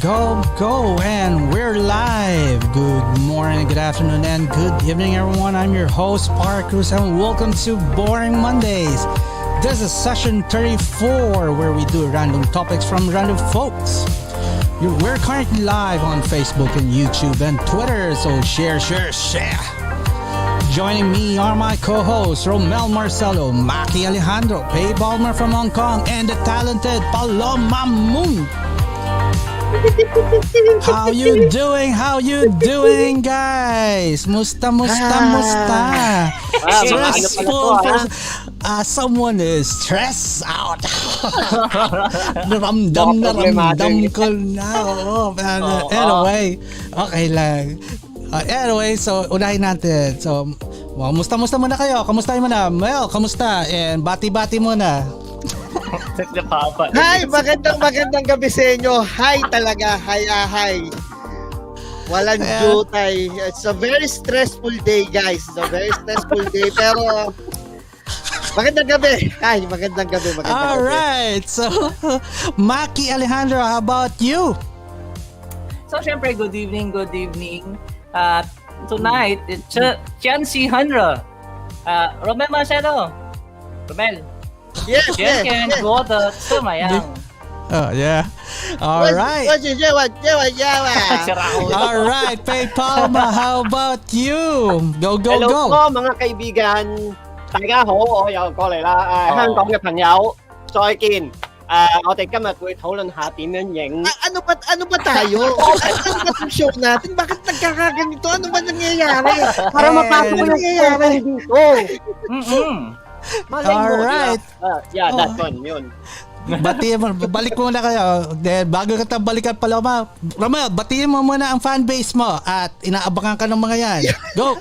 go, and we're live. Good morning, good afternoon, and good evening, everyone. I'm your host, Parc, and welcome to Boring Mondays. This is session 34, where we do random topics from random folks. We're currently live on Facebook and YouTube and Twitter, so share. Joining me are my co-hosts, Romel Marcelo, Maki Alejandro, Pay Balmer from Hong Kong, and the talented Paloma Moon. How you doing, guys? Musta? Stressful. Someone is stressed out. Ramdam ko na. Anyway, okay lang. Anyway, so unahin natin. So, musta muna kayo? Kamustahin mo na? Mel, kamusta? And bati-bati muna. Hi, magandang gabi sa inyo. Hi talaga, hi. Walang jutay. It's a very stressful day, guys. It's a very stressful day, pero magandang gabi. Hi, magandang gabi. Alright, so Maki Alejandro, how about you? So, syempre, good evening. Tonight, it's Chancy Hanra. Romel Marcelo. Romel. Yes. Go the Sumayang. Oh, yeah. Alright. Alright, Pay Palma, how about you? Go. Hello po mga kaibigan. 大家好，我又過嚟啦。香港嘅朋友，再見。我哋今日會討論下點樣影。Ano ba tayo? Ano ba yung show natin? Bakit nagkakaganito? Ano ba nangyayari? Para mapasok yung nangyayari dito. Alright. Yeah, that one, yun. Balik muna kayo. Then, bago ka balikan Paloma, Romel, batiin mo muna ang fanbase mo at inaabangan ka ng mga yan. Go!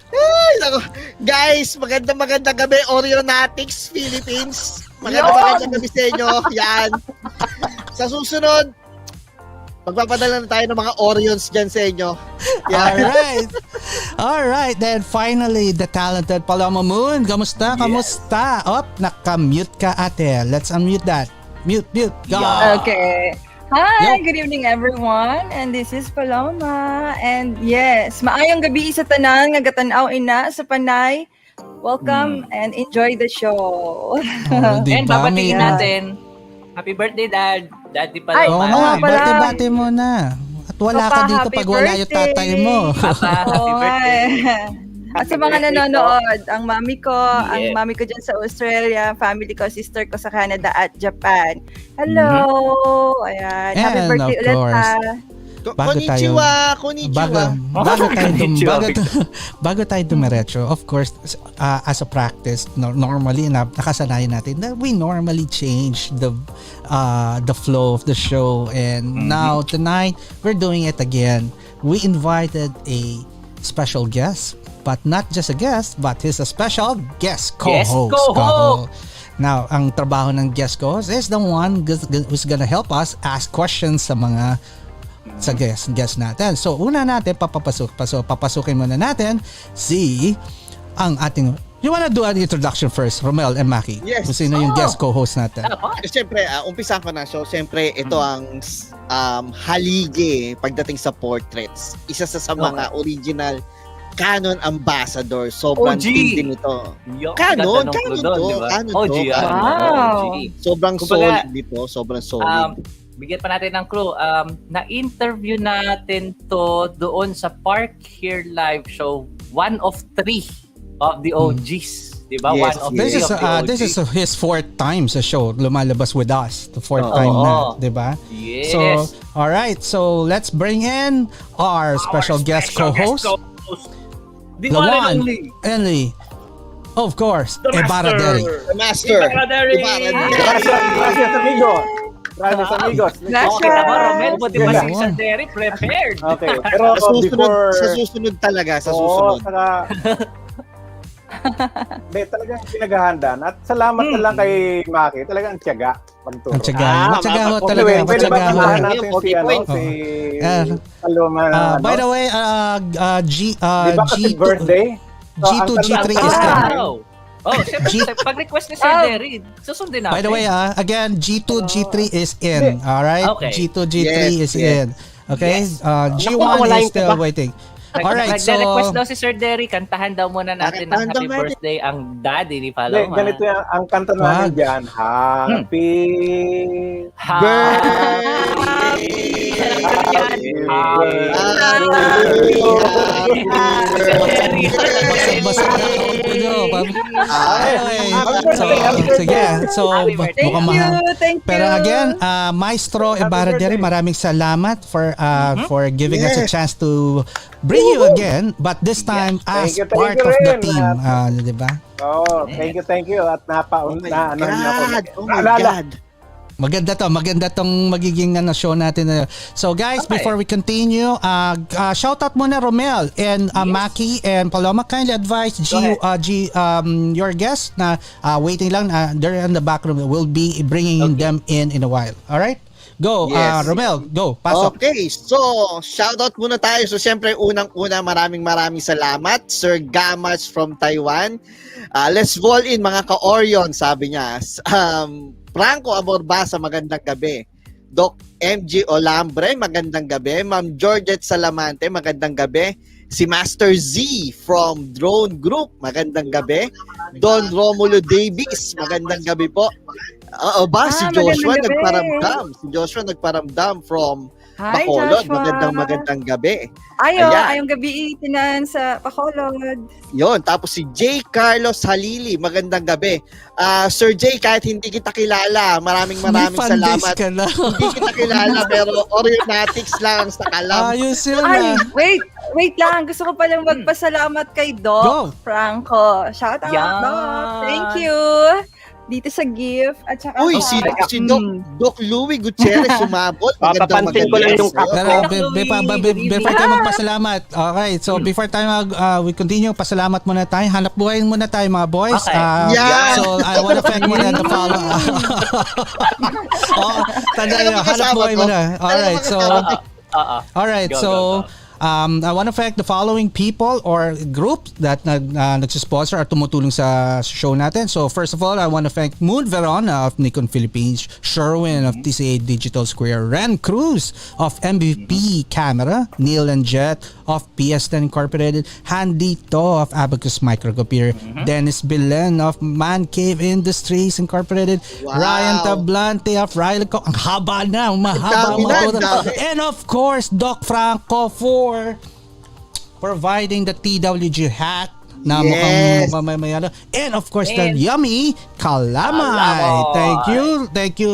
Ay, guys, magandang gabi, Orionatics Philippines. Magandang gabi sa inyo. Yan. Sa susunod, magpapadala na tayo ng mga Orions dyan sa inyo. Yeah. Alright. Then finally, the talented Paloma Moon. Kamusta? Naka-mute ka, ate. Let's unmute that. Mute. Go. Okay. Hi, good evening everyone. And this is Paloma. And yes, maayong gabi sa tanan nga gatanaw ina sa Panay. Welcome and enjoy the show. And babatiin natin. Happy birthday, Dad. Daddy Paloma. Bati muna. At wala ka dito pag wala yung tatay mo. Happy birthday. At sa mga nanonood, ang mami ko dyan sa Australia, family ko, sister ko sa Canada at Japan. Hello! Ayan. Happy birthday ulit ha. Konnichiwa. Bago tayo dumiretso, of course, as a practice, normally, nakasanayan natin that we normally change the flow of the show. And now, tonight, we're doing it again. We invited a special guest, but not just a guest, but he's a special guest co-host. Now, ang trabaho ng guest co-host is the one who's gonna help us ask questions sa mga guest natin. So, una natin, papasukin muna natin ang ating... You wanna do an introduction first, Romel and Maki? Yes. Kung sino yung guest co-host natin. Siyempre, umpisa ko na. So, siyempre, ito ang haligi pagdating sa portraits. Isa sa mga original Canon ambassador. Sobrang tindi nito. Canon to. OG. Sobrang solid dito. Sobrang solid. Bigyan pa natin ng clue. Na-interview natin to doon sa Parc here live show. One of 3 of the OGs. Diba? Yes, This is his 4th time sa show. Lumalabas with us. The 4th time na. Diba? Yes. So, alright. So, let's bring in our special guest co-host. The one and only. Of course, Ibarra Deri. The master. Ibarra Deri. Gracias, amigos. Okay, tama, Romel. Buti ba si San Deri prepared? Okay, pero Sa susunod talaga. Talagang pinaghahanda. At salamat na lang kay Maki. Talagang tiyaga. Pagturo. Ang tiyaga ho talaga. Pwede ba tiyagaan natin si Paloma? By the way, Di ba kasi birthday? G2, G3 is coming. Oh, syempre, pag-request ni Sir Derry, susundin natin. By the way, again, G2, G3 is in. Alright? Okay. G2, G3 is in. Okay? Yes. G1 Naku, is still waiting. Alright, so... Nagre-request daw si Sir Derry, kantahan daw muna natin ng happy birthday ang daddy ni Paloma. Ganito yan, ang kanta namin dyan. Happy Basta sige. So, mukhang mahal. Thank you. Pero again, Maestro Ibarra Deri, maraming salamat for giving us a chance to bring you again, but this time as Thank you part of the rin. team. Di ba? Oh, thank you. At Oh my God. Maganda tong magiging show natin. So guys, before we continue, shout out muna Romel and Maki and Paloma. Kindly advise your guests na waiting lang. They're in the back room. We'll be bringing them in a while. All right? Go, Yes. Romel. Go, pasok. Okay, so shoutout muna tayo. So syempre unang-una maraming salamat Sir Gamas from Taiwan. Let's roll in mga ka-Orion, sabi niya. Franco Amorbasa, magandang gabi. Doc MG Olambre, magandang gabi. Ma'am Georgette Salamante, magandang gabi. Si Master Z from Drone Group, magandang gabi. Don Romulo Davis, magandang gabi po. Si Joshua magandang gabi. nagparamdam. Si Joshua nagparamdam from Hi, Bacolod. Joshua. Magandang gabi. Ayan. Ayan. Ayong gabi itinan sa Bacolod. Yon, tapos si J. Carlos Halili, magandang gabi. Sir J, kahit hindi kita kilala, maraming salamat. Ka na. Hindi kita kilala, pero Orionatics lang sa kalam. Ayos yun. Ay, wait lang. Gusto ko palang magpasalamat kay Doc Go. Franco. Shout out, Yan. Doc. Thank you. Dito sa gift. At saka Uy, sa- si Doc Louie Gutierrez sumabot. Papapansin ko lang yung Pero before tayo magpasalamat. Okay, so before tayo we continue, pasalamat muna tayo. Hanap buhay muna tayo mga boys. Okay. Yeah. So I want to thank muna the follow. Tanda nyo, hanap buhay muna. Alright, so alright, Go, so go. I want to thank the following people or groups that nagsisponsor at tumutulong sa show natin. So first of all, I want to thank Moon Verona of Nikon Philippines, Sherwin of TCA Digital Square, Ren Cruz of MVP Camera, Neil and Jet of PS10 Incorporated, Handy To of Abacus Microcomputer, Dennis Belen of Man Cave Industries Incorporated, Wow. Ryan Tablante of Ryleco. Ang haba na, mahaba. Dami na, dami. And of course, Doc Franco for providing the TWG hat na Yes. mukhang may ano. And of course, the And yummy calamay. Calamay.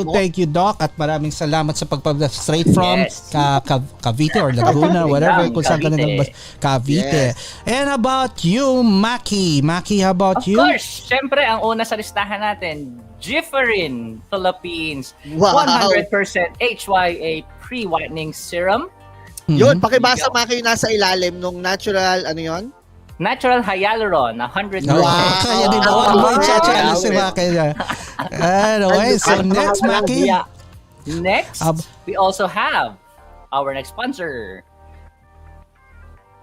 Thank you, Doc. At maraming salamat sa straight from Yes. Cavite or Laguna, whatever. Kung saan ka Cavite. Cavite. And about you, Maki. Maki, how about Of you? course, syempre ang una sa listahan natin, Gifferin Philippines, Wow. 100% HYA pre-whitening serum, Yun, pakibasa Maki yung nasa ilalim nung natural, ano yon? natural hyaluron, 100%. Wow. Wow. Kaya di ba? Ano ba yung chachalo si Maki? Anyway, so next, Maki. Next, we also have our next sponsor,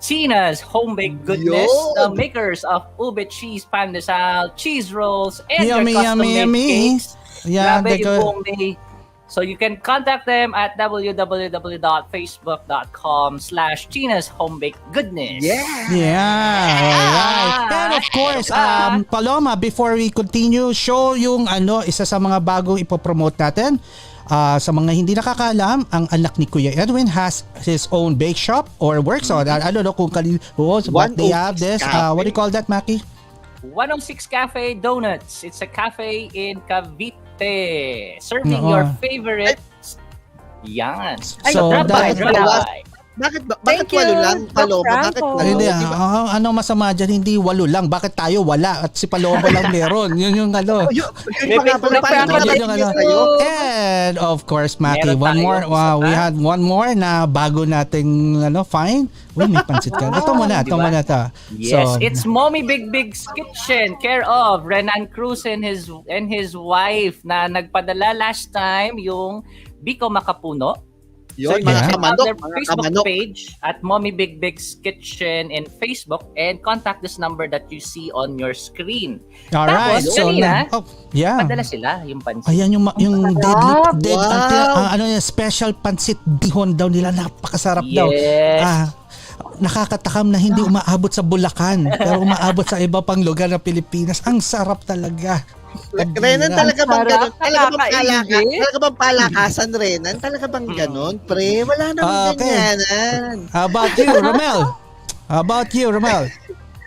Tina's Home-Baked Goodness, the Yun. makers of ube cheese pandesal, cheese rolls, and Yummy, their custom-made yummy. cakes. Yeah, Grabe they yung go. homemade. So you can contact them at www.facebook.com/Tina's Home-Baked Goodness. Yeah, alright. And of course, Paloma, before we continue, show yung isa sa mga bagong ipopromote natin. Sa mga hindi nakakaalam, ang anak ni Kuya Edwin has his own bake shop or works on. I don't know kung what they have this. What do you call that, Maki? 106 Cafe Donuts. It's a cafe in Cavite. Serving Oo. your favorites. Yan. So, Drop by, that- drop by. Bakit Thank walo you, lang, Doc Paloma? Bakit Franco. walo? Hindi, Di ba? ano masama dyan? Hindi 8 lang. Bakit tayo wala? At si Paloma lang meron. Yun yung ano. Yun May pa nga pala, Doc paano Franco, ka thank natin you. sa'yo? And of course, Maki, Meron one tayo, more. isa We pa. had one more na bago nating find. Uy, may pansit ka. Ito muna, ito Diba? muna to. Yes, So, it's Mommy Big Big's Kitchen, care of Renan Cruz and his wife na nagpadala last time yung Biko Makapuno. Yun, you mga can check out kamanok, their mga Facebook kamanok. page at Mommy Big Big's Kitchen in Facebook and contact this number that you see on your screen. Alright, Tapos, so kanina, yeah. padala sila yung pansit. Ayan yung deadly, Wow. ano yung special pansit bihon daw nila, napakasarap daw. Yes. Nakakatakam na hindi umaabot sa Bulacan, pero umaabot sa iba pang lugar ng Pilipinas. Ang sarap talaga. Renan, talaga bang Sarap, ganun? nakakaingit. Talaga bang palakasan, Renan? Talaga bang ganun? Pre, wala namang Okay. ganyanan. How about you, Romel?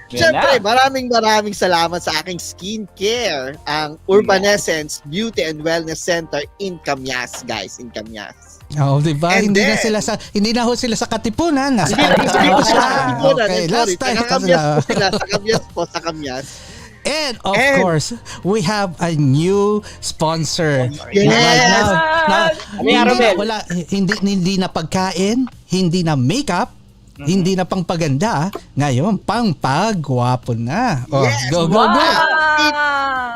Siyempre, maraming salamat sa aking skincare, ang Urban Essence Beauty and Wellness Center in Camyas, guys, in Camyas. Oh, di ba? And Hindi then- na ho sila sa Katipunan, nasa Hindi Camyas na po sa sila. Katipunan, Okay, sorry, last time taga Camyas po sila, sa Camyas. And of course, we have a new sponsor. Yes! Hindi na pagkain, hindi na makeup, hindi na pangpaganda, ngayon pangpagwapo na. Oh, Yes! go.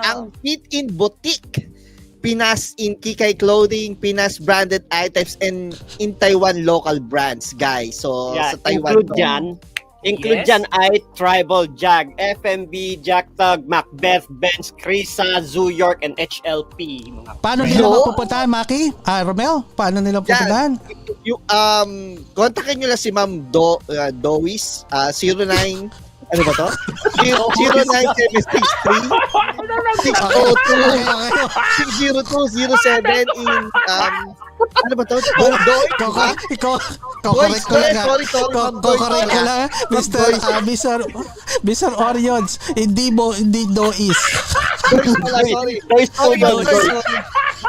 Ang Fit in Boutique, Pinas in Kikay Clothing, Pinas branded items, and in Taiwan local brands, guys. So, Yeah, sa Taiwan. include Yes. dyan ay Tribal Jag, FMB, Jacktag, Macbeth, Benz, Krisa, Zoo York, and HLP. Paano nila mapupuntahan, Maki? Romel, paano nila pupuntahan? Kontakin nyo lang si Ma'am Dois, 09, ano ba to? 09763 602 60207 in ano ba to? Dois? Ikaw, correct ko lang. Sorry, Ma'am Dois. Correct ko lang. Mr. Orions, hindi Dois. Dois pala, sorry. Dois.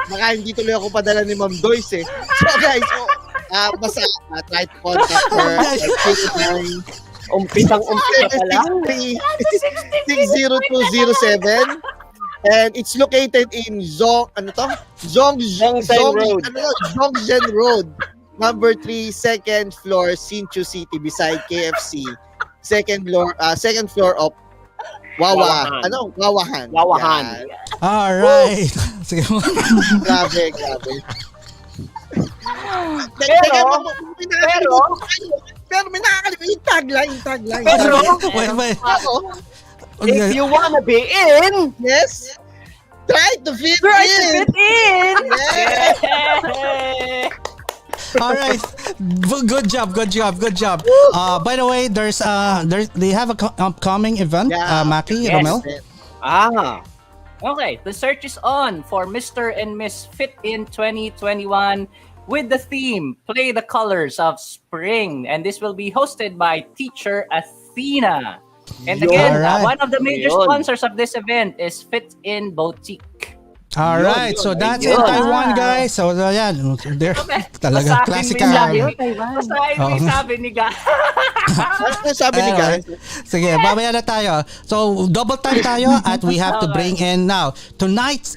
Baka hindi tuloy ako padala ni Ma'am Dois eh. So guys, basta try to contact her at 09 Umpitang-umpita pa lang. 60207, and it's located in Zhongzhen Road, number 3, second floor, Sinchu City, beside KFC, second floor of Wawahan. Wawahan. Yan. All right. Sige mo. Grabe. Pero may nakakalimutan yung tagline. Wait. If you wanna be in, Yes. Try to fit in. Yes. All right. Good job. By the way, they have a upcoming event, Yeah. Maki, Yes. Romel. Okay, the search is on for Mr. and Miss Fit in 2021 with the theme Play the Colors of Spring, and this will be hosted by teacher Athena. And again, Alright. one of the major sponsors of this event is Fit in Boutique. All right. So that's in Taiwan, guys. So yan, they're talaga classical. Sabi ni Ga. Ano sabi ni guys? Sige, babaya na tayo. So, double time tayo at we have to bring in now. Tonight's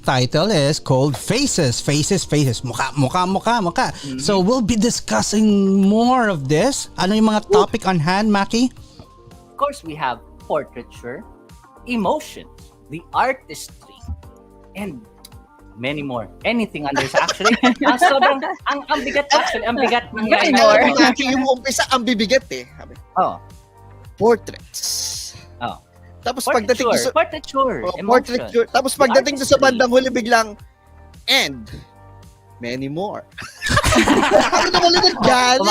title is called Faces. Mukha. So, we'll be discussing more of this. Ano yung mga topic on hand, Maki? Of course, we have portraiture, emotions, the artistry, and many more. Anything under sa actually. Ang bigat actually, ang bigat ng Many line. more. Yung umpisa, ang bibigat eh. Oh. Portraits. Oh. Tapos pagdating sa Portraiture. portraiture. Tapos pagdating sa bandang huli biglang and many more. Ano naman ulit dyan?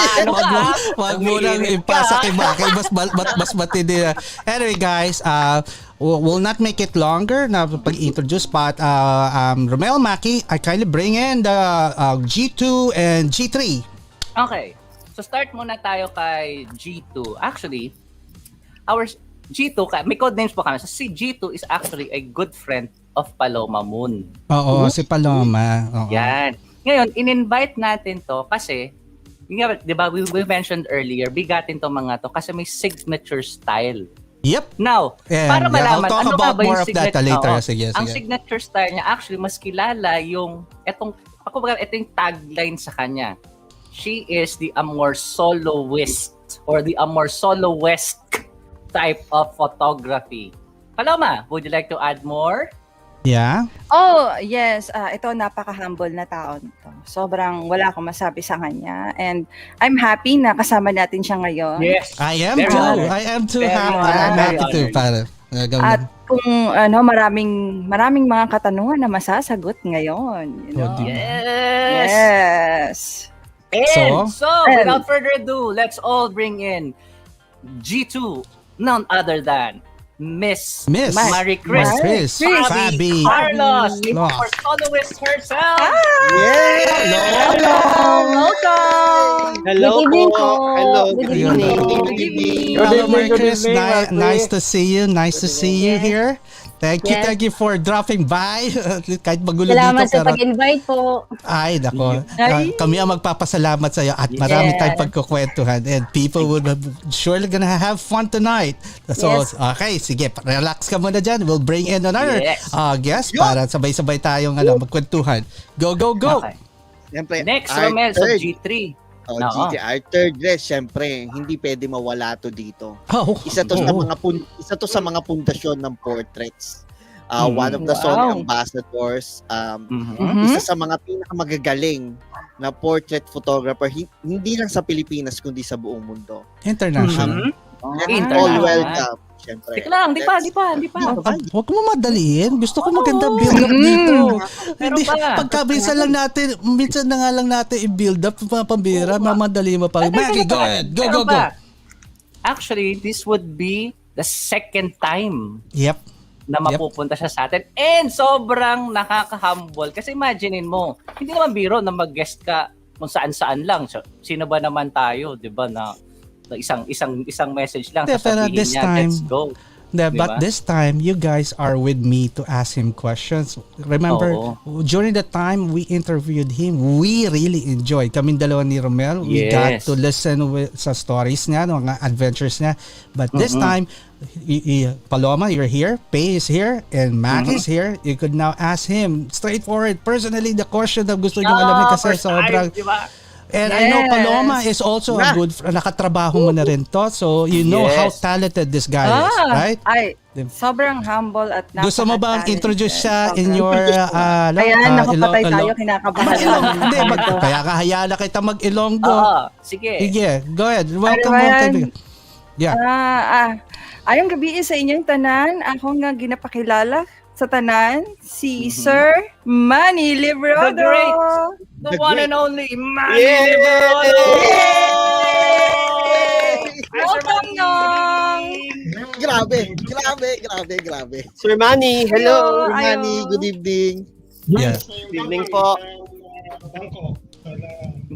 Wag mo nang ipasa kay Maki. Mas matindi na. Anyway, guys, we'll not make it longer na pag-introduce, but Romel, Maki, I kindly bring in the G2 and G3. Okay. So start muna tayo kay G2. Actually, our G2, may code names po kami. So si G2 is actually a good friend of Paloma Moon. Oo, si Paloma. Oo. Yan. Ngayon, in-invite natin to kasi, di ba, we mentioned earlier, bigatin to mga to kasi may signature style. Yep. Now, And para malaman, I'll talk ano about ba yung more of that later. Sige. Ang signature style niya, actually, mas kilala yung, ito yung tagline sa kanya. She is the amor soloist or the amor soloist type of photography. Paloma, would you like to add more? Yeah? Oh, yes. Ito, napaka-humble na tao nito. Sobrang wala akong masabi sa kanya. And I'm happy na kasama natin siya ngayon. Yes. I am Very too. honored. I am too Very happy. honored. I'm Very happy too. honored. At kung maraming mga katanungan na masasagot ngayon. You know? Yes. Yes. And so, And- without further ado, let's all bring in G2, none other than Miss Maricis Fabi-Carlos, our soloist herself. Hello. Welcome. Hello Good evening po. po. Hello, Good good evening. evening. Good evening. Hello, Good Maricis. evening, Maricis. Nice to see you. Nice to see you here. Thank you. Yes. Thank you for dropping by. Kahit magulo Salamat dito. sa Pero, pag-invite po. ay, nako. Ay. Kami ang magpapasalamat sa iyo at marami Yes. tayong pagkukwentuhan and people would surely gonna have fun tonight. So, Yes. okay, sige, relax ka muna dyan. We'll bring in another Yes. guest para sabay-sabay tayong magkwentuhan. Go, go, go! Okay. Siyempre, Next, our Romel sa third- G3. Oh, Oo. GT, our third guest, siyempre, hindi pwede mawala to dito. Oh, Isa to sa mga pundasyon ng portraits. One of the song ambassadors, Mhm. isa sa mga pinakamagagaling na portrait photographer hindi lang sa Pilipinas kundi sa buong mundo. international. Let's all welcome, syempre. Teka lang, di pa. Huwag mo madaliin. Gusto ko maganda build up dito. Meron Hindi, pa. pagkabisa lang natin, minsan na nga lang natin i-build up, pambira, mamadali mo pa. Maki, go ahead. Go, go, Meron go. pa. Actually, this would be the second time Yep. na mapupunta siya sa atin. And sobrang nakaka-humble. Kasi imaginein mo, hindi naman biro na mag-guest ka kung saan-saan lang. So, sino ba naman tayo, di ba, na isang message lang Yeah, pero sasabihin this niya, time, let's go. But Diba? this time, you guys are with me to ask him questions. Remember, during the time we interviewed him, we really enjoyed. Kaming dalawa ni Romel, we got Yes. to listen sa stories niya, mga adventures niya. But this time, Paloma, you're here, Pei is here, and Mac is here. You could now ask him straightforward, personally, the question na gusto niyo alamin kasi first time, sobrang... diba? And I know Yes. Paloma is also a good nakatrabaho mo na rin to. So you know how Yes. talented this guy is, right? Ay, sobrang humble at Gusto mo bang napaka-talented. introduce siya in Sobrang. your Ayan, nakapatay tayo, kinakabahan Mag-Ilong. lang. Hindi, kaya kahaya na kita mag-Ilonggo. Oo, sige. Sige, go ahead. Welcome, Ayan. welcome. Yeah. Ayong gabi sa inyong tanan, ako nga ginapakilala sa tanan, si Sir Manny Librodo. The great. The The one great. and only Manny Librodo. Welcome, Nong! Grabe. Sir Manny, hello. Ayo. Manny, good evening. Yeah. Good evening po.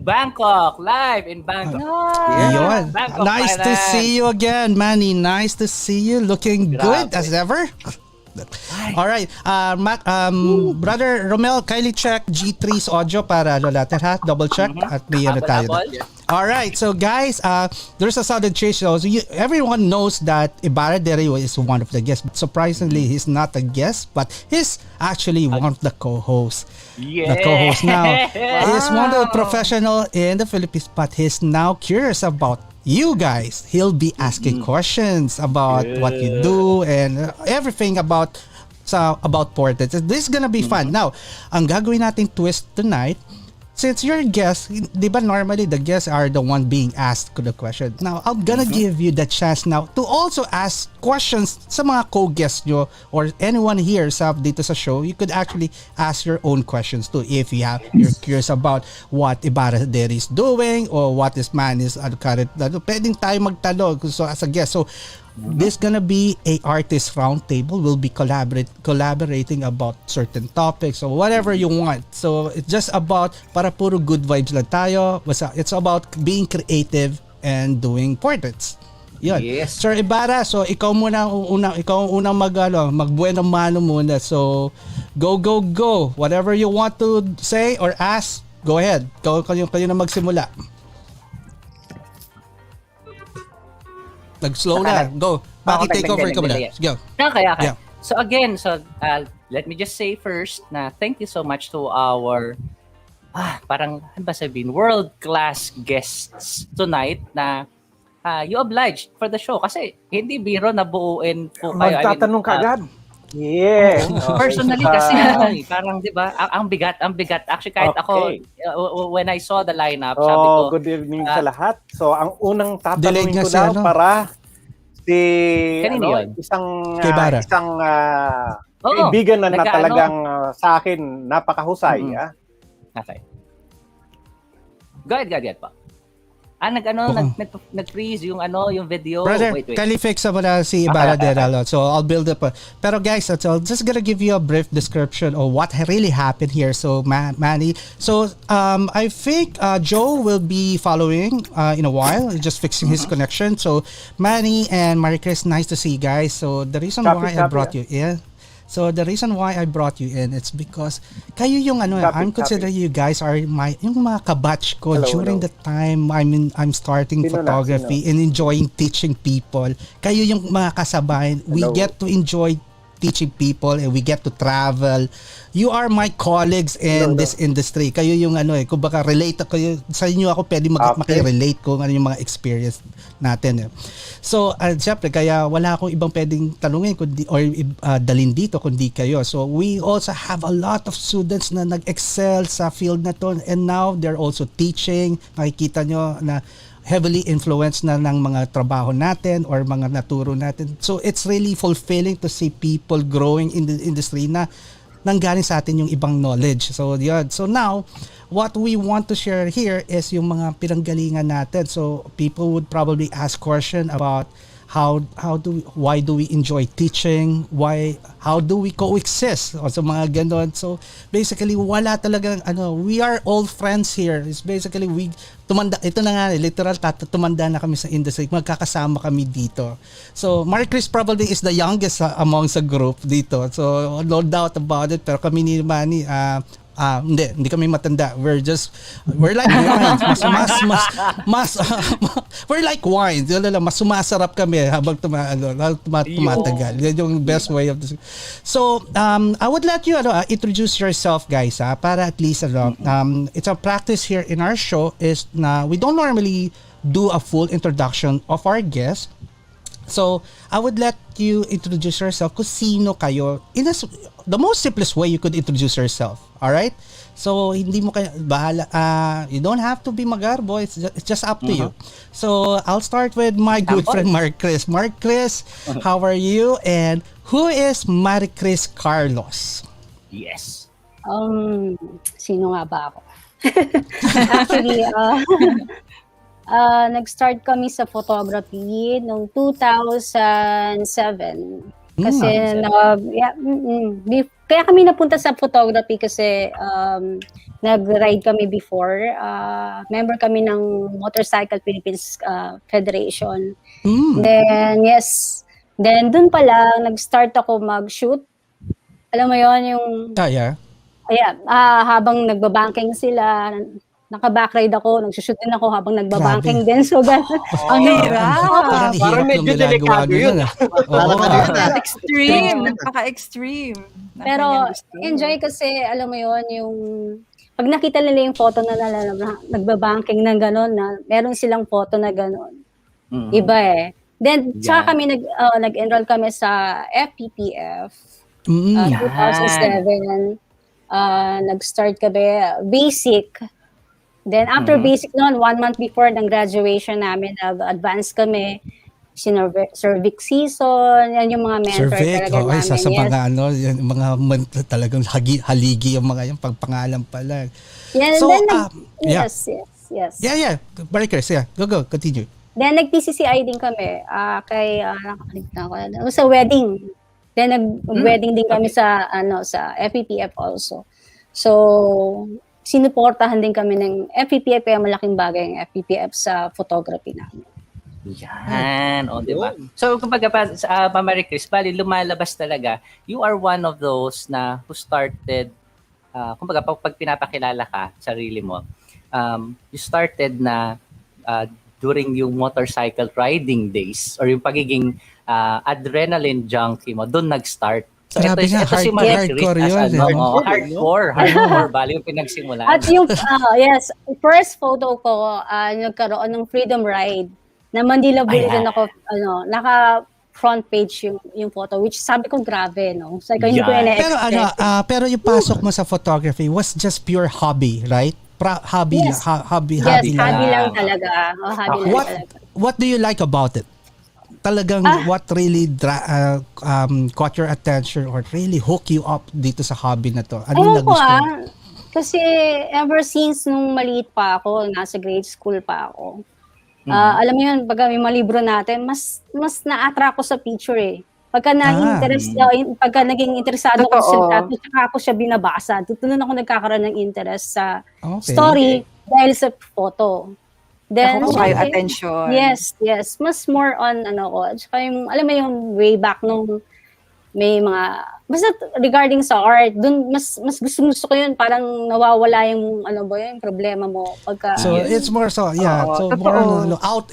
Bangkok, live in Bangkok. Yun. Bangkok, Nice to Thailand. see you again, Manny. Nice to see you. Looking good Grabe. as ever. All right. Brother Romel, kindly check G3's audio para natin ha. Double check at may tayo. Abol-abol. All right. So guys, there's a sudden change. So everyone knows that Ibarra Deri is one of the guests. Surprisingly, he's not a guest, but he's actually one of the co-hosts. Yeah. The co-host now is one of the professional in the Philippines, but he's now curious about you guys. He'll be asking questions about what you do and everything about portraits. This is gonna be fun. Now, ang gagawin nating twist tonight, since you're a guest, di ba normally the guests are the one being asked the question. Now, I'm gonna give you the chance now to also ask questions sa mga co-guests nyo or anyone here dito sa show. You could actually ask your own questions too if you're curious about what Ibarra Deri is doing or what this man is current. Pwedeng tayo magtanong so as a guest. So, this gonna be a artist round table. We'll be collaborating about certain topics or whatever you want. So it's just about para puro good vibes lang tayo. It's about being creative and doing portraits. Yun. Yes. Sir Ibarra, so ikaw ang unang magbuenang mano muna. So go. Whatever you want to say or ask, go ahead. Kayo na magsimula. Nag-slow na. Go. Bakit take over ka muna? Go. Okay. Yeah. So again, let me just say first na thank you so much to our parang ano ba sabihin, world-class guests tonight na you obliged for the show kasi hindi biro na buuin po kayo. Magtatanong ka agad. Yes. Personally Okay. kasi parang 'di ba, ang bigat, ang bigat. Actually kahit ako when I saw the lineup, sabi ko, Good evening sa lahat. So, ang unang Delayed tatanungin nga ko si daw ano. para si Kanino yun? Kay Ibarra. isang Oo, kaibigan na nagka-ano. talagang sa akin napakahusay. Mm-mm. Okay. Go ahead pa. Nag-freeze yung yung video. Brother, Wait. Califix mo na si Ibarra Deri Raymund. So I'll build up. Pero guys, so I'm just gonna give you a brief description of what really happened here. So Manny, so I think Joe will be following in a while, just fixing his connection. So Manny and Maricis, nice to see you guys. So the reason why I brought you in. So the reason why I brought you in, it's because kayo yung I'm considering you guys are yung mga kabatch ko during the time I'm starting photography and enjoying teaching people. Kayo yung mga kasabayan. We get to enjoy teaching people and we get to travel. You are my colleagues in this industry. Kayo yung kung baka relate kayo sa inyo ako pwede makirelate kung ano yung mga experience natin. So, syempre kaya wala akong ibang pwedeng tanungin kundi or dalhin dito kundi kayo. So, we also have a lot of students na nag-excel sa field na to and now they're also teaching. Makikita nyo na heavily influenced na ng mga trabaho natin or mga naturo natin. So it's really fulfilling to see people growing in the industry na nanggaling sa atin yung ibang knowledge. So yun. So now, what we want to share here is yung mga pinanggalingan natin. So people would probably ask question about why do we enjoy teaching, how do we coexist o so mga ganon. So basically wala talagang we are all friends here. It's basically ito na nga literal tumanda na kami sa industry, magkakasama kami dito. So Maricis probably is the youngest among sa group dito, so no doubt about it. Pero kami ni Manny hindi kami matanda. We're like wines. We're like wines. Mas sumasarap kami habang tumatagal. Yan yung best way of this. So, I would let you introduce yourself, guys, para at least it's a practice here in our show is na we don't normally do a full introduction of our guests. So, I would let you introduce yourself kung sino kayo in the most simplest way you could introduce yourself. All right? So, hindi mo you don't have to be magarbo. It's just up to you. So, I'll start with my good friend Maricis. Maricis, how are you? And who is Maricis Carlos? Yes. Sino nga ba ako? Actually, nag-start kami sa photography noong 2007. Kasi kaya kami napunta sa photography kasi nag-ride kami before. Member kami ng Motorcycle Philippines Federation. Then dun pala nag-start ako mag-shoot. Alam mo yon yung habang nagbabanking sila, naka-backride ako, nagsushoot din ako habang nagbabanking din. So, ang hirap. Parang medyo delikado yun. Extreme. Napaka-extreme. Pero, enjoy kasi, alam mo yon yung pag nakita nila yung photo na nagbabanking ng gano'n, na meron silang photo na gano'n. Iba Then, tsaka kami nag-enroll kami sa FPPF. 2007. Nag-start kami, basic. Then after basic noon, 1 month before ng graduation namin, nag-advance kami, cervix season, yan yung mga mentor talaga namin. Sa mga mga talagang haligi yung mga yung pagpangalan pala. Yeah, so, then yes. Yeah. Maricis, go, continue. Then nag-PCCI din kami, nakakalimutan ko, sa wedding. Then nag-wedding din kami sa FPPF also. So, sinuportahan din kami ng FPPF, kaya malaking bagay ang FPPF sa photography namin. Yan, di ba? So, kumbaga Maricis, bali lumalabas talaga, you are one of those na who started, kumbaga pag pinapakilala ka, sarili mo, you started na during yung motorcycle riding days or yung pagiging adrenaline junkie mo, doon nag-start. So, grabe nga, hardcore yun. Hardcore, bali yung pinagsimulan. At yung, first photo ko, nagkaroon ng freedom ride na Manila Bulletin ako, naka front page yung photo, which sabi ko grabe, no? So, hindi ko Yeah. Pero na-expect. pero yung pasok mo sa photography was just pure hobby, right? Hobby, Yes. hobby Yes, lang. hobby lang talaga. Hobby lang What talaga. what do you like about it? Talagang what really caught your attention or really hook you up dito sa hobby na to? Ano Ewan ko nagustuhan? kasi ever since nung maliit pa ako, nasa grade school pa ako, alam mo yun, pag may mga libro natin, mas na-attract ko sa picture eh. Pagka naging interesado ko sa litrato, tsaka ako siya binabasa. Doon ako nagkakaroon ng interest sa story dahil sa photo. Then, Nakukuha yung syempre, attention. Yes. Mas more on, tsaka yung, alam mo yung way back nung may mga, basta regarding sa art, dun mas gusto ko yun, parang nawawala yung, yung problema mo pagka. So it's more so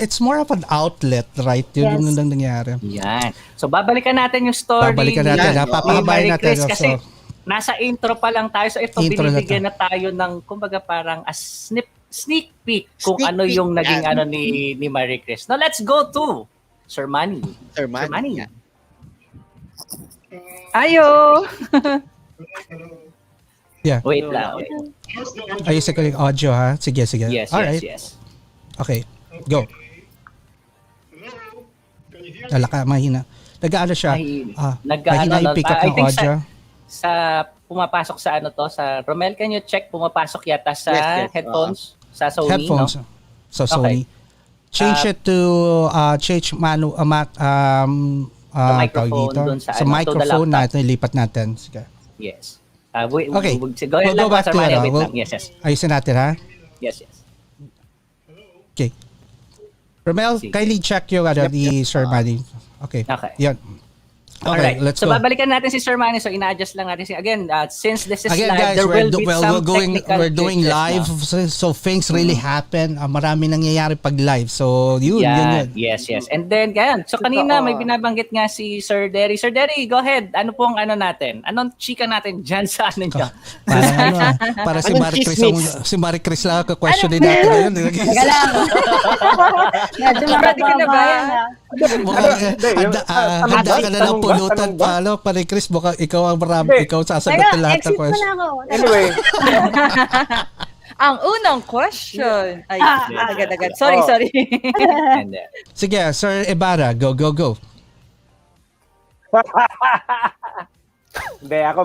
it's more of an outlet, right? Yun yung nangyari. Yan. So babalikan natin yung story. Babalikan natin, ni papahabayin natin. Marie Chris kasi So, nasa intro pa lang tayo. So ito, Intro na binibigyan na tayo ng, kumbaga parang a sneak peek kung Sneak ano peek, yung naging yan. ni Marie Chris. Now let's go to Sir Manny. Sir Manny. Yan. Ayo! yeah. Wait lang. Wait. Ayusin ko yung audio, ha? Sige. Yes, Alright. yes. Okay, go. Alaka, mahina. Nag-ano siya? Mahina yung pick up ng audio. Sa pumapasok sa sa Romel, can you check pumapasok yata sa Yes. headphones sa Sony, Headphones. no? So, Sony. Change it to, change microphone dito. dun sa Sa to the microphone laptop. natin, lipat natin. Sige. Yes. Okay. Go ahead We'll lang go back Sir to Manny. it, Wait we'll- lang. Yes. Ayusin natin, ha? Yes. Okay. Romel, Sige. kindly check yung ni Sir Manny. Okay. Okay. Yan. Okay, Alright. let's So go. babalikan natin si Sir Manny. So ina-adjust lang natin. Again, since this is Again, live, guys, there will be some technical we're doing glitches, live, no? so things really happen. Marami nangyayari pag live. So, yun. Yes. And then, ganyan. So, kanina may binabanggit nga si Sir Deri. Sir Deri, go ahead. Ano pong natin? Anong chika natin dyan sa nyo? Para si Anong Marie Chris lang ako question din natin ngayon. Galang. Medyo Ready ka na ba? Handa ka na ng pulutan. Marie Chris, mukhang ikaw ang marami. Ikaw sasagot ng lahat ng exit mo na question. ako. Anyway, Ang unang question. Ay, agad-agad. Sorry. And then, Sige, Sir Ibarra, go. hindi ako,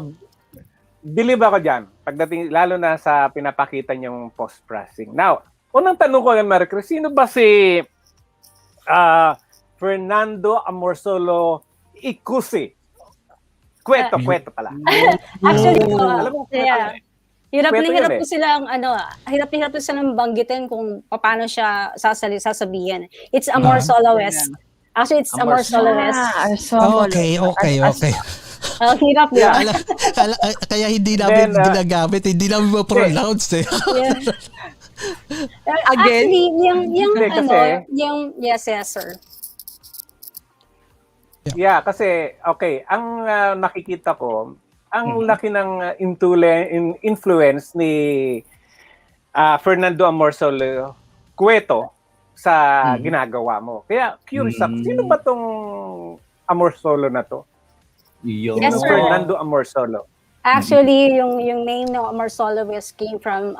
believe ako dyan. Pagdating, lalo na sa pinapakita niyong post-processing. Now, unang tanong ko yan, Maricis, sino ba si Fernando Amorsolo Ikusi? Kwento pala. Actually, Alam mo, yeah. Hirap na Kwento hirap yun po silang silang banggitin kung paano siya sasabihin. It's Amor Soloist. Actually, it's Amor Soloist. Okay. Ang hirap di ba? Kaya hindi namin Then, ginagamit, hindi namin ma-pronounce eh. Yeah. Again? Actually, Hindi, kasi- yes, sir. Yeah, kasi, okay, ang nakikita ko, ang laki ng influence ni Fernando Amorsolo Cueto sa ginagawa mo. Kaya, curious ako, sino ba tong Amorsolo na to? yun. Yes, sir. Fernando Amorsolo. Actually, yung name ng Amor Soloist came from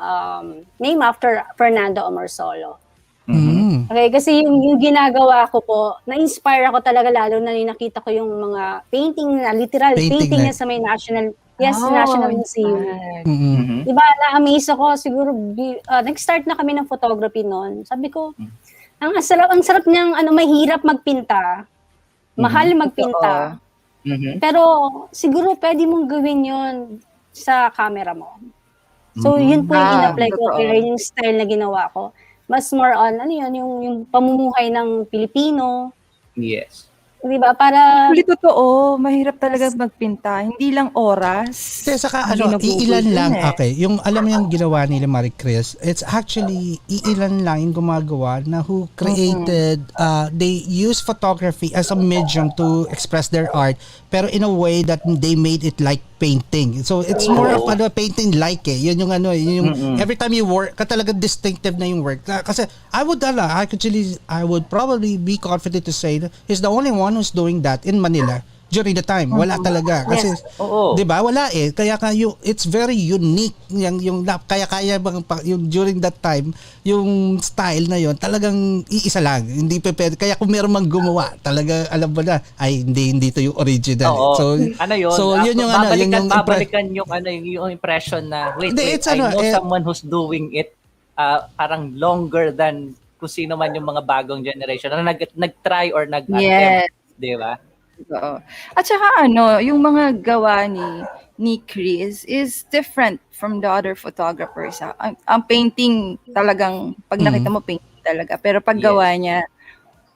name after Fernando Amorsolo. Mm. Okay, kasi yung ginagawa ko po, na-inspire ako talaga lalo na yung nakita ko yung mga painting na, literal painting na. na sa may National Museum. Mm-mm. Diba, na-amaze ako, siguro, nag-start na kami ng photography noon. Sabi ko, ang sarap niyang, mahirap magpinta, mahal magpinta, pero siguro pwede mong gawin yon sa camera mo. So, yun po yung in-apply ko, kaya yung style na ginawa ko. Mas more on, yung pamumuhay ng Pilipino. Yes. Diba? Para, Actually, totoo. Mahirap talaga magpinta. Hindi lang oras. Kasi saka Ang ginugugol iilan dun lang, eh. okay, yung alam mo yung ginawa nila Maricis, it's actually iilan lang yung gumagawa na who created, they use photography as a medium to express their art, pero in a way that they made it like painting. So it's more of painting like eh. Yun yung every time you work, talagang distinctive na yung work. Kasi I would probably be confident to say that he's the only one one who's doing that in Manila during the time. Wala talaga. Kasi, Oo. di ba? Wala eh. Kaya it's very unique. Kaya yung during that time, yung style na yon talagang iisa lang. Hindi pwede. Kaya kung meron mang gumawa, talaga alam mo na, ay hindi to yung original. Oo. So, Yun? so yun yung babalikan yung impression na, wait, Hindi, I know someone who's doing it parang longer than kung sino man yung mga bagong generation na nag-try or nag-attempt. Di ba? Oo. At saka yung mga gawa ni Chris is different from the other photographers. Ang painting talagang, pag nakita mo, painting talaga. Pero pag gawa niya,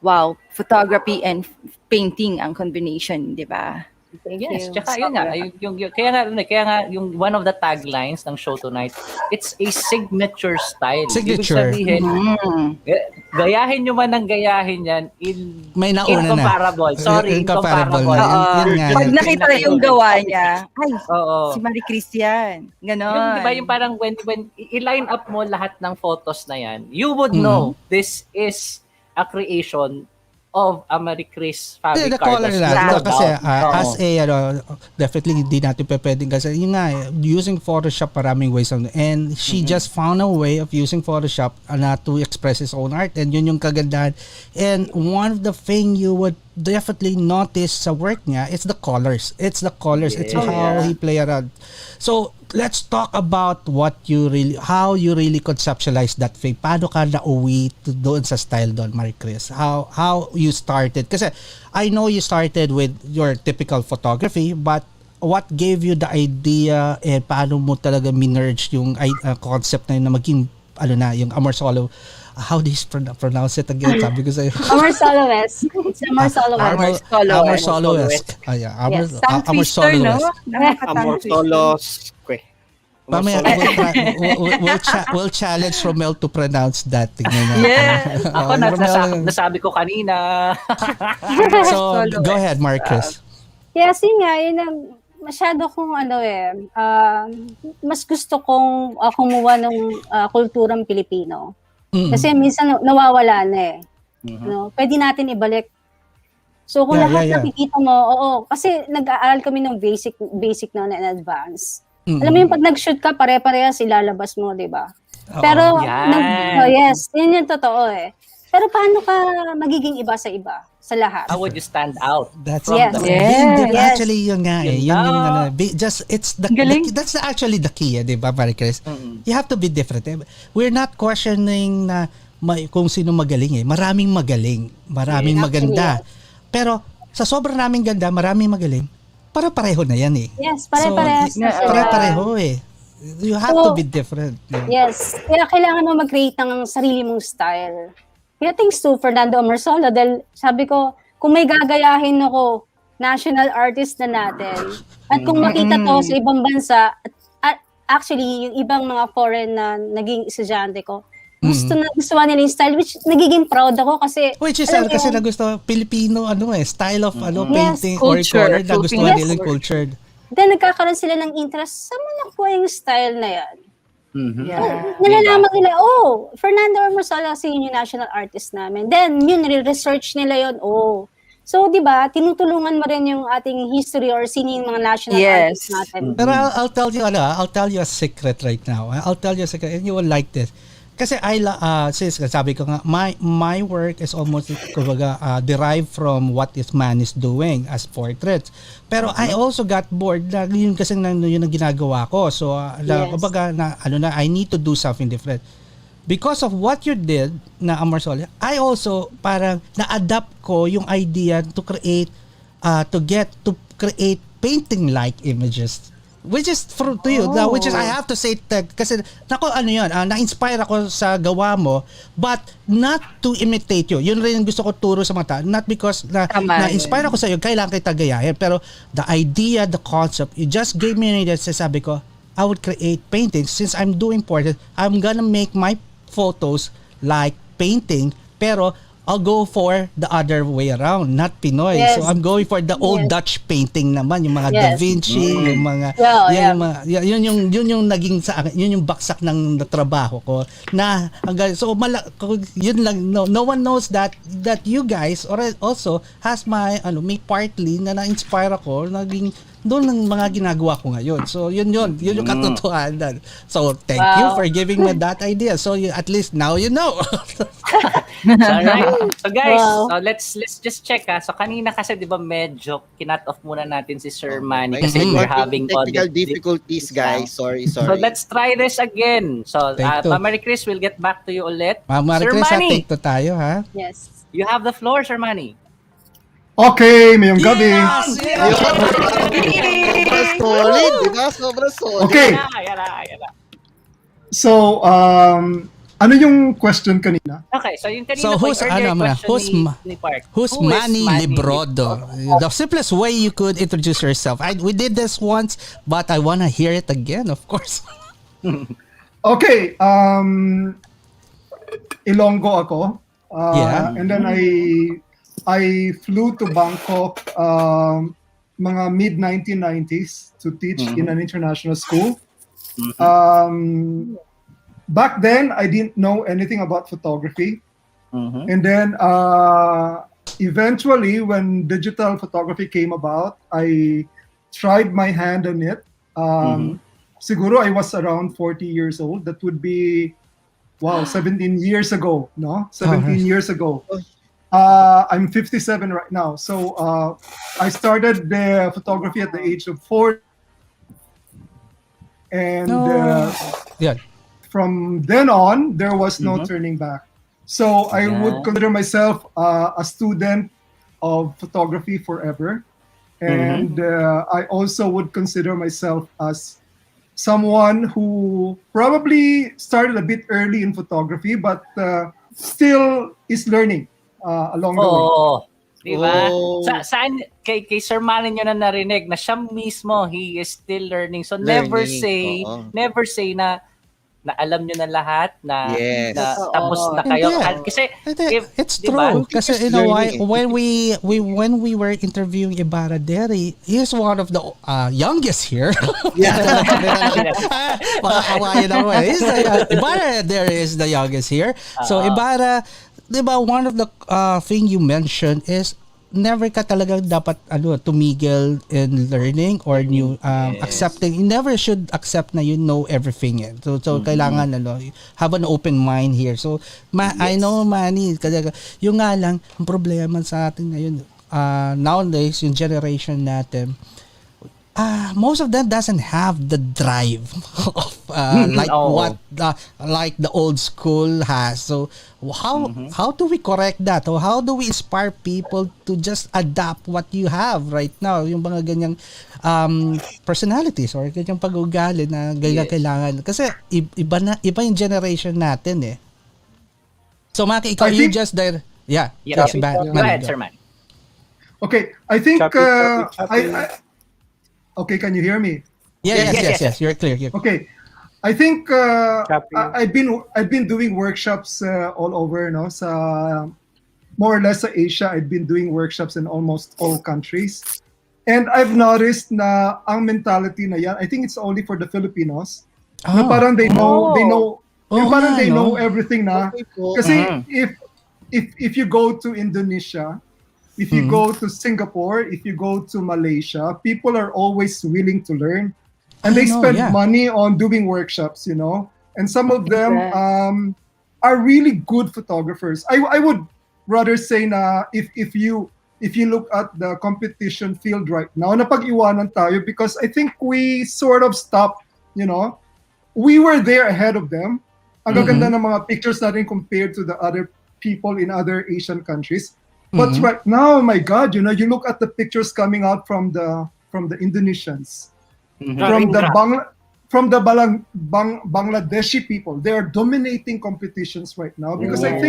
wow, photography and painting ang combination, di ba? Yes, tsaka yun nga, kaya nga yung one of the taglines ng show tonight, it's a signature style. Signature. Ibig sabihin, gayahin nyo man ang gayahin yan, may nauna incomparable. na. Sorry, incomparable. Yun nga. Pag nakita yung gawa niya, ay, Oo. si Maricis yan. Ganon. Yung, diba, yung parang when i-line up mo lahat ng photos na yan, you would know this is a creation of Maricis Fabi-Carlos. The color lang. Kasi as a, definitely hindi natin pwedeng kasi yun nga, using Photoshop maraming ways and she just found a way of using Photoshop to express his own art, and yun yung kagandahan. And one of the thing you would definitely notice sa work niya, it's the colors. It's how he play around. So, let's talk about how you really conceptualize that thing. Paano ka nauwi doon sa style doon, Maricis? How you started? Kasi I know you started with your typical photography, but what gave you the idea and paano mo talaga minerge yung concept na yun na maging yung Amor Solo? How do you pronounce it again? Sabi ko sa'yo. Amor Soloist. It's Amor Soloist. Amor Soloist. Amor Soloist. Amor Solos. Mamaya, we'll challenge Romel to pronounce that. Yes. Ako, nasabi ko kanina. So, go ahead, Maricis. Yes, yun nga, masyado kong mas gusto kong kumuha ng kulturang Pilipino. Kasi minsan nawawala na eh. Pwede natin ibalik. So kung lahat nakikita mo, kasi nag-aaral kami ng basic na in advance. Alam mo yung pag nag-shoot ka, pare-parehas ilalabas mo, di ba? Pero, yes, yun yung totoo eh. Pero paano ka magiging iba sa iba? Sa lahat? How would you stand out? That's Actually, yun nga eh. That's actually the key, di ba, Maricis? You have to be different. We're not questioning na kung sino magaling eh. Maraming magaling. Maraming maganda. Pero sa sobrang raming ganda, maraming magaling, para-pareho na yan eh. Yes, pare-parehas na sila. Pare-pareho eh. You have to be different. Yes. Kaya kailangan mo mag-create ng sarili mong style. Kaya thanks to Fernando Amorsolo, dahil sabi ko, kung may gagayahin ako, national artist na natin, at kung makita to sa ibang bansa, at actually, yung ibang mga foreign na naging estudyante ko, gusto nila yung style, which nagiging proud ako kasi... Which is kasi nagusto Filipino style of painting or color, nagustuhan nila yung culture. Then nagkakaroon sila ng interest, saan mo nakuha yung style na yan? Nalalaman nila, Fernando Amorsolo kasi yun yung national artist namin. Then, yun, research nila yun, So, di ba, tinutulungan mo rin yung ating history or sino yung mga national artists natin. Pero I'll tell you a secret right now. I'll tell you a secret and you will like this. Kasi sis, sabi ko nga, my work is almost derived from what this man is doing as portraits. Pero I also got bored na yun kasi yun ang ginagawa ko. So, I need to do something different. Because of what you did na Amorsolo, I also parang na-adapt ko yung idea to create painting-like images. Which is to you, which is I have to say that kasi na-inspire ako sa gawa mo, but not to imitate you. Yun rin gusto ko turo sa mga tao. Not because na-inspire ako sa iyo, kailangan kita gayahin. Pero the idea, the concept, you just gave me an idea. Sabi ko, I would create paintings. Since I'm doing portrait, I'm gonna make my photos like painting, pero I'll go for the other way around, not Pinoy. Yes. So I'm going for the old Yes. Dutch painting naman, yung mga Yes. Da Vinci, yung mga yun yung naging sa akin, yun yung baksak ng trabaho ko na hanggang so yun lang, no one knows that you guys also has may partly na na-inspire ako naging doon ng mga ginagawa ko ngayon. So yun yung katotohanan. So thank you for giving me that idea. So at least now you know. Alright. So guys, Wow. so let's just check So kanina kasi 'di ba medyo kinat off muna natin si Sir Manny May kasi we're konting having technical audio difficulties, guys. Sorry. So let's try this again. So Take two. Maricis, we'll get back to you ulit. Marie Sir Chris, Manny, take to tayo ha. Yes. you have the floor, Sir Manny. Okay, mayong gabi. Sobrang solid, di ba? Sobrang solid. Okay, Yan na. so, ano yung question kanina? Okay, so yung kanina So who's ni Parc. Who's Who is Manny Librodo? The simplest way you could introduce yourself. We did this once, but I wanna hear it again, of course. Okay, Ilonggo ako. Yeah. And then I flew to Bangkok mga mid-1990s to teach in an international school. Back then, I didn't know anything about photography. And then eventually, when digital photography came about, I tried my hand on it. Siguro I was around 40 years old. That would be, 17 years ago, no? 17 years ago. I'm 57 right now. So I started the photography at the age of 4. And Yeah. from then on, there was no turning back. So I would consider myself a student of photography forever. And I also would consider myself as someone who probably started a bit early in photography, but still is learning along the way. Di ba? Oh. Saan kay Sir Manny nyo na narinig na siya mismo, he is still learning. So never say na alam nyo na lahat na, Yes. na tapos na kayo. Hindi. Kasi It's diba? true. Kasi you know why? When we were interviewing Ibarra Deri, he's one of the youngest here. Baka kawain ako eh. Ibarra Deri is the youngest here. So Ibarra, diba, one of the thing you mentioned is never ka talagang dapat tumigil in learning or new accepting. You never should accept na you know everything. So kailangan have an open mind here. So I know Manny, yung nga lang ang problema sa atin ngayon nowadays yung generation natin, most of them doesn't have the drive of like the old school has. So how do we correct that? Or how do we inspire people to just adapt what you have right now? Yung mga ganyang personalities or ganyang pag-ugali na ganyan kailangan. Kasi iba yung generation natin eh. So Maki, ikaw you just there. Yeah. Go ahead, Sir Manny. Okay, I think Choppy. okay, can you hear me? Yes. You're clear. Okay, I think I've been doing workshops all over, no? Sa more or less sa Asia, I've been doing workshops in almost all countries, and I've noticed na ang mentality na yan, I think it's only for the Filipinos. Na parang they know, yung parang they know everything na. Kasi if you go to Indonesia, if you go to Singapore, if you go to Malaysia, people are always willing to learn. And they spend money on doing workshops, And some of them are really good photographers. I would rather say na if you look at the competition field right now, napag-iwanan tayo because I think we sort of stopped, We were there ahead of them. Ang gaganda ng mga pictures natin compared to the other people in other Asian countries. But right now, my God, you look at the pictures coming out from the Indonesians, from the Bangladeshi people. They are dominating competitions right now because I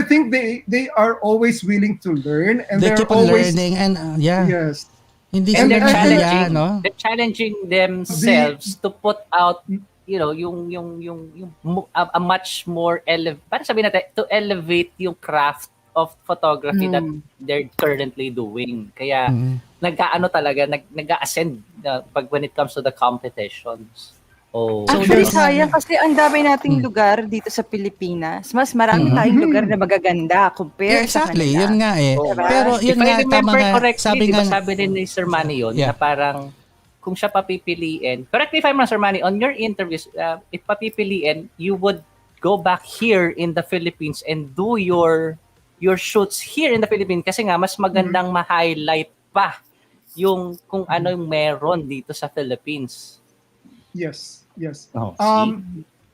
think they are always willing to learn and they they're keep on always learning and yes. Hindi And sila they're challenging themselves to put out a much more para sabihin natin, to elevate yung craft of photography that they're currently doing. Kaya nag-ascend when it comes to the competitions. Oh. Actually, sayang kasi ang dami nating lugar dito sa Pilipinas. Mas marami tayong lugar na magaganda compare sa exactly, kanila. yun nga eh. Diba? Pero yun If I nga, tama remember nga, correctly, sabi din ni Sir Manny yun, na parang kung siya papipiliin, correct me if I'm wrong, Sir Manny, on your interviews, if papipiliin, you would go back here in the Philippines and do your shoots here in the Philippines kasi nga mas magandang ma-highlight pa yung kung ano yung meron dito sa Philippines. Yes. Oh,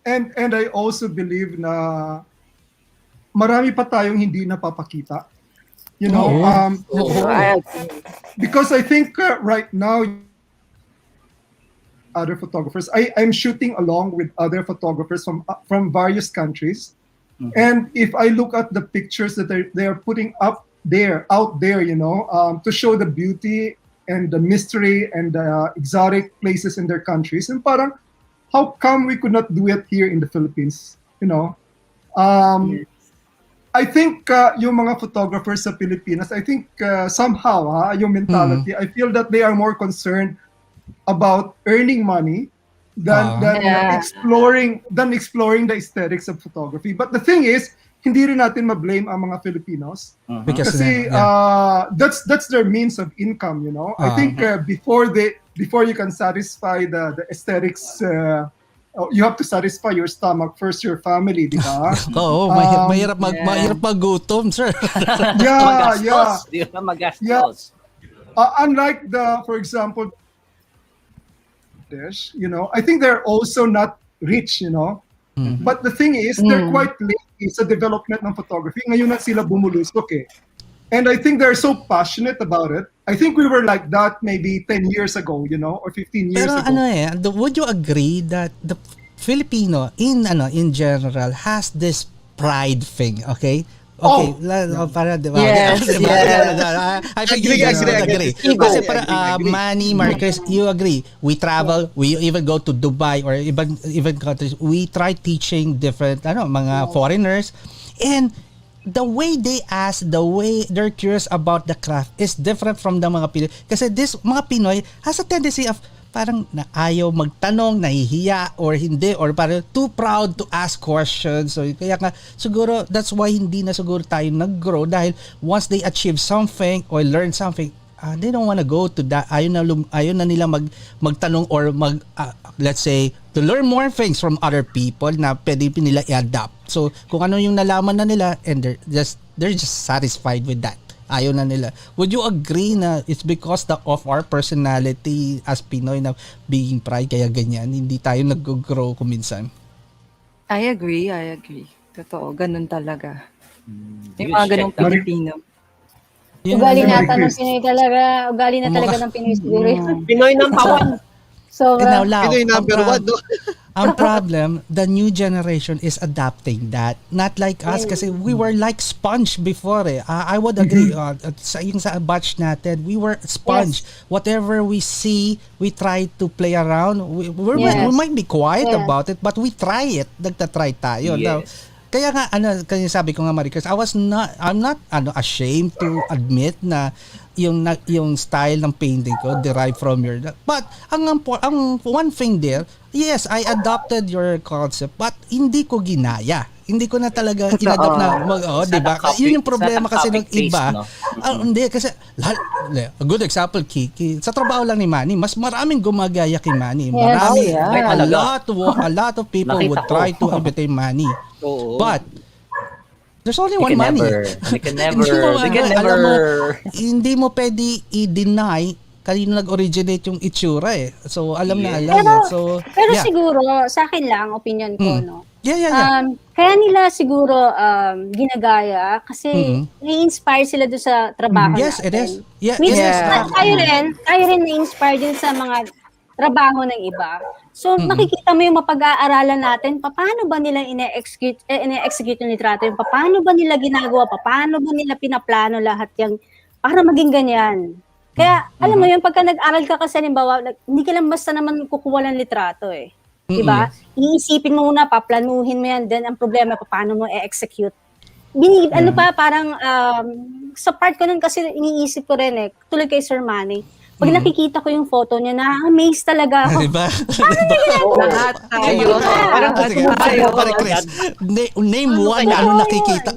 and I also believe na marami pa tayong hindi napapakita. You know, because I think right now other photographers, I'm shooting along with other photographers from various countries. And if I look at the pictures that they are putting out there, to show the beauty and the mystery and the exotic places in their countries, and parang, how come we could not do it here in the Philippines? I think yung mga photographers sa Pilipinas, I think somehow yung mentality, I feel that they are more concerned about earning money than exploring the aesthetics of photography. But the thing is, hindi rin natin ma-blame ang mga Filipinos kasi that's their means of income, I think before you can satisfy the aesthetics, you have to satisfy your stomach first, your family, di ba? Oo, mahirap magutom, sir. Magastos. Unlike for example, I think they're also not rich, But the thing is, they're quite late sa development ng photography. Ngayon na sila bumulusok eh. And I think they're so passionate about it. I think we were like that maybe 10 years ago, or 15 years ago. Pero would you agree that the Filipino in general has this pride thing, okay? Okay, para diba? Yes. I think agree. Kasi para Manny, Maricis, you agree. We travel, we even go to Dubai or even countries. We try teaching different mga foreigners, and the way they ask, the way they're curious about the craft is different from the mga Pinoy. Kasi this mga Pinoy has a tendency of parang ayaw magtanong, nahihiya or hindi, or parang too proud to ask questions. So kaya nga siguro that's why hindi na siguro tayo nag-grow, dahil once they achieve something or learn something, they don't want to go to that. Ayaw na nila magtanong or let's say to learn more things from other people na pwede nila i-adapt. So kung ano yung nalaman na nila, and they're just satisfied with that. Ayaw na nila. Would you agree na it's because of our personality as Pinoy na being pride, kaya ganyan, hindi tayo nag-grow kuminsan? I agree. Totoo, ganun talaga. Yung mga ganung Pilipino. Ugali na talaga ng Pinoy siguro. Pinoy ng pawan. Sobra. Pinoy number one, no? Ang problem, the new generation is adapting that. Not like us, kasi we were like sponge before eh. I would agree. Yung sa batch natin, we were sponge. Whatever we see, we try to play around. We might be quiet about it, but we try it. Nagtatry tayo. Yes. Now, kaya nga, kaya sabi ko nga, Maricis, I'm not ashamed to admit na yung style ng painting ko derived from your, but ang one thing there, yes, I adopted your concept, but hindi ko ginaya. Hindi ko na talaga in-adopt na di ba? Yun yung problema kasi ng iba. Hindi kasi a good example, Kiki, sa trabaho lang ni Manny, mas maraming gumagaya kay Manny. Marami, a lot of people would try to imitate Manny. But there's only one Manny. They can never. Hindi mo pwede i-deny kanino nag-originate yung itsura eh. So, alam na alam. Pero siguro, sa akin lang, opinion ko, no? Yeah. Kaya nila siguro ginagaya kasi na-inspire sila doon sa trabaho yes, natin. It is. Yeah, Which is, tayo rin na-inspire din sa mga trabaho ng iba. So, makikita mo yung mapag-aaralan natin, paano ba nila ine-execute yung litrato, paano ba nila ginagawa, paano ba nila pinaplano lahat yung para maging ganyan. Kaya, alam mo yun, pagka nag-aral ka kasi, halimbawa, hindi ka lang basta naman kukuha ng litrato eh. Di ba? Iisipin mo muna, paplanuhin mo yan, then ang problema, paano mo i-execute. Ano pa, parang sa part ko nun kasi iniisip ko rin tuloy kay Sir Manny, pag nakikita ko yung photo niya, na-amaze talaga ako. Diba? Lahat tayo. Parang Chris, name one na ano nakikita.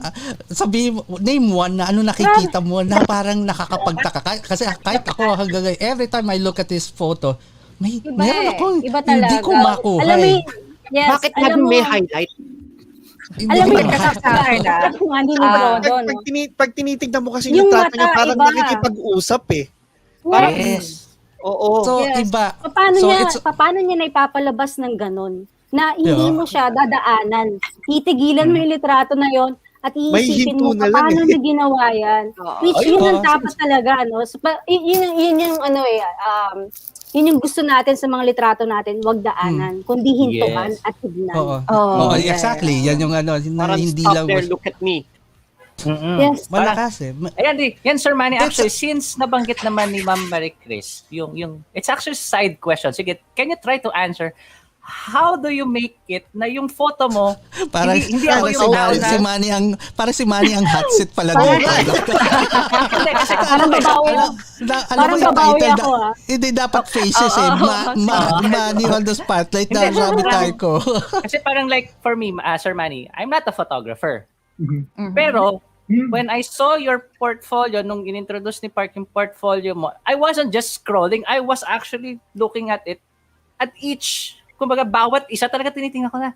Sabi mo, name one na ano nakikita mo na parang nakakapagtaka. Kasi kahit ako hanggang ngayon, every time I look at this photo, meron akong hindi ko makuha. Alam mo, yes, Bakit laging may highlight? Alam mo yung kasaksakin Manny Librodo, no? Pag tinitignan mo kasi yung trato niya, parang iba. nakikipag-usap Parang, Yes. oo. So, Yes. iba. Paano niya naipapalabas ng ganun? Na hindi mo siya dadaanan. Titigilan mo yung litrato na yon at iisipin mo hinto na lang paano niya ginawa yan. Which yun ang dapat talaga, no? So, yun yung yun yung gusto natin sa mga litrato natin, wag daanan, kundi hintuan at tignan. Oo, exactly. Yan yung na Parang hindi stop lang there, look at me. Yes. malakas Ayan, yan Sir Manny, actually, since nabanggit naman ni Ma'am Maricis, yung it's actually side question. Sige, can you try to answer, how do you make it na yung photo mo, parang hindi ako yung si Manny ang parang si Manny ang hot seat pala dito. Hindi, kasi Parang babawi. Parang babawi ako, Hindi dapat faces Manny on the spotlight na sabi tayo ko. kasi parang like for me, Sir Manny, I'm not a photographer. Mhm. Pero when I saw your portfolio, nung inintroduce ni Parc yung portfolio mo, I wasn't just scrolling, I was actually looking at it. At each, kumbaga bawat isa talaga tinitingnan ko na,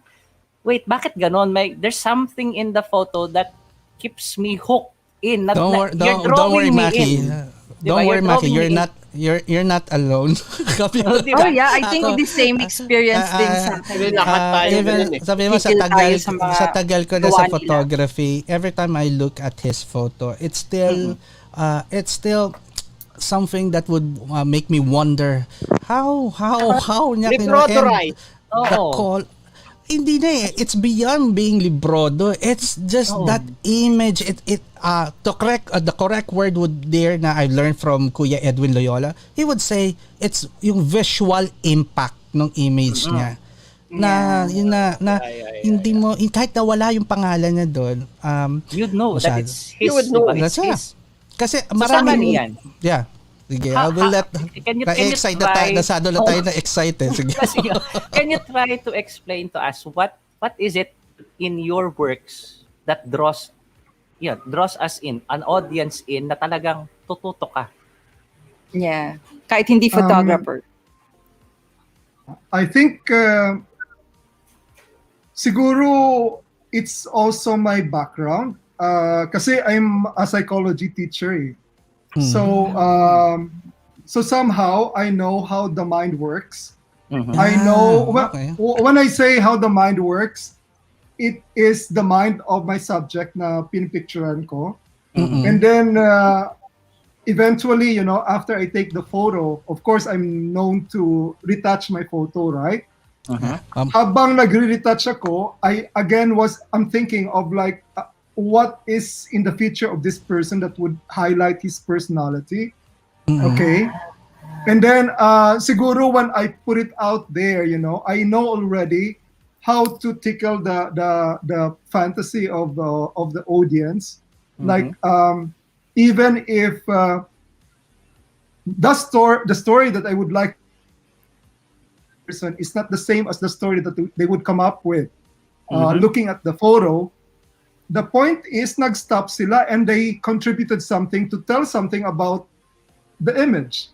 wait, bakit ganon? There's something in the photo that keeps me hooked in. Don't worry, Maki. Diba? Don't worry, Maki. You're not alone. Oh yeah, I think the same experience din sa Even sabi mo Tigil tayo sa mga sa tagal ko na gawa sa nila. photography, every time I look at his photo, it's still something that would make me wonder how niya Librodo, right? the call. Hindi na it's beyond being Librodo. It's just that image. The correct word would there na I learned from Kuya Edwin Loyola. He would say it's yung visual impact ng image niya. Hindi mo kahit na wala yung pangalan niya doon. You'd know that it's his. You would know. It's his. Kasi Marami yan. Yeah. Sige, I will let Can you na-excite na try- tayo. Nasado na tayo na-excited. Sige. Can you try to explain to us what is it in your works that draws us in, an audience in, na talagang tututo ka? Yeah. Kahit hindi photographer. I think siguro it's also my background. Kasi I'm a psychology teacher. So somehow I know how the mind works. I know when I say how the mind works, it is the mind of my subject na pinipicturean ko. And then eventually, after I take the photo, of course I'm known to retouch my photo, right? Habang nagre-retouch ako, I'm thinking of like what is in the feature of this person that would highlight his personality. Okay. And then siguro when I put it out there, I know already how to tickle the fantasy of the audience. Like even if the story that I would like person is not the same as the story that they would come up with looking at the photo. The point is nag-stop sila and they contributed something to tell something about the image,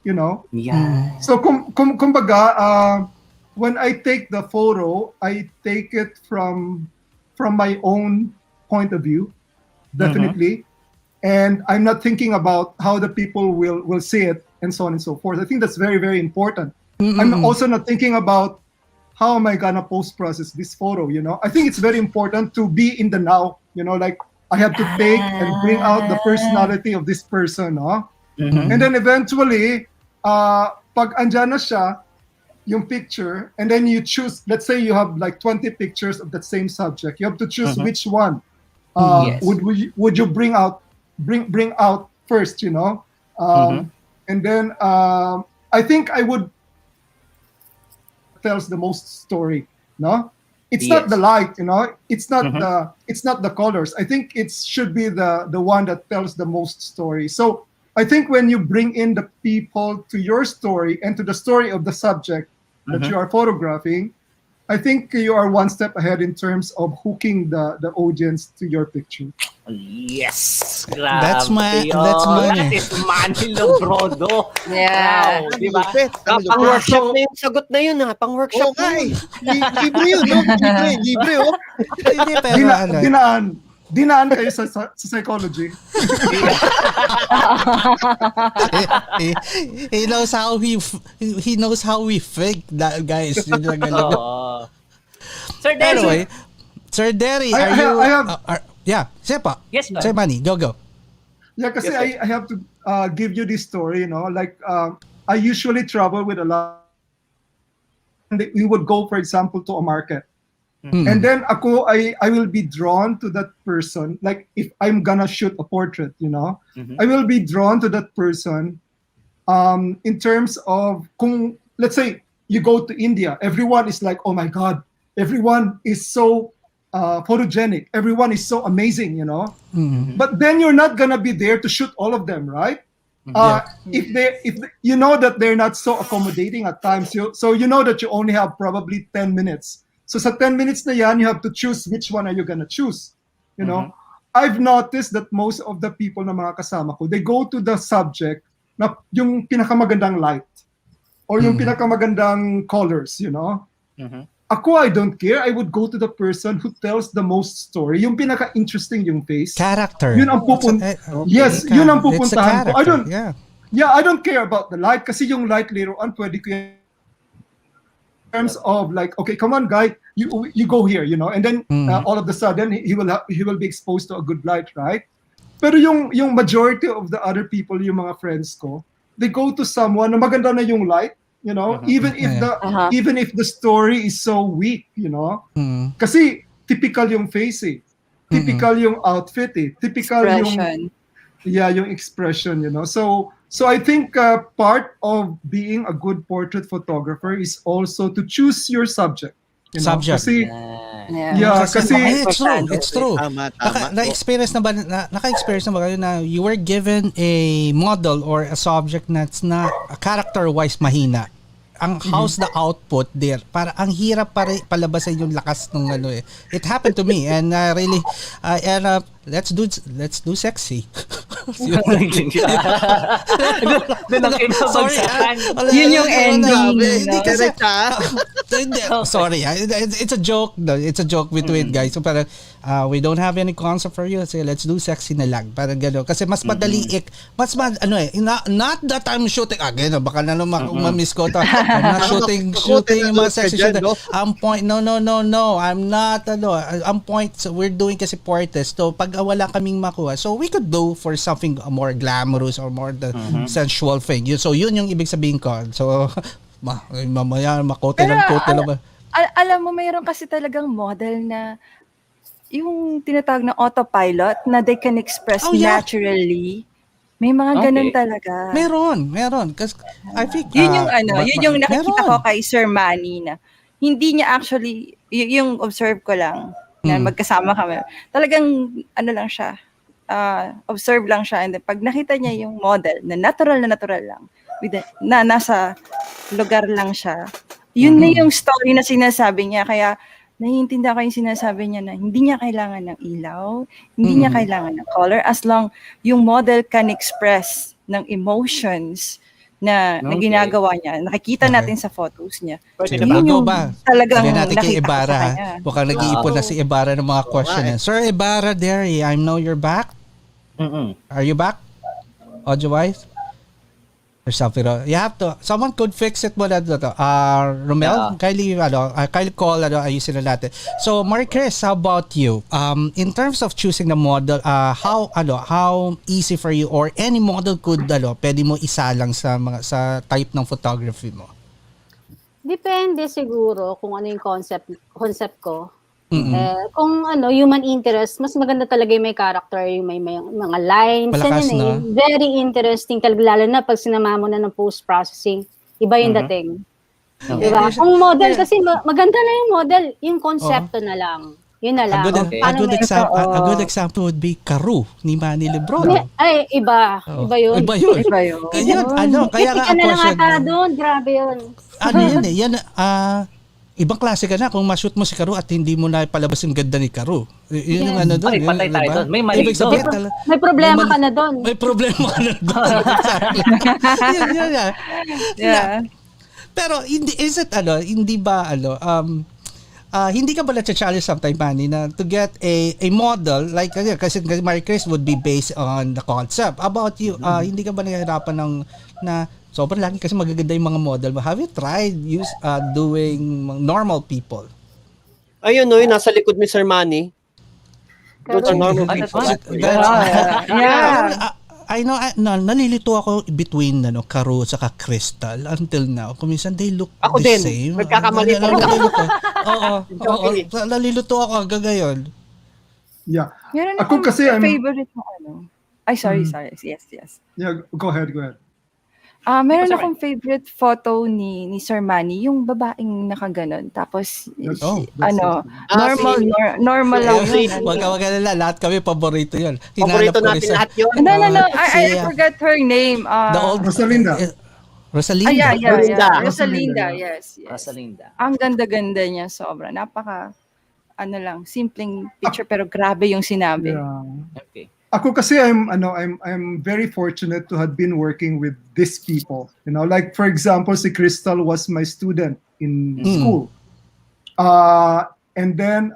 Yeah. So kumbaga, when I take the photo, I take it from my own point of view, definitely. And I'm not thinking about how the people will see it and so on and so forth. I think that's very, very important. I'm also not thinking about how am I gonna post-process this photo, I think it's very important to be in the now, like I have to take and bring out the personality of this person, And then eventually, pag andyan na siya, yung picture, and then you choose, let's say you have like 20 pictures of that same subject. You have to choose which one would you bring out first, And then I think I would tells the most story, no? It's not the light, it's not the colors. I think it should be the one that tells the most story. So I think when you bring in the people to your story and to the story of the subject that you are photographing, I think you are one step ahead in terms of hooking the audience to your picture. Yes! That's Grabe Manny. That is Manny Librodo. Yeah. Wow, di ba? Pang-workshop na yung sagot na yun ha. Pang-workshop Oo nga eh. Libre yun, no? Libre, oh. Hindi, pero Dinaan kayo sa psychology. he knows how he knows how we think, that guys. Yun lang alam. Sir Deri. Anyway, Sir Deri, are you? Yeah, Sepa. Yes, Sir Manny, go. Yeah, kasi I have to give you this story, like I usually travel with a lot. And we would go, for example, to a market. And then I will be drawn to that person. Like if I'm gonna shoot a portrait, I will be drawn to that person in terms of, let's say you go to India, everyone is like, oh my God, everyone is so photogenic, everyone is so amazing, But then you're not gonna be there to shoot all of them, right? If they you know that they're not so accommodating at times, so you know that you only have probably 10 minutes. So sa 10 minutes na yan, you have to choose which one are you gonna choose. I've noticed that most of the people na mga kasama ko, they go to the subject na yung pinakamagandang light or yung pinakamagandang colors, Ako, I don't care. I would go to the person who tells the most story. Yung pinaka-interesting yung face. Character. Yun ang Yes, yun ang pupuntahan ko. I don't care about the light kasi yung light later on, pwede ko yung terms of like, okay, come on, guy, you go here, and then all of a sudden he will be exposed to a good light, right? Pero yung majority of the other people, yung mga friends ko, they go to someone na maganda na yung light, even if the story is so weak, kasi typical yung face, typical yung outfit, typical yung expression, So I think part of being a good portrait photographer is also to choose your subject. Subject. Kasi, it's true. Tama. Naka-experience na ba kayo na you were given a model or a subject that's na character-wise mahina? How's the output there? Para ang hirap palabasan yung lakas ng It happened to me and really let's do sexy. Sorry. Yun yung ending. Sorry. It's a joke. It's a joke between guys. So parang we don't have any concept for you. So let's do sexy na lang. Parang gano'n. Kasi mas madali not that I'm shooting again. Baka na ma-miss ko to. I'm not shooting yung mga sexy shooting. Ang point, no. I'm not, ang point, so we're doing kasi portraits. So, pag wala kaming makuha, so we could do for something more glamorous or more the sensual thing. So, yun yung ibig sabihin ko. So, mamaya, makote lang. Alam mo, mayroon kasi talagang model na yung tinatawag na autopilot na they can express naturally. May mga ganun talaga. Meron. Kasi I think yun yung nakikita ko kay Sir Manny na hindi niya actually yung observe ko lang na magkasama kami. Talagang lang siya. Observe lang siya and then pag nakita niya yung model na natural lang na nasa lugar lang siya. Yun na yung story na sinasabi niya kaya naiintindihan ko yung sinasabi niya na hindi niya kailangan ng ilaw, hindi niya kailangan ng color as long yung model can express ng emotions na ginagawa niya. Nakikita natin sa photos niya. So, yun yung talagang nakita kay Ibarra, sa kanya. Mukhang nag-iipon na si Ibarra ng mga question. Sir Ibarra Deri, I know you're back. Are you back? Audio-wise? Or something. You have to, someone could fix it mo na dito. Romel, kindly call, ayusin na natin. So, Maricis, how about you? In terms of choosing the model, how easy for you or any model could, pwede mo isa lang sa type ng photography mo? Depende siguro kung ano yung concept ko. Kung human interest, mas maganda talaga yung may character, yung may mga lines. Malakas, no? Very interesting talaga, lalo na pag sinama mo na ng post-processing. Iba yung dating. Diba? Kung model kasi maganda na yung model, yung konsepto na lang. Yun na lang. A good example would be Karu ni Manny Librodo. Ay, iba. Iba yun. Iba yun. Kaya nga ka na lang question. ata doon. Grabe yun. Ano yan eh? Yan, ibang klase ka na kung ma-shoot mo si Karu at hindi mo na palabas yung ganda ni Karu. Yun yung ano doon. Patay tayo doon. May mali doon. May problema ka na doon. May problema ka na doon. Yeah. Pero hindi ba hindi ka ba na-challenge sometime, Manny, na to get a model like kasi Maricis would be based on the concept. About you, hindi ka ba nahihirapan na sobrang lagi kasi magaganda yung mga model. Have you tried doing normal people? Ayun, no, yung nasa likod ni Sir Manny. Those are normal people. I know, nalilito ako between Karu at saka Crystal until now. Kung minsan they look the same. Magkakamali pa rin. Oo. Nalilito ako hanggang ngayon. Yeah. Meron Ako kasi favorite mo Ay, sorry. Yes. Yeah, go ahead. Meron akong favorite photo ni Sir Manny, yung babaeng nakaganon. Tapos, normal lang. Wag na lahat kami paborito yun. Paborito natin lahat yun. No. I forgot her name. The old Rosalinda. Rosalinda. Yeah. Rosalinda, yes. Rosalinda. Ang ganda-ganda niya, sobra. Napaka, simpleng picture, pero grabe yung sinabi. Yeah. Okay. Ako kasi I'm very fortunate to have been working with these people. Like for example, si Crystal was my student in school. And then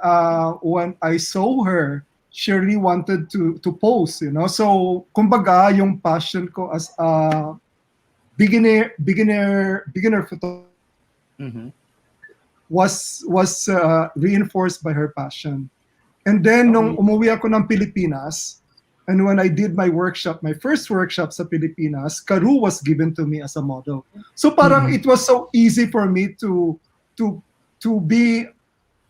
when I saw her, she really wanted to pose, So kumbaga yung passion ko as a beginner photographer was reinforced by her passion. And then nung umuwi ako ng Pilipinas, and when I did my first workshop sa Pilipinas, Karu was given to me as a model. So parang it was so easy for me to be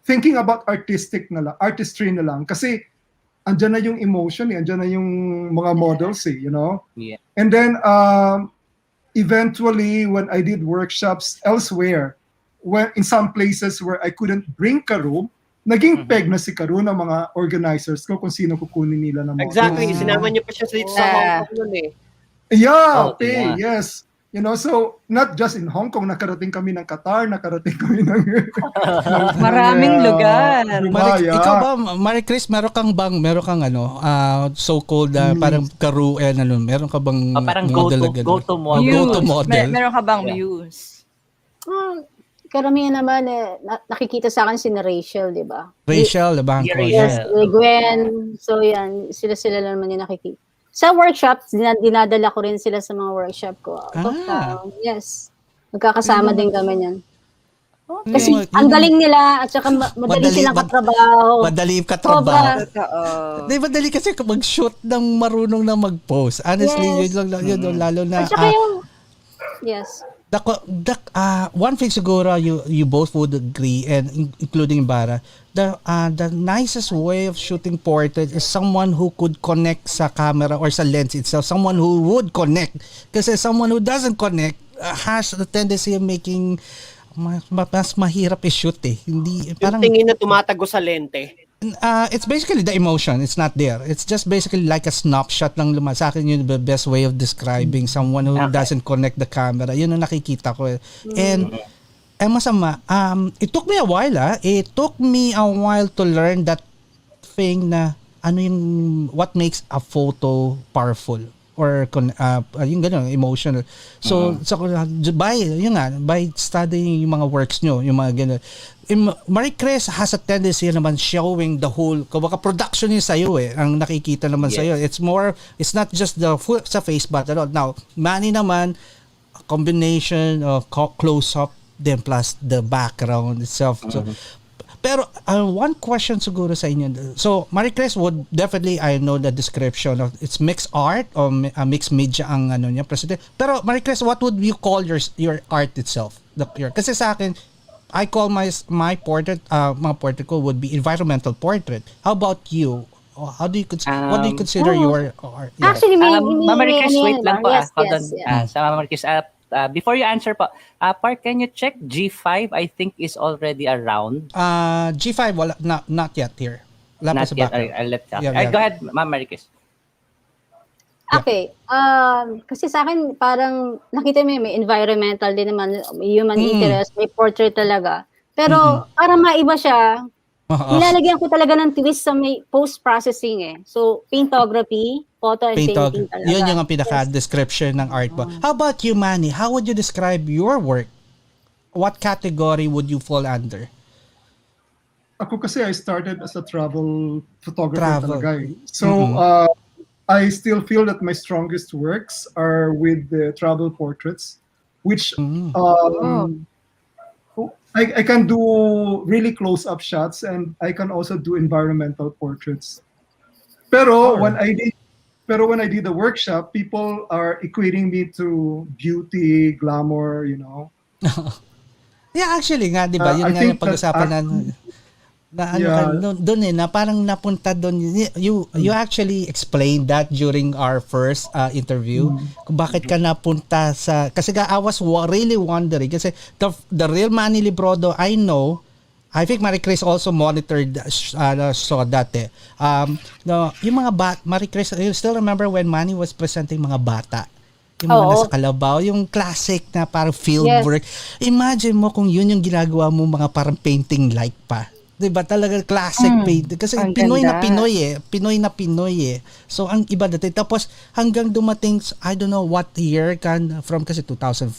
thinking about artistry na lang. Kasi andyan na yung emotion, andyan na yung mga models, Yeah. And then eventually when I did workshops elsewhere, in some places where I couldn't bring Karu, naging peg na si Karu ng mga organizers ko kung sino kukunin nila ng model. Exactly. Sinama niyo pa siya sa Hong Kong nun eh. Yeah, yes. So not just in Hong Kong, nakarating kami ng Qatar, nakarating kami ng maraming lugar. Ikaw ba, Maricis, meron kang so-called parang Karu meron ka bang parang model go-to model? Meron ka bang muse? Karamihan naman nakikita sa akin si Rachel, di ba? Rachel, Labangco. Yes, Gwen. So yan, sila naman yung nakikita. Sa workshops, dinadala ko rin sila sa mga workshop ko. Yes. Magkakasama din kami niyan. Kasi ang galing nila at saka madali silang katrabaho. Madali katrabaho. Madali kasi mag-shoot ng marunong na mag-post. Honestly, yun lalo na. At saka yes. One thing siguro you both would agree, and including Ibarra, the nicest way of shooting portrait is someone who could connect sa camera or sa lens itself, someone who would connect. Kasi someone who doesn't connect has the tendency of making mas mahirap i-shoot eh. Hindi, parang, yung tingin na tumatago sa lente. It's basically the emotion. It's not there. It's just basically like a snapshot lang naman. Sa akin yun the best way of describing someone who doesn't connect the camera. Yun ang nakikita ko. And masama. It took me a while. It took me a while to learn that thing na what makes a photo powerful or yung gano'n, emotional. So by studying yung mga works nyo, yung mga gano'n. Maricis has a tendency naman showing the whole, production yun sa'yo ang nakikita naman sa'yo. It's not just the full sa face but all. Now, Manny naman, a combination of close-up then plus the background itself. So, pero one question siguro sa inyo. So, Maricis would definitely, I know the description of it's mixed art or mixed media ang niya, president. Pero Maricis, what would you call your art itself? Kasi sa akin, I call my portrait, mga portrait ko would be environmental portrait. How about you? What do you consider your art? Yeah. Actually, Maricis, wait lang po. Sa Maricis, before you answer po, Park, can you check G5? I think is already around. G5, wala, not yet here. Wala pa Not sa yet. background. I'll let Yeah. Go ahead, Ma'am Maricis. Okay. Kasi sa akin, parang nakita mo may environmental din naman, may human interest, may portrait talaga. Pero para maiba siya, nilalagyan ko talaga ng twist sa may post-processing eh. So, paintography, photo and painting talaga. Yun yung pinaka-description ng art mo. How about you, Manny? How would you describe your work? What category would you fall under? Ako kasi I started as a travel photographer talaga eh. So, I still feel that my strongest works are with the travel portraits, which I can do really close-up shots and I can also do environmental portraits. Pero when I did the workshop, people are equating me to beauty, glamour, you know. Yeah, actually nga, di ba? Yun nga yung pag-usapan doon na parang napunta doon. You actually explained that during our first interview kung bakit ka napunta sa, kasi I was really wondering kasi the real Manny Librodo I know, I think Maricis also monitored saw that eh. Yung mga Maricis, you still remember when Manny was presenting mga bata? Yung mga nasa kalabaw, yung classic na parang field work. Imagine mo kung yun yung ginagawa mo, mga parang painting like pa. Diba talaga classic painting kasi Pinoy na Pinoy eh. So ang iba dati tapos hanggang dumating I don't know what year from kasi 2005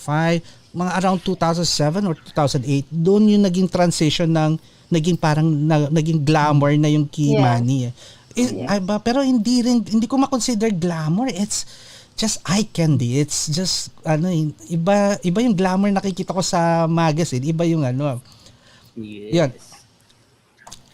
mga around 2007 or 2008 doon yung naging transition ng naging parang naging glamour na yung kay Manny pero hindi ko ma-consider glamour, it's just eye candy, it's just iba yung glamour nakikita ko sa magazine, iba yung yan.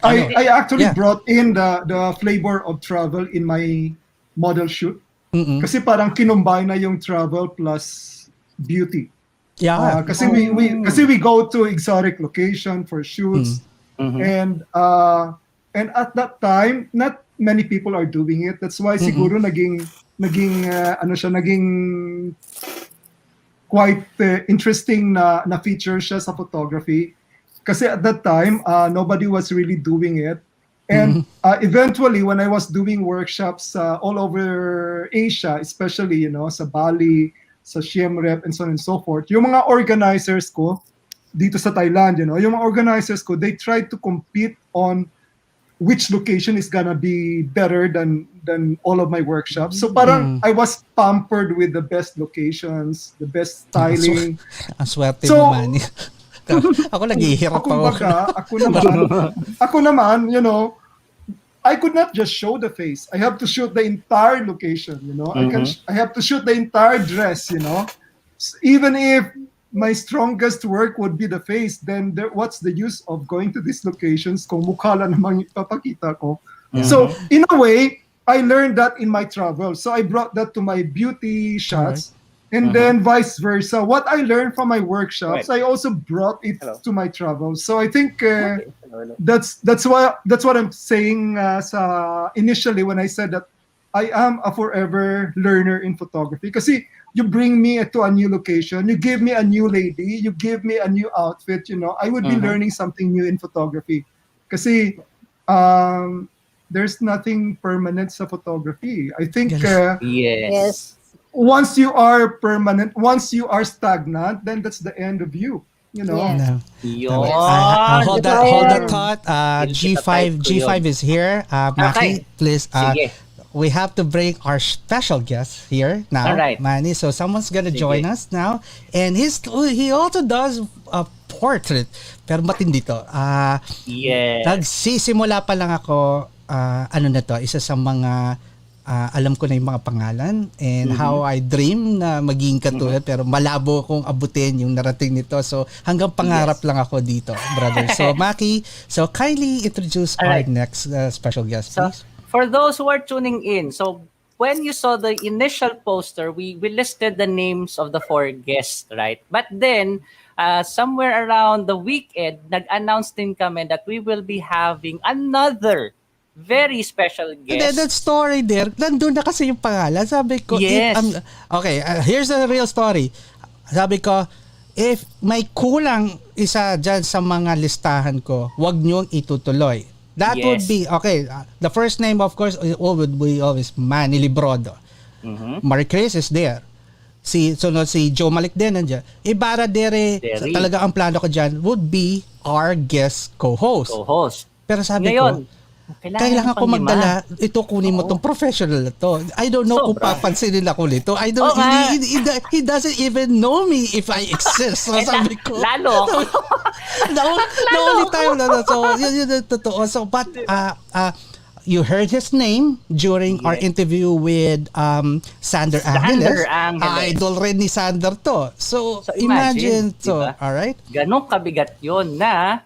I actually brought in the flavor of travel in my model shoot. Kasi parang kinumbine na yung travel plus beauty. Yeah. Kasi we go to exotic location for shoots. And at that time, not many people are doing it. That's why siguro naging quite interesting na feature siya sa photography. Kasi at that time, nobody was really doing it. And eventually, when I was doing workshops all over Asia, especially, sa Bali, sa Siem Reap, and so on and so forth, yung mga organizers ko dito sa Thailand, yung mga organizers ko, they tried to compete on which location is gonna be better than all of my workshops. So parang I was pampered with the best locations, the best styling. Ang swerte mo, Manny. Ako naghihirap ako naman, I could not just show the face. I have to shoot the entire location, I have to shoot the entire dress, Even if my strongest work would be the face, then what's the use of going to these locations kung mukha lang naman ipapakita ko? So, in a way, I learned that in my travel. So I brought that to my beauty shots. And then vice versa. What I learned from my workshops, I also brought it to my travels. So I think that's what I'm saying initially when I said that I am a forever learner in photography. Kasi you bring me to a new location, you give me a new lady, you give me a new outfit, I would be learning something new in photography. Kasi there's nothing permanent sa photography. I think Yes. Once you are permanent, once you are stagnant, then that's the end of you. No. Hold that thought. G5 is here. Maki, please. We have to bring our special guest here now, Manny. So someone's gonna join us now, and he also does a portrait. Pero matindi to. Nagsisimula pa lang ako. Isa sa mga alam ko na yung mga pangalan and how I dream na maging katulad pero malabo kong abutin yung narating nito. So hanggang pangarap lang ako dito, brother. So Maki, so kindly introduce our next special guest, please. So, for those who are tuning in, so when you saw the initial poster, we listed the names of the 4 guests, right? But then, somewhere around the weekend, nag-announce din kami that we will be having another very special guest. And then that story there, nandun na kasi yung pangalan. Sabi ko, yes. Okay, here's a real story. Sabi ko, if may kulang isa dyan sa mga listahan ko, wag niyong itutuloy. That Yes. would be, okay, the first name of course would be always Manny Librodo. Maricis is there. Sunod si Joe Malicdem nandiyan. Ibarra Deri, talaga ang plano ko dyan would be our guest co-host. Pero sabi Ngayon, ko, kailangan ko magdala, ito kunin mo tong professional na to. I don't know kung papansinin ako nito. I don't, he doesn't even know me if I exist. So sabi ko, lalo. the only time na, so yun totoo. So but you heard his name during our interview with Sander Angeles. Idol rin ni Sander to. So imagine so, diba? all right? Ganong kabigat 'yon na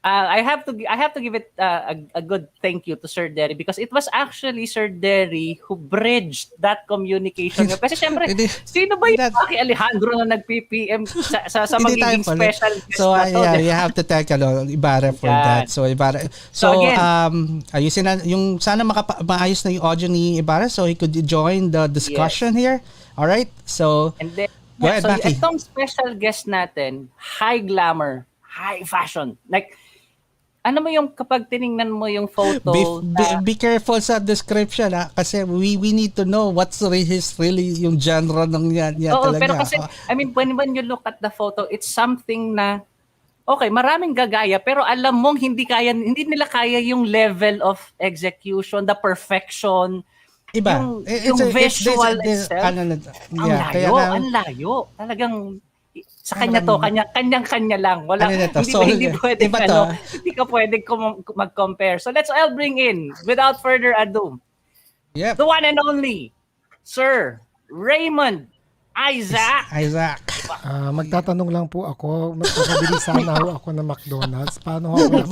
I have to give it a good thank you to Sir Deri because it was actually Sir Deri who bridged that communication. Kasi syempre, sino ba yung Aki Alejandro na nag-PPM sa magiging special guest so na to? you have to thank Ibarra for that. So Ibarra. So ayusin na yung sana maayos na yung audio ni Ibarra so he could join the discussion here. All right? So and then go ahead, Maki. Itong special guest natin, high glamour, high fashion. Like ano mo yung kapag tiningnan mo yung photo be careful sa description kasi we need to know what's really yung genre ng yan talaga. Pero kasi I mean when you look at the photo it's something na okay, maraming gagaya pero alam mong hindi nila kaya yung level of execution, the perfection, iba. Yung visual itself. Ang layo. Talagang sa kanya to, kanya lang. Wala, hindi pwede hindi ka pwede mag-compare. So let's all bring in, without further ado, the one and only, Sir Raymund Isaac. Magtatanong lang po ako, magpapabili sana ako ng McDonald's. Paano ako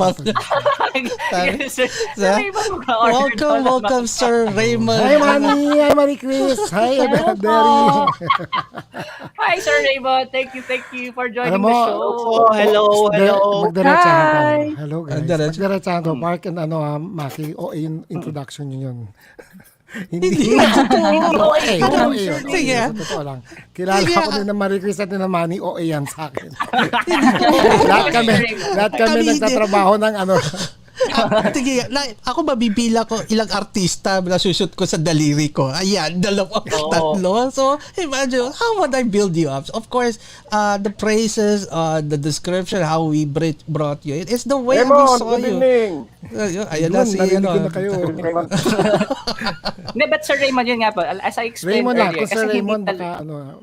Welcome, Sir Raymund. Hi, Manny. Hi, Maricis. Hi, Deri. Hi, Sir Raymond. Thank you for joining the show. Hello. Magdiretsahan tayo. Hello, guys. Magdiretsahan to. Parc and Maki. Yung introduction nyo yun. Hindi. OA. Sige. Totoo lang. Kilala ko din ng Maricis at ng Manny. OA yan sa akin. Lahat kami nagtatrabaho ng Sige, ako mabibila ko ilang artista na sushoot ko sa daliri ko. Ayan, tatlo. So, imagine, how would I build you up? Of course, the praises, the description, how we brought you. It's the way we saw you. Ayan na si But Sir Raymond, yun nga po, as I explained earlier. Kung Sir Raymond,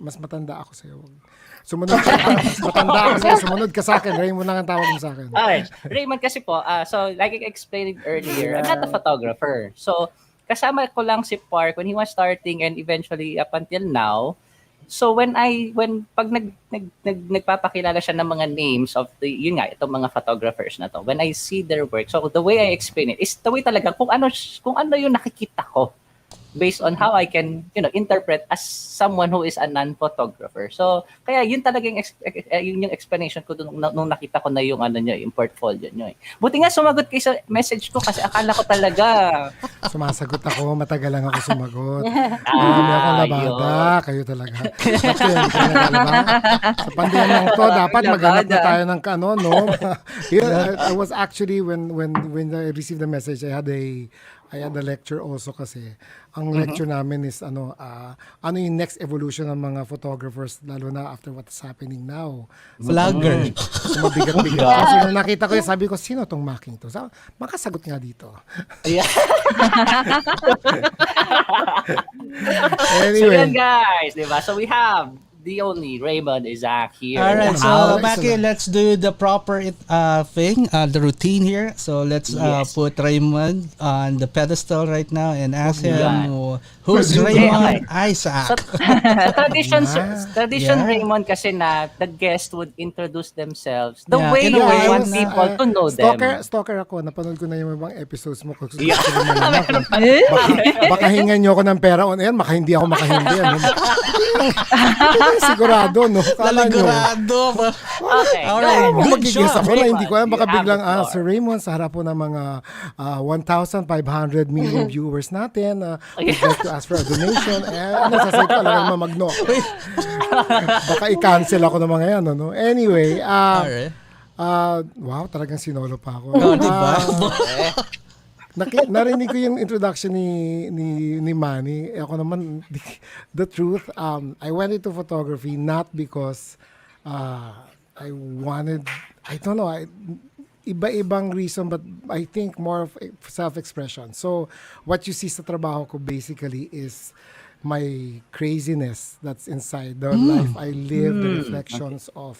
mas matanda ako sa'yo. Sumunod ka. Matanda ako sa'yo. Sumunod ka sa akin. Raymond lang ang tawag mo sa akin. Okay. Raymond kasi po, so like I explained earlier, I'm not a photographer. So, kasama ko lang si Parc when he was starting and eventually up until now. So, pag nagpapakilala siya ng mga names of yun nga, itong mga photographers na to, when I see their work, so the way I explain it is the way talaga kung ano yung nakikita ko based on how I can, interpret as someone who is a non-photographer. So, kaya yun talaga yung explanation ko nung nakita ko na yung yung portfolio nyo. Buti nga sumagot kayo sa message ko kasi akala ko talaga. Sumasagot ako, matagal lang ako sumagot. Hindi ako labada, kayo talaga. Sa pandemyang to, dapat maghanap na tayo ng no? I was actually, when I received the message, I had a lecture also kasi. Ang lecture namin is ano yung next evolution ng mga photographers lalo na after what's happening now. Vlogger. Mabigat-bigat. Kasi nung nakita ko yun, sabi ko, sino tong Making to? Makasagot nga dito. Yeah. Anyway. So yun guys, diba? So we have the only Raymund Isaac here. All right, so Maki, let's do the proper thing, the routine here. So let's put Raymund on the pedestal right now and ask him who's Raymund Isaac. So tradition Raymond kasi na the guest would introduce themselves the way you want people to know them. Stalker ako, napanood ko na yung ibang episodes mo. Baka hingan nyo ako ng pera on air, baka hindi ako makahindi. Sigurado, no? Sigurado. Okay. Alright. Magiging ako na hindi ko alam. Baka biglang, Sir Raymond, sa harap po ng mga 1,500 million viewers natin. We'd like to ask for a donation. Nasasay ko lang naman magno. Baka i-cancel ako ng mga yan, no? Anyway, Alright. wow, talagang sinolo pa ako. Oh, diba? Narinig ko yung introduction ni Manny. Ako naman, the truth, I went into photography not because I wanted, I don't know, iba-ibang reason, but I think more of self-expression. So, what you see sa trabaho ko basically is my craziness that's inside the life I live, the reflections of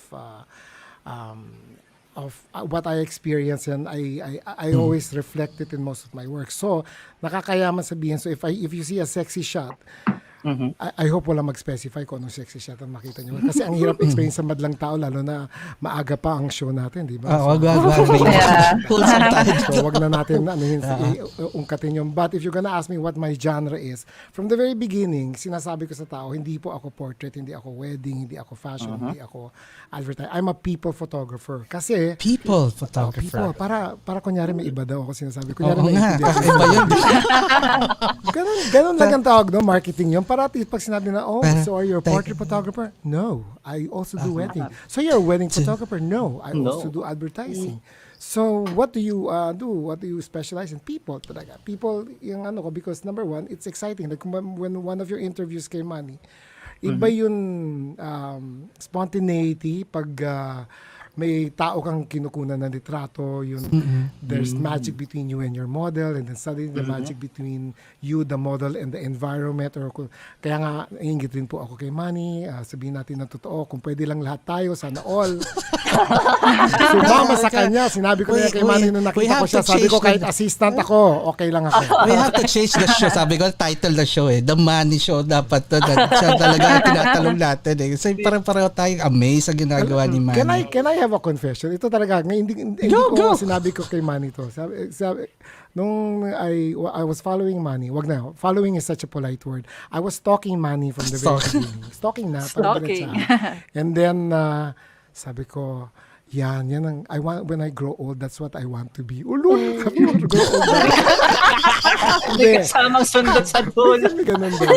what I experience, and I always reflect it in most of my work. So, nakakayaman sabihin. So, if you see a sexy shot, I hope wala mag-specify kung anong sexy shot ang makita nyo. Kasi ang hirap explain sa madlang tao, lalo na maaga pa ang show natin, di ba? Wag. So, wag na natin ungkatin yun. But if you're gonna ask me what my genre is, from the very beginning, sinasabi ko sa tao, hindi po ako portrait, hindi ako wedding, hindi ako fashion, hindi ako advertising. I'm a people photographer. Kasi People photographer. para kunyari may iba daw ako sinasabi. Oo Kunyari may nga. iba Iba yun. ganun lang ang tawag, no? Marketing yun. Parati pag sinabi na, so are you a portrait photographer? No, I also do wedding. So you're a wedding photographer? No, I also do advertising. So what do you do? What do you specialize in? People talaga. People, yung ano ko, because number one, it's exciting. Like when one of your interviews kay Manny, iba yun spontaneity pag may tao kang kinukunan ng litrato, yun, there's magic between you and your model, and then suddenly the magic between you, the model, and the environment. Kaya nga, ingit rin po ako kay Manny, sabihin natin na totoo, kung pwede lang lahat tayo, sana all. Sumama sa kanya, sinabi ko na kay Manny nung nakita ko siya, sabi ko kahit assistant ako, okay lang ako. We have to change the show. Sabi ko, title na show The Manny Show dapat to. Siya talaga tinatalong natin Kasi pareho tayong amazed sa ginagawa ni Manny. Can I have a confession? Ito talaga, hindi ko sinabi ko kay Manny to. Sabi, nung I was following Manny, wag na, following is such a polite word. I was stalking Manny from the very beginning. Stalking na. Stalking. And then, sabi ko, yan ang, when I grow old, that's what I want to be. Ulul, sabi ko, grow old. Hindi kasamang sundot sa dulo. Ganun din.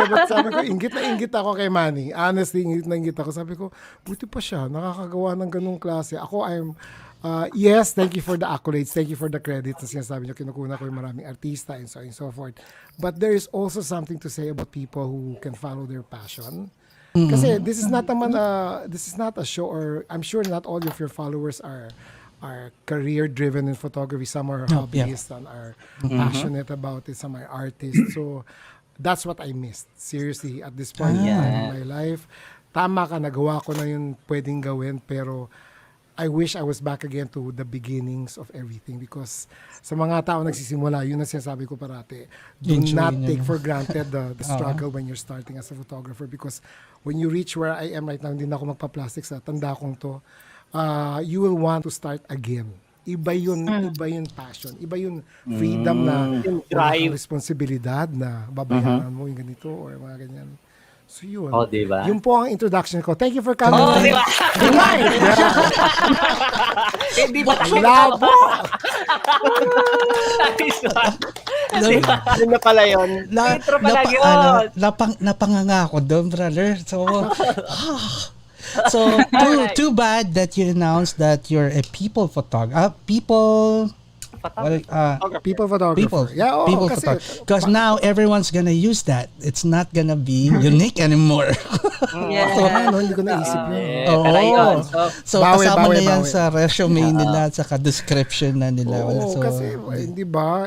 But sabi ko, ingit ako kay Manny. Honestly, ingit ako. Sabi ko, buti pa siya, nakakagawa ng ganung klase. Ako, yes, thank you for the accolades, thank you for the credits na sinasabi niyo, kinukuna ko yung maraming artista and so on and so forth. But there is also something to say about people who can follow their passion. Kasi this is not a show, or I'm sure not all of your followers are career driven in photography. Some are hobbyists, some are passionate about it, some are artists. So that's what I missed, seriously, at this point in my life. Tama ka, nagawa ko na yung pwedeng gawin, pero I wish I was back again to the beginnings of everything, because sa mga tao nagsisimula, yun ang sinasabi ko parati. Do not take for granted the struggle when you're starting as a photographer, because when you reach where I am right now, hindi na ako magpa-plastic sa tanda kong to, you will want to start again. Iba yun passion. Iba yung freedom na drive, responsibilidad na babayaran mo yung ganito or mga ganyan. So yun. Oh, diba? Yun po ang introduction ko. Thank you for coming. Oh, diba? Hindi ba labo? Yun na pala yun. Intro pala yun. Napanganga ako doon, brother. So, too bad that you announced that you're a people photographer. People photographer. People photographer. Because now everyone's gonna use that. It's not gonna be unique anymore. So, hindi ko naisip yun. So kasama na yan sa resume nila at saka description na nila. Kasi, hindi ba,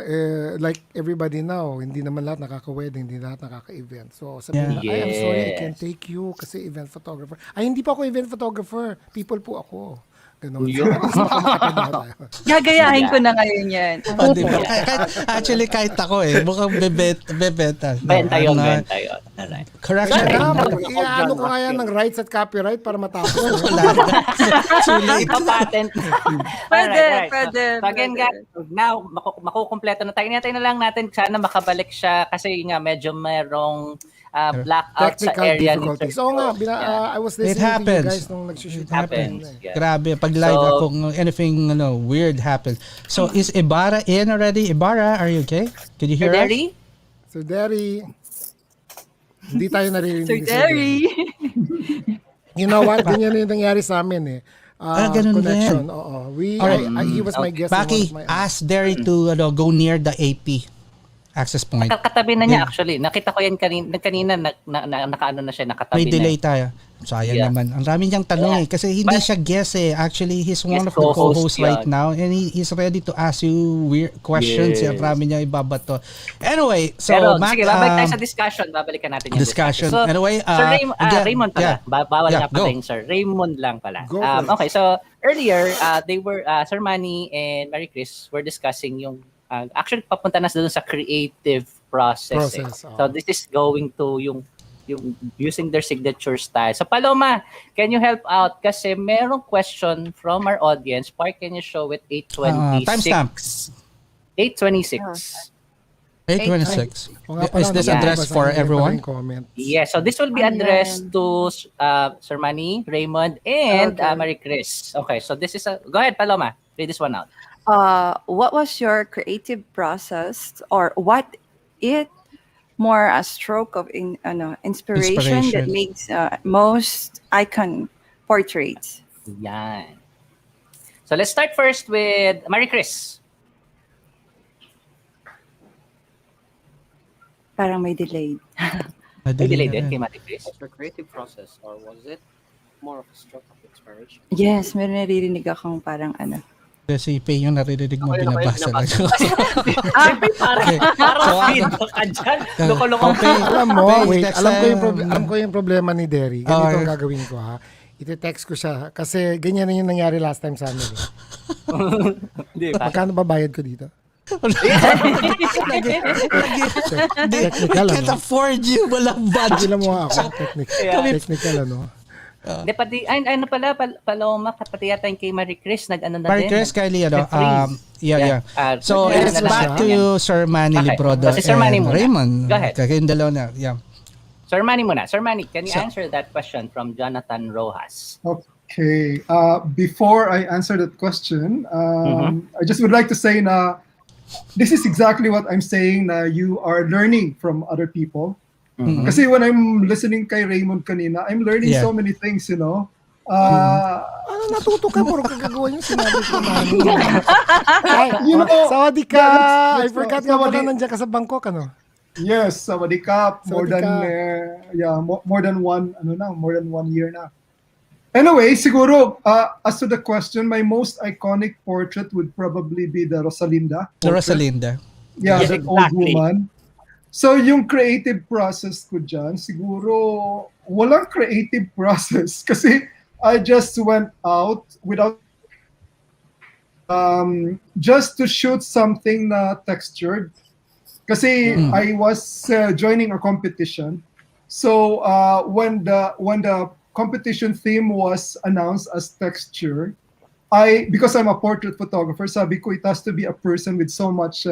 like everybody now, hindi naman lahat nakaka-wedding, hindi lahat nakaka-event. So, sabihin na, I'm sorry, I can't take you kasi event photographer. Ay, hindi pa ako event photographer. People po ako. Ganun. Gagayahin ko na ngayon yan. Diba? Actually, kahit ako mukhang bebeta. Benta yun. Correction. Iano ko nga yan ng rights at copyright para matapos. Wala na. Too late. Patent. Pwede. So again, guys, now, makukumpleto na tayo. Inatay na lang natin, sana makabalik siya kasi nga medyo merong blackout sa area. Oo nga, I was listening to you guys nung nagsushoot. It happens. Grabe, pag live kung anything weird happens. So is Ibarra in already? Ibarra, are you okay? Can you hear us? So Deri. Hindi tayo naririnig Sir ni Sir Derry. Derry. You know what? Ganyan yung nangyari sa amin eh. Ganun Connection. din. Oo. Alright. He was my guest. Baki, in one of my, ask Derry to go near the AP access point. Katabi na niya actually. Nakita ko yan kanina nakaano na siya, nakatabi May delay na. tayo. Sayang naman. Ang dami niyang tanong kasi hindi But, siya guest Actually, he's one of the co-host co-hosts right yan. now and he's ready to ask you weird questions. Yes. Ang dami niya ibabato. Anyway, so Pero Matt, sige, babalik tayo sa discussion. Babalikan natin yung discussion. So, Anyway, Sir Raymond pala. Bawal Yeah, nga pala go. yung Sir. Raymond lang pala. Go for it. Okay, so earlier, they were, Sir Manny and Maricis were discussing yung, actually papunta na doon sa creative process. So this is going to yung using their signature style. So Paloma, can you help out? Kasi merong question from our audience. Park, can you show it 826? Timestamp. 826. 826. Oo nga pala, Is this Yeah. addressed for everyone? Yes, so this will be addressed to Sir Manny, Raymond, and Maricis. Okay, so this is go ahead, Paloma. Read this one out. What was your creative process, or what it more a stroke of inspiration that makes most icon portraits? Yan. So let's start first with Maricis. Parang may delay. May delay din kay Maricis. Was your creative process, or was it more of a stroke of inspiration? Yes, meron naririnig akong parang Kasi yung naririnig mo binabasa lang. Parang feedback ka dyan. Loko-loko. Alam mo, Pay, wait, text alam ko yung problema ni Derry. Ganito ang gagawin ko ha. Iti-text ko siya kasi ganyan na yung nangyari last time sa amin. Magkano ba bayad ko dito? Technical, I can't afford you. Walang budget. Hindi mo ako. Technical, ano? Hindi, pati, ano pala, Paloma, pati yata yung kay Maricis, nag-ano na din. Maricis, Kylie, yeah. So, Nag-freeze it's na back lang. to Sir Manny Okay. Librodo So, si Sir Manny and muna. Raymond. Go ahead. Kayong dalawa na, yeah. Sir Manny muna. Sir Manny, can you answer that question from Jonathan Rojas? Okay. Before I answer that question, I just would like to say na this is exactly what I'm saying na you are learning from other people. Kasi when I'm listening kay Raymond kanina, I'm learning so many things, you know. Natuto ka, puro kagagawa yung sinabi ko na. You know, Sawadee ka! I forgot nga Sawadee. wala nandiyan ka sa Bangkok, ano? Yes, sawadee ka. More Sawadee than more than one year na. Anyway, siguro as to the question, my most iconic portrait would probably be the Rosalinda. The Rosalinda. Yeah, Yes, that old exactly. woman. So yung creative process ko dyan, siguro walang creative process kasi I just went out without just to shoot something na textured. Kasi I was joining a competition. So when the competition theme was announced as texture, because I'm a portrait photographer, sabi ko it has to be a person with so much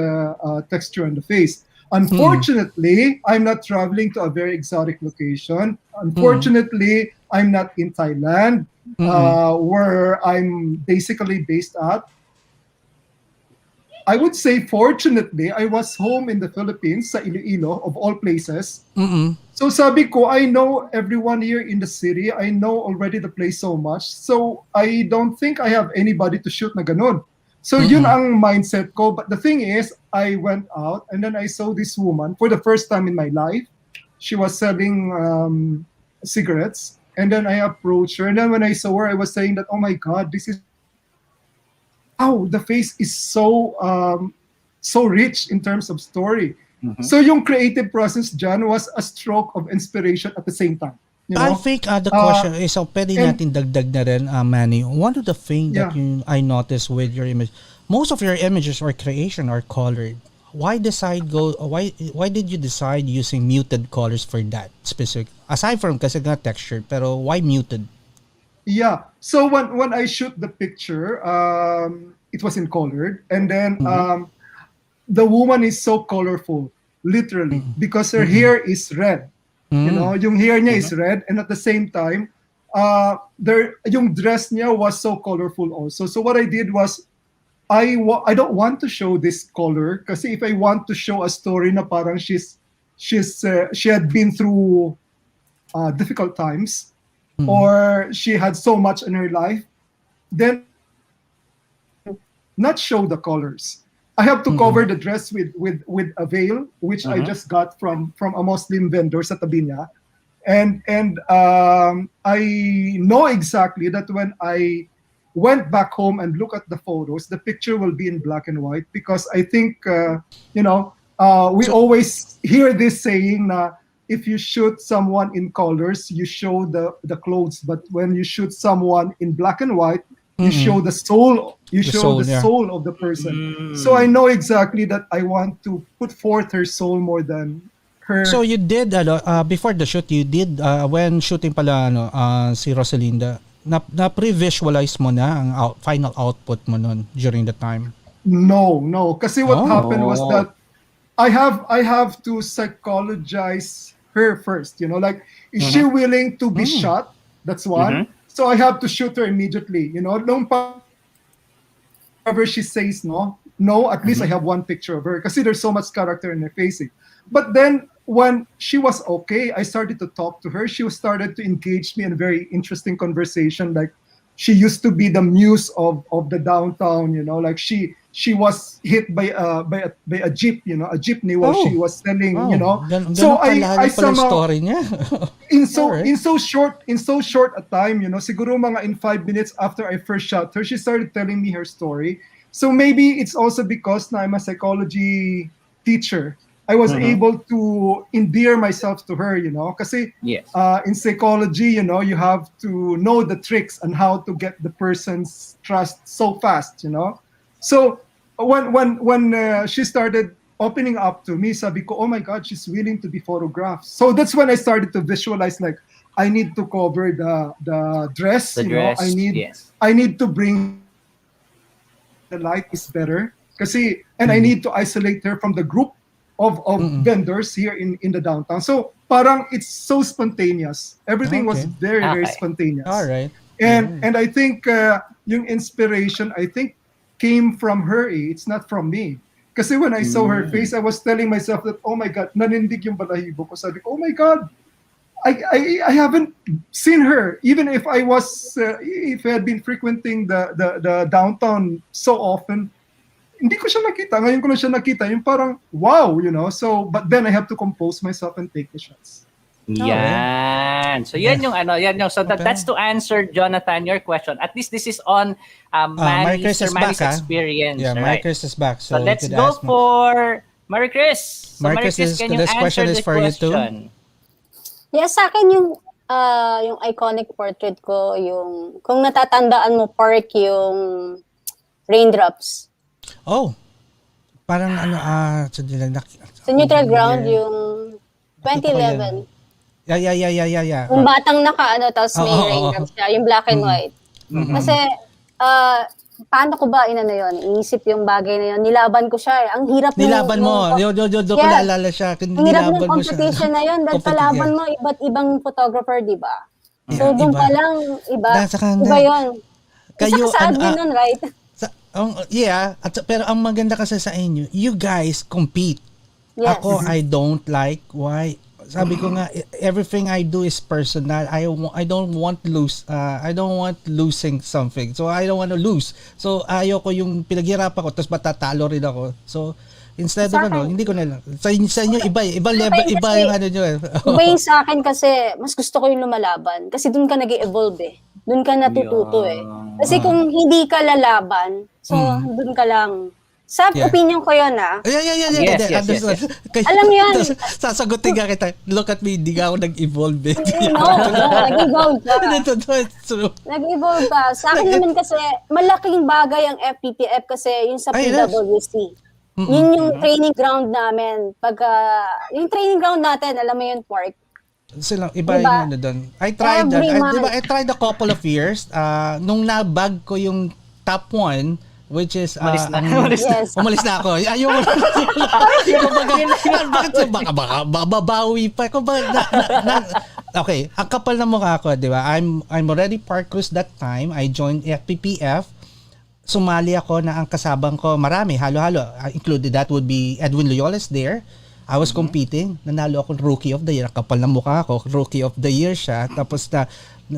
texture on the face. Unfortunately, I'm not traveling to a very exotic location. Unfortunately, I'm not in Thailand, where I'm basically based at. I would say, fortunately, I was home in the Philippines, sa Iloilo, of all places. So sabi ko, I know everyone here in the city. I know already the place so much. So I don't think I have anybody to shoot na ganun. So yun ang mindset ko. But the thing is, I went out and then I saw this woman for the first time in my life. She was selling cigarettes. And then I approached her. And then when I saw her, I was saying that, oh my God, this is... Oh, the face is so rich in terms of story. So yung creative process dyan was a stroke of inspiration at the same time. You know? I think the question is, pwede natin dagdag na rin, Manny. One of the things that I noticed with your image, most of your images or creation are colored. Why did you decide using muted colors for that specific? Aside from kasi nga texture, pero why muted? Yeah. So when I shoot the picture, it was in colored, and then the woman is so colorful, literally, because her hair is red. You know, yung hair niya is red, and at the same time, yung dress niya was so colorful also. So what I did was, I don't want to show this color kasi if I want to show a story na parang she's she had been through difficult times, or she had so much in her life, then not show the colors. I have to cover the dress with a veil, which I just got from a Muslim vendor sa tabi niya. And I know exactly that when I went back home and look at the photos, the picture will be in black and white, because I think we always hear this saying na if you shoot someone in colors, you show the clothes, but when you shoot someone in black and white, you show the soul. You show the soul of the person. So I know exactly that I want to put forth her soul more than her. So you did before the shoot, you did when shooting pala si Rosalinda, na pre-visualize mo na ang final output mo nun during the time? No. Kasi what happened was that I have to psychologize her first. Like, is she willing to be shot? That's one. So I have to shoot her immediately. Nung whenever she says no, at least I have one picture of her, kasi there's so much character in her face. But then when she was okay, I started to talk to her. She started to engage me in a very interesting conversation. Like, she used to be the muse of the downtown. Like she was hit by a jeep. A jeepney while she was selling. So I somehow story niya. in so short a time, siguro mga in 5 minutes after I first shot her, she started telling me her story. So maybe it's also because na I'm a psychology teacher, I was able to endear myself to her, kasi in psychology, you have to know the tricks and how to get the person's trust so fast, So when she started opening up to me, sabi ko, oh my God, she's willing to be photographed. So that's when I started to visualize, like, I need to cover the dress, I need to bring the light is better, kasi, and I need to isolate her from the group of vendors here in the downtown. So parang it's so spontaneous. Everything was very, very spontaneous. All right. And I think yung inspiration, I think, came from her. It's not from me. Kasi when I saw her face, I was telling myself that, oh my God, nanindig yung balahibo ko. Sabi ko, oh my God, I haven't seen her. Even if I had been frequenting the downtown so often, hindi ko siya nakita. Ngayon ko na siya nakita. Yung parang, wow, So, but then I have to compose myself and take the shots. Yan. So yan yung so that's to answer Jonathan your question. At least this is on Manny's experience. Yeah, Maricis is back. So let's go for Maricis. So Maricis, can you this answer question is for question? you too. Yes, sa akin yung iconic portrait ko, yung kung natatandaan mo, Parc, yung Raindrops. Oh. Parang sa neutral ground yung 2011. Yeah. Yung batang tapos may raindrops siya, yung black and white. Kasi, paano ko ba yun? Iisip yung bagay na yun. Nilaban ko siya. Ang hirap nilaban mo. Doon ko naalala siya. Ang hirap ng competition na yun. Dahil palaban mo iba't ibang photographer, di ba? So, doon pa lang, iba yun. Isa ka sa admin nun, right? Pero ang maganda kasi sa inyo, you guys compete. Yes. Ako, I don't like. Why? Sabi ko nga, everything I do is personal. I don't want lose. I don't want losing something. So I don't want to lose. So ayoko yung pinaghirapan ko tapos matatalo rin ako. So instead of hindi ko na lang. Sa inyo iba level, iba yung nyo. Iba yung sa akin kasi mas gusto ko yung lumalaban kasi doon ka nag-evolve eh. Doon ka natututo eh. Kasi kung hindi ka lalaban, so doon ka lang. Sa opinion ko yun Yes. Alam mo yun. Sasagutin ka kita. Look at me, hindi ka ako nag-evolve. No, nag-evolve ka. It's true. Nag-evolve ka. Sa akin naman kasi, malaking bagay ang FPPF kasi yung sa PWC. Yun yung training ground namin. Yung training ground natin, alam mo yun, Parc. Sila, iba yung doon. I tried a couple of years. Nung nabag ko yung top 1, which is umalis na ako. Ayoko baka babawi pa. Okay, ang kapal na mukha ko, di ba? I'm already Parc Cruz that time. I joined FPPF. Sumali ako na ang kasabang ko, marami, halo-halo. Included that would be Edwin Loyola's there. I was competing. Nanalo ako Rookie of the Year. Kapal ng mukha ako. Rookie of the Year siya. Tapos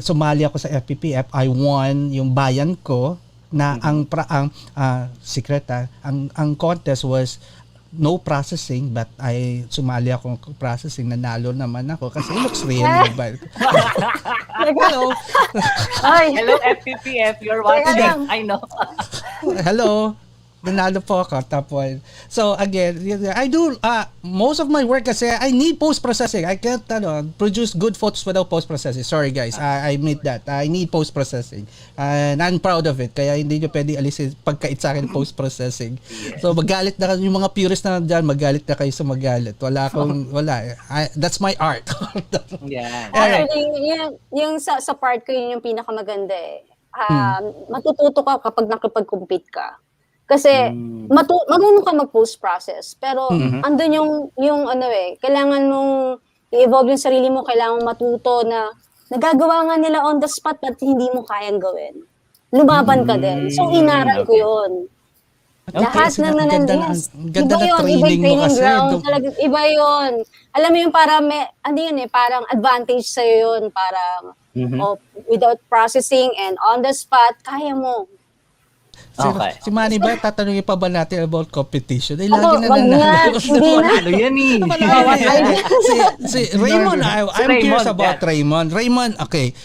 sumali ako sa FPPF. I won yung bayan ko na ang secret ang contest was no processing, but sumali ako processing, nanalo naman ako kasi it looks real. Hello. Hello, FPPF. You're watching. I know. Hello. Nanalo po ako. Tapos, so again, I do most of my work kasi I need post-processing. I can't produce good photos without post-processing. Sorry guys, I admit that. I need post-processing. And I'm proud of it. Kaya hindi nyo pwede alisin pagkait sa akin post-processing. So magalit na yung mga purists na dyan, magalit na kayo sa magalit. Wala. That's my art. Yeah. Yung sa part ko, yun yung pinakamaganda eh. Matututo ka kapag nakipag-compete ka. Kasi marunong ka mag-post-process, pero andun yung kailangan mong i-evolve yung sarili mo, kailangan matuto na nagagawa nga nila on the spot but hindi mo kayang gawin. Lumaban ka din. So inaral ko yun. Lahat na yes. Ganda na training mo kasi. Iba yun. Alam mo yung parang advantage sa'yo yun. Parang without processing and on the spot, kaya mo. Si Manny ba, tatanungin pa ba natin about competition? Lagi na nanalo. Ano yan eh? Si Raymond, I'm curious about Raymond. Raymond, okay.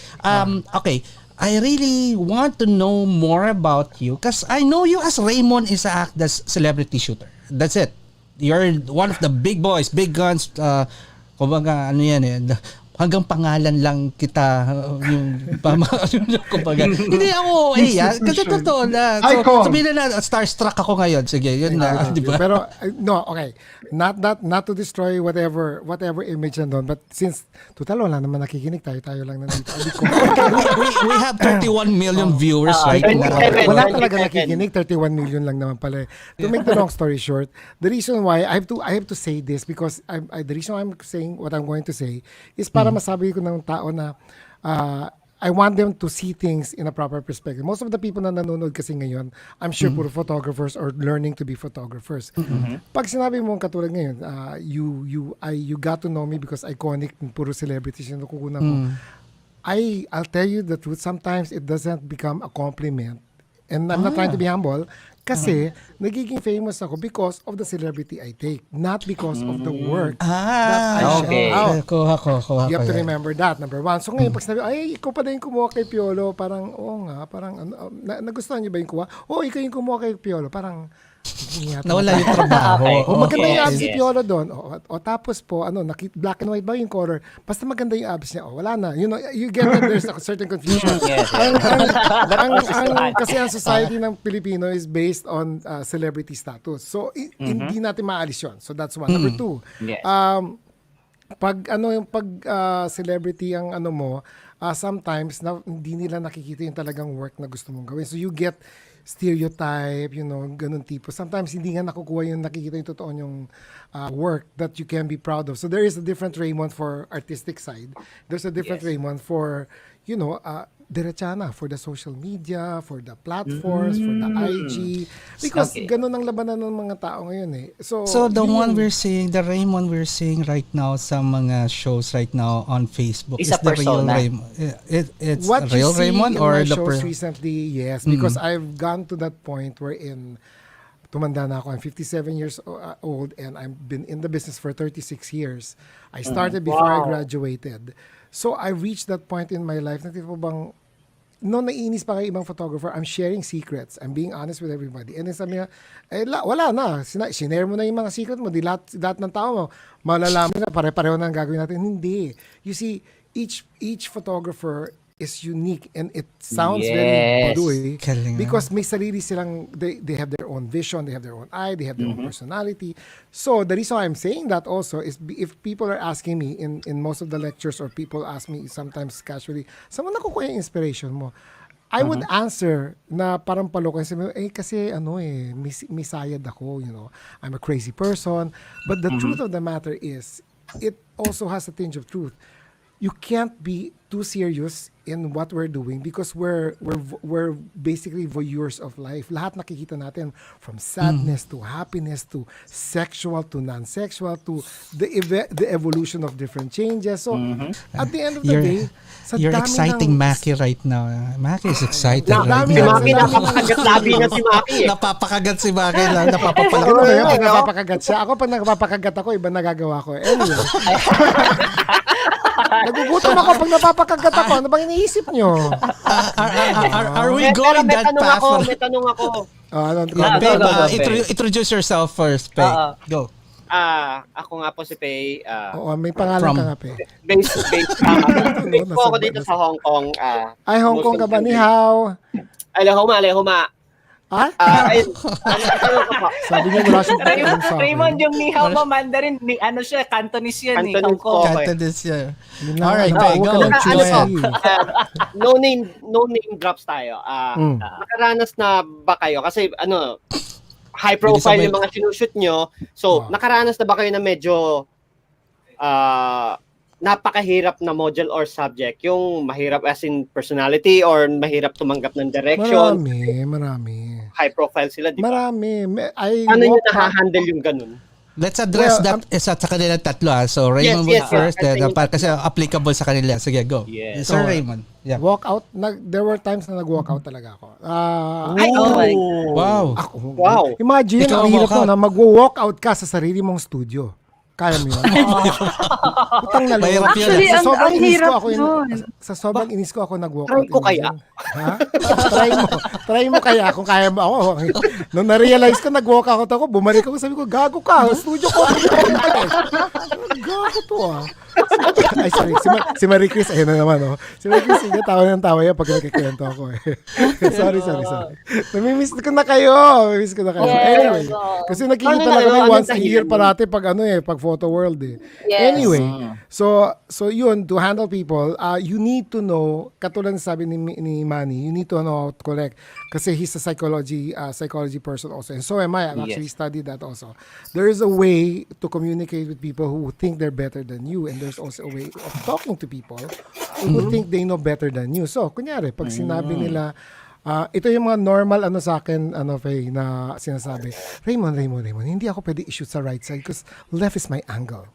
I really want to know more about you because I know you as Raymond is act as celebrity shooter. That's it. You're one of the big boys, big guns. Kumbaga, hanggang pangalan lang kita kumbaga. Hindi ako kasi totoo na. So, sabihin na starstruck ako ngayon. Sige, yun na. Di ba? Pero, no, okay. Not to destroy whatever image nandun. But since, total, wala naman nakikinig. Tayo lang nandito. We have 31 million viewers right now. Wala talaga nakikinig. 31 million lang naman pala. To make the long story short, the reason why I have to say this because the reason why I'm saying what I'm going to say is para masabi ko ng tao na I want them to see things in a proper perspective. Most of the people na nanonood kasi ngayon, I'm sure puro photographers or learning to be photographers. Pag sinabi mo katulad ngayon, you got to know me because iconic, puro celebrities yung nakukunan ko. I'll tell you the truth, sometimes it doesn't become a compliment. And I'm not trying to be humble. Kasi, nagiging famous ako because of the celebrity I take, not because of the work that I share out. Kuha You have to remember that, number one. So ngayon, pag sinabi, ikaw pa din kumuha kay Piolo, parang, nagustuhan niyo ba yung kuha? Ikaw yung kumuha kay Piolo, parang, nawala yung trabaho. Maganda yung abs ni Piolo doon. Tapos po, black and white ba yung color? Basta maganda yung abs niya. Wala na. You get that there's a certain confusion. Kasi ang society ng Pilipino is based on celebrity status. So, hindi natin maalis yun. So, that's one. Number two, pag celebrity ang mo, sometimes hindi nila nakikita yung talagang work na gusto mong gawin. So, you get stereotype, ganun tipo. Sometimes hindi nga nakukuha yung nakikita yung totoo yung work that you can be proud of. So there is a different Raymond for artistic side. There's a different Raymond for, diretsana, for the social media, for the platforms, for the IG. Because ganun ang labanan ng mga tao ngayon eh. So the one we're seeing, the Raymond we're seeing right now sa mga shows right now on Facebook is the real Raymond. It's what real Raymond or the shows recently, yes. Because I've gone to that point wherein tumanda na ako. I'm 57 years old and I've been in the business for 36 years. I started before I graduated. So I reached that point in my life na tipo bang naiinis pa kay ibang photographer, I'm sharing secrets. I'm being honest with everybody. And then sabi niya, wala na. Sinare mo na yung mga secret mo. Di lahat ng tao mo, malalaman na pare-pareho na ang gagawin natin. Hindi. You see, each photographer is unique and it sounds very baduy because may sarili silang, they have their own vision, they have their own eye, they have their own personality. So the reason I'm saying that also is if people are asking me in most of the lectures or people ask me sometimes casually, saan mo nakukuha yung inspiration mo? I would answer na parang palokan sabi, kasi misayad ako, I'm a crazy person. But the truth of the matter is, it also has a tinge of truth. you can't be too serious in what we're doing because we're basically voyeurs of life. Lahat nakikita natin from sadness to happiness to sexual to non-sexual to the evolution of different changes. So at the end of the day, sa You're dami exciting ng- Maki right now. Maki is excited right dami Si now. Maki, napapakagat labi na si Maki eh. Napapakagat si Maki lang. Napapapalagat. Ano ba yun? Pag napapakagat siya. Ako pag napapakagat ako, iba nagagawa ko. Anyway. Nagugutom ako pag napapakagat ako. Ano bang iniisip nyo? Are we Pero going may that tanong path? ako, may tanong ako. Ano, Yeah, Go, Babe, go, go, Faye. introduce yourself first, Faye. Go. Ako nga po si Faye. Oo, may pangalan From- ka nga, pe. Based po ako dito sa Hong Kong. Ay, Hong Kong ka ba? Ni hao. Alehoma. Ah? Ayun. Ano ko po? Sabi niya wala siyang pakialam sa akin. Raymond, yung nihaw mo, Mandarin, ano siya, Cantonese yan Cantonese Hong Kong. po. Okay. Cantonese, yeah. Yun lang. Alright, Ano, Faye, huwag go. ka nang Ano choosy. po? No name drops tayo. Nakaranas na ba kayo? Kasi high profile yung mga sinushoot nyo. So, nakaranas na ba kayo na medyo napakahirap na module or subject? Yung mahirap as in personality or mahirap tumanggap ng direction? Marami. High profile sila, di ba? Marami. Ano nyo nahahandle yung ganun? Let's address that isa sa kanila tatlo. So, Raymond Yes, first, yes. then, kasi applicable sa kanila. Sige, go. Yes. Sir Raymond. Yeah. Walk out. There were times na nag-walk out talaga ako. Wow. Wow. Imagine, Ikaw ang hirap walk out. na mag-walk out ka sa sarili mong studio. Kaya mo yun? Utang na loob. Mahirap yun. Actually, Sa sobrang ang inis ko hirap ako, nun. sa sobrang inis ko ako nag-walk Try out. ko kaya? Ha? Try mo kaya kung kaya mo ako. Nung na-realize ko nag-walk out ako, bumalik ako, sabi ko, gago ka, studio ko. Gago to ah. Ay, sorry. Si Maricis, ayun na naman, oh. Si Maricis, sige, tawa ng tawa yan pag nagkikwento ako eh. sorry. Namimiss ko na kayo. Anyway, kasi nakikita lang kami once a year parati pag pag photo world eh. Yes. Anyway, so yun, to handle people, you need to know, katulad ng sabi ni Manny, you need to know how to collect. Kasi he's a psychology person also. And so am I. I've actually studied that also. There is a way to communicate with people who think they're better than you. And there's also a way of talking to people who think they know better than you. So, kunyari, pag sinabi nila, ito yung mga normal sa akin, Faye, na sinasabi, Raymond, hindi ako pwede i-shoot sa right side because left is my angle.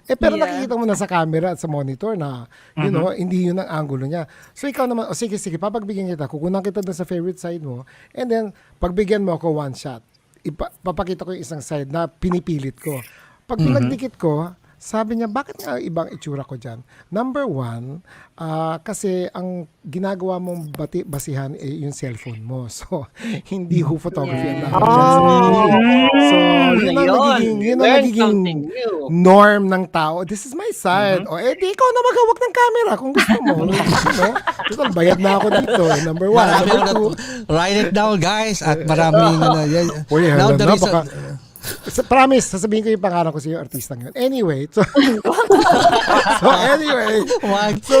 Pero nakikita mo na sa camera at sa monitor na, you know, hindi yun ang angulo niya. So, ikaw naman, sige, papagbigyan kita, kukunan kita doon sa favorite side mo, and then, pagbigyan mo ako one shot, papakita ko yung isang side na pinipilit ko. Pag pinagdikit ko, sabi niya, bakit nga ibang itsura ko dyan? Number one, kasi ang ginagawa mong basihan yung cellphone mo. So, hindi photography ang dapat dyan. So, yun ang nagiging norm ng tao. This is my side. O, di ikaw na maghawak ng camera kung gusto mo. Total, bayad na ako dito. Number one. Number two. Write it down, guys. At maraming Now, the reason... Promise, sasabihin ko yung pangalan ko sa iyo, artista ngayon. Anyway, so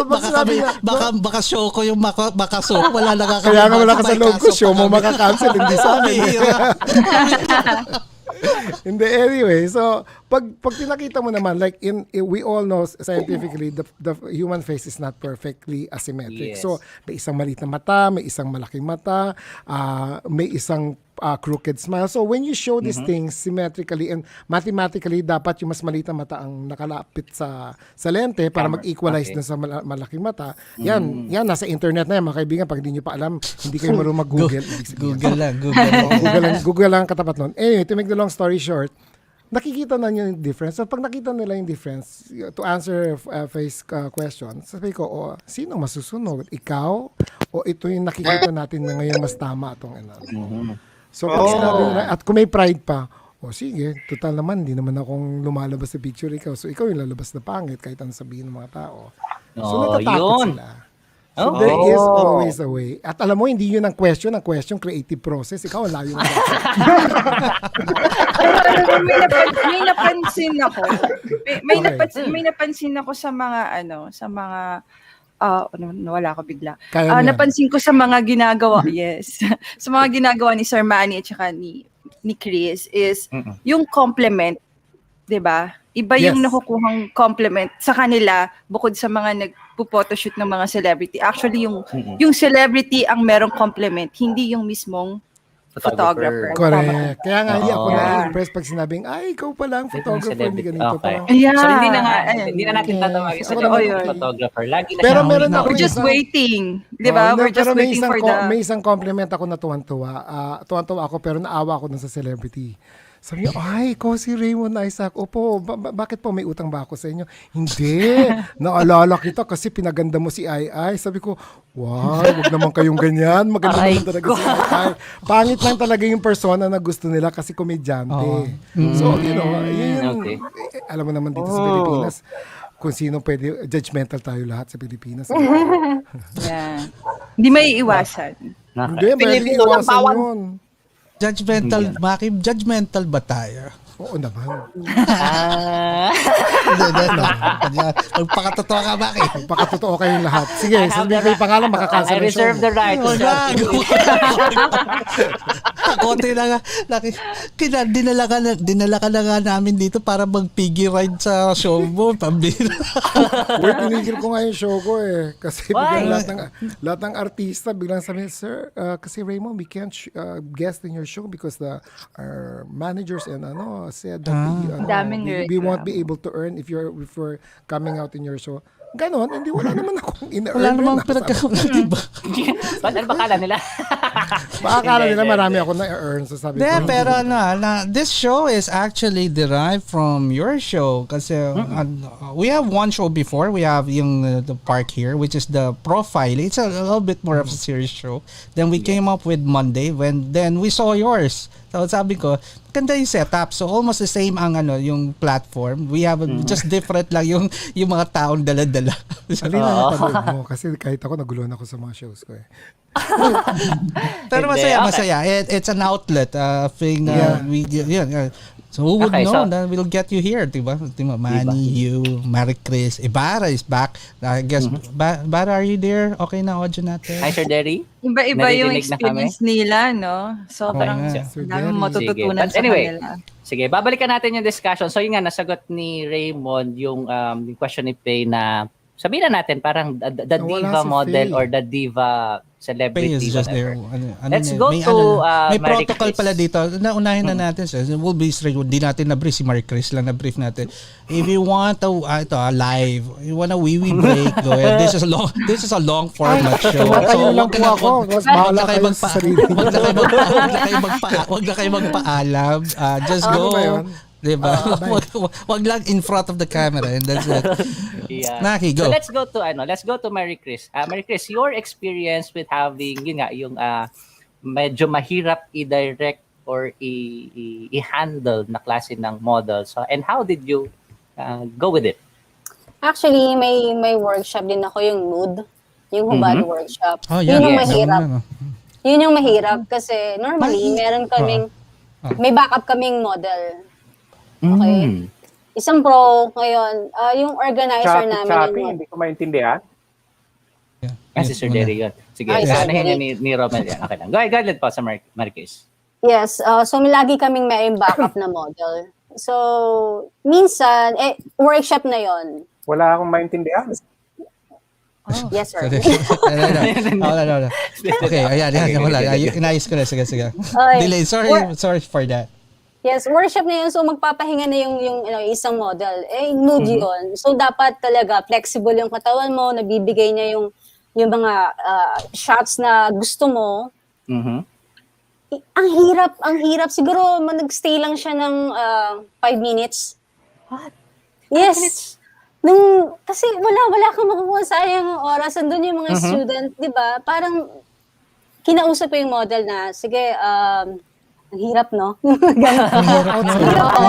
baka show ko yung baka show, wala kaya nga wala ka sa loob ko, show mo makakancel, hindi sa amin. Hindi, anyway, so pag pinakita mo naman, like we all know scientifically the human face is not perfectly asymmetric. Yes. So may isang maliit na mata, may isang malaking mata, may isang crooked smile. So when you show these things symmetrically and mathematically, dapat yung mas maliit na mata ang nakalapit sa lente para mag-equalize na sa malaking mata. Yan nasa internet na yan, mga kaibigan. Pag hindi nyo pa alam, hindi kayo marunong mag-Google. Google lang katapat nun. Anyway, to make the long story short, nakikita na nyo yung difference. So pag nakita nila yung difference, to answer Faye's question, sabi ko, sino masusunod? Ikaw? O ito yung nakikita natin na ngayon mas tama itong So, pag sinabi nila, at kung may pride pa, sige, total naman, hindi naman akong lumalabas sa picture ikaw. So, ikaw yung lalabas na pangit kahit anong sabihin ng mga tao. So, natatakot sila. So, there is always a way. At alam mo, hindi yun ang question creative process. Ikaw ang layo ng may napansin ako. May napansin ako sa mga nawala ako bigla. Napansin ko sa mga ginagawa, sa mga ginagawa ni Sir Manny at saka ni Chris is yung compliment, 'di ba? Iba yung Yes. nakukuhang compliment sa kanila bukod sa mga nagpo-photoshoot ng mga celebrity. Actually, yung celebrity ang merong compliment, hindi yung mismong photographer. Correct. Kaya nga hindi ako Oo. na-impress pag sinabing, ay, ikaw pala ang photographer, hindi ganito. Okay. Parang, Yeah. So hindi na nga, Ayun. hindi na natin tatawagin sa Ako job naman, ng photographer. Lagi na Pero siya meron ang ako We're just isang- waiting. Di ba? Oh, We're just pero may waiting isang for the... may isang compliment ako na tuwan-tuwa. Tuwan-tuwa ako pero naawa ako dun sa celebrity. Sabi niya, ay, ikaw si Raymund Isaac. Opo, bakit po may utang ba ako sa inyo? Hindi. Naalala kita kasi pinaganda mo si Ai Ai. Sabi ko, wow, wag naman kayong ganyan. Maganda Ay, naman talaga si Ai Ai. Pangit lang talaga yung persona na gusto nila kasi komedyante. So, yun yung, Okay. alam mo naman dito sa Pilipinas, kung sino pwede, judgmental tayo lahat sa Pilipinas. Yeah. Hindi may iwasan. Hindi, pwede Pilipino lang iwasan bawal. yun. Judgmental, Maki, judgmental ba tayo? Oo naman. Hindi. Magpakatotoo ka, Maki. Pagkatotoo kayong lahat. Sige, I have sabihin ko yung pangalan, I makakancel ng show. reserve the right to judge. Konti na nga. Dinala ka na nga namin dito para mag-piggy ride sa show mo. Pambira. Uy, tinigil ko nga yung show ko eh. Kasi Why? biglang lahat ng artista, biglang sabi, sir, kasi Raymond, we can't guest in your show because our managers and said that Daming we won't be able to earn if you're coming out in your show. Ganon, hindi wala naman akong ina-earn. Wala namang pinagkakaroon, diba? Ba't ano ba kala nila? Baka akala nila marami ako na-earn. So sabi ko, Pero this show is actually derived from your show kasi we have one show before. We have yung the Parc here, which is the profile. It's a little bit more of a serious show. Then we came up with Monday then we saw yours. So sabi ko, ganda yung setup. So almost the same ang yung platform. We have just different lang yung mga taong dala-dala. halina na panood mo. Kasi kahit ako, naguluhan ako sa mga shows ko eh. Pero Hindi, masaya. It's an outlet thing na so who would Okay, know so- that we'll get you here, diba? Manny, you, Maricis, Ibarra is back. I guess, Ibarra, are you there? Okay na audio natin? Hi, Sir Derry. Iba-iba yung Naririnig na kami? experience nila, no? Sobrang Okay. Sir dami Derry. matututunan Sige. But sa anyway, kanila. Sige, babalikan natin yung discussion. So yun nga, nasagot ni Raymond yung question ni Faye na sabihin na natin parang the Wala diva si model Faye. or the diva Pay celebrity. is just whatever. there. Let's go may to, may Maricis. protocol pala dito. Naunahin na natin. So, we'll be straight. Di natin na-brief si Maricis lang na-brief natin. If you want live, you want a wee break, go ahead. This is a long format show. Tumatayo lang po ako. Mas bahala kayo sa sarili. Wag na kayo magpaalam. Just Ano go. ba yun? Diba? Wag lang in front of the camera and that's it. Yeah. Naki, go. So let's go to Maricis. Maricis, your experience with having yung medyo mahirap i-direct or i-handle na klase ng model. So and how did you go with it? Actually, may workshop din ako, yung nude, yung hubad workshop. Oh, Yun yung yes. mahirap. Yun yung mahirap kasi normally meron kaming may backup kaming model. Okay. Isang pro ngayon, yung organizer namin Choppy, yung hindi ko maintindihan. Si Sir Derry yun. Sige, Ay, sanahin sorry. niya ni Romel yan. Okay lang. Go ahead po sa Maricis. Yes, so lagi kaming may backup na model. So, minsan, workshop na yon. Wala akong maintindihan. Yes, sir. Wala. Okay, ayan. Wala. Inayos ko na. Sige. Okay. Delay. Sorry for that. Yes, workshop na yun. So, magpapahinga na yung isang model. Nude yun. So, dapat talaga flexible yung katawan mo, nabibigay niya yung mga shots na gusto mo. Ang hirap. Siguro, nag-stay lang siya ng 5 minutes. What? Yes. Kasi wala kang makukuha, sayang ang oras. Andun yung mga student, di ba? Parang, kinausap ko yung model na, sige, ang hirap, no?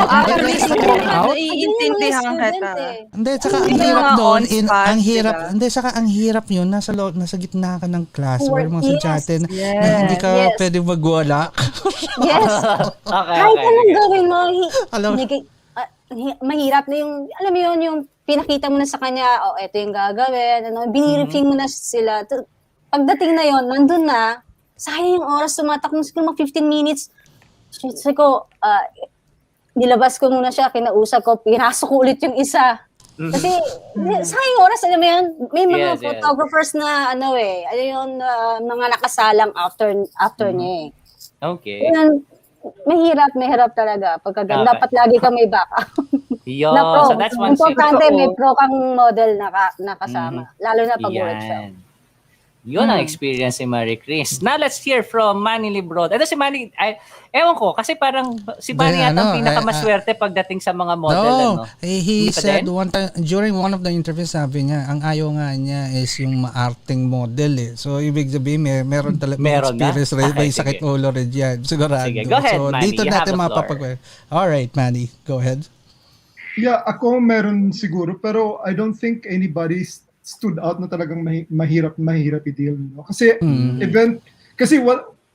Actually, naiintindihan kita. Hindi, saka ang Yung hirap mga doon, on-spot, ang hirap yun, nasa gitna ka ng class or mga estudyante na hindi ka Yes. pwede magwala. Yes. Okay. Kahit anong gawin mo, Alam- mahirap na yung, alam mo yun, yung pinakita mo na sa kanya, eto yung gagawin, biniriffing mo na sila. Pagdating na yon, nandun na, sayang yung oras, tumatak mo siguro mga 15 minutes. Sabi ko, nilabas ko muna siya, kinausap ko, pinasok ko ulit yung isa. Kasi, sayang oras, alam mo yun, may mga photographers na, mga nakasalang after niya eh. Okay. Yan, mahirap talaga. Dapat lagi kang may backup. Yo, na pro. so that's one Importante, may pro kang model na kasama. Lalo na pag workshop. Yun ang experience ni Maricis. Now, let's hear from Manny Librodo. Ito si Manny, ewan ko, kasi parang si Manny yata ang pinakamaswerte pagdating sa mga model. He said one time, during one of the interviews, sabi niya, ang ayaw nga niya is yung maarting model eh. So, ibig sabihin, meron talaga experience rin, may sakit ulo rin yan. Sigurado. Sige, go ahead, so, Manny. dito natin mapapag... Alright, Manny, go ahead. Yeah, ako meron siguro, pero I don't think anybody stood out na talagang mahirap i-deal. No? Kasi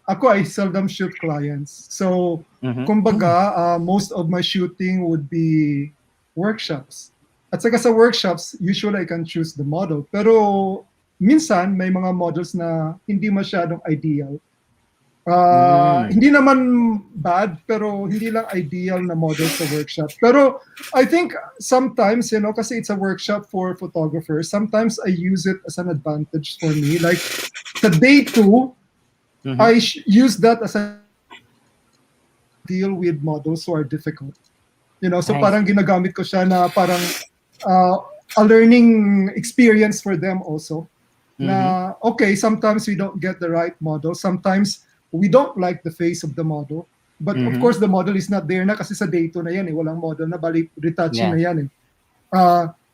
ako I seldom shoot clients. So, kumbaga, most of my shooting would be workshops. At saka sa workshops, usually I can choose the model. Pero minsan, may mga models na hindi masyadong ideal. Hindi naman bad, pero hindi lang ideal na model sa workshop. Pero I think sometimes, kasi it's a workshop for photographers, sometimes I use it as an advantage for me. Like, the day 2, I use that as a deal with models who are difficult. So parang ginagamit ko siya na parang a learning experience for them also. Na, okay, sometimes we don't get the right model. Sometimes we don't like the face of the model. But of course, the model is not there na kasi sa day 2 na yan eh. Walang model na, bali retouching na yan eh.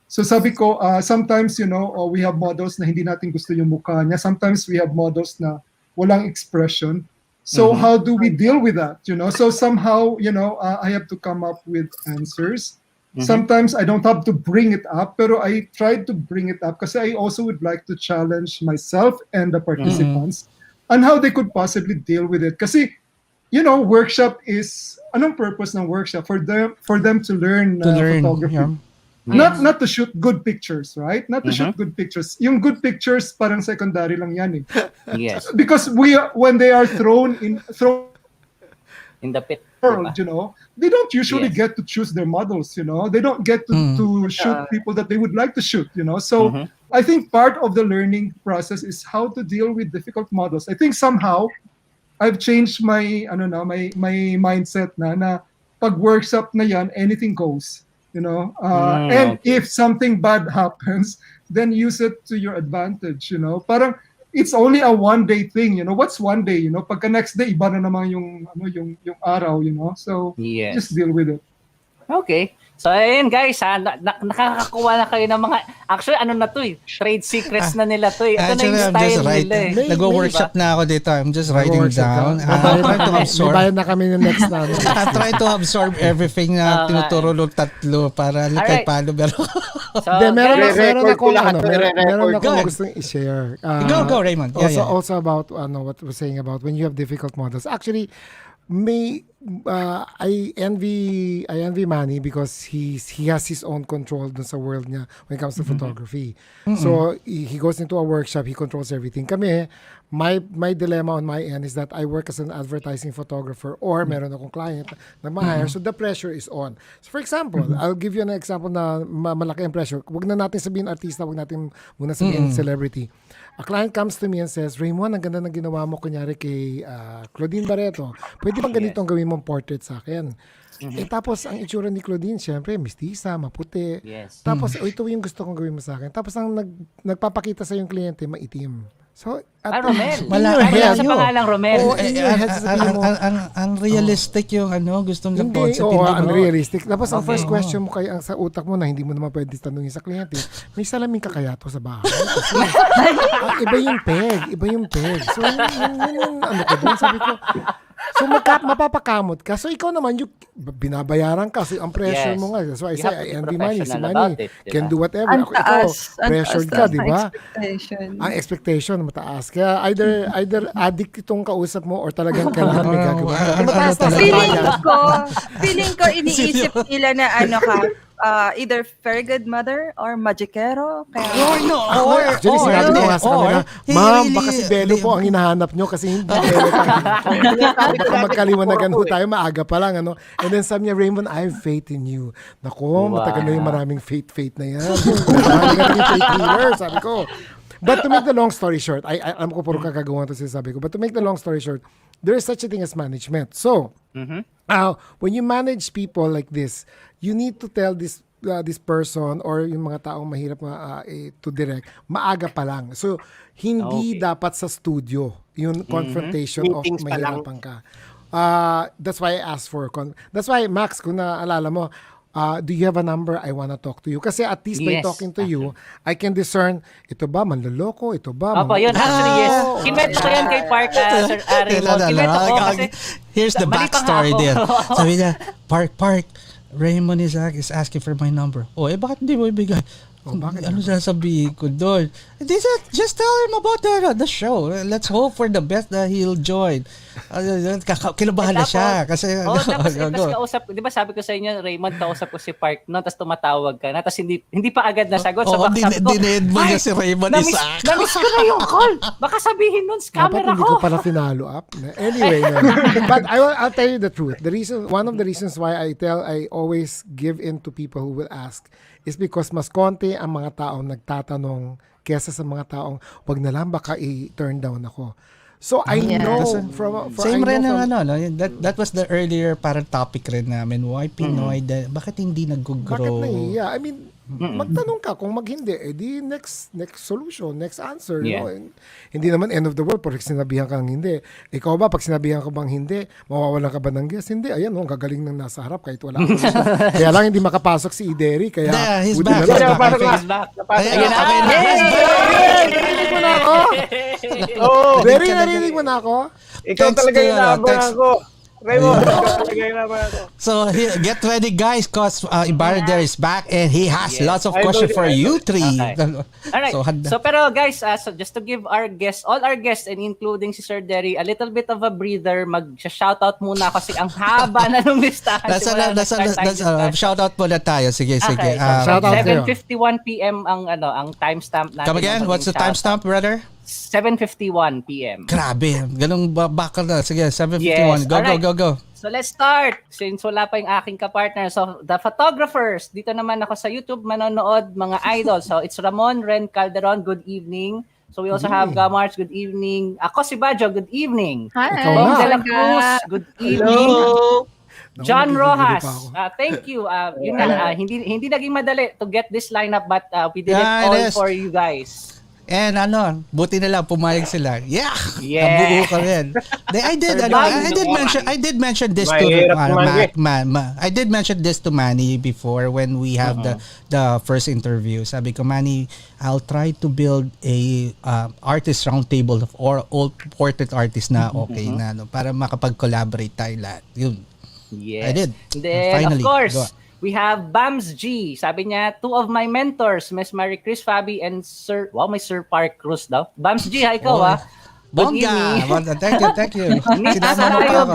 So sabi ko, sometimes, we have models na hindi natin gusto yung mukha niya. Sometimes we have models na walang expression. So how do we deal with that? So somehow, I have to come up with answers. Sometimes I don't have to bring it up, pero I try to bring it up kasi I also would like to challenge myself and the participants on how they could possibly deal with it. Kasi, workshop is, anong purpose ng workshop? For them to learn photography. Yeah. Not to shoot good pictures, right? Not to shoot good pictures. Yung good pictures, parang secondary lang yan eh. Yes. Because when they are thrown in the pit, world, they don't usually get to choose their models, They don't get to shoot people that they would like to shoot, So I think part of the learning process is how to deal with difficult models. I think somehow I've changed my mindset na pag workshop na yan, anything goes, and if something bad happens, then use it to your advantage, Parang it's only a one-day thing, What's one day, Pagka next day, iba na naman yung araw, So just deal with it. Okay. So, ayun guys, nakakakuha na kayo ng mga, actually, trade secrets na nila to eh. Ito na yung style nila eh. Nag-workship na ako dito. I'm just writing down. I'm trying to absorb. Bayad na kami ng next na. I'm trying to absorb everything na tinuturo ng tatlo para kahit paano. So, meron akong gustong i-share. Go, Raymond. Also about what we're saying about when you have difficult models. Actually, I envy Manny because he has his own control dun sa world niya when it comes to photography. So he goes into a workshop, he controls everything. Kami, my dilemma on my end is that I work as an advertising photographer or meron akong client na ma-hire, so the pressure is on. So for example, I'll give you an example na malaki ang pressure. Wag na natin sabihin artista, wag natin muna sabihin celebrity. A client comes to me and says, Raymond, ang ganda ng ginawa mo kunyari kay Claudine Barreto. Pwede bang ganito ang gawin mong portrait sa akin? Tapos, ang itsura ni Claudine, syempre, mistisa, maputi. Yes. Tapos, ito yung gusto kong gawin mo sa akin. Tapos, ang nagpapakita sa yung kliyente, maitim. So, Romel. Malayo. Sa pangalang Romel. Unrealistic yung gustong ng concept. Unrealistic. Tapos, ang first question mo kaya sa utak mo na hindi mo naman pwede tanungin sa kliyente, may salamin ka kaya to sa bahay? Kasi, iba yung peg. So, yun ko doon. Sabi ko, so mapapakamot ka. So ikaw naman yung binabayaran ka. So ang pressure mo nga. So I say, I envy Manny. Si Manny can do whatever. Ikaw, pressured ka, di ba? Ang expectation mataas. Kaya either addict itong kausap mo or talagang kailangan may gagawa. Feeling ko iniisip nila na either Fairy Godmother or Magicero. Kaya, Actually, sinabi ko nga sa kanila, ma'am, baka si Belo po ang hinahanap nyo kasi hindi Belo baka magkaliwanagan ho tayo, maaga pa lang. Ano? And then sabi niya, Raymond, I have faith in you. Naku, matagal na yung maraming faith na yan. Maraming faith healer, sabi ko. But to make the long story short, alam ko puro kakagawa to sinasabi ko, but to make the long story short, there is such a thing as management. So, when you manage people like this, you need to tell this person or yung mga taong mahirap to direct, maaga pa lang. So, hindi dapat sa studio yung confrontation of mahirapan ka. That's why I asked for that's why, Max, kung naalala mo, do you have a number? I wanna talk to you. Kasi at least by talking to you, I can discern, ito ba manloloko? Ito ba? Opo, yun. Actually, yes. Kinwento ko yan kay Parc, Sir Raymond. Kinwento ko kasi... Here's the backstory there. Sabi niya, Parc, Raymond Isaac is asking for my number. Bakit hindi mo ibigay? Ano sasabihin ko doon? Just tell him about the show. Let's hope for the best that he'll join. Kinabahan na siya. Kasi, tapos kausap, di ba sabi ko sa inyo, Raymond, kausap ko si Parc noon, tapos tumatawag ka na, tapos hindi pa agad nasagot. So baka sabi ko, mo niya si Raymond Isaac. Namiss ko na yung call. Baka sabihin nun, scammer dapat ako. Hindi ko pala finalo up. Anyway, but I'll tell you the truth. One of the reasons why I always give in to people who will ask is because mas konti ang mga taong nagtatanong kesa sa mga taong wag na lang baka i-turn down ako. So I know from same rin ng that was the earlier parang topic rin namin, why Pinoy bakit hindi nag-grow? Bakit nahiya? I mean, magtanong ka kung maghindi, di next solution, next answer. You know? Hindi naman end of the world pag sinabihan ka ng hindi. Ikaw ba, pag sinabihan ka bang hindi, mawawalan ka ba ng guess? Hindi, ayan, gagaling nang nasa harap kahit wala ka. Kaya lang hindi makapasok si Ideri, kaya he's back. He's back. Narinig mo na ako? Very narinig mo na ako? Ikaw talaga yung naabangan ako. Raymond, so get ready, guys, because Ibarra Deri is back and he has lots of questions for you three. Okay. Alright. So pero guys, so just to give all our guests and including si Sir Deri a little bit of a breather, mag-shoutout muna kasi ang haba na nung listahan. Shoutout muna tayo. Sige. Okay, so 7:51 PM ang timestamp natin. Come again? What's the timestamp, brother? 7:51 PM. Grabe. Ganung bakal na. Sige, 7:51. Go. So let's start. Since wala pa yung aking kapartner. So the photographers, dito naman ako sa YouTube manonood, mga idol. So it's Ramon Ren Calderon, good evening. So we also have Gamarch, good evening. Ako si Bajo, good evening. Hi. Bong de la Cruz, good evening. John Rojas, thank you. Yun nga, hindi naging madali to get this lineup but we did it all for you guys. And buti na lang pumayag sila. Nabuo ka rin. I did mention this to I did mention this to Manny before when we have the first interview. Sabi ko, Manny, I'll try to build a artist roundtable of all portrait artists na okay na para makapag-collaborate tayo lahat. Yun. Yes. I did. Then, finally, of course, we have Bams G. Sabi niya, two of my mentors, Miss Maricis Fabi and Sir Parc Cruz daw. Bams G, ikaw Good evening. Thank you. Nita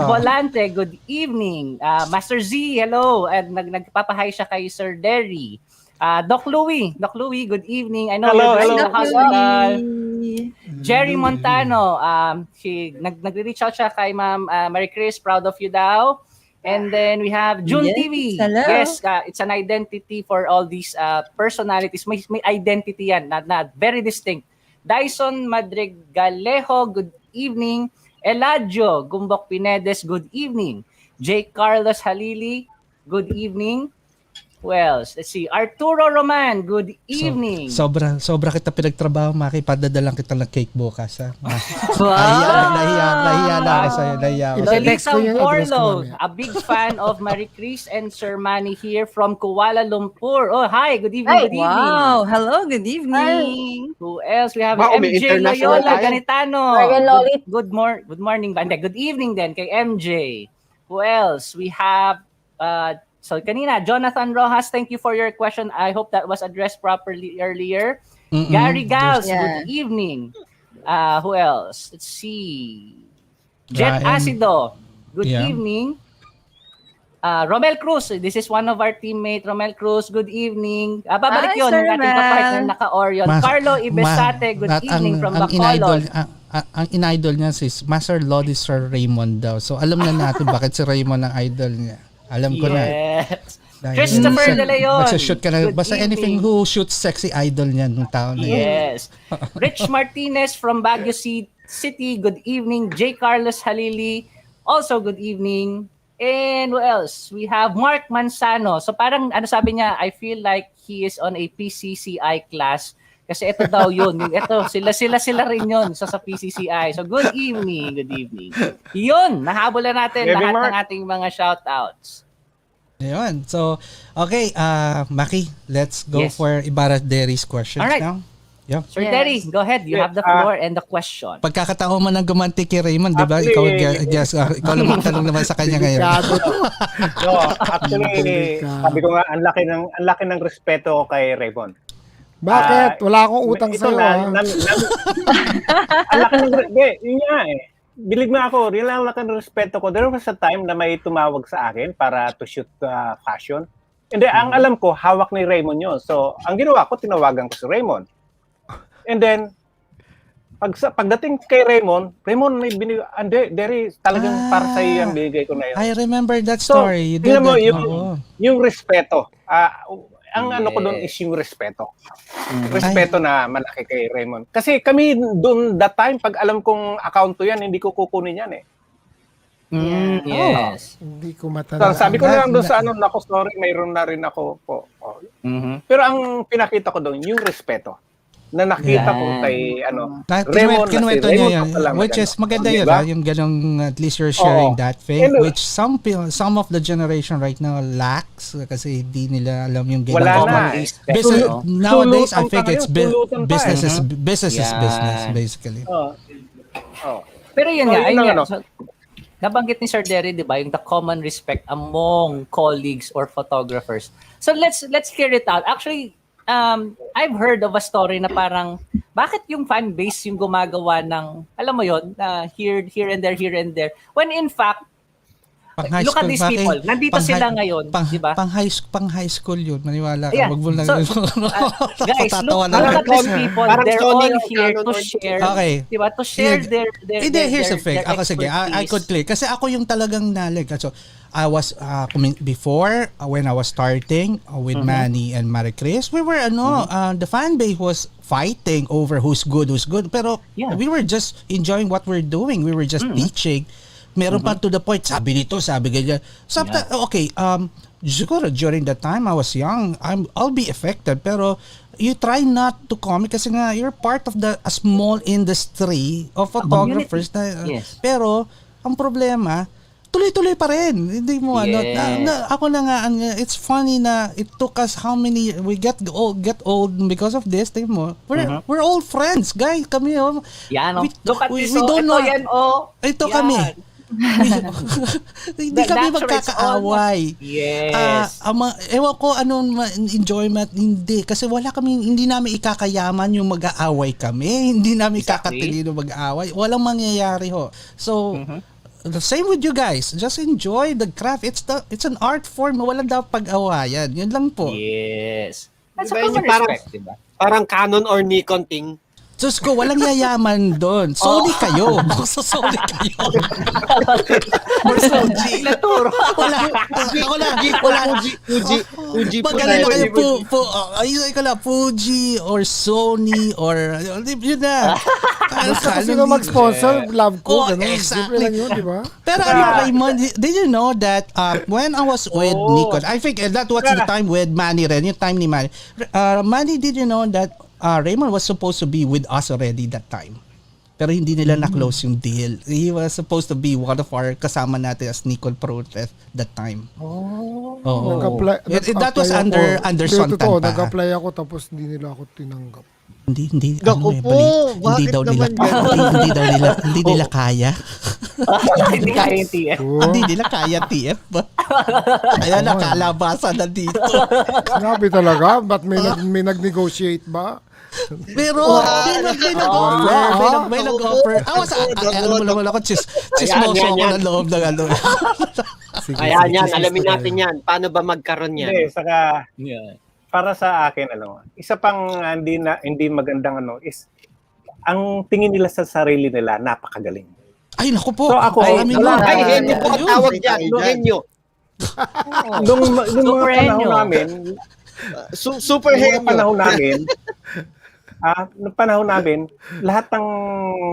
Volante, good evening. Master Z, hello. And nagpapahay siya kay Sir Deri. Doc Louie, good evening. I know you're in the hospital. Jerry Montano, nag-reach out siya kay Ma'am Maricis, proud of you daw. And then we have June TV. Hello. Yes, it's an identity for all these personalities. May identity yan, na very distinct. Dyson Madrigalejo, good evening. Eladio Gumbok Pinedes, good evening. J. Carlos Halili, good evening. Who else? Let's see. Arturo Roman, good evening. Sobra kita pinagtrabaho, Maki. Padadalang kita ng cake bukas, ha? Nahiya na ako sa'yo. Lisa Warlow, a big fan of Maricis and Sir Manny here from Kuala Lumpur. Oh, hi. Good evening. Good evening. Wow. Hello. Good evening. Who else? We have MJ Loyola Ganitano. Good morning. Good evening then kay MJ. Who else? We have so kanina, Jonathan Rojas, thank you for your question. I hope that was addressed properly earlier. Gary Gals, good evening. Who else? Let's see. Jet Acido, good evening. Romel Cruz, this is one of our teammate. Romel Cruz, good evening. Babalik Hi, yun, Sir yung ating Romel. kapartner naka-Orion. Carlo Ibesate, good evening from Bacolod. Ang in-idol niya si Master Lodi Sir Raymond daw. So alam na natin bakit si Raymond ang idol niya. Alam ko na. Yes. Dahil Christopher De Leon. Magsashoot ka na. Good Basta anything evening. who shoots sexy idol niya nung tao na yun. Yes. Rich Martinez from Baguio City, good evening. J. Carlos Halili, also good evening. And what else? We have Mark Manzano. So parang ano sabi niya, I feel like he is on a PCCI class. Kasi ito daw yun. Yung ito, sila rin yun sa PCCI. So good evening, good evening. Yun, nahabol na natin lahat ng ating mga shoutouts. Ayun. So, okay, Maki, let's go Yes. for Ibarra Deri's questions Alright. now. Yeah. Sir Derry, go ahead. You have the floor and the question. Pagkakataon mo ng gumanti kay Raymond, di ba? Actually, Ikaw lang magtanong naman sa kanya ngayon. No, actually, sabi ko nga, ang laki ng respeto ko kay Raymond. Bakit? Wala akong utang ito sa'yo. Ang laki ng yun nga eh. Bilig mo ako, rin lang laki ng respeto ko. There was a time na may tumawag sa akin para to shoot fashion. And then, ang alam ko, hawak ni Raymond yun. So, ang ginawa ko, tinawagan ko si Raymond. And then, pagdating kay Raymond may binigay, Deri, talagang para sa iyo yung binigay ko na yun. I remember that So, story. You did tingnan mo, that. yung respeto. Ang ano ko doon is yung respeto. Respeto na malaki kay Raymond. Kasi kami doon that time, pag alam kong account to yan, hindi ko kukunin yan eh. Yes. Hindi ko So, matanda. sabi ko na lang doon sa nako, sorry, mayroon na rin ako po. Pero ang pinakita ko doon, yung respeto. Na nakita ko kay Raymond, Kinuwento niya yan, which is maganda yun, diba? yung ganong at least you're sharing that thing, And, which some of the generation right now lacks kasi hindi nila alam yung wala ganong na. business. Nowadays, I think it's Tulutan pa business eh. is business, basically. Pero yun So, nga, yun ayun ang nga. ano. So, nabanggit ni Sir Derry, di ba, yung the common respect among colleagues or photographers. So let's hear it out. Actually, I've heard of a story na parang bakit yung fan base yung gumagawa ng, alam mo yon, here and there, when in fact, look at these people. Nandito sila ngayon, di ba? Pang high school yun. Maniwala ka. Yeah. Wag mo lang. So, guys, look at these people. They're all here to share. Okay. Di ba? To share their Here's the thing. Ako sige, I could click. Kasi ako yung talagang nalig. So, I was, before, when I was starting with Manny and Maricis, we were, the fan base was fighting over who's good. Pero we were just enjoying what we're doing. We were just teaching. Meron pa to the point, sabi nito, sabi ganyan. Okay, siguro during that time, I was young, I'll be affected, pero you try not to comment kasi nga, you're part of a small industry of photographers. Pero, ang problema, tuloy-tuloy pa rin. Hindi mo ako na nga, it's funny na it took us how many, we get old because of this, tingin mo. We're old friends, guys, kami. Yan, look at this, ito yan. kami. Hindi kami magkakaaway. Yes. Ewan ko anong enjoyment, hindi. Kasi hindi namin ikakayaman yung mag-aaway kami. Hindi namin kakatilino mag-aaway. Walang mangyayari ho. So, the same with you guys. Just enjoy the craft. It's an art form. Walang dapat pag-awayan. Yun lang po. Yes. That's Diba, a common respect, diba? Parang Canon or Nikon thing. Diyos ko, walang yayaman doon. Sony kayo. Sony kayo. Sony. Wala. Fuji. Magkala na kayo ayun ka lang, Fuji or Sony or yun na. Basta sino mag-sponsor, love ko. Ganun. Exactly. Simple lang yun, di ba? Pero Raymond, did you know that when I was with Nikon, I think that was the time with Manny rin, yung time ni Manny. Manny, did you know that Raymond was supposed to be with us already that time? Pero hindi nila na-close yung deal. He was supposed to be one of our kasama natin as Nikon Protest that time. That was under Sontan pa. Nag-apply ako tapos hindi nila ako tinanggap. Hindi Bakit naman hindi nila kaya. Hindi kaya yung TF. Hindi nila kaya TF ba? Kaya nakalabasan na dito. Sinabi talaga, ba't may nag-negotiate ba? Pero may nag-offer. Alam mo naman ako, chismoso ako ng loob ng ano. Sige, Ayan, sige, yan. chismis Alamin na tayo. natin yan. Paano ba magkaroon yan? Hindi, saka Yeah. para sa akin, isa pang hindi magandang is, ang tingin nila sa sarili nila, napakagaling. Ay, naku po. So ako, Amin yun. Ay, henyo po ang Ayun. tawag dyan. No, henyo. Nung mga Super panahon henyo. namin, Super nung henyo. panahon namin, lahat ng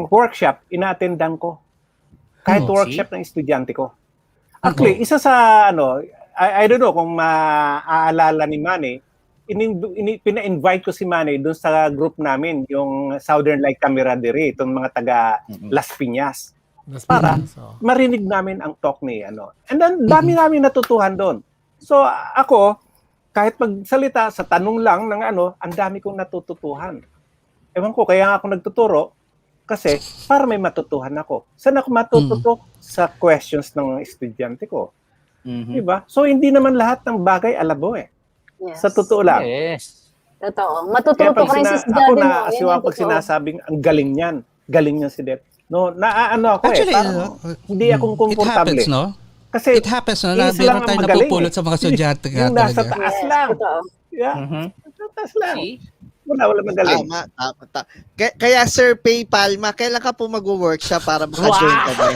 workshop, ina-attendan ko. Kahit Oh, workshop ng estudyante ko. Actually, isa sa, I don't know kung maaalala ni Manny, pina-invite ko si Manny doon sa group namin, yung Southern Light Camera Deri, itong mga taga Las Piñas. Para marinig namin ang talk ni And then, dami namin natutuhan doon. So, ako, kahit magsalita sa tanong lang ng ang dami kong natututuhan. Ewan ko, kaya ako nagtuturo kasi para may matutuhan ako. Saan ako matututo? Sa questions ng estudyante ko. Diba? So, hindi naman lahat ng bagay alabo eh. Yes. Sa totoo lang. Yes. Totoo. Kaya Matututo pag ka rin sa ako study mo. naasiwa Yan pag totoo. sinasabing ang galing niyan si Dep. No, naano ako Actually, parang hindi akong it komportable. happens, no? Kasi It happens, no? Na isa lang meron tayo ang magaling napupulot sa mga estudyante ka yung nasa talaga. taas Yes, lang. totoo. Yeah, Mhm. nasa taas lang. See? Wala magaling. Tama. Kaya Sir Pay Palma, kailan ka po mag-workshop para maka-join kami?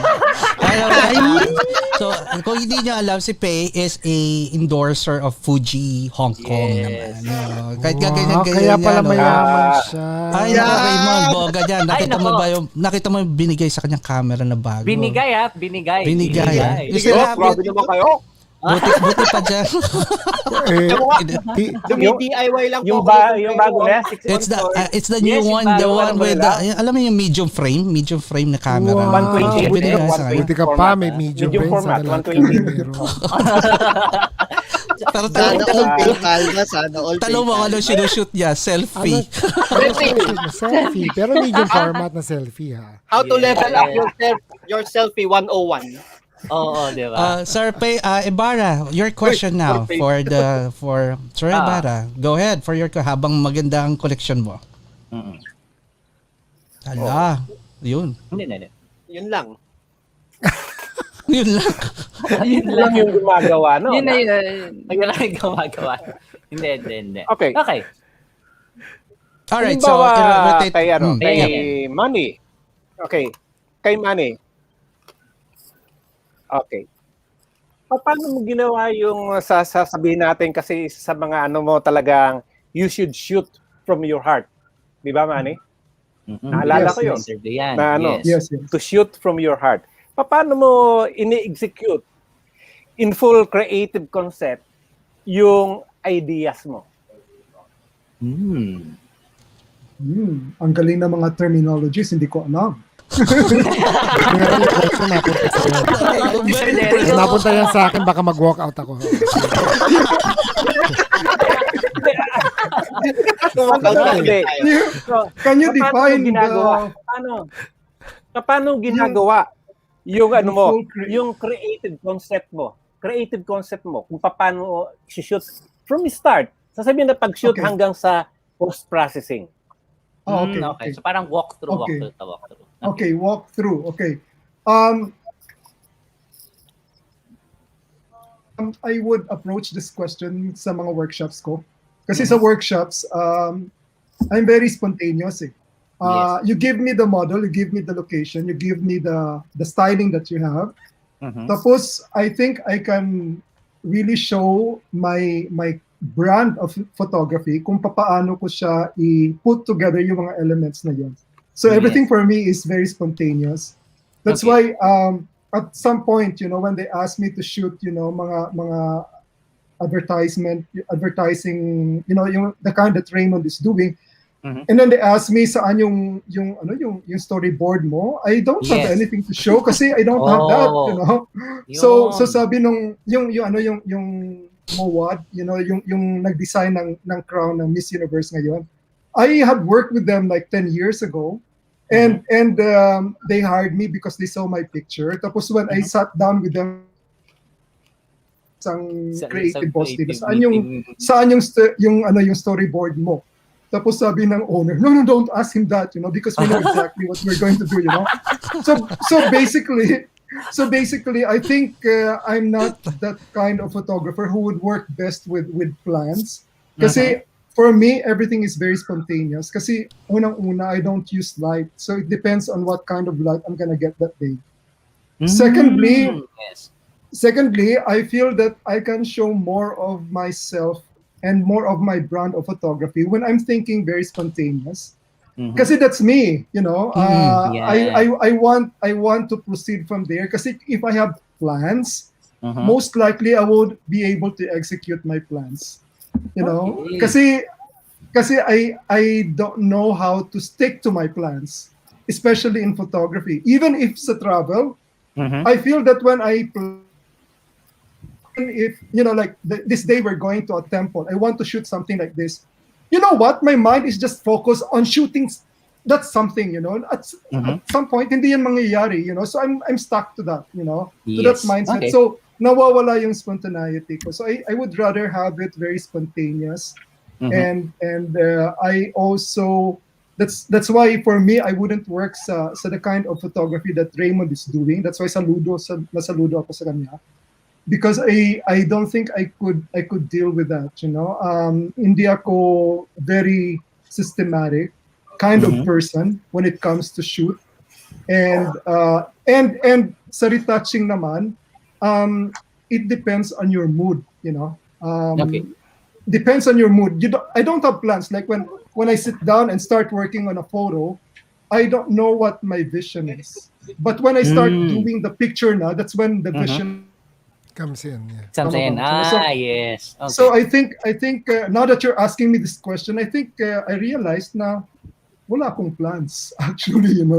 So, kung hindi nyo alam, si Pei is a endorser of Fuji Hong Kong Yes. naman. Kahit Wow, ganyan-ganyan kaya pala yan, mayaman siya. Ay, Yeah. nako, Raymond, boga dyan. Nakita Ay, mo nako. ba nakita mo yung binigay sa kanyang camera na bago? Binigay. Binigay. You still have Grabe it? naman kayo. Buti pa dyan. Dumi-DIY lang Yung po. bago na, 6 It's the new Yes, one, yung the bago, one with the, alam mo yung medium frame na camera. Wow. 120. Binigay sa kanya. Buti ka pa, may medium Medium brain format, sa lahat 120. kami meron. Pero Sana all Pay Palma, sana all Pay tanong mo Palma. ano sinushoot niya, selfie. Selfie. Pero medium format na selfie ha. How to level up your selfie 101. Oo, di ba? Sir Pei, Ibarra, your question now for Sir Ibarra. Go ahead for your habang maganda ang collection mo. Hala, yun. Hindi. Yun lang. Yun lang. Yun lang yung gumagawa, no? Yun na yun. Ang lang yung gumagawa. Hindi. Okay. Alright, so Halimbawa, rotate. kay Manny. Okay. Kay Manny. Okay. Paano mo ginawa yung sasabihin natin kasi sa mga mo talagang you should shoot from your heart. Di ba, Manny? Naalala ko yun. Na Yes. to shoot from your heart. Paano mo ini-execute in full creative concept yung ideas mo? Ang galing ng mga terminologies, hindi ko alam. Napunta yan sa akin, baka mag-walk out ako. Can you define Paano ginagawa yung yung creative concept mo kung paano shoot from start. Sasabihin na pag-shoot hanggang sa post-processing. Okay. So parang walkthrough. Okay, walkthrough. Okay. I would approach this question sa mga workshops ko. Kasi sa workshops, I'm very spontaneous eh. You give me the model, you give me the location, you give me the styling that you have. Tapos, I think I can really show my brand of photography kung paano ko siya i-put together yung mga elements na yun. So everything for me is very spontaneous. That's why at some point, when they ask me to shoot, mga advertising, yung the kind that Raymond is doing, and then they ask me saan yung storyboard mo. I don't have anything to show kasi I don't have that, So sabi nung yung Mowad, yung nag-design ng crown ng Miss Universe ngayon. I had worked with them like 10 years ago, and they hired me because they saw my picture. Tapos when I sat down with them, isang creative boss dito, saan yung storyboard mo? Tapos sabi ng owner, no, don't ask him that, because we know exactly what we're going to do, So basically, So basically, I think I'm not that kind of photographer who would work best with plans. Kasi for me, everything is very spontaneous. Kasi unang-una, I don't use light. So it depends on what kind of light I'm gonna get that day. Secondly, I feel that I can show more of myself and more of my brand of photography when I'm thinking very spontaneous. Kasi that's me, you know. I want to proceed from there. Kasi if I have plans, most likely I would be able to execute my plans. You know, kasi I don't know how to stick to my plans, especially in photography. Even if it's a travel, I feel that when if like this day we're going to a temple, I want to shoot something like this. You know what? My mind is just focused on shooting. That's something, at some point, hindi yan mangyayari, So I'm stuck to that, to that mindset. Okay. So nawawala yung spontaneity ko. So I would rather have it very spontaneous. And I also, that's why for me, I wouldn't work sa the kind of photography that Raymond is doing. That's why nasaludo ako sa kanya. Because I don't think I could deal with that, Hindi ako very systematic kind of person when it comes to shoot. And sa retouching naman, it depends on your mood, Depends on your mood. I don't have plans. Like when I sit down and start working on a photo, I don't know what my vision is. But when I start doing the picture now, that's when the vision comes in. Yeah. Something. Yes. Okay. So I think now that you're asking me this question, I think I realized na wala akong plans. Actually, I'm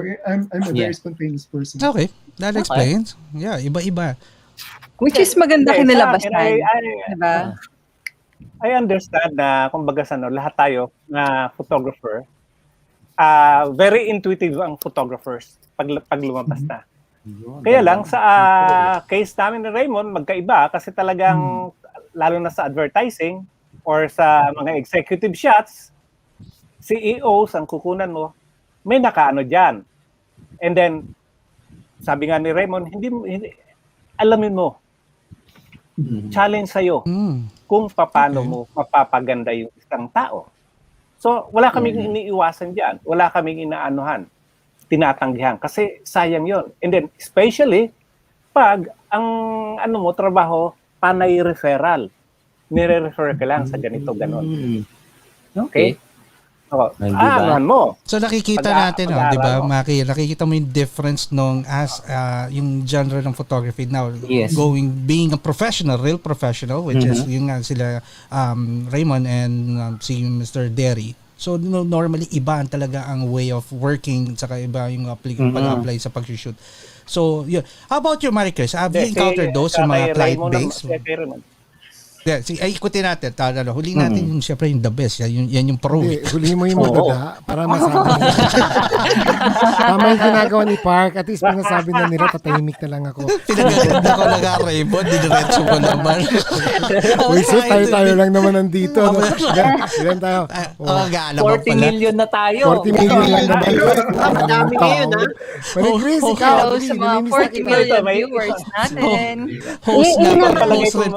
a very spontaneous person. Okay, that explains. Yeah, iba-iba. Which is maganda kinalabasan. Diba? I understand na kumbaga lahat tayo na photographer, very intuitive ang photographers pag lumabas na. Kaya lang sa case namin ni Raymond, magkaiba kasi talagang lalo na sa advertising or sa mga executive shots, CEOs ang kukunan mo, may nakaano dyan. And then, sabi nga ni Raymond, hindi alamin mo, challenge sa'yo kung paano mo mapapaganda yung isang tao. So, wala kaming iniiwasan dyan. Wala kaming inaanuhan. Tinatanggihan. Kasi sayang yon. And then, especially, pag ang trabaho, panay referral. Nire-refer ka lang sa ganito, ganon. Okay? Mo. So nakikita natin, di ba, Maki, nakikita mo yung difference nung yung genre ng photography now, being a professional, real professional, which is yung nga sila Raymond and si Mr. Deri. So normally iba talaga ang way of working, saka iba yung pag-apply sa pag-shoot. So yeah. How about you, Maricis? Have you encountered those yung mga client-based? Yeah, ikutin natin. Huli natin yung siyempre yung the best. Yan yung pro. Huli mo yung maganda para masabi. Tama yung ginagawa ni Parc. At least pinasabi na nila, tatahimik na lang ako. Pinagaganda ko na nga, Raymond. Didiretso ko naman. Uy, so tayo lang naman nandito. Ilan tayo? 40 million na tayo. 40 million lang naman. Ang dami ngayon, ha? Maricis, ikaw. Hello sa mga 40 million viewers natin. Host rin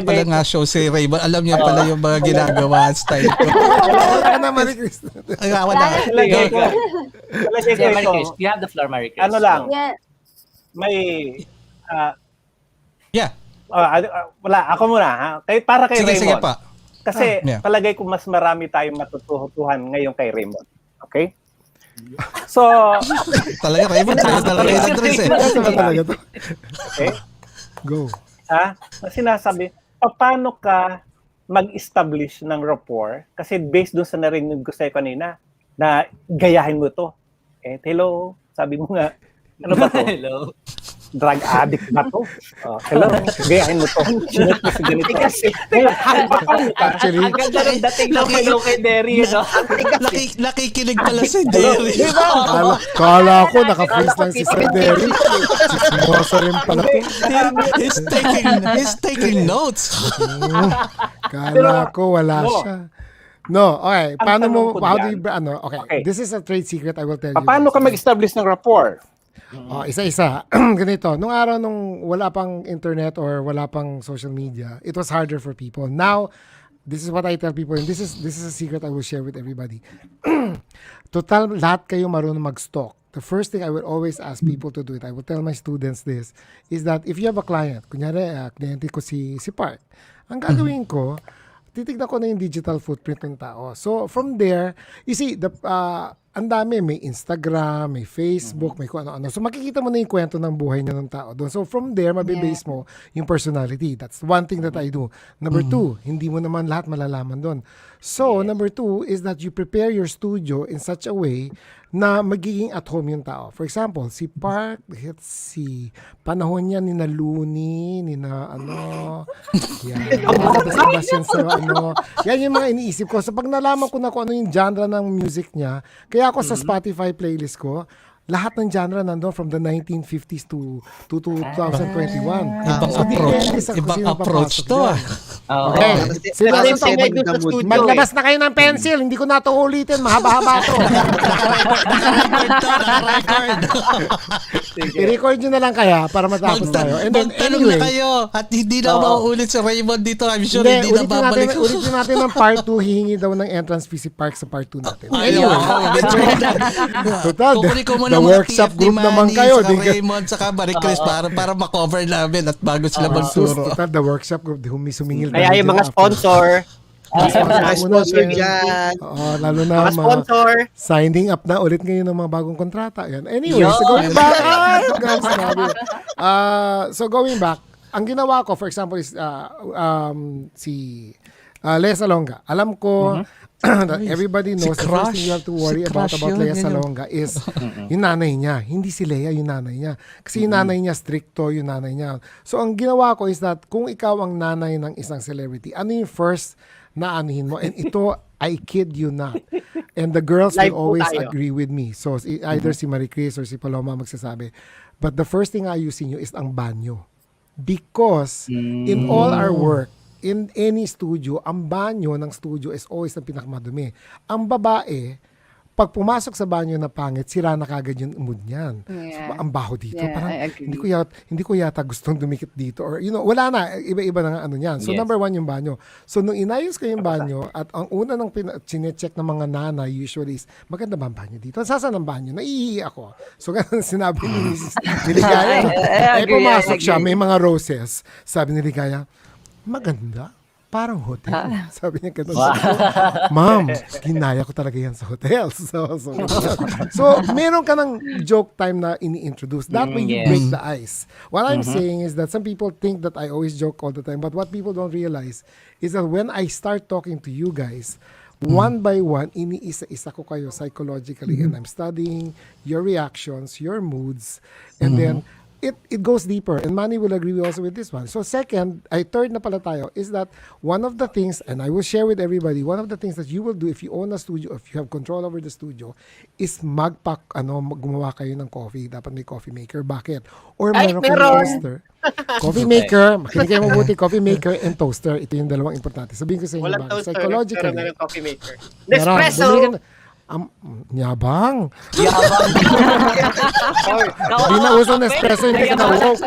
pala ng show si Raymond. Alam niya pala yung mga ginagawa at style ko. Wala na, Maricis. Wala. Maricis, you have the floor, Maricis. Ano lang? Yeah. May... wala. Ako muna, ha? Para kay Raymond. Sige pa. Kasi palagay ko mas marami tayong matutuhan ngayon kay Raymond. Okay? So... talaga, Raymond. Talaga yung address eh. Okay? Go. Sinasabi, paano ka mag-establish ng rapport? Kasi based doon sa narinig ko sa'yo kanina, na gayahin mo to. Hello, sabi mo nga, ano ba to? Hello. Drug addict ba to? Hello, gayahin mo to. Kasi, Actually, Ang ganda ng dating ng kay Deri, Nakikinig pala si Deri. Kala ko naka-freeze lang si Sir Deri. Sismoso rin pala to. He's taking notes. Kala ko wala siya. No, okay. Paano mo, tanong ko how do dyan. you, okay. This is a trade secret, I will tell you. Paano ka mag-establish ng rapport? Isa-isa. Ganito, nung araw nung wala pang internet or wala pang social media, it was harder for people. Now, this is what I tell people, and this is a secret I will share with everybody. Total, lahat kayo marunong mag-stock. The first thing I will always ask people to do it, I will tell my students this, is that if you have a client, kunyari, kliyente ko si Parc, ang gagawin ko, titignan ko na yung digital footprint ng tao. So, from there, you see, ang dami, may Instagram, may Facebook, may kung ano-ano. So, makikita mo na yung kwento ng buhay niya ng tao doon. So, from there, mabibase mo yung personality. That's one thing that I do. Number two, hindi mo naman lahat malalaman doon. So, number two is that you prepare your studio in such a way na magiging at home yung tao. For example, si Parc, si panahon niya ni na Looney, ni na yan, Sebastian yan yung mga iniisip ko. So pag nalaman ko na kung ano yung genre ng music niya, kaya ako sa Spotify playlist ko, lahat ng genre nandun from the 1950s to 2021. Ibang approach to. Okay. Maglabas na kayo ng pencil. Hindi ko na ito ulitin. Mahaba-haba ito. I-record nyo na lang kaya para matapos tayo. And then, anyway, na kayo at hindi na mauulit si Raymond dito. I'm sure hindi na babalik. Ulitin natin ng part 2. Hihingi daw ng entrance fee si Parc sa part 2 natin. Anyway. Total, the workshop group naman kayo. Raymond saka Maricis para ma-cover namin at bago sila magturo. Total, the workshop group, sumingil. Kaya yung mga sponsor, lalo na mga sponsor, signing up na ulit ngayon ng mga bagong kontrata. Yan. Anyway, so going back, ang ginawa ko, for example, is si Lea Salonga. Alam ko, everybody knows the first thing you have to worry about Lea Salonga is yung nanay niya. Hindi si Lea, yung nanay niya. Kasi yung nanay niya, stricto yung nanay niya. So, ang ginawa ko is that kung ikaw ang nanay ng isang celebrity, ano yung first na anuhin mo? And ito, I kid you not. And the girls will always agree with me. So, either si Maricis or si Paloma magsasabi. But the first thing ayusin nyo is ang banyo. Because in all our work, in any studio, ang banyo ng studio is always ang pinakamadumi. Ang babae, pag pumasok sa banyo na pangit, sira na kagad yung mood niyan. So, ang baho dito. Parang hindi ko yata gustong dumikit dito. Or, wala na. Iba-iba na ano niyan. So, number 1 yung banyo. So, nung inayos ko yung banyo, at ang una ng chinecheck ng mga nanay usually is, maganda ba ang banyo dito? Saan ang banyo? Naiihi ako. So, ganun sinabi ni Ligaya. Pumasok siya, may mga roses. Sabi ni Ligaya, maganda. Parang hotel. Sabi niya ganun. Ma'am, ginaya ko talaga yan sa hotel. So meron ka ng joke time na ini-introduce. That way you break the ice. What I'm saying is that some people think that I always joke all the time. But what people don't realize is that when I start talking to you guys, one by one, iniisa-isa ko kayo psychologically. And I'm studying your reactions, your moods. And then, it goes deeper, and Manny will agree also with this one. So third na pala tayo, is that one of the things, and I will share with everybody, one of the things that you will do if you own a studio, if you have control over the studio, is gumawa kayo ng coffee. Dapat may coffee maker. Bakit? Or meron toaster. Coffee maker, makinig kayo mabuti, coffee maker and toaster. Ito yung dalawang importante. Sabihin ko sa inyo, walang toaster, psychologically. meron coffee maker. Nespresso! Yabang. Hindi na uso na espresso, hindi ka na walk.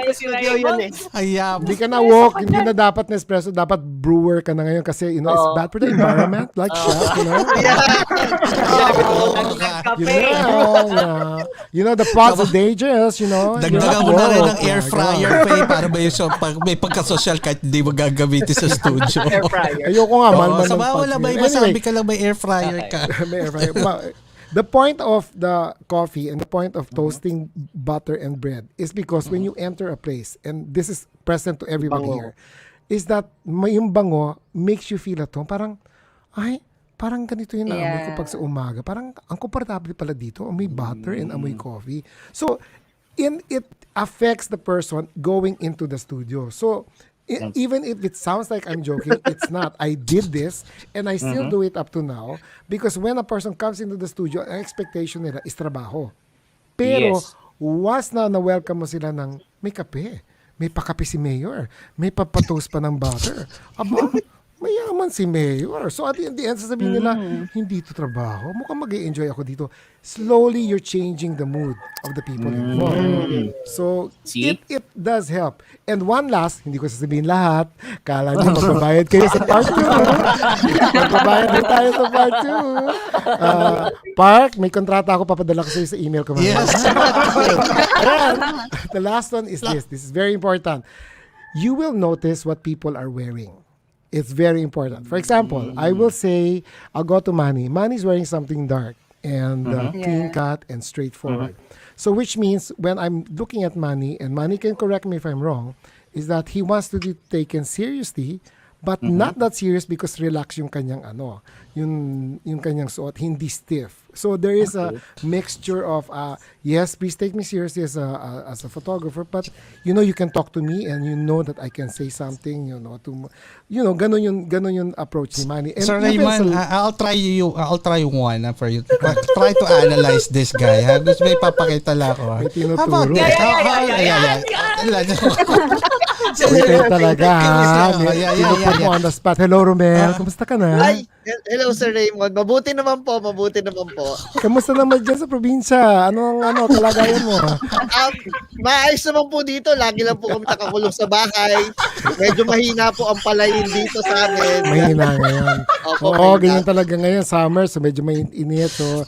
Hindi ka na walk, hindi na dapat na espresso, dapat brewer ka na ngayon kasi it's bad for the environment, like chef, the pots are dangerous, Dagdagan mo na rin ng air fryer para may pagka-social kahit hindi mo gagamitin sa studio. Ayoko nga, sa bawala ba masabi ka lang may air fryer ka. May air fryer. The point of the coffee and the point of toasting butter and bread is because when you enter a place, and this is present to everybody here, is that yung bango makes you feel at home. Parang ganito yung naamoy ko pag sa umaga. Parang ang komportable pala dito. Amoy butter and amoy coffee. So, it affects the person going into the studio. So, even if it sounds like I'm joking, it's not. I did this and I still do it up to now because when a person comes into the studio, ang expectation nila is trabaho. Pero once na welcome mo sila ng may kape, may pakape si Mayor, may papatoast pa ng butter. Aba, mayaman si Mayor. So at the end, sasabihin nila, hindi ito trabaho. Mukhang mag-i-enjoy ako dito. Slowly, you're changing the mood of the people involved. So, See? it does help. And one last, hindi ko sasabihin lahat, kala niyo magbabayad kayo sa part 2. Magbabayad din tayo sa part 2. Parc, may kontrata ako, papadala ko sa iyo sa email ko. Yes. And the last one is this. This is very important. You will notice what people are wearing. It's very important. For example, I will say, I'll go to Manny. Manny's wearing something dark and clean cut and straightforward. So which means when I'm looking at Manny, and Manny can correct me if I'm wrong, is that he wants to be taken seriously, but not that serious because relax yung kanyang yung kanyang suot, hindi stiff. So there is a mixture of yes, please take me seriously as a photographer, but you can talk to me and you know that I can say something, ganun yung approach ni Manny. And Sir Raymond, I'll try one for you. Try to analyze this guy. Gusto may papakita lang ako. May tinuturo. How about this? Ito talaga, tinupur mo on the spot. Hello, Romel. Kumusta ka na? Ay, hello Sir Raymond. Mabuti naman po. Kamusta naman dyan sa probinsya? Anong kalagayan mo? Maayos naman po dito. Lagi lang po kami nakakulong sa bahay. Medyo mahina po ang palayin dito sa amin. Mahina ngayon. Oo, ganyan talaga ngayon. Summer, so medyo mainit. So,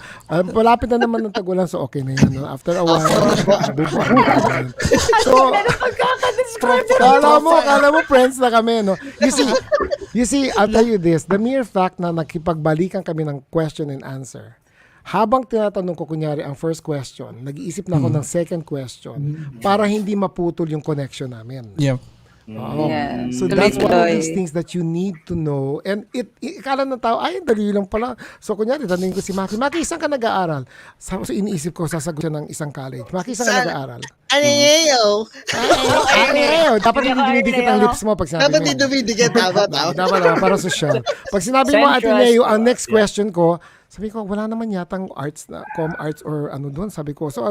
palapit na naman ng tag-ulan, so okay na yan. After a while, so, kala mo friends na kami, no? You see, I'll tell you this. The mere fact na nakipagbalikan kami ng question and answer, habang tinatanong ko kunyari ang first question, nag-iisip na ako ng second question para hindi maputol yung connection namin. Yep. So that's one of these things that you need to know. And ikala ng tao, ay, dali lang pala. So kunyari, tanongin ko si Maki, saan ka nag-aaral? So iniisip ko, sasagot siya ng isang college. Maki, saan ka nag-aaral? Aneo. Dapat hindi dumidikit ang lips mo pag sinabi mo. Dapat hindi dumidikit. Tama. Para social. Pag sinabi mo, Ateneo, ang next question ko, sabi ko, wala naman yatang arts na, com arts or ano doon. Sabi ko, so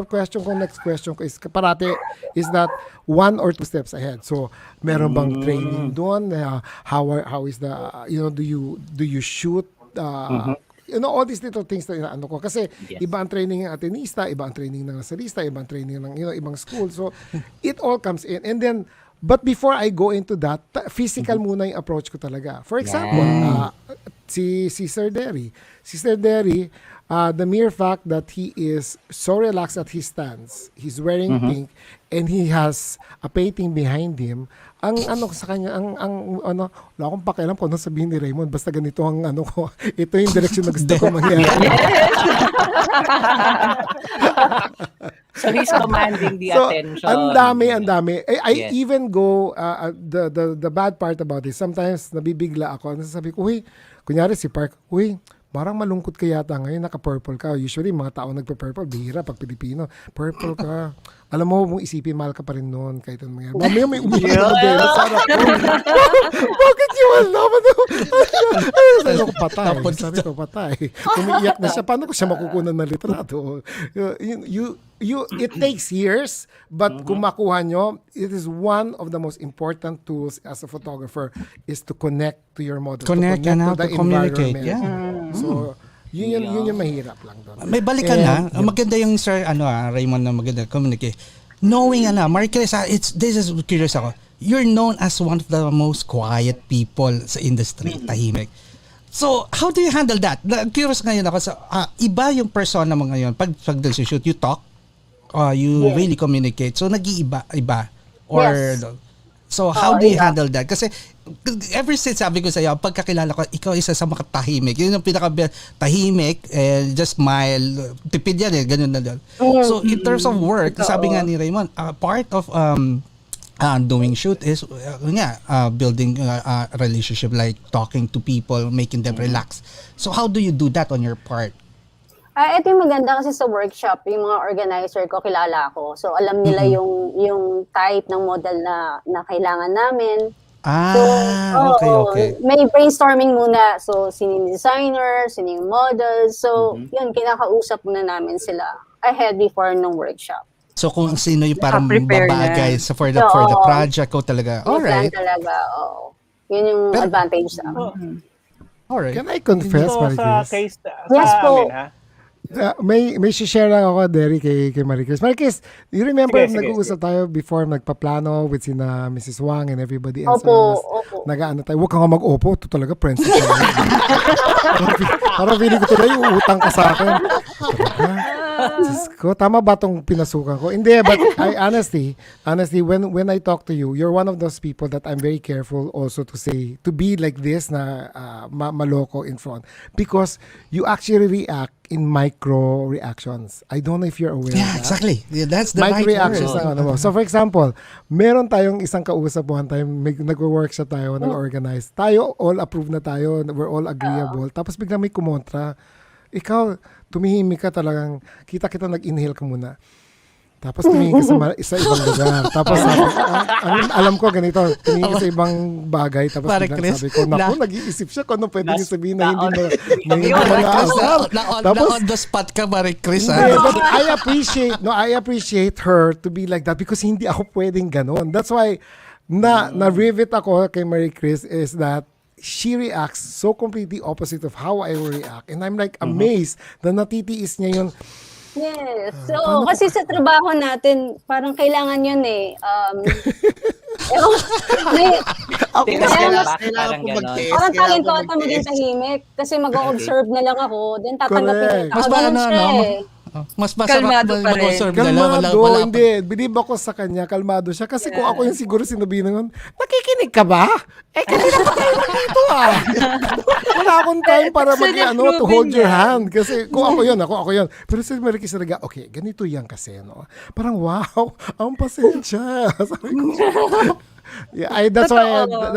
next question ko is, parate is that 1 or 2 steps ahead. So, meron bang training doon? How is the, do you shoot? All these little things na inaano ko. Kasi iba ang training ng Atenista, iba ang training ng Lasalista, iba ang training ng ibang school. So, it all comes in. And then, but before I go into that, physical muna yung approach ko talaga. For example, si Sir Deri. Si Sir Deri, the mere fact that he is so relaxed at his stance, he's wearing pink, and he has a painting behind him, ang sa kanya, wala akong pakialam kung ano sabihin ni Raymond, basta ganito ang ko, ito yung direction na gusto ko mangyari. So he's commanding the attention. Ang dami. I even go, the bad part about this, sometimes nabibigla ako, nasasabi ko, kunyari si Parc, parang malungkot ka yata ngayon, naka-purple ka. Usually, mga tao nagpa-purple, bihira pag Pilipino. Purple ka. Alam mo, mong isipin, mahal ka pa rin noon. Kahit anong mangyari. Mamaya may umiyak na modelo. Sarap ko. Bakit yung alam? Sabi ko, patay. Umiiyak na siya. Paano ko siya makukunan ng litrato? It takes years, but kung makuha nyo, it is one of the most important tools as a photographer is to connect to your model. Connect and how to communicate. Yeah. So, yun yung mahirap lang doon. May balikan na. Maganda yung Sir Raymond na maganda communicate. Knowing Maricis, this is curious ako. You're known as one of the most quiet people sa industry, tahimik. So, how do you handle that? Curious ngayon ako sa iba yung persona mo ngayon pag nag-shoot, you talk, you really communicate. So, nag-iiba or so how do you handle that? Kasi ever since sabi ko sa iyo, pagkakilala ko, ikaw isa sa mga tahimik. Yun yung tahimik, just smile, tipid yan ganun na doon. So in terms of work, sabi nga ni Raymond, part of doing shoot is building a relationship, like talking to people, making them relax. So how do you do that on your part? Ito yung maganda kasi sa workshop, yung mga organizer ko, kilala ko. So, alam nila yung type ng model na kailangan namin. Okay. May brainstorming muna. So, sino yung designer, sino yung model. So, yun, kinakausap muna namin sila ahead before ng workshop. So, kung sino yung parang babagay for the project ko talaga. Alright. Talaga, oo. Yun yung Pero- advantage sa Alright. Can I confess, So, sa Maricis? case Yes sa po. amin, ha? May share lang ako, Derry, kay Maricis. Maricis, you remember Sige, nag-uusap tayo before nagpaplano with sina Mrs. Wang and everybody else? Opo. Nag-ano tayo, huwag ka nga mag-opo. Ito talaga, princess. Parang feeling ko tuloy, uutang ka sa akin. Diyos ko, tama ba itong pinasukan ko? Hindi, but I honestly, when I talk to you, you're one of those people that I'm very careful also to say, to be like this na maloko in front. Because you actually react in micro reactions. I don't know if you're aware of Yeah, that. exactly. Yeah, that's the Micro right reactions word. na ano mo. So for example, meron tayong isang kausap one time, nag-workshop tayo, nag-organize. Tayo, all approve na tayo, we're all agreeable. Tapos biglang may kumontra. Ikaw, tumihimik ka talagang, kita nag-inhale ka muna. Tapos tumingin ka sa ibang lugar. Tapos sabi, alam ko ganito, tumingin ka sa ibang bagay. Tapos Pare biglang Chris, sabi ko, naku, nag-iisip siya kung ano pwede niyo sabihin na hindi mo Pare Chris, asal. na on the spot ka, Pare Chris. Hindi, but I appreciate her to be like that because hindi ako pwedeng ganon. That's why na-rivet ako kay Marie Chris is that she reacts so completely opposite of how I will react. And I'm like amazed na natitiis niya yun. Yes. So, kasi sa trabaho natin, parang kailangan yun eh. Kailangan po mag-test. Parang talent ko ata maging tahimik. Kasi mag-observe na lang ako, then tatanggapin Correct. yung Mas tao. ba Ganun ano, siya ano, eh. mas masarap Kalmado pa rin. mag-observe na lang. Kalmado, Wala hindi. Believe ako sa kanya, kalmado siya. Kasi kung ako yung siguro sinabi nun, nakikinig ka ba? Kanina pa tayo dito Wala akong time para to hold your hand. Kasi kung ako yun. Pero si Maricis talaga, okay, ganito yan kasi, no? Parang, wow, ang pasensya. Sabi ko, yeah, that's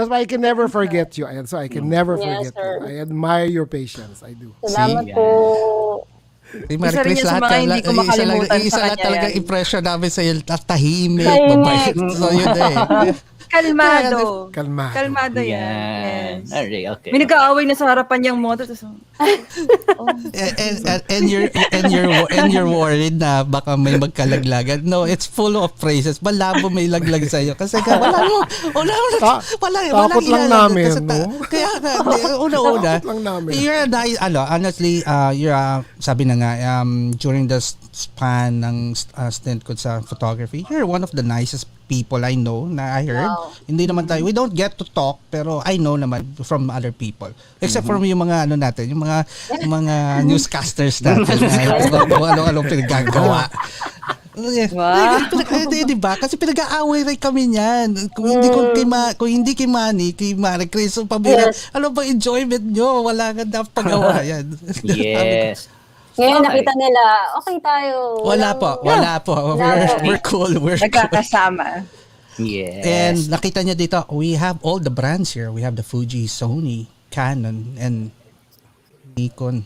why I can never forget you. So I can never forget sir. you. I admire your patience. I do. Salamat po. Si Marie Isa rin Chris, yan sa lahat mga hindi ko makalimutan isa sa lang kanya talaga yan. impression namin sa iyo, tahimik, Tahimik. mabait. So yun Kalmado. Kalmado. Kalmado yan. Yan. Yes. Alright, okay. May nag-aaway na sa harapan niyang motor. Tapos, and you're worried na baka may magkalaglagan. No, it's full of praises. Malabo may laglag sa iyo kasi Takot lang namin, no? Kaya una-una, Takot lang namin. you're a nice, honestly, sabi na nga, during the span ng stint ko sa photography, you're one of the nicest people I know na I heard. Wow. Hindi naman tayo, we don't get to talk, pero I know naman from other people. Except from yung mga natin, yung mga newscasters natin na kung ano-anong pinagagawa. Diba? Kasi pinag-aaway rin kami niyan. Kung hindi kay Manny, kay Maricis, pabira, ano ba enjoyment nyo? Wala nga dapat pag-awa yan. Yes. Ngayon Okay. nakita nila, okay tayo. Wala po. We're cool. We're cool. nagkakasama. Yes. And nakita niyo dito, we have all the brands here. We have the Fuji, Sony, Canon, and Nikon.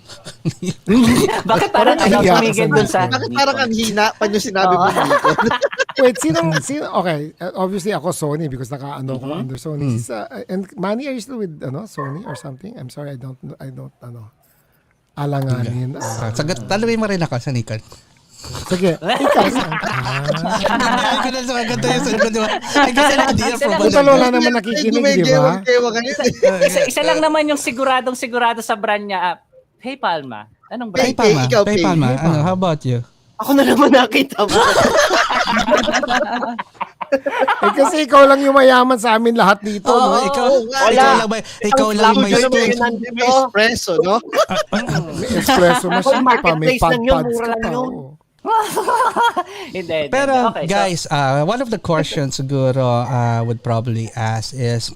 Bakit parang ayaw Iya, tumigil dun sa... Bakit parang ang hina pa yung sinabi mo dito? Wait, sino, okay, obviously ako Sony because naka-ano ko under Sony. And Manny, are you still with Sony or something? I'm sorry, I don't alanganin. Tanungin mo rin ako sa Nikon. Sige, ikaw saan? Ay, ko na sa maganda yung sagot, di ba? I guess an idea from Puta, wala naman nakikinig, di ba? Isa lang naman yung sigurado sa brand niya. Hey Palma, anong brand? Pay Palma. Ano, how about you? Ako na naman nakita mo. Kasi ikaw lang yung mayaman sa amin lahat dito, no? Ikaw lang may space. May espresso, no? May espresso machine pa, may Marketplace lang yun, pad-pads mura ka lang pa. yun. oh. Hindi. Pero Okay, guys, one of the questions siguro would probably ask is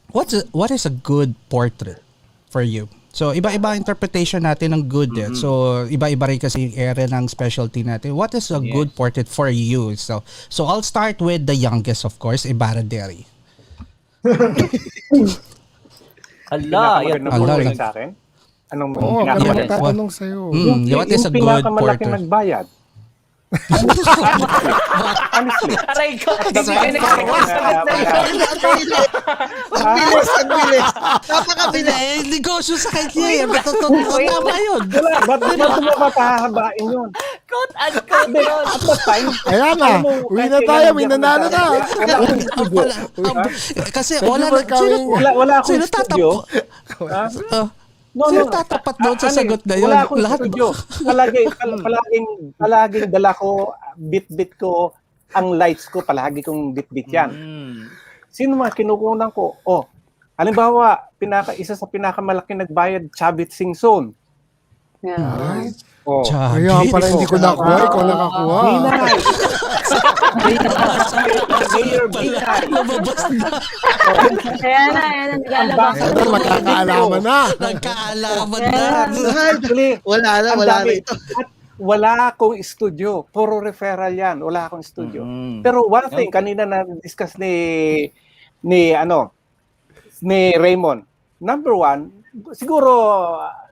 what is a good portrait for you? So iba-iba interpretation natin ng good. So iba-iba rin kasi yung area ng specialty natin. What is a good portrait for you? So I'll start with the youngest, of course, Ibarra Deri. Hala, yan. Pinakamagandang portrait sa akin. Anong Oo, pinaka- magtatanong sa'yo. What is a good pinakamalaking portrait? nagbayad. Honestly. Aray ko, hindi That's kayo right. nag-request na Ang bilis. Napakabilis. Negosyo sa kanya. Tama yun. Wala, ba't mo papahabain yun? Quote-unquote yun. At that time, Ayan na. Uwi na tayo. May nanalo na. wala akong studio. Kasi Thank wala you for na. coming. Wala akong Sino studio. Sino tatapat doon sa sagot na yun? Wala akong Lahat studio. Palaging dala ko, bit-bit ko, ang lights ko, palagi kong bit-bit yan. Sino mga kinukunan ko? Halimbawa, isa sa pinakamalaking nagbayad, Chavit Singson. Ay, Chab. kaya pala hindi ko nakuha. Ikaw nakakuha. Mayor Binay. Kaya na, naglalabas. Ito, magkakaalaman na. Nagkaalaman na. Actually, Wala na ang dami. ito. At wala akong studio. Puro referral yan. Wala akong studio. Pero one thing, kanina na-discuss ni Raymond. Number one, siguro,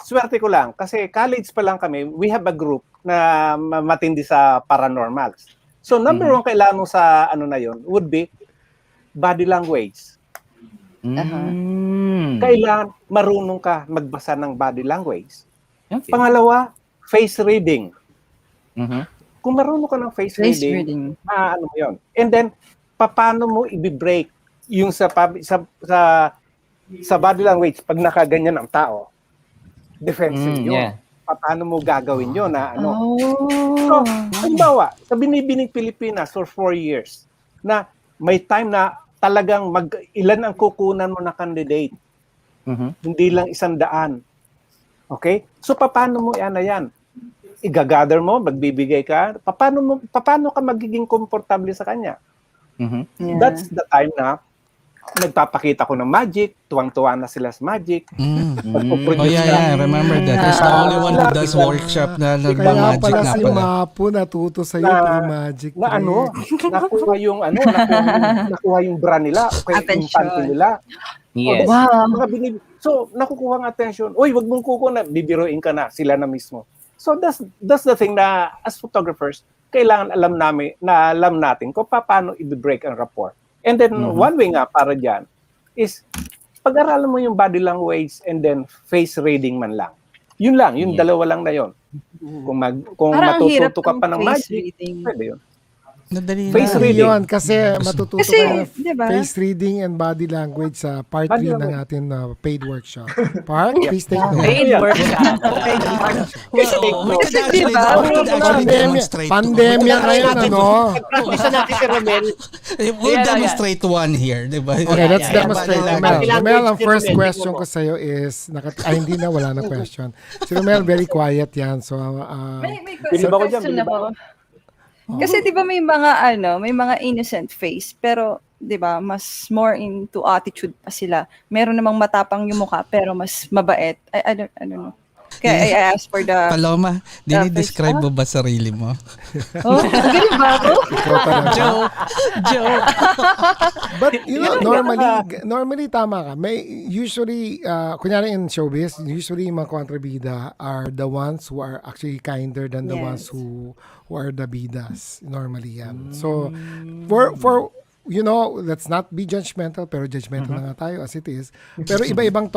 swerte ko lang. Kasi college pa lang kami, we have a group na matindi sa paranormals. So, number one, kailangan mo sa na yon would be body language. Kailangan marunong ka magbasa ng body language. Okay. Pangalawa, face reading. Kung marunong ka ng face reading, ano mo yun. And then, paano mo i-break yung sa body language pag nakaganyan ang tao? Defensive yun. Yeah. Paano mo gagawin yun na ano? So, halimbawa, sa Binibining Pilipinas for 4 years, na may time na talagang ilan ang kukunan mo na candidate. Hindi lang 100. Okay? So, paano mo yan? Igagather mo, magbibigay ka, paano ka magiging komportable sa kanya? That's the time na nagpapakita ko ng magic, tuwang-tuwa na sila sa magic. Yeah, remember that. He's the only one who does workship na Kaya nagma-magic pala na si pala. Mapo natuto sa'yo pag magic. Na nakuha yung bra nila, o kaya yung panty nila. Yes. So, nakukuha ng attention. Uy, wag mong kukuha, bibiruin ka na, sila na mismo. So, that's the thing na as photographers, kailangan alam natin kung paano i-break ang rapport. And then, one way nga para dyan is pag-aralan mo yung body language and then face reading man lang. Yun lang, yung dalawa lang na yun. Kung matututo ka pa ng magic, pwede yun. Face reading. Yun, kasi matututo ka ng diba? face reading and body language sa part 3 ng ating paid workshop. Park, please take note. Paid workshop. Pandemya ngayon, ano? Practice natin si Romel. We'll demonstrate one here, di ba? Okay, let's demonstrate. Romel, Language ang si first Romel, question tingnan mo. ko sa'yo is, hindi na, wala na question. Si Romel, very quiet yan. So, May Bilib ako dyan, question bilib ako. Kasi 'di ba may mga innocent face pero 'di ba mas more into attitude pa sila. Meron namang matapang yung mukha pero mas mabait. I don't know. Kaya I asked for the Paloma, dinidescribe mo ba sarili mo? ganun ba ako? Joke. but normally tama ka. May usually, kunyari in showbiz, usually yung mga kontrabida are the ones who are actually kinder than the ones who are the bidas. Normally yan. So, for let's not be judgmental, pero judgmental na nga tayo as it is. Pero iba-ibang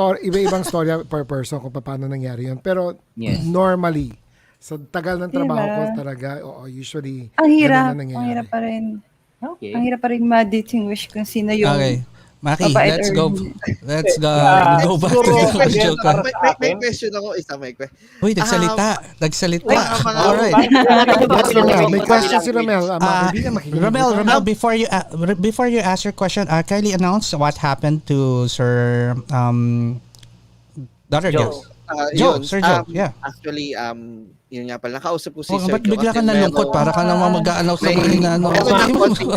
story per person kung paano nangyari yun. Pero normally, sa tagal ng trabaho ko talaga, usually, Ang hirap. ganun na nangyayari. Ang hirap pa rin. Okay. Ang hirap pa rin ma-distinguish kung sino yung Okay. Maki, mabait let's or go. hindi. Let's go back to the question. May question ako, may question. Uy, nagsalita. Alright. Yes, Romel. May question si Romel. Romel, before you ask your question, kindly announce what happened to Sir Dr. Joe. Joe, Sir Joe, yeah. Actually, yun nga pala, nakausap ko si Oh, Sir ba't Joe. bigla ka kasi nalungkot? Para ka naman mag-a-announce sa mga na ano. Meron ng konting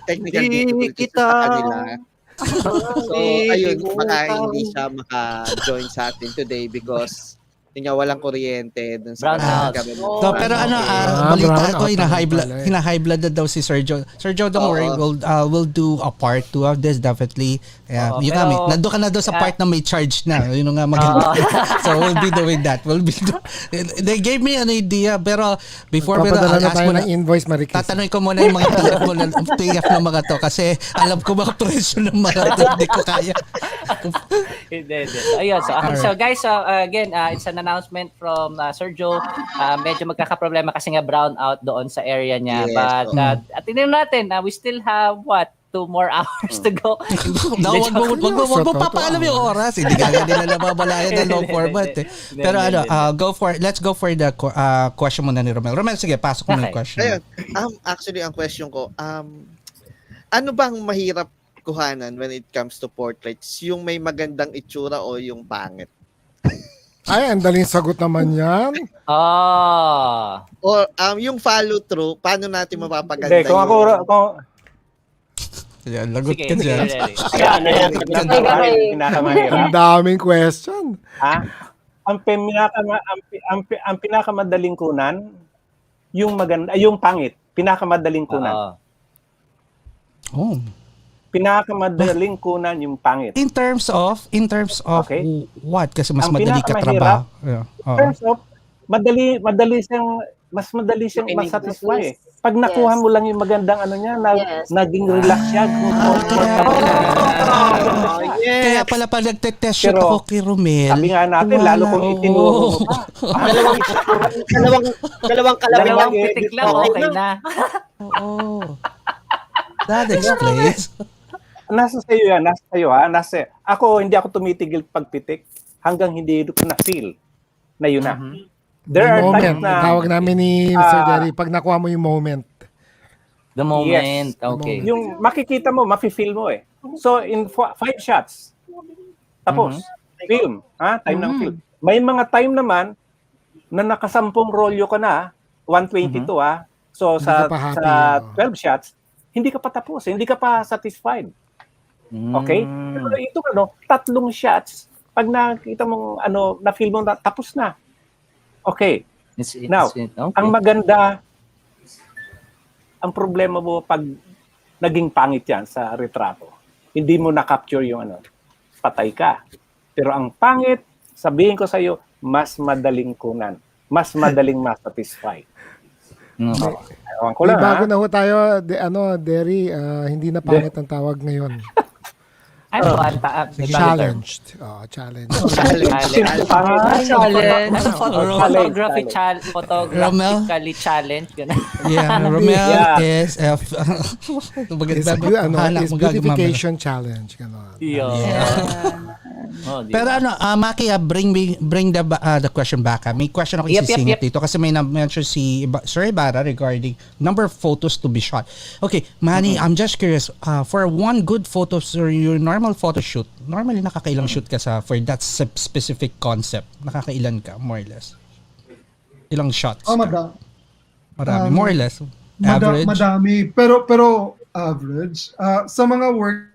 technical difficulties sa kanila. So, ayun, baka hindi siya maka-join sa atin today because Yun nga, walang kuryente dun sa Brown out. So, pero balita ko, brown out hina-high blood na daw si Sergio. Sergio, don't worry, we'll do a part 2 of this definitely. Oo, Yun pero- nandun ka na daw sa part na may charge na. Yun nga maganda. So, we'll be doing that. They gave me an idea, pero before Papadala na ask tayo mo ng invoice, Maricis. tatanungin ko muna yung mga TF ng mga to kasi alam ko mga presyo ng mga to. Hindi ko kaya. Hindi. So, ayun. So guys, again, it's an announcement from Sergio. Medyo magkakaproblema kasi nga brown out doon sa area niya. Yes, But tingnan natin, we still have 2 more hours to go. Wag mo papaalam yung oras. Hindi ka nila nababalayan ng long format. Pero let's go for the question muna ni Romel. Romel, sige, pasok mo yung question. Ayun. Actually, ang question ko, ano bang mahirap kuhanan when it comes to portraits? Yung may magandang itsura o yung pangit? Ay, ang daling sagot naman yan. Or yung follow through, paano natin mapapaganda Hindi, kung ako, Yan, lagot Sige, ka dyan. pinakamahirap. Ang daming question. Ha? Ang pinakamadaling kunan, yung maganda, yung pangit, pinakamadaling kunan. Oh. Pinakamadaling kunan yung pangit. In terms of Okay. what? Kasi mas Ang madali ka pinakamahirap, trabaho. Yeah. In terms of, madali siyang masatisfy eh. Pag nakuha mo lang yung magandang ano niya, naging relax siya. Kaya pala nagte-test shoot Pero, ako kay Romel. Sabi nga natin, lalo kung itinuro mo pa. Dalawang Dalawang pitik lang, okay na. Oo. That explains. Nasa sa'yo yan, nasa sa'yo ha. Hindi ako tumitigil pagpitik hanggang hindi ko na-feel na yun na. There May are moment. times na Tawag namin ni Sir Jerry, pag nakuha mo yung moment. The moment, okay. yung makikita mo, mafe-feel mo eh. So in 5 shots, tapos, film, time ng film. May mga time naman na nakasampung rolyo ka na, 122 So Hindi sa ka pa happy, 12 shots, hindi ka pa tapos, hindi ka pa satisfied. Okay? Pero ito 3 shots, pag nakita mong na-feel mo na tapos na. Okay. Now, ang maganda, ang problema mo pag naging pangit yan sa retrato, hindi mo na-capture yung patay ka. Pero ang pangit, sabihin ko sa'yo, mas madaling kunan. Mas madaling ma-satisfy. Ewan ko lang, Bago na ho tayo, Derry, hindi na pangit ang tawag ngayon. Challenged. Challenge. Photographically challenge. Yeah, Romel is Is beautification challenge. Pero Maki, bring the question back. May question ako isisingit dito kasi may na-mention si Sir Ibarra regarding number of photos to be shot. Okay, Manny, I'm just curious, for one good photo or your normal photo shoot, normally nakakailang shoot ka for that specific concept? Nakakailan ka, more or less? Ilang shots? Marami, more or less. Average? Madami, pero average. Sa mga work,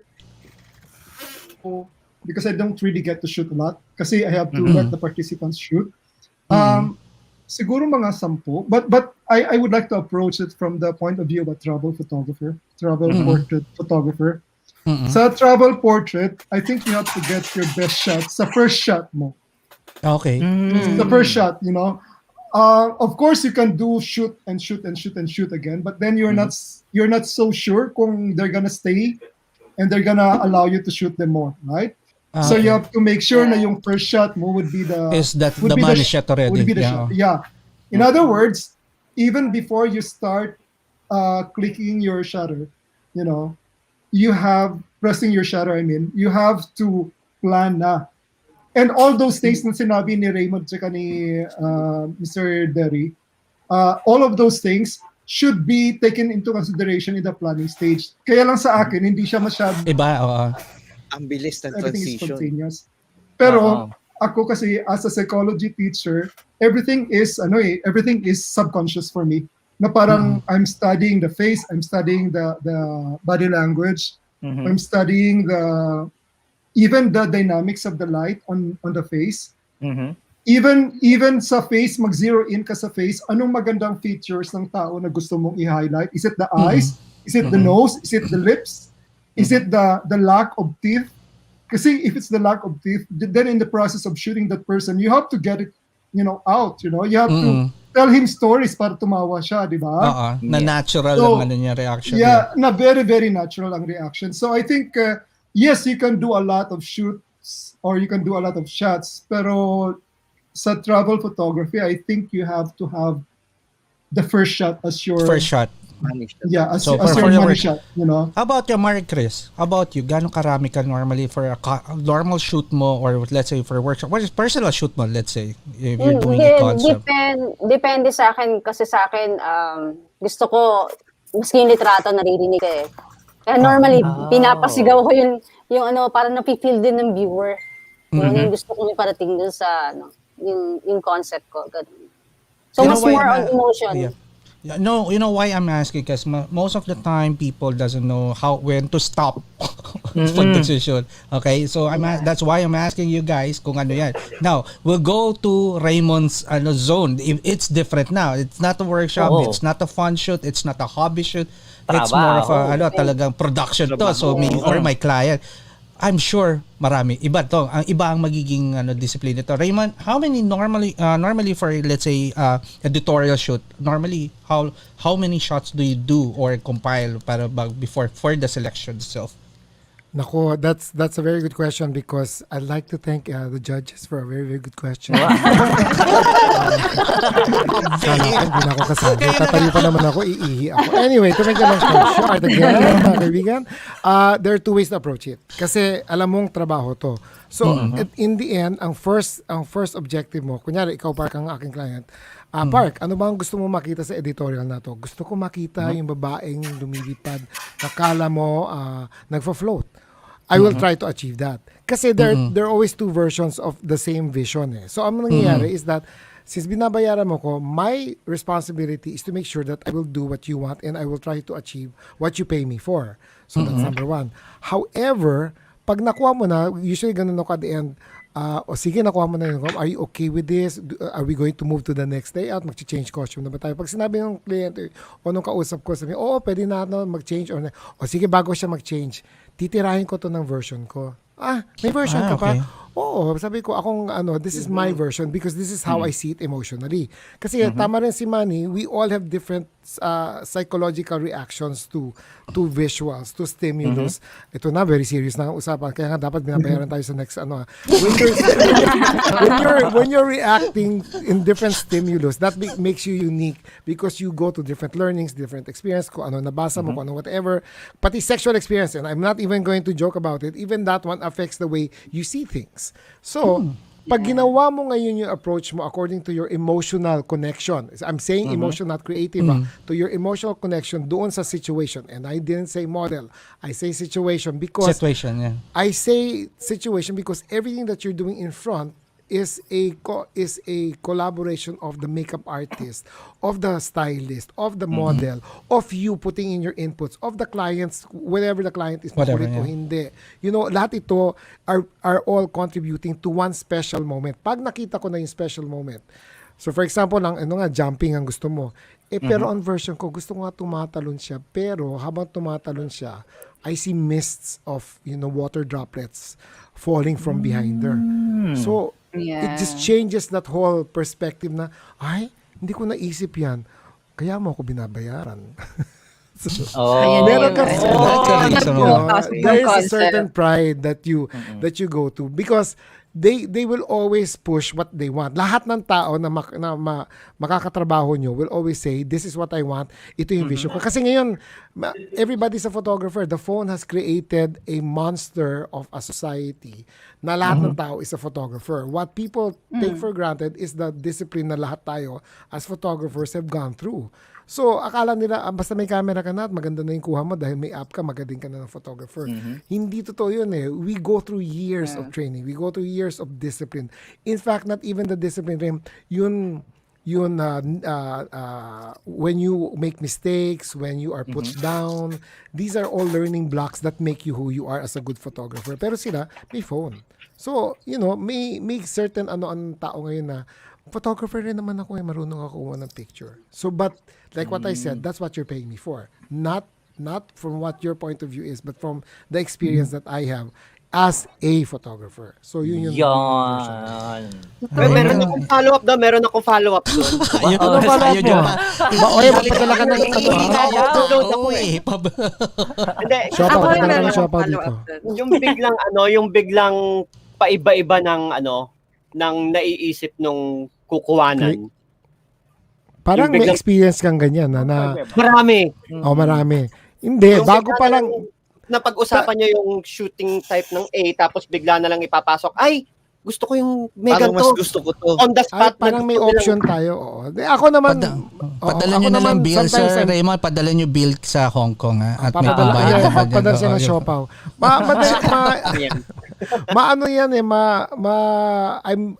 because I don't really get to shoot a lot, kasi I have to let the participants shoot. Siguro mga 10. But I would like to approach it from the point of view of a travel photographer, portrait photographer. Sa travel portrait, I think you have to get your best shot sa first shot mo. Okay. The first shot, of course you can do shoot again, but then you're not so sure kung they're gonna stay and they're gonna allow you to shoot them more, right? So you have to make sure na yung first shot mo would be the money shot already. Shot. Yeah. In other words, even before you start clicking your shutter, you have pressing your shutter, you have to plan na. And all those things na sinabi ni Raymond tsaka ni Mr. Deri, all of those things should be taken into consideration in the planning stage. Kaya lang sa akin, hindi siya masyadong ang bilis ng everything is transition. spontaneous. Pero ako kasi as a psychology teacher, everything is subconscious for me. Na parang I'm studying the face, I'm studying the body language, I'm studying even the dynamics of the light on the face. Even sa face, mag-zero in ka sa face, anong magandang features ng tao na gusto mong i-highlight? Is it the eyes? Is it the nose? Is it the lips? Is it the lack of teeth? Kasi if it's the lack of teeth, then in the process of shooting that person, you have to get it, out. You have to tell him stories para tumawa siya, di ba? Na natural So, ang ano niya reaction. Yeah, na very, very natural ang reaction. So I think, yes, you can do a lot of shoots or you can do a lot of shots, pero sa travel photography, I think you have to have the first shot as your... First shot. Yeah, as So, your for money your- shot, How about you, Maricis? How about you? Gano'ng karami ka normally for a normal shoot mo or let's say for a workshop? What is personal shoot mo, let's say, if you're doing a concept? Depende sa akin, kasi sa akin, gusto ko, maski yung litrato, naririnig ko eh. Kaya normally, pinapasigaw ko yung parang napipil din ng viewer. Yung gusto ko may parating dun sa, yung concept ko. Ganun. So, You know mas why more I'm on emotion. Yeah, no, you know why I'm asking? Because most of the time people doesn't know when to stop for decision. Okay, so that's why I'm asking you guys kung ano yan. Now we'll go to Raymond's zone. It's different now. It's not a workshop. It's not a fun shoot. It's not a hobby shoot. It's more of a talagang production to. So me or my client. I'm sure marami iba to. Ang iba ang magiging discipline nito. Raymond, how many normally for let's say editorial shoot, normally how many shots do you do or compile para before for the selection itself? Nako, that's a very good question because I'd like to thank the judges for a very, very good question. Sana hindi na ako kasabi. Tatayo pa naman ako, iihi ako. Anyway, to make a long story short again, mga kaibigan, there are two ways to approach it. Kasi alam mong trabaho to. So, in the end, ang first objective mo, kunyari, ikaw Parc ang aking client, Parc, ano ba ang gusto mo makita sa editorial na to? Gusto ko makita yung babaeng lumilipad, nakala mo nagfa-float. I will try to achieve that. Kasi there are always two versions of the same vision. So, ang nangyayari is that since binabayaran mo ko, my responsibility is to make sure that I will do what you want and I will try to achieve what you pay me for. So, that's number one. However, pag nakuha mo na, usually ganun ako at the end, sige, nakuha mo na yun. Are you okay with this? Are we going to move to the next day out? Mag-change costume na ba tayo? Pag sinabi ng kliyente o nung kausap ko, sabi, pwede na mag-change. O sige, bago siya mag-change, titirahin ko to ng version ko. May version ka pa? Okay. Oo, sabi ko, this is my version because this is how I see it emotionally. Kasi tama rin si Manny, we all have different psychological reactions to visuals, to stimulus. Ito na, very serious na ang usapan. Kaya nga dapat binabayaran tayo sa next When you're reacting in different stimulus, that makes you unique because you go to different learnings, different experience, kung ano nabasa mo, kung ano whatever. Pati sexual experience, and I'm not even going to joke about it, even that one affects the way you see things. So, pag ginawa mo ngayon yung approach mo according to your emotional connection, I'm saying emotion, not creative, to your emotional connection doon sa situation. And I didn't say model, I say situation because I say situation because everything that you're doing in front is a collaboration of the makeup artist, of the stylist, of the model, of you putting in your inputs, of the clients, whatever the client is, o hindi. Lahat ito are all contributing to one special moment. Pag nakita ko na yung special moment, so for example, jumping ang gusto mo, pero on version ko, gusto ko nga tumatalon siya, pero habang tumatalon siya, I see mists of, water droplets falling from behind her. So, it just changes that whole perspective na, hindi ko naisip yan. Kaya mo ako binabayaran. Meron kasi there is a certain pride that you go to because they will always push what they want. Lahat ng tao na makakatrabaho nyo will always say, this is what I want. Ito yung vision ko. Kasi ngayon, everybody's a photographer. The phone has created a monster of a society na lahat ng tao is a photographer. What people take for granted is the discipline na lahat tayo as photographers have gone through. So, akala nila, basta may camera ka na at maganda na yung kuha mo dahil may app ka, magaling ka na ng photographer. Hindi totoo yun eh. We go through years of training. We go through years of discipline. In fact, not even the discipline, yung yun when you make mistakes, when you are put down, these are all learning blocks that make you who you are as a good photographer. Pero sila may phone. So, may certain ang tao ngayon na photographer rin naman ako, marunong ako ng picture. So, but like what I said, that's what you're paying me for. Not from what your point of view is, but from the experience that I have as a photographer. So, yun. Yan. Meron akong follow-up daw. Meron akong follow-up doon. Ano follow-up mo? Oy, magpadala ka ng Upload ako eh. Hindi. Siopaw, Ako padala ka ng meron siopaw follow-up dito. din. yung biglang paiba-iba ng naiisip nung kukuwanan. Parang Yung may biglang- experience kang ganyan na Marami. marami. Hindi, Yung bago bigla pa na lang, na pag-usapan nyo yung shooting type ng A, tapos bigla na lang ipapasok, ay, gusto ko yung mega Parang mas to. gusto ko to. On the ay, spot. parang may gusto ko option nilang- tayo. Oo. Ako naman, Padala ako nyo na lang naman, bill, sometimes Sir I'm- Raymond. Padala nyo bill sa Hong Kong. At may Papadala, pambayad yeah, ka ba dyan? papadala siya ng Oo, siopaw. Maano yan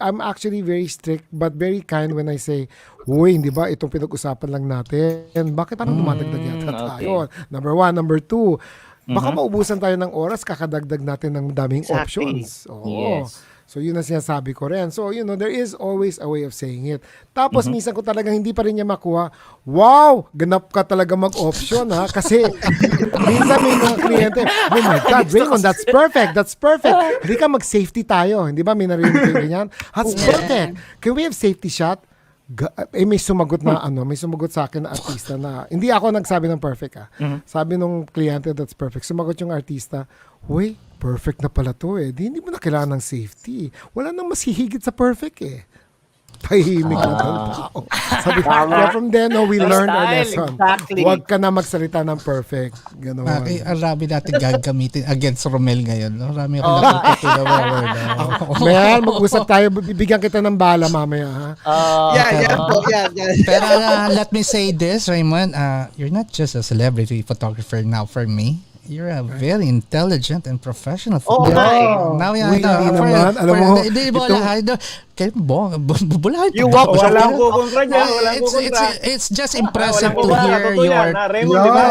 I'm actually very strict but very kind when I say, uy, hindi ba itong pinag-usapan lang natin? Bakit parang dumadagdag yata tayo? Number 1. Number 2, baka maubusan tayo ng oras, kakadagdag natin ng daming Exactly. options. Oo. Yes. So yun ang sinasabi ko rin. So there is always a way of saying it. Tapos minsan ko talagang hindi pa rin niya makuha, wow, ganap ka talaga mag-option ha. Kasi minsan may mga kliyente, oh my God, Raymond, that's perfect. Hindi ka mag-safety tayo. Hindi ba may narinig kayo ganyan? That's perfect. Can we have safety shot? May sumagot sa akin na artista na, hindi ako nagsabi ng perfect Sabi nung kliyente, that's perfect. Sumagot yung artista, uy, perfect na pala to eh. Hindi mo na kailangan ng safety. Wala nang mas hihigit sa perfect eh. Tahimik na ng tao. Sabi, from then on, we learned our lesson. Exactly. Huwag ka na magsalita ng perfect. Ganon. Ang rami natin gagamitin against Romel ngayon. Rami ako nakikita na word. Man, mag-usap tayo. Bibigyan kita ng bala mamaya ha. Yan. Pero let me say this, Raymond. You're not just a celebrity photographer now for me. You're a very intelligent and professional photographer. Now, Uy, hindi naman. Alam mo, hindi mo lahat. Kaya bulahan You walk with Walang kukontra dyan. Walang kukontra. It's just impressive to Walang hear kukontra your... yan. Raymond, di ba?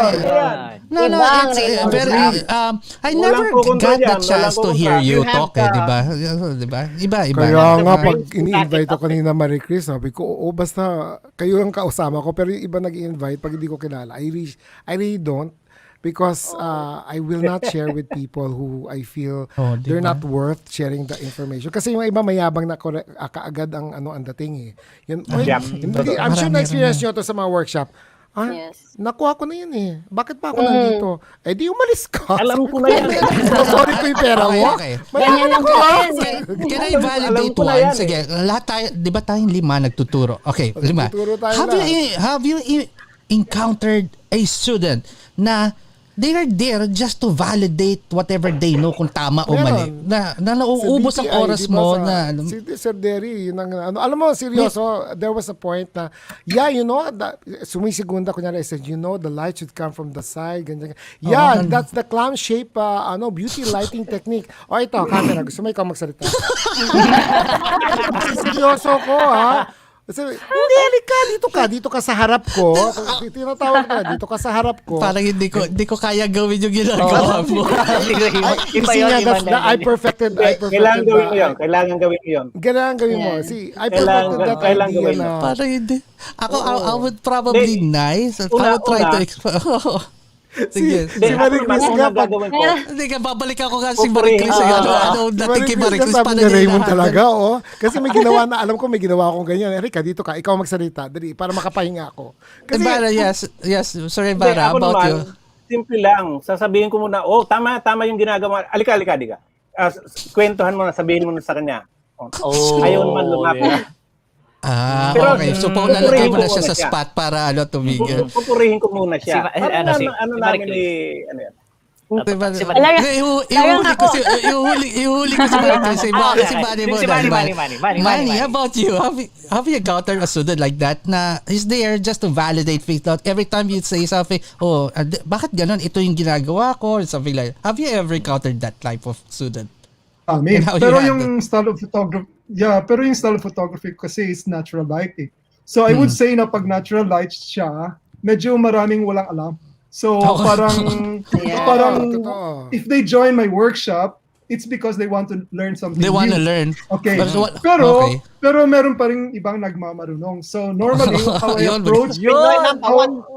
No, Ibang it's Raymond. very... I never kukontra got the dyan. chance to Walang hear you kukontra. talk, di ba? Iba. Kaya nga, pag ini-invite ako kanina Maricis, sabi ko, oo, basta kayo ang kausama ko, pero yung iba nag-i-invite pag hindi ko kilala. I really don't. Because I will not share with people who I feel they're not worth sharing the information. Kasi yung iba mayabang na kaagad ang dating eh. Yun, I'm sure na-experience nyo to sa mga workshop. Yes. Nakuha ko na yun eh. Bakit pa ako nandito? Eh di umalis ka. Alam ko na yan. Sorry ko yung pera mo. Okay. Ganyan lang po yan eh. Can I validate Alam ko na one? yan eh. Sige, lahat tayo, di ba tayong 5 nagtuturo? Okay, 5. Nagtuturo tayo Have you encountered a student na they are there just to validate whatever they know kung tama o mali? Na nauubos ang BPI, oras diba, mo sa, na... Si Sir Deri, yun ang, alam mo, seryoso, there was a point na, sumisigunda ko niya, I said, the light should come from the side, ganyan. Yeah, that's the clam shape, beauty lighting technique. O ito, camera, gusto mo ikaw magsalita? Seryoso ko, ha? Sabi, hindi, dito ka sa harap ko. Tinatawag na, dito ka sa harap ko. Parang hindi ko kaya gawin yung ginagawa mo. I perfected Kailangan gawin mo yun. Kailangan gawin mo. See, I perfected that kailangan idea gawin mo. na. Parang hindi. I would probably I would try to explain. Sige. Si Maricis nga pag Hindi ka, babalik ako kasi Maricis. Ano dating kay Maricis. sabi ni Raymond talaga, Kasi may ginawa na, alam ko may ginawa akong ganyan. Erika, dito ka, ikaw magsalita. Dali, para makapahinga ako. Kasi, Ibarra, yes. Sorry, Ibarra, Ako about naman, you. simple lang. Sasabihin ko muna, tama yung ginagawa. Alika. Kwentuhan mo na, sabihin mo na sa kanya. Ayaw naman lumapit. Pero, okay. So, paulalagay mo na siya sa spot para tumigil. Pupurihin ko muna siya. Ano namin ano yan? Diba? Ihuli ko si Maricis. Si Manny, how about you? Have you encountered a student like that na is there just to validate things? Every time you say something, bakit ganun? Ito yung ginagawa ko or something like that. Have you ever encountered that type of student? Pero yung style of photography, pero yung style of photography kasi is natural lighting. So I would say na pag natural light siya, medyo maraming walang alam. So parang Totoo. if they join my workshop, it's because they want to learn something They want to new. learn. Okay. But Pero meron pa rin ibang nagmamarunong. So normally how I Yun, approach number one.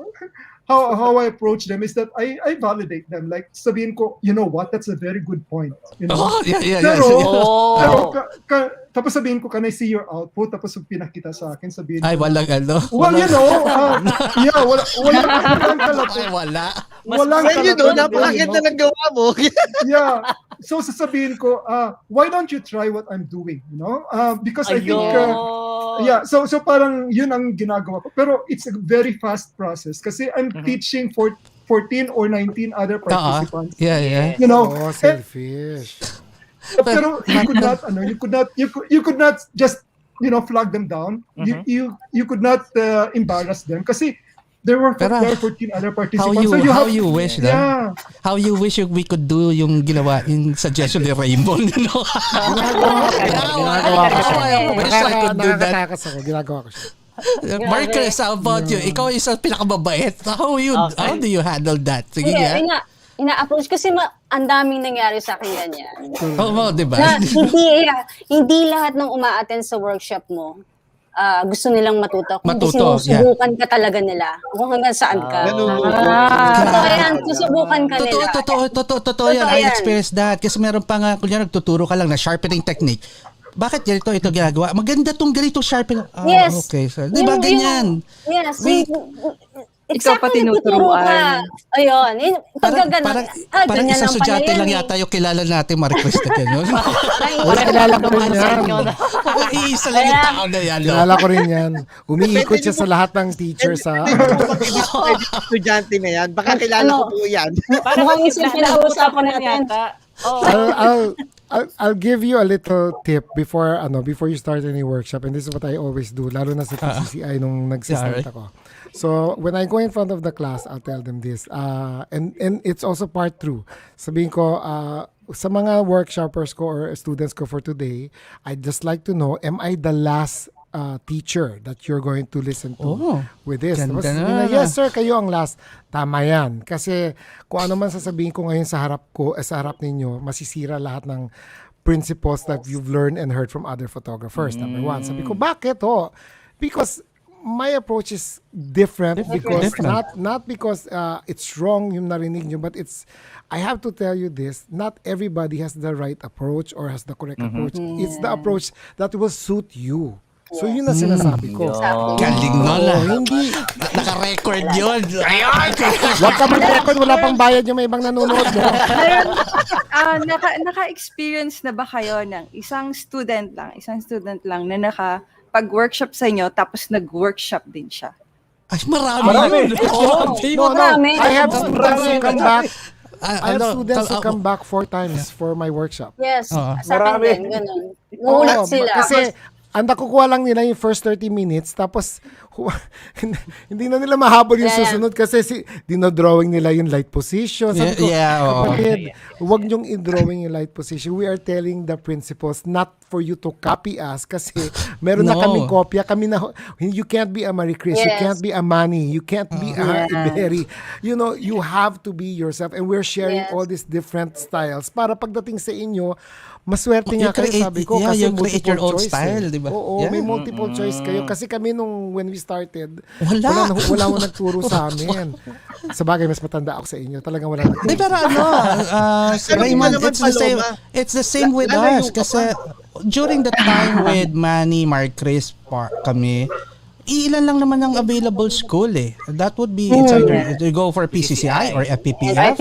how I approach them is that I validate them. Like sabihin ko, you know what, that's a very good point. You know? Oh, yeah. Pero tapos sabihin ko, can I see your output? Tapos pag pinakita sa akin, sabihin Ay, ko, walang ano. well, you know, walang kalat. Ay, wala. Walang Well, you know, kalat. napakaganda ng gawa mo. Yeah. So sasabihin ko, why don't you try what I'm doing? You know? Because I think, yeah, so parang yun ang ginagawa ko. Pero it's a very fast process kasi I'm teaching for 14 or 19 other participants. Yeah. You know, Oh, selfish. pero you could not just, you know, flag them down. You could not embarrass them kasi there were 14 other participants. How you wish we could do yung ginawa in suggestion ni Raymond, you know? Ginagawa ko siya. I wish I could do that. Nakakatakas ako. Ginagawa ko siya. Marcus, how about you? Ikaw isa pinakamabait. How do you handle that? Sige nga. Ina-approach kasi ang daming nangyari sa akin ganyan. Oo, di ba? Na, hindi lahat ng uma-attend sa workshop mo gusto nilang matuto. Kung sinusubukan ka talaga nila. Kung hanggang saan ka. Totoo yan. Susubukan ka nila. Totoo yan. I experienced that. Kasi meron pa nga, kunya nagtuturo ka lang na sharpening technique. Bakit ganito ito ginagawa? Maganda tong ganito sharpening. Yes. Okay, sir. Di ba ganyan? Yes. Ikaw pa tinuturuan. Ayun. Parang isang estudyante lang yata yung kilala natin, Maricis na ganyan. Wala, kilala ko rin yan. Iisa lang yung tao na yan. Kilala ko rin yan. Umiikot siya sa lahat ng teacher sa... Estudyante na yan. Baka kilala ko po yan. Mukhang isip pinag-uusapan natin. I'll give you a little tip before you start any workshop, and this is what I always do, lalo na sa PCCI nung nag-start ako. So when I go in front of the class, I'll tell them this, and it's also part true. Sabihin ko, sa mga workshoppers ko or students ko for today, I'd just like to know, am I the last teacher that you're going to listen to with this? Tapos, yes sir, kayo ang last. Tama yan. Kasi kung ano man sasabihin ko ngayon sa harap ninyo, masisira lahat ng principles that you've learned and heard from other photographers. Number one. Sabi ko, bakit? Because my approach is different because not because it's wrong yung narinig nyo, but I have to tell you this, not everybody has the right approach or has the correct approach. It's the approach that will suit you. So yun na sinasabi ko. Galing nun Hindi. Naka-record yun. Huwag ka mag-record, wala pang bayad yung may ibang nanonood. Naka-experience na ba kayo ng isang student lang na pag-workshop sa inyo tapos nag-workshop din siya? Ay, marami. Marami. I have students who come back. I have students who come back 4 times for my workshop. Yes. Sa akin din, ganun. Nuulat sila. Kasi ang nakukuha lang nila yung first 30 minutes tapos hindi na nila mahabol yung susunod kasi dinodrawing nila yung light position. Sabi ko, kapatid, huwag niyong i-drawing yung light position. We are telling the principles not for you to copy us kasi meron na kaming kopya. You can't be a Maricis, you can't be a Manny, you can't be a Iberi. You know, you have to be yourself and we're sharing all these different styles para pagdating sa inyo, maswerte nga kayo, sabi ko, kasi you create your own style, di ba? Oo, may multiple choice kayo. Kasi kami when we started, wala mo nagturo sa amin. Sa bagay, mas matanda ako sa inyo. Talagang wala nagturo. Di, pero Raymond, it's the same with us. Kasi during the time with Manny, Maricis, kami, ilan lang naman ang available school eh. That would be it's either to go for PCCI or FPPF.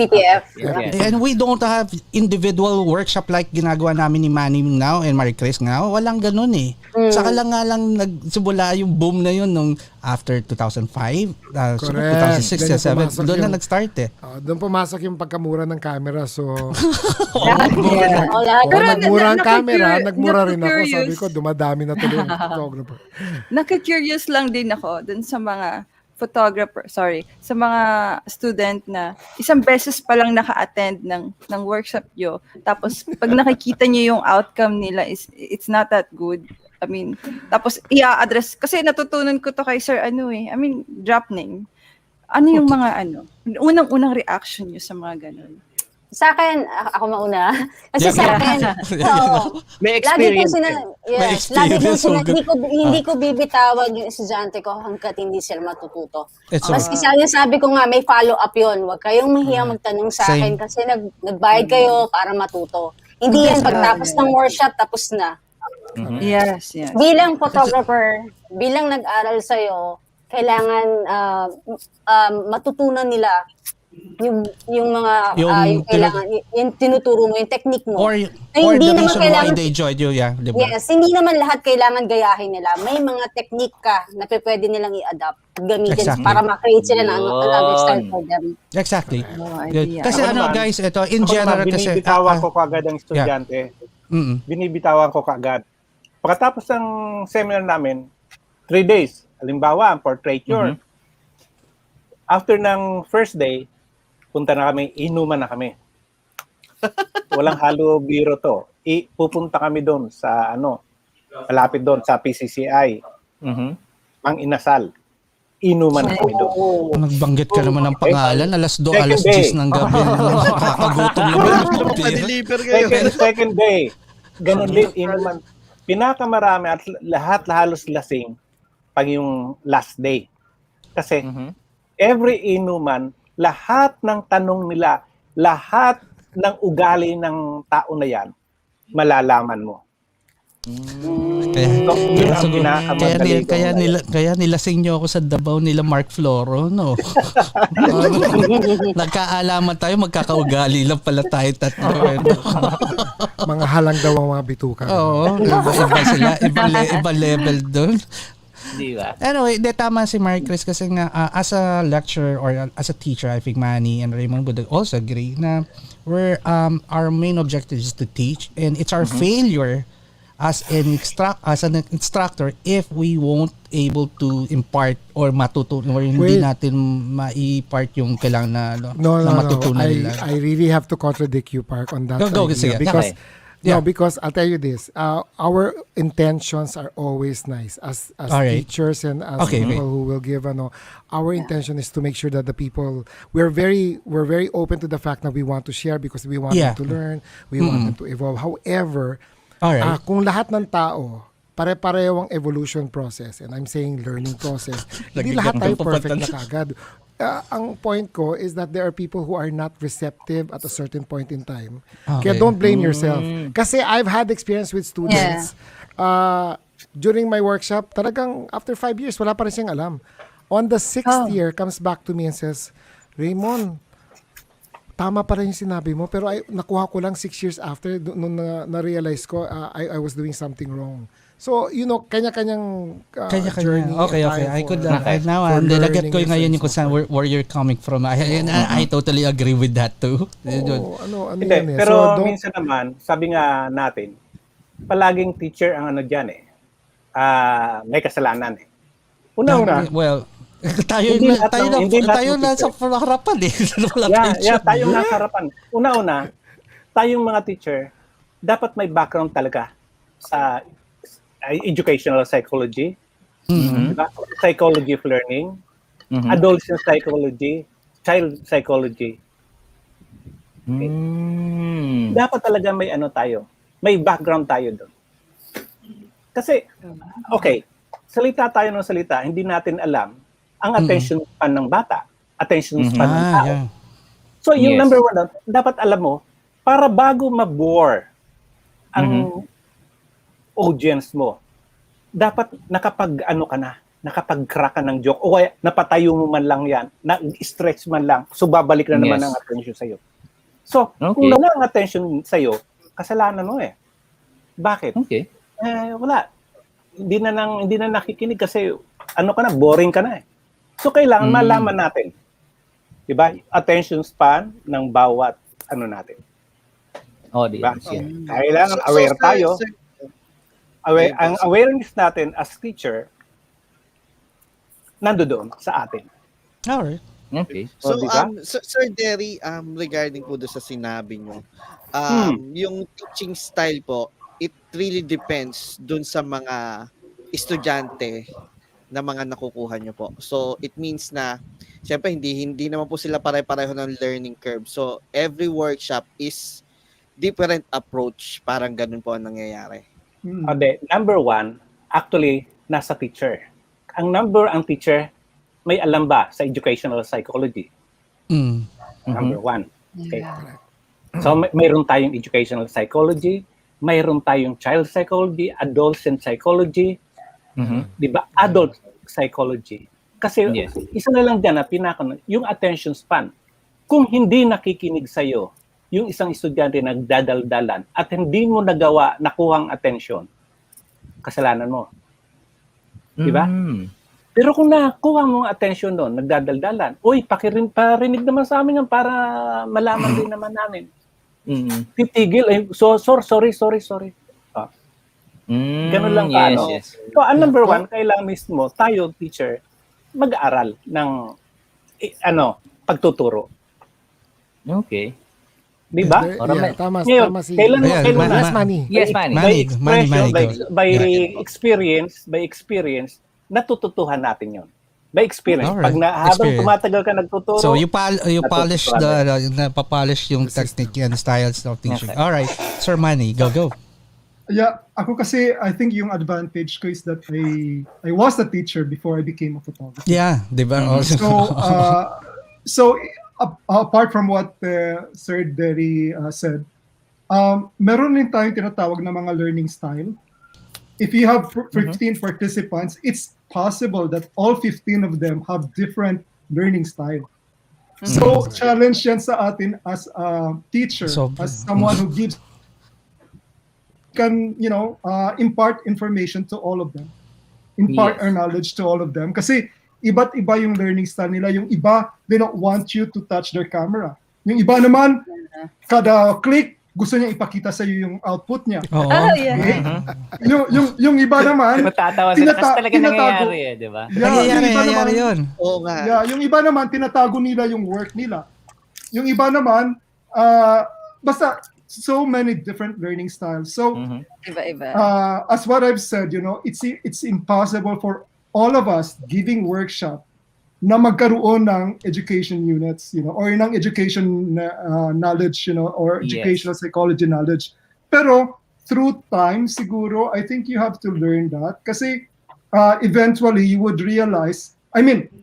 And we don't have individual workshop like ginagawa namin ni Manny now and Maricis now. Walang ganun eh. Saka lang nagsibula yung boom na yun nung after 2005, 2006, 2007. Doon na nag-start eh. Doon pumasok yung pagkamura ng camera. So, nagmura ang camera, nagmura rin ako. Sabi ko, dumadami na tuloy ang photographer. Naka-curious lang din ako dun sa mga sa mga student na isang beses pa lang naka-attend ng workshop nyo. Tapos, pag nakikita nyo yung outcome nila, it's not that good. I mean, tapos i-address, kasi natutunan ko to kay Sir drop name. Ano yung mga unang-unang reaction niyo sa mga ganun? Sa akin, ako mauna. Kasi sa akin, May lagi experience. lagi kong hindi ko bibitawag yung estudyante ko hanggat hindi sila matututo. Maski sabi ko nga, may follow-up yun. Huwag kayong mahiyang magtanong sa akin kasi nagbayad kayo para matuto. Hindi yan pagtapos ng workshop, tapos na. Yes. Bilang photographer, bilang nag-aral sa'yo, kailangan matutunan nila yung mga yung kailangan yung tinuturo mo, yung technique mo. Or hindi the reason why they joined you, diba? Yes, hindi naman lahat kailangan gayahin nila. May mga technique ka na pwede nilang i-adapt at gamitin para ma-create sila ng another style for them. Exactly. Kasi guys, ito in general kasi binibitawan ko kagad ang estudyante. Binibitawan ko kagad. Pagkatapos ng seminar namin, 3 days. Halimbawa, ang portraiture. After ng first day, punta na kami, inuman na kami. Walang halo biro to. Pupunta kami doon sa malapit doon sa PCCI. Ang inasal. Inuman na kami doon. Nagbanggit ka naman ng pangalan, alas 10 ng gabi. Nakakagutom naman. Pa-deliver kayo. Second day, ganun din, inuman. Pinakamarami at lahat halos lasing pag yung last day. Kasi every inuman, lahat ng tanong nila, lahat ng ugali ng tao na yan, malalaman mo. Kaya nilasing nyo ako sa Davao nila Mark Floro, no? Nagkaalaman tayo, magkakaugali lang pala tayo tatlo. Mga halang daw ang mga bituka. Oo, iba sila, iba level doon. Diba? Anyway, tama si Maricis kasi nga as a lecturer or as a teacher, I think Manny and Raymond would also agree na our main objective is to teach, and it's our failure as an instructor if we won't able to impart or matutunan or hindi natin ma-impart yung kailangan na matutunan nila. I really have to contradict you, Parc, on that idea because because I'll tell you this, our intentions are always nice as teachers and as people who will give our intention is to make sure that the people, we're very open to the fact that we want to share because we want them to learn, we want them to evolve. However, kung lahat ng tao pare-pareho ang evolution process, and I'm saying learning process, hindi lahat tayo perfect na kagad. Ang point ko is that there are people who are not receptive at a certain point in time. Kaya don't blame yourself. Kasi I've had experience with students. During my workshop, talagang after 5 years, wala pa rin siyang alam. On the 6th year, comes back to me and says, Raymond, tama pa rin yung sinabi mo, pero nakuha ko lang 6 years after nung na-realize ko I was doing something wrong. So, kanya-kanyang journey. Okay. I could now nag-get ko ngayon yung where you're coming from. I totally agree with that too. Pero minsan naman, sabi nga natin, palaging teacher ang diyan may kasalanan Una-una. Well, tayo na sa harapan tayong nasa harapan. Una-una, tayong mga teacher, dapat may background talaga sa educational psychology, diba? Psychology of learning, adolescent psychology, child psychology. Okay? Dapat talaga may may background tayo doon. Kasi, salita tayo ng salita, hindi natin alam ang attention span ng bata, attention span ng tao. So, yung number one, dapat alam mo, para bago ma-bore ang audience mo, dapat nakapag-crack ka ng joke, o kaya napatayo mo man lang yan, na-stretch man lang, so babalik na naman ang attention sa'yo. So, kung wala ang attention sa'yo, kasalanan mo Bakit? Wala. Hindi na nakikinig kasi boring ka na So, kailangan malaman natin. Diba? Attention span ng bawat natin. Diba? Kailangan aware tayo. Ang awareness natin as teacher, nandoon sa atin. Alright. Okay. So, diba? Sir Deri, regarding po doon sa sinabi nyo, yung teaching style po, really depends dun sa mga estudyante na mga nakukuha nyo po. So, it means na, syempre, hindi naman po sila pare-pareho ng learning curve. So, every workshop is different approach. Parang ganun po ang nangyayari. Okay, number one, actually, nasa teacher. Ang teacher, may alam ba sa educational psychology? Number one. Okay. So, mayroon tayong educational psychology, mayroon tayong child psychology, adolescent psychology, di ba? Adult psychology. Kasi isa na lang dyan na yung attention span. Kung hindi nakikinig sa'yo, yung isang estudyante nagdadaldalan at hindi mo nakuhang attention, kasalanan mo. Di ba? Pero kung nakuha mo ang attention doon, nagdadaldalan, uy, parinig naman sa amin yan para malaman din naman namin. Titigil, sorry. Ganun lang Yes. So, ang number one, kailangan mismo, tayo, teacher, mag-aaral ng, pagtuturo. Okay. Di ba? Yeah, tama si... Kailan Manny. Yes, Manny. By experience, natututuhan natin yon. By experience. Alright. Habang tumatagal ka nagtuturo. So you polish napapolish yung technique and styles of teaching. All right, Sir Manny, go. Yeah, ako kasi I think yung advantage ko is that I was a teacher before I became a photographer. Yeah, di ba? So apart from what Sir Deri said, meron din tayong tinatawag na mga learning style. If you have 15 participants, it's possible that all 15 of them have different learning style. So challenge yan sa atin as a teacher, as someone who can impart information to all of them, impart our knowledge to all of them. Kasi iba't iba yung learning style nila. Yung iba, they don't want you to touch their camera. Yung iba naman, kada click, gusto niya ipakita sa iyo yung output niya. Okay? Yung iba naman, matatawa sila kasi talaga nangyayari di ba? Nangyayari yun. Oo nga. Yeah, yung iba naman, tinatago nila yung work nila. Yung iba naman, basta so many different learning styles. So, Iba-iba. As what I've said, it's impossible for all of us giving workshop na magkaroon ng education units, or ng education knowledge, or educational psychology knowledge. Pero through time, siguro, I think you have to learn that. Kasi eventually, you would realize,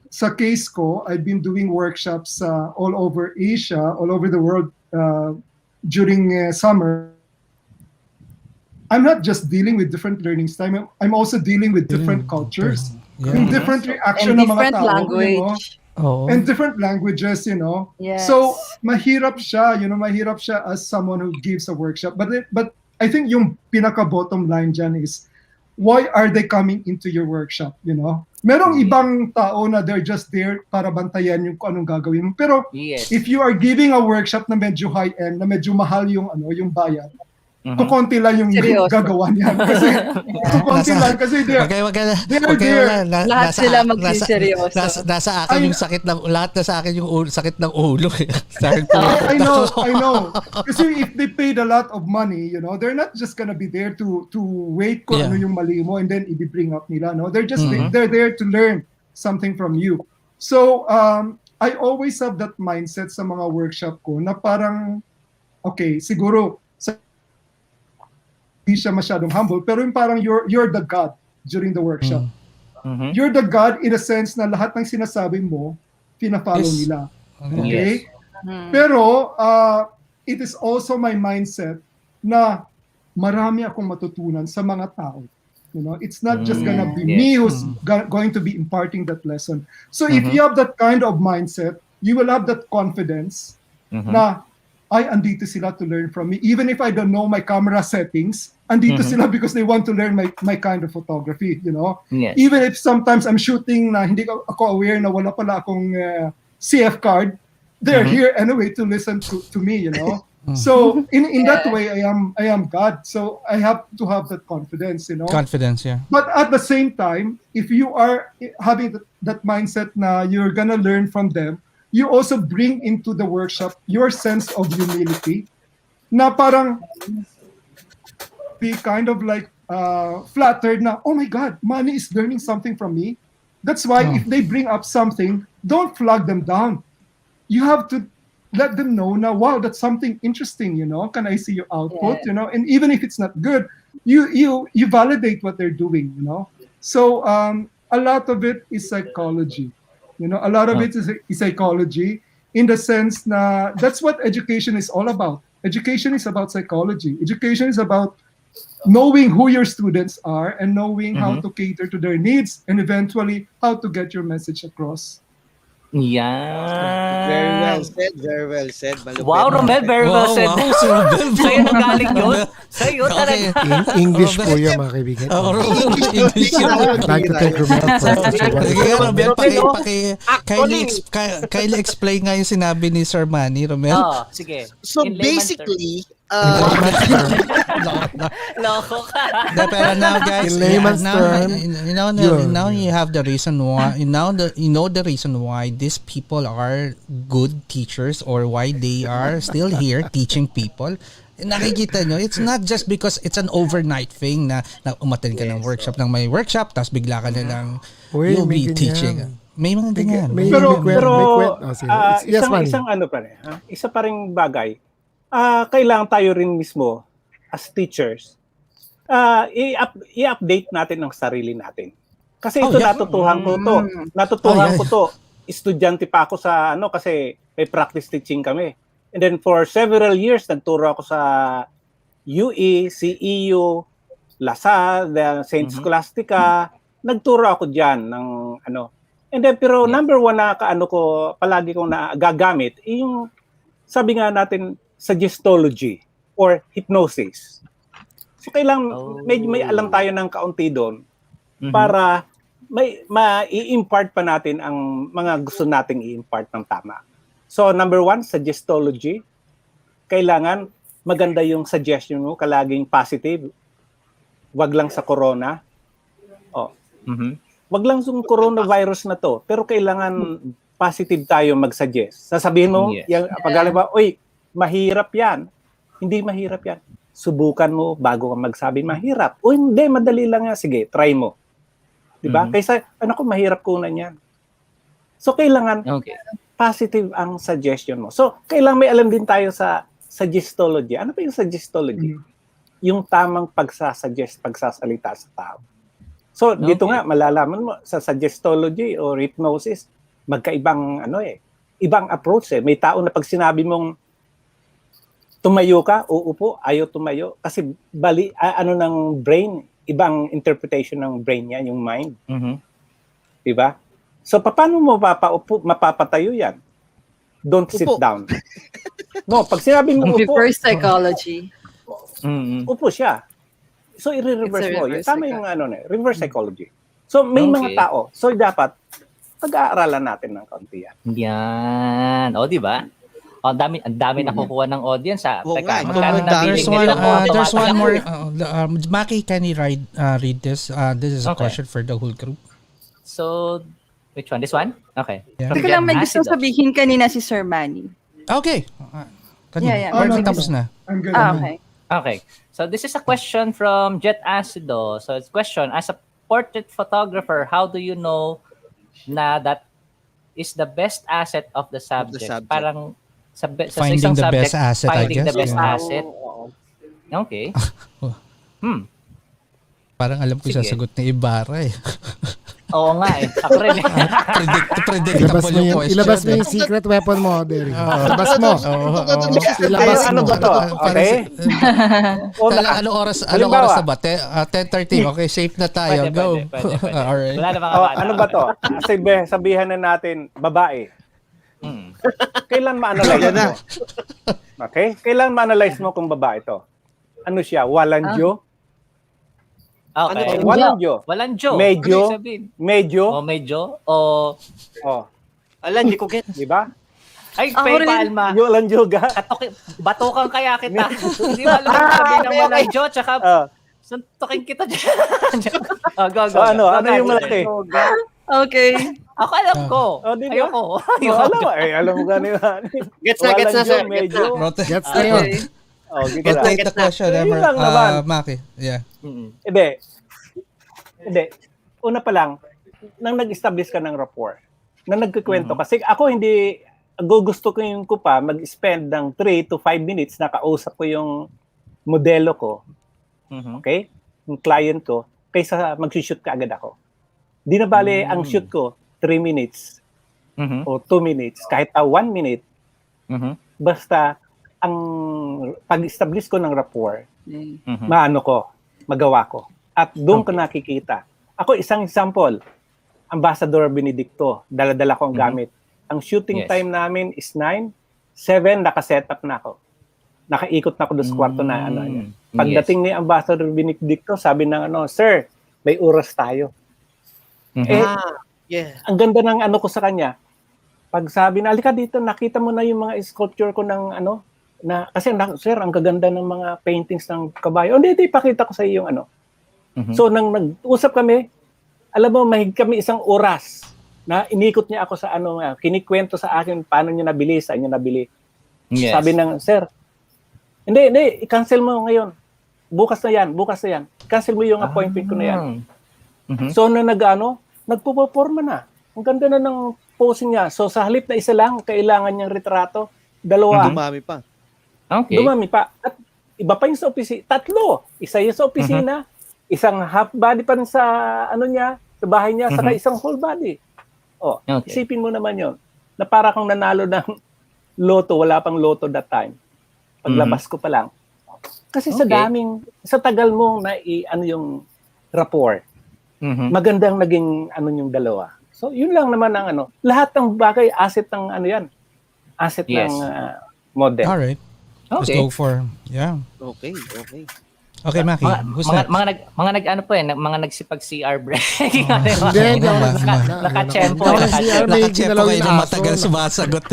sa case ko, I've been doing workshops all over Asia, all over the world during summer. I'm not just dealing with different learning style. I'm also dealing with different cultures, yung different reaction ng mga tao, language. And different languages, Yes. So mahirap siya, as someone who gives a workshop. But I think yung pinaka bottom line dyan is, why are they coming into your workshop? Merong ibang tao na they're just there para bantayan yung kung anong gagawin mo. Pero if you are giving a workshop na medyo high end, na medyo mahal yung bayad, kukonti lang yung gagawa niyan. Kasi kukonti lang kasi they're there. Lahat sila magsiseryoso. Nasa akin yung sakit ng sakit ng ulo. I know. Kasi if they paid a lot of money, they're not just gonna be there to wait kung ano yung mali mo and then i-bring up nila. No, they're just they're there to learn something from you. So I always have that mindset sa mga workshop ko na parang okay, siguro hindi siya masyadong humble, pero yung parang you're the God during the workshop. You're the God in a sense na lahat ng sinasabi mo, pina-follow nila. Okay? Pero it is also my mindset na marami akong matutunan sa mga tao. It's not just gonna be me who's going to be imparting that lesson. So if you have that kind of mindset, you will have that confidence na andito sila to learn from me. Even if I don't know my camera settings, andito sila because they want to learn my kind of photography, Yes. Even if sometimes I'm shooting na hindi ako aware na wala pala akong CF card, they're here anyway to listen to me, So in that way, I am God. So I have to have that confidence, Confidence, yeah. But at the same time, if you are having that mindset na you're gonna learn from them, you also bring into the workshop your sense of humility na parang be kind of like flattered na, oh my God, Manny is learning something from me. That's why if they bring up something, don't flag them down. You have to let them know now, wow, that's something interesting, Can I see your output, And even if it's not good, you validate what they're doing, So a lot of it is psychology. A lot of it is psychology in the sense na that's what education is all about. Education is about psychology. Education is about knowing who your students are and knowing how to cater to their needs and eventually how to get your message across. Yan. Very well said, very well said. Malupit. Wow, Romel, very well said. Wow, si Romel. Sa'yo nang galing yun? Sa'yo Okay. talaga. English po yan, mga kaibigan. English. I'd like to thank Romel for such a Sige, Romel, Actually, kindly explain nga yung sinabi ni Sir Manny, Romel. Oh, sige. So In layman's basically, Loko ka. Pero now, guys, In layman's term, now you have the reason why. You know the reason why these people are good teachers or why they are still here teaching people. Nakikita nyo, it's not just because it's an overnight thing na umattend ka ng workshop ng may workshop tapos bigla ka na lang you'll be teaching. May mga ganyan. Pero yes, Manny. isang ano pa rin, isa pa ring bagay. Kailangan tayo rin mismo as teachers i-update natin ang sarili natin. Kasi ito natutuhan ko to. Natutuhan ko to. Estudyante pa ako sa kasi may practice teaching kami. And then for several years nagturo ako sa UE, CEU, LaSalle, Saint Scholastica. Nagturo ako diyan ng And then pero number one na ko palagi kong nagagamit yung sabi nga natin suggestology or hypnosis. So kailangan may alam tayo ng kaunti doon para ma-i-impart pa natin ang mga gusto nating i-impart ng tama. So number one, suggestology. Kailangan maganda yung suggestion mo, kalaging positive. Wag lang sa corona. Wag lang yung coronavirus na to, pero kailangan positive tayo mag-suggest. Sasabihin mo, pag-alaba, mahirap yan. Hindi mahirap yan. Subukan mo bago ka magsabi mahirap. O hindi, madali lang yan. Sige, try mo. Diba? Kaysa, mahirap kunan yan. So, kailangan positive ang suggestion mo. So, kailangan may alam din tayo sa suggestology. Ano pa yung suggestology? Yung tamang pagsasuggest, pagsasalita sa tao. So, dito nga, malalaman mo sa suggestology or hypnosis, magkaibang, ibang approach eh. May tao na pag sinabi mong tumayo ka, uupo, ayaw tumayo. Kasi ng brain, ibang interpretation ng brain niya, yung mind. Diba? So, paano mo mapapatayo yan? Don't sit down. No, pag sinabi mo upo, Reverse psychology. upo siya. So, i-reverse mo. Tama yung reverse psychology. So, may mga tao. So, dapat pag-aaralan natin ng kaunti yan. Yan. O, di ba? Ang dami nakukuha ng audience. Teka, there's one more. Maki, can you read this? This is a question for the whole group. So, which one? This one? Okay. Yeah. Teka lang, may gusto sabihin kanina si Sir Manny. Okay. Yeah. Tapos na. I'm good. Okay. So, this is a question from Jet Acido. So, it's a question, as a portrait photographer, how do you know na that is the best asset of the subject? Parang sa finding isang the subject, best asset, I finding guess. the best asset. Okay. Parang alam ko yung Sige. sasagot ni Ibarra eh. Oo nga eh. Ako rin. Predictable yung question. Ilabas mo yung secret weapon mo, Derry. Ilabas mo. Ilabas Ano mo. ba to? Okay? Anong oras na ba? 10:30. Okay, safe na tayo. Go. Pwede. Alright. Wala na mga bata. Ano ba to? Sabihan na natin, babae. Kailan ma-analyze mo? Okay? Kailan ma-analyze mo kung babae to? Ano siya? Walandyo? Okay. Walandyo. Medyo? O medyo? O... Alam, hindi ko get. Di ba? Ay, Ako Pay rin. Palma. Walandyo ga. Batukan kaya kita. Hindi ba alam mo sabihin ng walandyo? Tsaka, suntukin kita dyan. Go. Ano yung malaki? Okay. Ako alam ko. Di ba? Ayoko. Alam mo gano'n. Gets na, sir. Medyo. Gets na yun. Gets Take the question, Yun ever, lang naman. Maki. Yeah. Hindi. Una pa lang, nang nag-establish ka ng rapport, nang nagkikwento, kasi ako hindi, gusto ko yung pa mag-spend ng 3 to 5 minutes na kausap ko yung modelo ko, okay? Yung client ko, kaysa mag-shoot ka agad ako. Di na bale ang shoot ko 3 minutes o 2 minutes, kahit 1 minute, basta ang pag-establish ko ng rapport, magawa ko. At doon ko nakikita. Ako, isang example, Ambassador Benedicto, dala-dala ko ang gamit. Ang shooting time namin is 9, 7, nakasetup na ako. Nakaikot na ako doon sa kwarto na niya. Pagdating ni Ambassador Benedicto, sabi ng sir, may oras tayo. Ang ganda ng ko sa kanya. Pag sabi na, alika dito, nakita mo na yung mga sculpture ko ng kasi sir, ang gaganda ng mga paintings ng kabayo. Hindi, ipakita ko sa iyo yung So, nang nag-usap kami, alam mo, mahig kami 1 oras na inikot niya ako sa kinikwento sa akin paano niya nabili, saan niya nabili. Yes. Sabi ng, sir, hindi, i-cancel mo ngayon. Bukas na yan. Cancel mo yung appointment ko na yan. So, nagpo-performa na. Ang ganda na ng posing niya. So, sa halip na isa lang, kailangan niyang retrato, 2. Dumami pa. Okay. Dumami pa. At iba pa yung sa opisina. 3. Isa yung sa opisina, isang half body pa rin sa sa bahay niya, saka isang whole body. Isipin mo naman yon na para kang nanalo ng loto, wala pang loto that time. Paglabas ko pa lang. Kasi sa tagal mong yung rapport, magandang naging yung dalawa. So, yun lang naman ang lahat ng bagay, asset ng asset ng model. Alright. Let's go for, Okay. Okay, Maki. Who's next? Mga nagsipag-CR break. Hindi, Naka-tempo. Naka-tempo kayo ng matagal sumasagot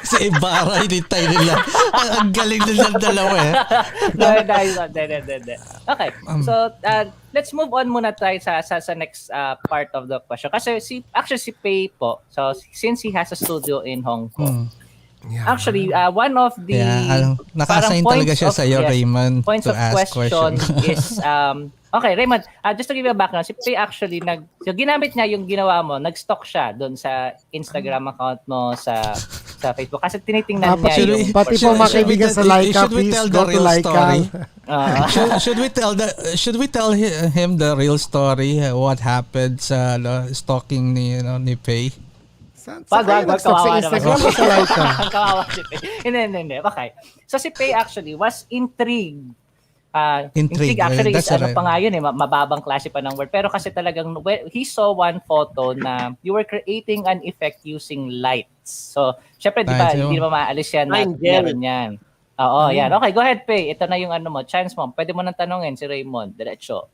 Si Ibarra, hinintay nila. Ang galing nila dalawa Okay. So, let's move on muna tayo sa next part of the question. Kasi si Pei po, so since he has a studio in Hong Kong, actually, one of the nakasign talaga siya sa iyo, Raymond, points to of ask question is okay, Raymond, just to give you a background, si Pei actually ginamit niya yung ginawa mo, nag-stalk siya doon sa Instagram account mo sa Facebook kasi tinitingnan niya yung pati po mga kaibigan sa Laika, please go to Laika. Should we tell him the real story, what happened sa stalking ni Pei? Kawawa Instagram o sa Laika? Kawawa si Pei. Hindi. Okay. So si Pei actually was intrigued. Intrigue actually is pa nga yun mababang klase pa ng word. Pero kasi talagang he saw one photo na you were creating an effect using lights. So, syempre, di ba, hindi naman maalis yan na meron yan. Oo, yan. Okay, go ahead, Pei. Ito na yung chance mo. Pwede mo nang tanongin si Raymond. Diretso.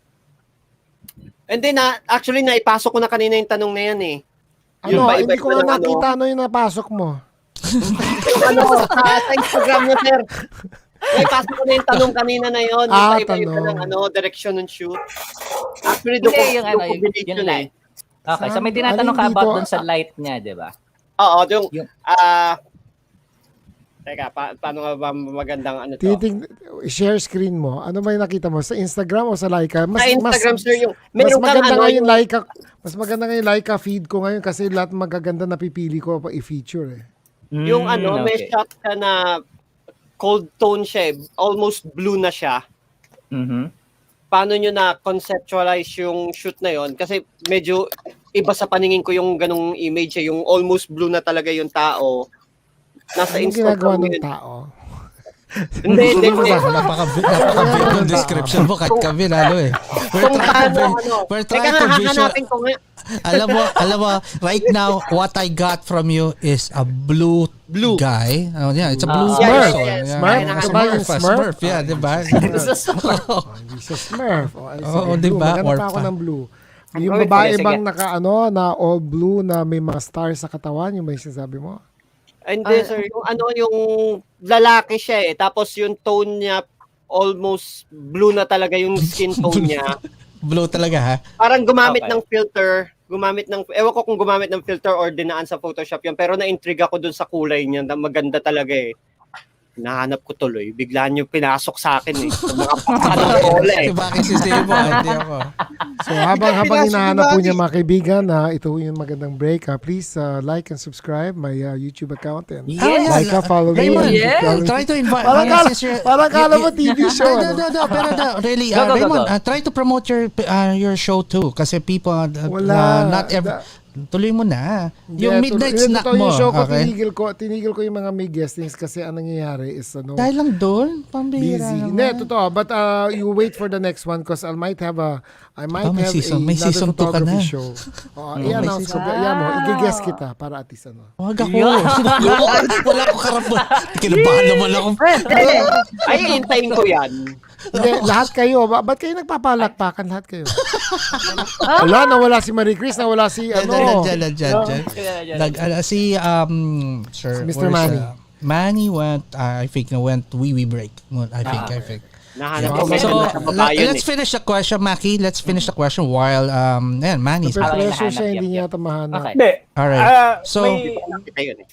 And then, actually, naipasok ko na kanina yung tanong na yan eh. Hindi ko nga nakita yung napasok mo. Sa Instagram mo, sir. Naipasok ko na yung tanong kanina na yun. Yung iba-iba ng direction ng shoot. Actually, doon yung light. Okay, so may tinatanong ka about dun sa light niya, di ba? Oo, yung teka, paano nga ba magandang share screen mo. Ano ba yung nakita mo? Sa Instagram o sa Laika? Sa Instagram, sir, yung mas maganda nga yung Laika. Mas maganda nga yung Laika feed ko ngayon kasi lahat magaganda na pipili ko pa i-feature Yung may shot ka na cold tone siya almost blue na siya. Paano nyo na conceptualize yung shoot na yon? Kasi medyo iba sa paningin ko yung ganung image yung almost blue na talaga yung tao. Nasa Instagram ginagawa ng tao. Hindi. Napaka-big yung description mo kahit kami We're trying to visual. Alam mo, right now, what I got from you is a blue guy. It's a blue Smurf. Smurf, yeah, di ba? It's a Smurf. Di ba? Maganda pa ako ng blue. Yung babae bang na all blue na may mga stars sa katawan, yung may sinasabi mo? Hindi, sir. Yung lalaki siya Tapos yung tone niya, almost blue na talaga yung skin tone niya. Blue talaga, ha? Parang gumamit ng filter. Ewan ko kung gumamit ng filter or dinaan sa Photoshop yun. Pero na-intrigue ako dun sa kulay niya. Maganda talaga Nahanap ko tuloy. Bigla niyo pinasok sa akin eh. Sa mga pakanong bola eh. Bakit si Sebo? Hindi ako. So habang hinahanap po niya mga kaibigan, ito yung magandang break. Please like and subscribe my YouTube account and like, follow me. Raymond, Yes. try to invite. Parang kala mo TV show. No, pero really, Raymond, try to promote your show too. Kasi people, not every... Tuloy mo na. Yung midnight snack mo. Yung show ko, Okay. tinigil ko yung mga may guestings kasi ang nangyayari is Dahil lang doon, pambihira busy. naman. Hindi, totoo. But you wait for the next one because I might have may another season 2 ka na. photography show. I-announce ko. I-guess kita para at least Huwag ako. Wala ko karapon. Kinabahan naman ako. Ay, hintayin ko yan. Hindi, lahat kayo. Ba't kayo nagpapalakpakan? Lahat kayo. Nawala si Maricis, nawala si Diyan. Si Sir Mr. Manny. Manny went, I think, went wee break. I think. Nahanap ko So, sa babae yun let's finish the question, Maki. Let's finish the question while Manny's back. Pressure siya, hindi niya mahanap. Hindi. Alright. So, May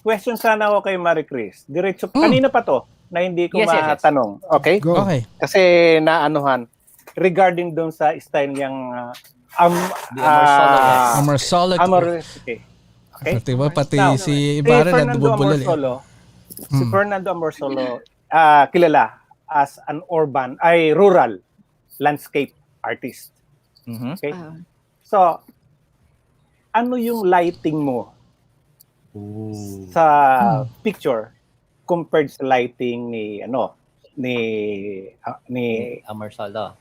question sana ako kay Maricis. Diretso, kanina pa to, na hindi ko matanong. Okay? Go. okay. Kasi naanuhan, regarding doon sa style niyang Amorsolity. Okay? Diba, pati Now, si Ibarra na bubulol. Si Fernando Amorsolo, kilala as an rural landscape artist. Okay? So, ano yung lighting mo sa picture compared sa lighting ni Amorsolo.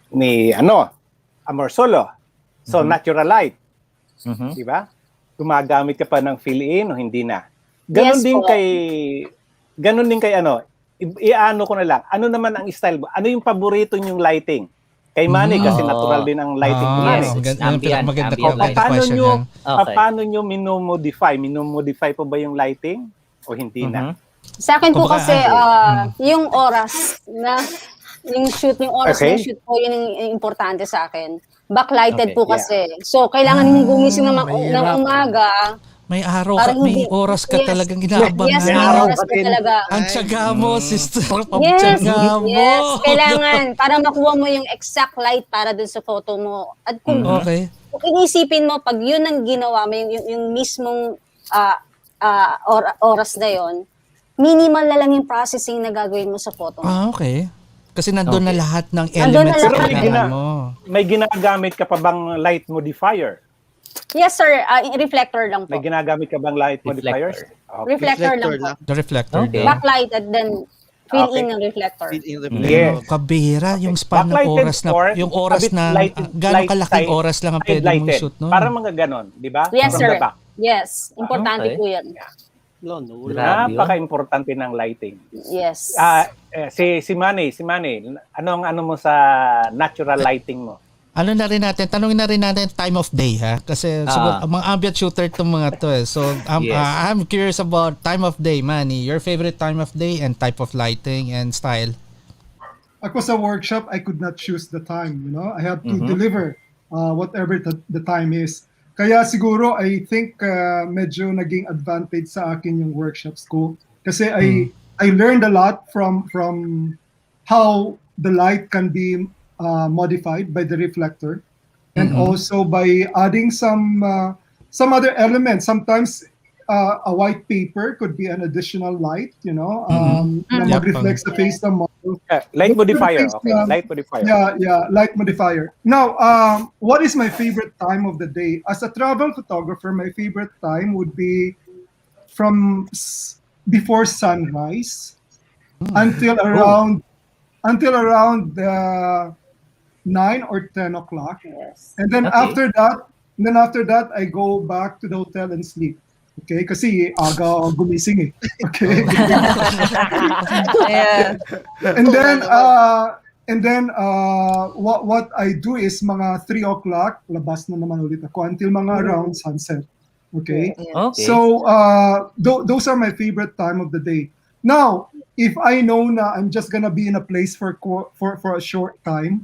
So, natural light. Di ba? Gumagamit ka pa ng fill-in o hindi na. Ganon din kay iano ko na lang. Ano naman ang style mo? Ano yung paborito niyong lighting? Kay Manny kasi natural din ang lighting ni Manny. Maganda Paano nyo minomodify? Minomodify po ba yung lighting o hindi na? Sa akin po kasi, yung oras na yung oras ng shoot po, yun yung importante sa akin. Backlighted po kasi. So, kailangan mong gumising ng umaga. May araw ka, may oras ka talagang inaabangan. Yes, may oras ka talaga. Ang tiyaga mo, sister. Yes. Kailangan para makuha mo yung exact light para dun sa photo mo. At kung inisipin mo, pag yun ang ginawa mo, yung mismong oras na yon, minimal na lang yung processing na gagawin mo sa photo mo. Okay. Kasi nandun na lahat ng elements na kailangan mo. May ginagamit ka pa bang light modifier? Yes, sir. Reflector lang po. May ginagamit ka bang light modifiers? Okay. Reflector lang po. The reflector. Okay. Backlight at then fill in ng reflector. Yes. Kabira, yung span ng oras na, yung oras na, gano'ng kalaking oras lang ang pwede mong shoot, no? Parang mga ganon, di ba? Yes, sir. Yes. Importante po yan. Napaka-importante ng lighting. Yes. Si Manny, ano mo sa natural lighting mo? Tanungin na rin natin time of day, ha? Kasi siguro, mga ambient shooter itong mga to eh. So, I'm curious about time of day, Manny. Your favorite time of day and type of lighting and style? Ako sa workshop, I could not choose the time, I have to deliver whatever the time is. Kaya siguro, I think medyo naging advantage sa akin yung workshops ko. Kasi I learned a lot from how the light can be modified by the reflector, and also by adding some other elements. Sometimes a white paper could be an additional light, na mag-reflect sa face ng model. Light modifier, light modifier. Yeah, light modifier. Now, what is my favorite time of the day? As a travel photographer, my favorite time would be from before sunrise until around 9 or 10 o'clock. Yes. And then after that, I go back to the hotel and sleep. Okay? Kasi aga gumising eh. Okay? Yeah. And then what I do is mga 3 o'clock, labas na naman ulit ako until mga around sunset. Okay? Okay. So those are my favorite time of the day. Now, if I know na I'm just gonna be in a place for a short time,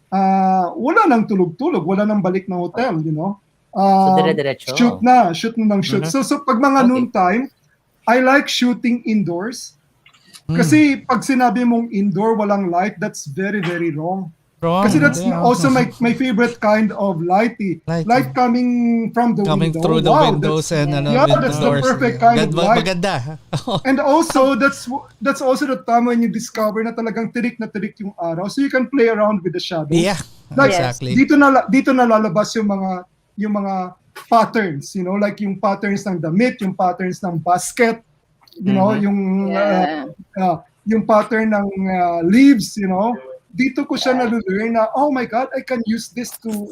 wala nang tulog-tulog, wala nang balik ng hotel, So dire-diretso. Shoot na ng shoot. So pag mga noon time, I like shooting indoors. Kasi pag sinabi mong indoor, walang light, that's very, very wrong. Kasi that's yeah. also my favorite kind of light. Light coming from the coming window. through the windows and that's the perfect kind of light. Maganda. And also that's also the time when you discover na talagang tirik na tirik yung araw, so you can play around with the shadows. Yeah, like, exactly. Dito na lalabas yung mga patterns, like yung patterns ng damit, yung patterns ng basket, yung pattern ng leaves, dito ko siya na-learn na, oh my God, I can use this to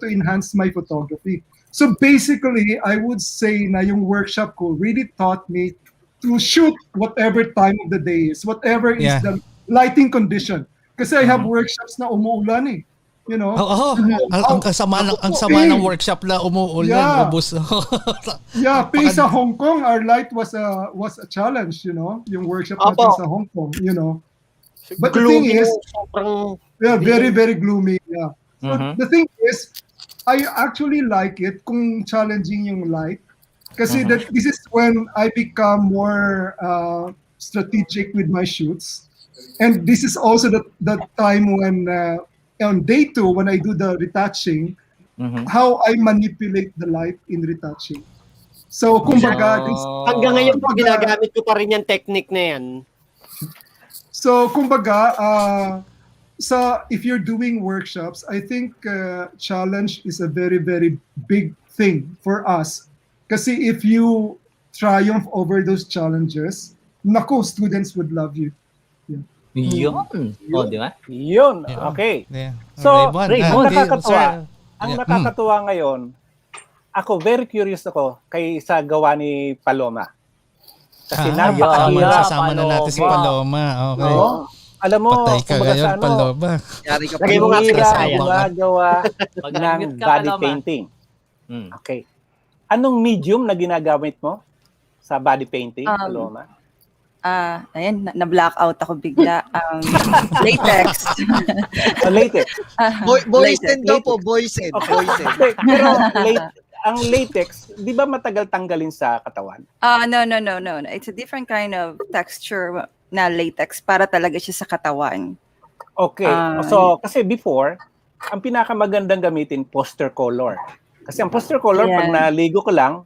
enhance my photography. So basically, I would say na yung workshop ko really taught me to shoot whatever time of the day is, whatever is the lighting condition. Kasi I have workshops na umuulan eh. Ang sama ng workshop na umuulan, ubos. Sa Hong Kong, our light was a challenge, yung workshop natin sa Hong Kong, But the thing is, very, very gloomy. Yeah. So the thing is, I actually like it kung challenging yung light. Kasi this is when I become more strategic with my shoots. And this is also the time when, on day 2, when I do the retouching, how I manipulate the light in retouching. So, kumbaga, hanggang ngayon ginagamit ko pa rin yung technique na yan. So, kumbaga, if you're doing workshops, I think challenge is a very, very big thing for us. Kasi if you triumph over those challenges, nako, students would love you. Yun. Di ba? Yun. Okay. Yeah. So, Raymond, ang nakakatuwa ngayon, ako, very curious ako sa gawa ni Paloma. Kasi sasama na natin si Paloma. Okay. Alam mo, patay ka ngayon, Paloma. Lagay mo nga gumagawa ng body painting. Okay. Anong medium na ginagamit mo sa body painting, Paloma? Ayan, na-blackout ako bigla. Latex. Latex. Boysen daw po, boysen. Pero ang latex, di ba matagal tanggalin sa katawan? No. It's a different kind of texture na latex para talaga siya sa katawan. Okay. So, kasi before, ang pinakamagandang gamitin, poster color. Kasi ang poster color, pag naligo ko lang,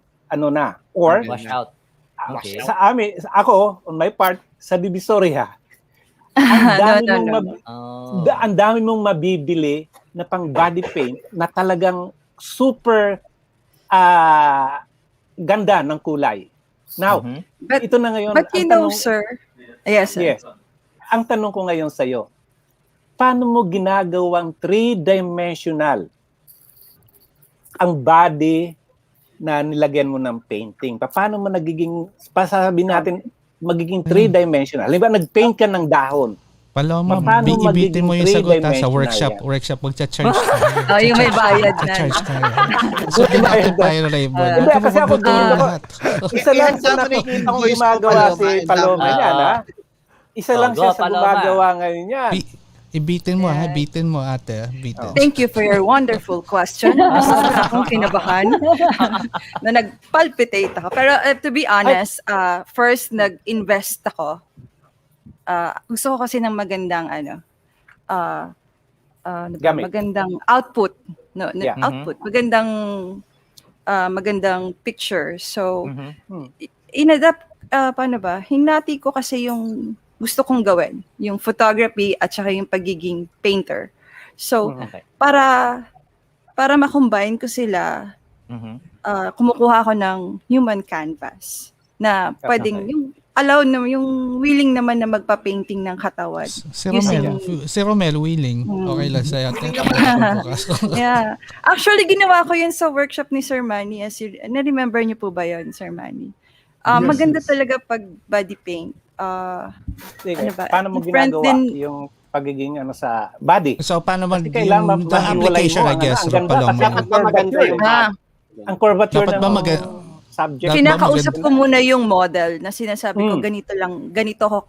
or wash out. Okay. Sa amin, ako, on my part, sa Divisoria, ang dami mong mabibili na pang body paint na talagang super ganda ng kulay. Now, ito na ngayon. But sir. Yes, sir. Yes. Ang tanong ko ngayon sa'yo, paano mo ginagawang 3-dimensional ang body na nilagyan mo ng painting? Paano mo pasasabihin natin, magiging 3-dimensional? Halimbawa, nag-paint ka ng dahon. Paloma, ibitin mo yung sagot sa workshop magcha-charge tayo. Yung may bayad na. Magcha-charge tayo. So, natin tayo, Raymond. Hindi, kasi ako isa lang sa nakikita kong gumagawa si Paloma niyan, ha? Isa lang siya sa gumagawa ngayon yan. Ibitin mo, ate. Bitin. Thank you for your wonderful question. Sobrang akong kinabahan na nag-palpitate ako. Pero to be honest, first nag-invest ako. Gusto ko kasi ng magandang magandang output, output, magandang picture. So inadapt hinati ko kasi yung gusto kong gawin, yung photography at saka yung pagiging painter. So para ma-combine ko sila, kumukuha ako ng human canvas na pwedeng yung allow na yung willing naman na magpa-painting ng katawan. Si Romel willing. Okay lang sa'yo. Yeah. Actually, ginawa ko yun sa workshop ni Sir Manny. Na-remember niyo po ba yun, Sir Manny? Maganda talaga pag body paint. Paano mo ginagawa yung pagiging sa body? So, paano yung application, I guess? Ang curvature ng subject. Kinakausap ko muna yung model na sinasabi ko ganito ko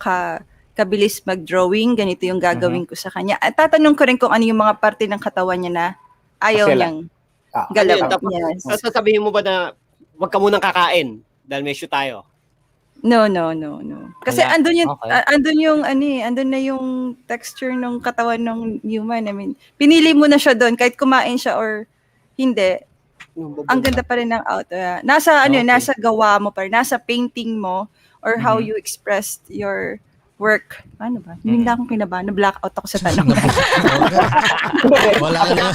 kabilis mag-drawing, ganito yung gagawin ko sa kanya. At tatanong ko rin kung ano yung mga parte ng katawan niya na ayaw niyang galaw. Sasabihin mo ba na wag ka munang kakain dahil may shoot tayo? No. Kasi Wala. andun yung andun na yung texture ng katawan ng human. I mean, pinili mo na siya doon kahit kumain siya or hindi. Ang ganda pa rin ng outro. Nasa nasa gawa mo pa rin, nasa painting mo or how you expressed your work. Ano ba? Hindi na akong kinabahan. Na-blackout ako sa tanong. Wala na.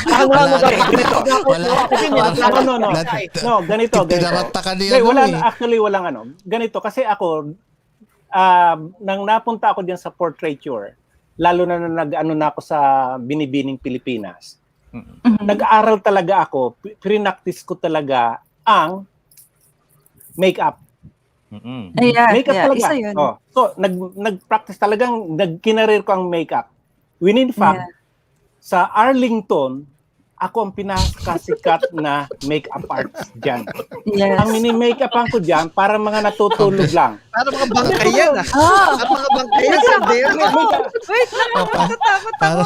No, ganito. Tinarata ka niya. Walang ganito, kasi ako, nang napunta ako diyan sa Portraiture, lalo na nag-ano na ako sa Binibining Pilipinas, nag-aaral talaga ako, prinactice ko talaga ang makeup. Makeup talaga. Isa yun. So, nag-practice talagang, nag-kinarir ko ang makeup. In fact, sa Arlington, ako ang pinakasikat na makeup artist dyan. Yes. Ang mini-makeupan ko dyan, para mga natutulog lang. Para mga bangkay yan, Para mga bangkay yan sa Wait lang, natatakot ako.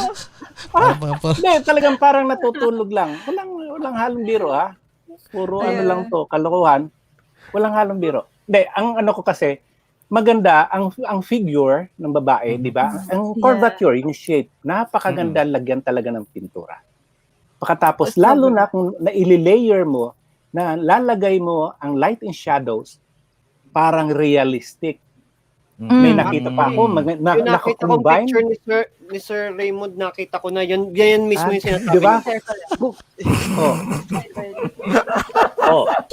Hindi, talagang parang natutulog lang. Walang halong biro, ha? Puro lang to, kalokohan. Walang halong biro. Hindi, ang ano ko kasi, maganda ang figure ng babae, di ba? Ang curvature, yung shape, napakaganda lagyan talaga ng pintura. Pagkatapos, lalo na kung naili-layer mo, na lalagay mo ang light and shadows, parang realistic. May nakita pa ako, nakita ko picture ni Sir Raymond, nakita ko na, yan mismo yung sinasabi. Di ba?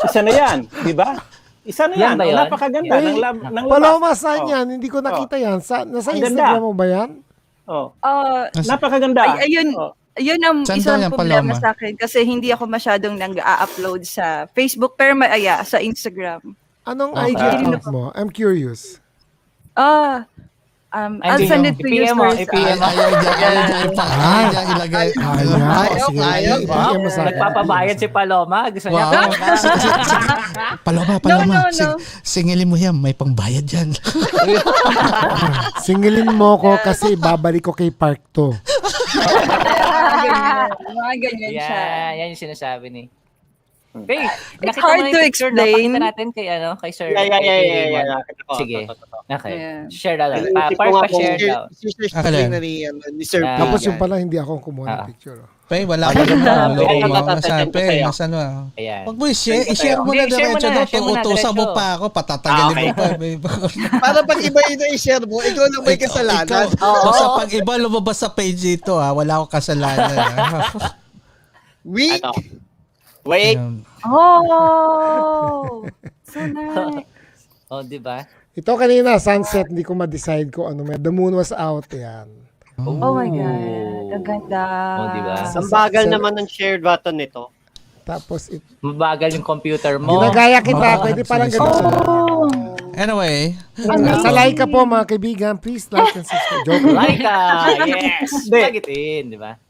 Isa na yan, di ba? Isa na yan, napakaganda. Ng Paloma, saan yan? Hindi ko nakita yan. Nasa Instagram mo ba yan? Napakaganda. Ayun ang isang problema sa akin kasi hindi ako masyadong nag-a-upload sa Facebook pero sa Instagram. Anong IG account mo? I'm curious. I'll send it to you first. Nagpapabayad si Paloma. Gusto niya. Paloma. Singilin mo yan. May pangbayad yan. Singilin mo ko kasi babalik ko kay Parc to. Mga ganyan siya. Yan yung sinasabi ni. Okay, it's hard to explain. Pakita natin kay Sir. Yeah. Sige. Okay. Share na lang. Pa-share daw. Ni Sir. Tapos yung pala hindi ako kumuha ng picture. Wala ka naman. Nasaan mo? Pag mo i-share mo na diretso doon. Utusan mo pa ako. Patatagalin mo pa. Para pag iba yung i-share mo, ikaw lang may kasalanan. Basta pag iba lumabas sa page ito, wala akong kasalanan. Wait. So nice. Di ba? Ito kanina, sunset, hindi ko ma-decide ko ano. The moon was out, yan. Oh my God. Ang ganda. Diba? Ang bagal naman ng shared button nito. Tapos, mabagal yung computer mo. Ginagaya kita, pwede parang ganito. Anyway. Sa like ka po, mga kaibigan, please like and subscribe. Joke. Like yes. Lagitin, di ba?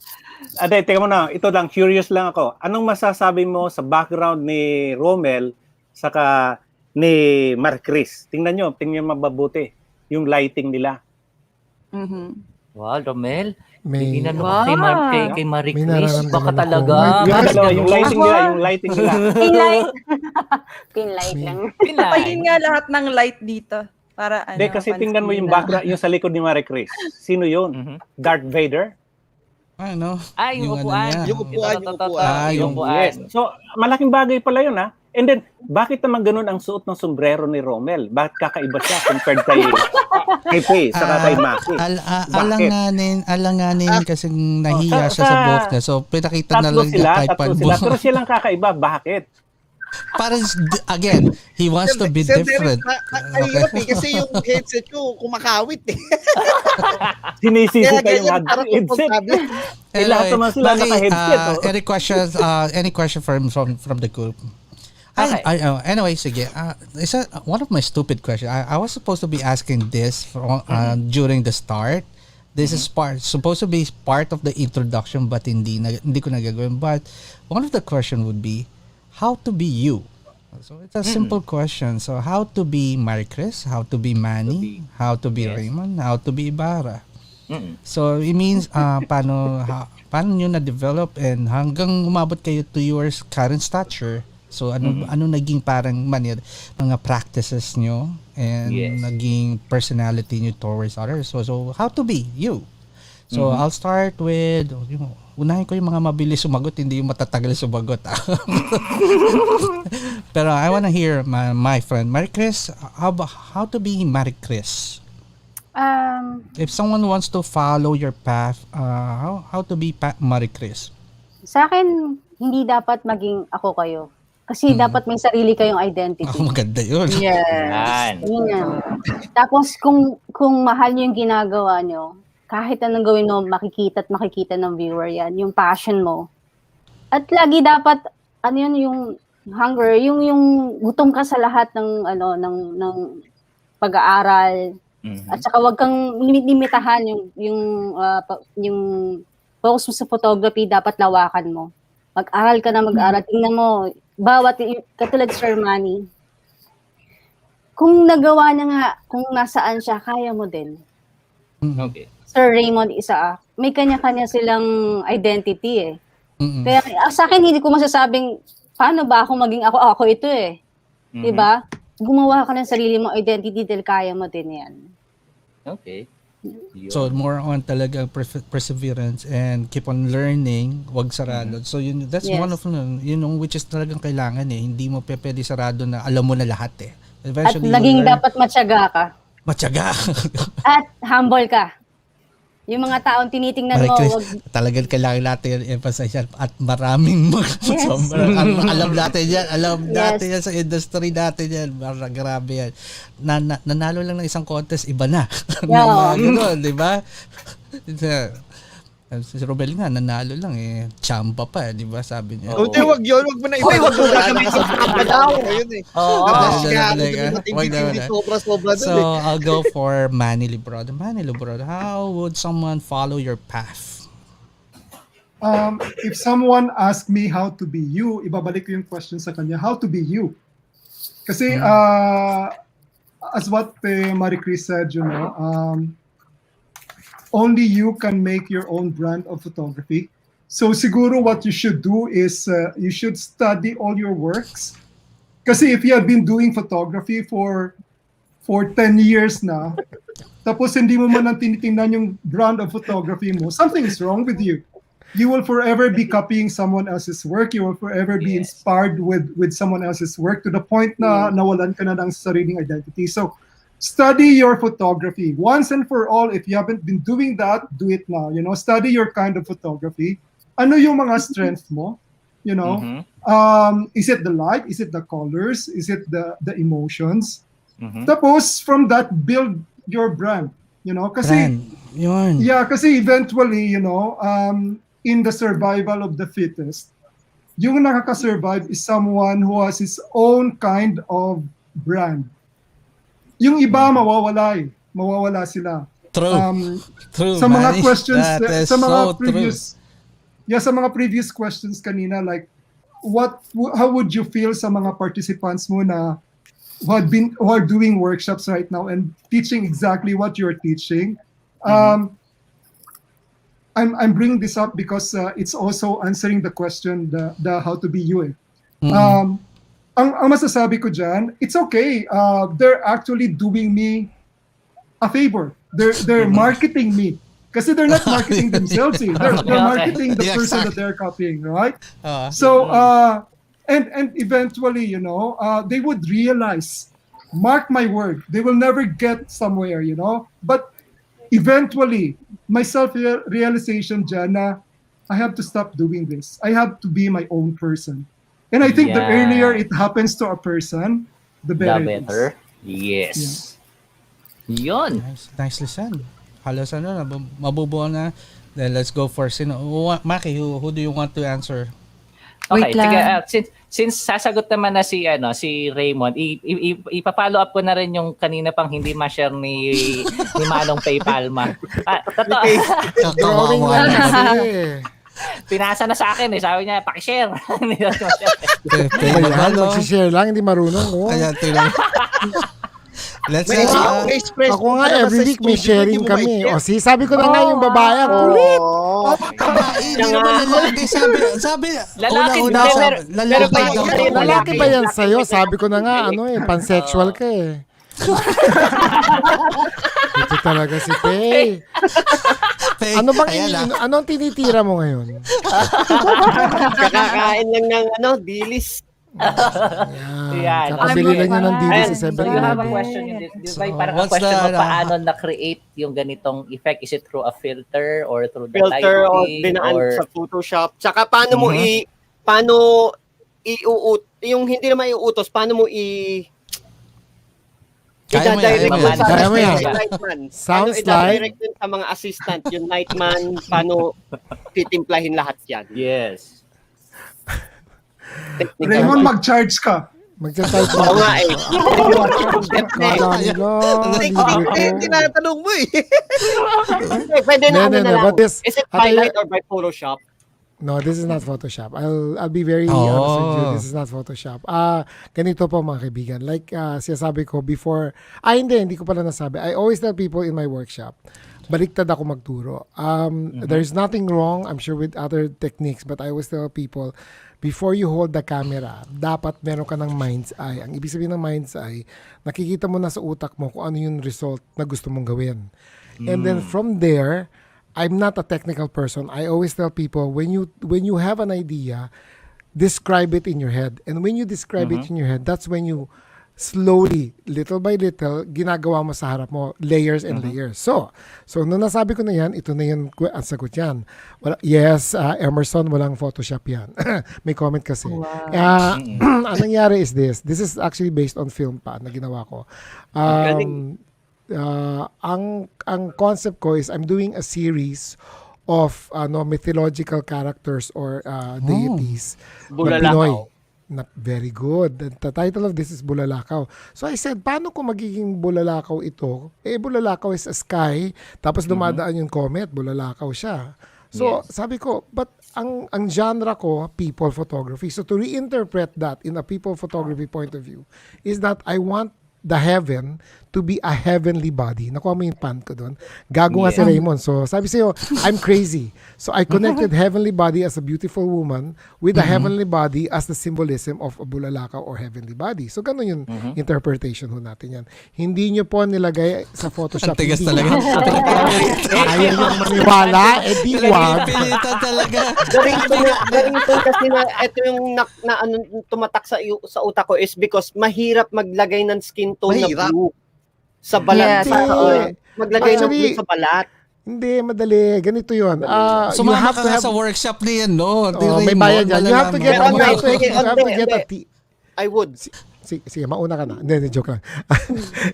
Teka muna, ito lang, curious lang ako. Anong masasabi mo sa background ni Romel saka ni Maricis? Tingnan nyo mababuti yung lighting nila. Wow, Romel. May kay Maricis. Baka talaga. Yung lighting nila. Pin light lang. Pahin nga lahat ng light dito. Para kasi tingnan mo yung background, yung sa likod ni Maricis. Sino yun? Darth Vader? Ano? Yung upuan. Yung upuan. Yes. So, malaking bagay pala yun, ha? And then, bakit naman ganun ang suot ng sombrero ni Romel? Bakit kakaiba siya compared kay Faye, saka kay Maki? Alanganin kasi nahiya siya sa buhok niya. So, pinakita na lang niya kahit sila. Pero silang kakaiba. Bakit? Parang, again, he wants to be different. Ay, kasi yung headset ko kumakawit Sinisisi pa yung headset. Lahat naman sila naka-headset. Any question from the group? Anyway, sige. One of my stupid questions. I was supposed to be asking this during the start. This is supposed to be part of the introduction, but hindi ko nagagawin. But one of the question would be, how to be you? So it's a simple question. So how to be Maricis, how to be Manny, how to be Raymund, how to be Ibarra. So it means paano nyo na-develop and hanggang umabot kayo to your current stature So ano naging parang mga practices nyo and naging personality nyo towards others. So how to be you. So I'll start with unahin ko yung mga mabilis sumagot, hindi yung matatagal sumagot. Pero I wanna hear my friend Maricis, how to be Maricis? If someone wants to follow your path, how to be Maricis? Sa akin, hindi dapat maging ako kayo. Kasi dapat may sarili kayong identity. Maganda yun. Yes. Yun yan. Tapos kung mahal nyo yung ginagawa nyo, kahit anong gawin mo, makikita ng viewer yan, yung passion mo. At lagi dapat, yung hunger, yung gutom ka sa lahat ng pag-aaral. At saka wag kang limitahan yung focus mo sa photography, dapat lawakan mo. Mag-aral ka na mag-aral. Tingnan mo, katulad Sir Manny, kung nagawa niya nga, kung nasaan siya, kaya mo din. Okay. Sir Raymund Isaac, may kanya-kanya silang identity eh. Kaya sa akin, hindi ko masasabing, paano ba ako maging ako ito eh. Diba? Gumawa ka ng sarili mong identity dahil kaya mo din yan. Okay. So more on talaga perseverance and keep on learning, wag sarado. So that's one of which is talagang kailangan eh. Hindi mo pwede sarado na alam mo na lahat eh. Eventually, at naging dapat matyaga ka. Matyaga. At humble ka. Yung mga taong tinitingnan mo, talagang kailangan natin emphasize yan at maraming alam natin yan sa industry natin yan. Grabe yan. Nanalo lang ng isang contest, iba na. Di ba? Si Robel nga, nanalo lang eh. Chamba pa, di ba? Sabi niya. Wag yun. Wag mo na iba. So, I'll go for Manny Librodo. Manny Librodo, how would someone follow your path? If someone asked me how to be you, ibabalik ko yung question sa kanya, how to be you? Kasi, as what Maricis said, only you can make your own brand of photography. So siguro what you should do is you should study all your works. Kasi if you have been doing photography for 10 years na, tapos hindi mo man ang tinitingnan yung brand of photography mo, something is wrong with you. You will forever be copying someone else's work. You will forever be inspired with someone else's work to the point na nawalan ka na ng sariling identity. So study your photography once and for all. If you haven't been doing that, do it now. Study your kind of photography. Ano yung mga strengths mo? Is it the light? Is it the colors? Is it the emotions? Tapos from that, build your brand. Kasi kasi eventually, in the survival of the fittest, yung nakaka-survive is someone who has his own kind of brand. Yung iba mawawala sila. True. Sa mga Manny, questions, sa mga true. previous questions kanina, like how would you feel sa mga participants mo na who are doing workshops right now and teaching exactly what you're teaching? I'm bringing this up because it's also answering the question, the how to be you. Ang masasabi ko dyan, it's okay. They're actually doing me a favor. They're marketing me. Kasi they're not marketing themselves. They're marketing the person that they're copying, right? And eventually, they would realize, mark my word, they will never get somewhere, But eventually, my self-realization dyan na I have to stop doing this. I have to be my own person. And I think the earlier it happens to a person, the better. Yes. Yeah. Yun. Nicely said. Halos mabubuo na. Then let's go for Maki, who do you want to answer? Okay, sige, since sasagot naman na si Raymond, ipapollow up ko na rin yung kanina pang hindi ma-share ni Manong PayPalma. Totoo. Drawing lang kasi. Pinasa na sa akin sabi niya, paki-share. Mag-share lang, hindi marunong. Kaya let's ako nga every week may sharing kami. Sabi ko na nga yung babae, kulit. Babae, hindi naman lalaki. Sabi, Lalaki, una-una, pero- lalaki pero- daw. pero- Lalaki ba yan sa'yo? Sabi ko na nga, pansexual ka eh. Ito talaga si Pei. Ano ang tinitira mo ngayon? Kakakain lang ng dilis. Yan. Kakabili lang niya ng dilis And sa do you have a 7-Eleven. question in this? Di ba yung parang what's question mo, the- paano na-create yung ganitong effect? Is it through a filter or through the Filter o lighting? dinaan Or... sa Photoshop. Tsaka paano mo paano yung hindi na maiutos, paano mo Kaya mo yan, i-direct kaya mo mo yan. sa Kaya mo yan. Nightman. Sounds Paano i-direct yun sa mga assistant, yung Nightman, paano titimplahin lahat yan. Yes. Raymond, mag-charge ka. Magsa-type Oo nga eh. Tinatanong mo eh. Pwede na No, na lang. but this- Is it Ate, highlight or by Photoshop? No, this is not Photoshop. I'll be very honest with you. This is not Photoshop. Ganito po mga kaibigan. Like sinasabi ko before, hindi ko pala nasabi. I always tell people in my workshop, baliktad ako magturo. There's nothing wrong, I'm sure, with other techniques, but I always tell people, before you hold the camera, dapat meron ka ng mind's eye. Ang ibig sabihin ng mind's eye, nakikita mo na sa utak mo kung ano yung result na gusto mong gawin. And then from there, I'm not a technical person. I always tell people, when you have an idea, describe it in your head. And when you describe it in your head, that's when you slowly, little by little, ginagawa mo sa harap mo, layers and layers. So nung nasabi ko na yan, ito na yan, ang sagot yan. Yes, Emerson, walang Photoshop yan. May comment kasi. Ang nangyari is this is actually based on film pa na ginawa ko. Ang concept ko is I'm doing a series of mythological characters or deities na Pinoy. Very good. The title of this is Bulalakaw. So I said, paano kung magiging Bulalakaw ito? Bulalakaw is a sky, tapos dumadaan yung comet, Bulalakaw siya. So sabi ko, but ang genre ko, people photography. So to reinterpret that in a people photography point of view is that I want the heaven to be a heavenly body. Nakuha mo yung pan ko doon. Gago nga si Raymond. So, sabi sa'yo, I'm crazy. So, I connected heavenly body as a beautiful woman with a heavenly body as the symbolism of a bulalakaw or heavenly body. So, ganun yung interpretation ho natin yan. Hindi nyo po nilagay sa Photoshop. Ang tigas talaga. Ayaw nyo maniwala, di wag. Pilitan talaga. Galing ito kasi ito yung tumatak sa utak ko is because mahirap maglagay ng skin tone na blue sa balat. Yes. Maglagay ng Actually, blue sa balat. Hindi, madali. Ganito yun. Sumama ka nga sa workshop ni yan, no? May bayad yan. You have to get a team. I would. Sige, mauna ka na. Hindi, joke lang.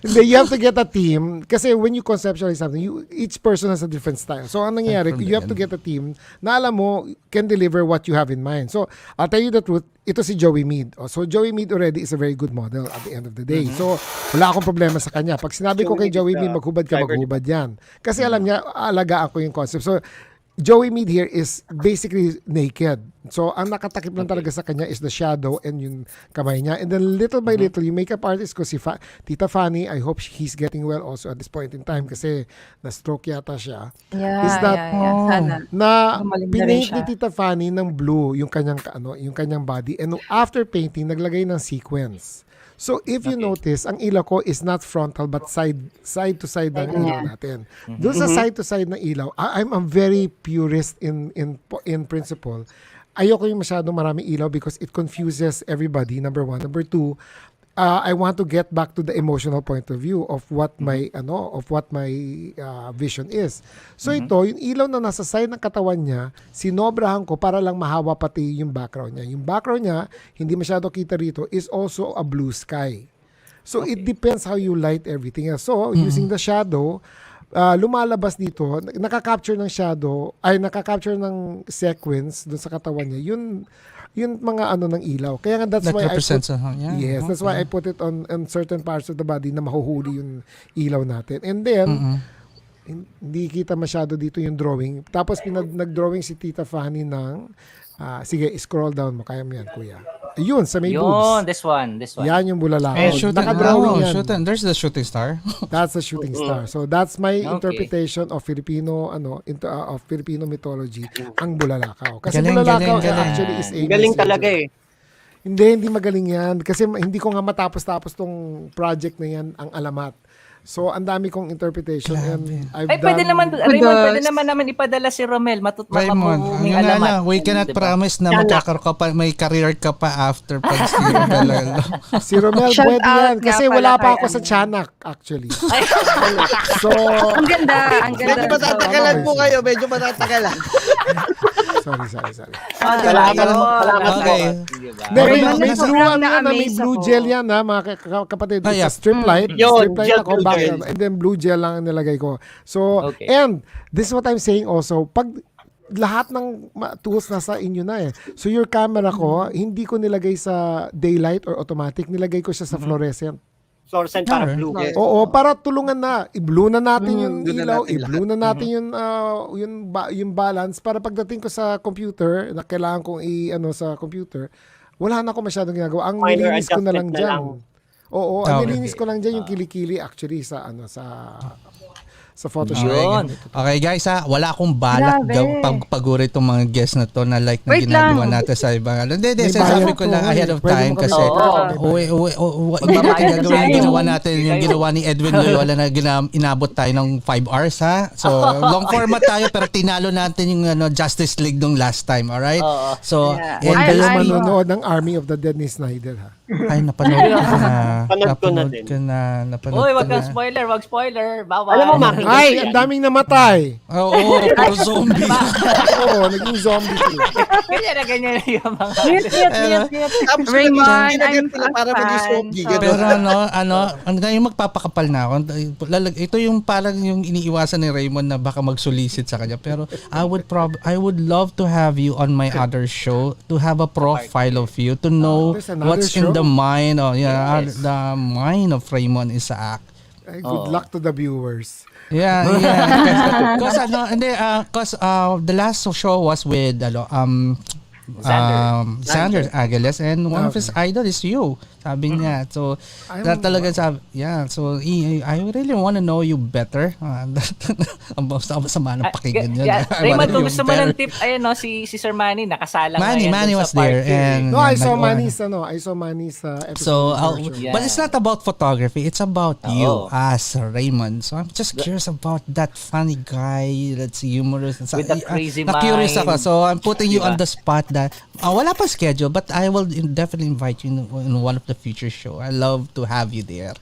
Hindi, you have to get a team kasi when you conceptualize something, each person has a different style. So, ang nangyayari, you have to get a team na alam mo can deliver what you have in mind. So, I'll tell you the truth, ito si Joey Mead. So, Joey Mead already is a very good model at the end of the day. So, wala akong problema sa kanya. Pag sinabi ko kay Joey Mead, maghubad ka, maghubad yan. Kasi alam niya, alagaan ko yung concept. So, Joey Mead here is basically naked. So, ang nakatakip lang talaga sa kanya is the shadow and yung kamay niya. And then little by little, yung makeup artist ko, si Tita Fanny, I hope he's getting well also at this point in time kasi na-stroke yata siya. Yeah, is that Sana. na Gumaling na rin pinaint siya. ni Tita Fanny ng blue yung kanyang body. And after painting, naglagay ng sequence. So if you notice, ang ilaw ko is not frontal but side to side ng ilaw natin. Doon sa side to side ng ilaw, I'm a very purist in principle. Ayoko yung masyadong maraming ilaw because it confuses everybody, number one. Number two, I want to get back to the emotional point of view of what my vision is. So ito, yung ilaw na nasa side ng katawan niya, sinobrahan ko para lang mahawa pati yung background niya. Yung background niya, hindi masyado kita rito, is also a blue sky. So it depends how you light everything. So using the shadow, lumalabas dito, nakaka-capture ng sequence dun sa katawan niya. Yun mga ng ilaw. Kaya nga that's why that's why I put it on certain parts of the body na mahuhuli yung ilaw natin. And then hindi kita masyado dito yung drawing. Tapos nag-drawing si Tita Fanny ng sige, scroll down mo. Kaya mo yan, kuya. Yun, sa may Yun, boobs. this one. Yan yung bulalakaw. Naka-drawing yan. There's the shooting star. That's a shooting star. So that's my interpretation of Filipino of Filipino mythology, ang bulalakaw. Kasi bulalakaw actually is a Galing talaga eh. Hindi magaling yan. Kasi hindi ko nga matapos-tapos tong project na yan, ang alamat. So, ang dami kong interpretation. And I've pwede done... Raymond, pwede naman ipadala si Romel. Raymond, alamat. we cannot promise na magkakaroon ka pa, may career ka pa after pag si Romel. Si Romel, pwede yan. Kasi wala pa ako sa Tiyanak, actually. So, Ang ganda. Medyo matatagalan po kayo. Medyo matatagalan. sorry. Okay. May blue gel yan, ha, mga kapatid. It's a strip light. Strip light ako, and then blue gel lang ang nilagay ko. So, and this is what I'm saying also, pag lahat ng tools nasa inyo na eh. So, your camera ko, hindi ko nilagay sa daylight or automatic, nilagay ko siya sa fluorescent. Fluorescent para blue. Oo, para tulungan na. I-blue na natin yung ilaw, i-blue na natin yung balance para pagdating ko sa computer, na kailangan kong sa computer, wala na ako masyadong ginagawa. Ang nilinis ko na lang dyan. Oo, ang nilinis ko lang dyan yung kilikili actually sa Photoshop. Okay guys, wala akong balak paguri itong mga guests na to na like na ginagawa natin sa ibang Hindi, sabi ko lang ahead of time kasi hindi natin gagawin yung ginawa natin, yung ginawa ni Edwin Loyola na inabot tayo ng 5 hours ha. So, long format tayo pero tinalo natin yung Justice League nung last time, alright? So, huwag kayo manonood ng Army of the Dead ni Snyder ha. Ay, napanood ko na. Napanood ko na din. Uy, wag spoiler. Bawal. Alam mo, ay, ang daming namatay. Oo, puro zombie. Oo, naging zombie sila. Ganyan yung mga... Tapos Raymond, I'm para maging zombie. Pero yung magpapakapal na ako. Ito yung parang yung iniiwasan ni Raymond na baka mag-solicit sa kanya. Pero I would love to have you on my other show to have a profile of you to know what's in the mind the mind of Raymond Isaac. Good luck to the viewers. Yeah. Because the last show was with Sanders Aguiles and one of his idol is you. Sabi niya. So, talaga sabi, so I really want to know you better. Ang sama ng pakinggan niya. Raymond, kung gusto mo ng tip, si Sir Manny, nakasalang Manny was there. And I saw Manny's episode. So, but it's not about photography. It's about you as Raymond. So, I'm just curious about that funny guy that's humorous. With the crazy mind. Na-curious ako. So, I'm putting you on the spot that wala pa schedule, but I will definitely invite you in one of the future show. I love to have you there.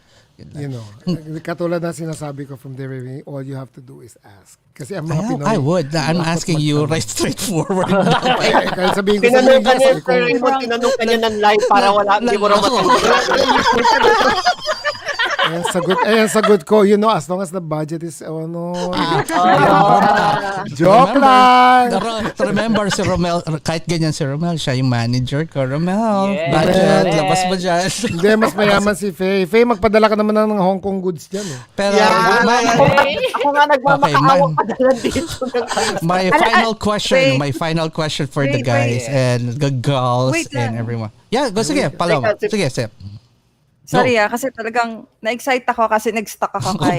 Katulad na sinasabi ko from the beginning, all you have to do is ask. Kasi ang mga Pinoy... I would. I'm asking you right straightforward. Kaya sabihin ko tinanong kanya ng live para wala, hindi mo raw Ayan, sagot ko, as long as the budget is, joke lang. Remember, si Romel, kahit ganyan si Romel, siya yung manager ko. Romel, budget, labas ba dyan? Hindi, mas mayaman si Faye. Faye, magpadala ka naman ng Hong Kong goods dyan. Pero, ako nga nagmamakaawa padala dito. My final question for the guys and the girls and everyone. Yeah, go sige, Paloma. Sige, Sep. Sorry kasi talagang na-excite ako kasi nag-stuck ako kay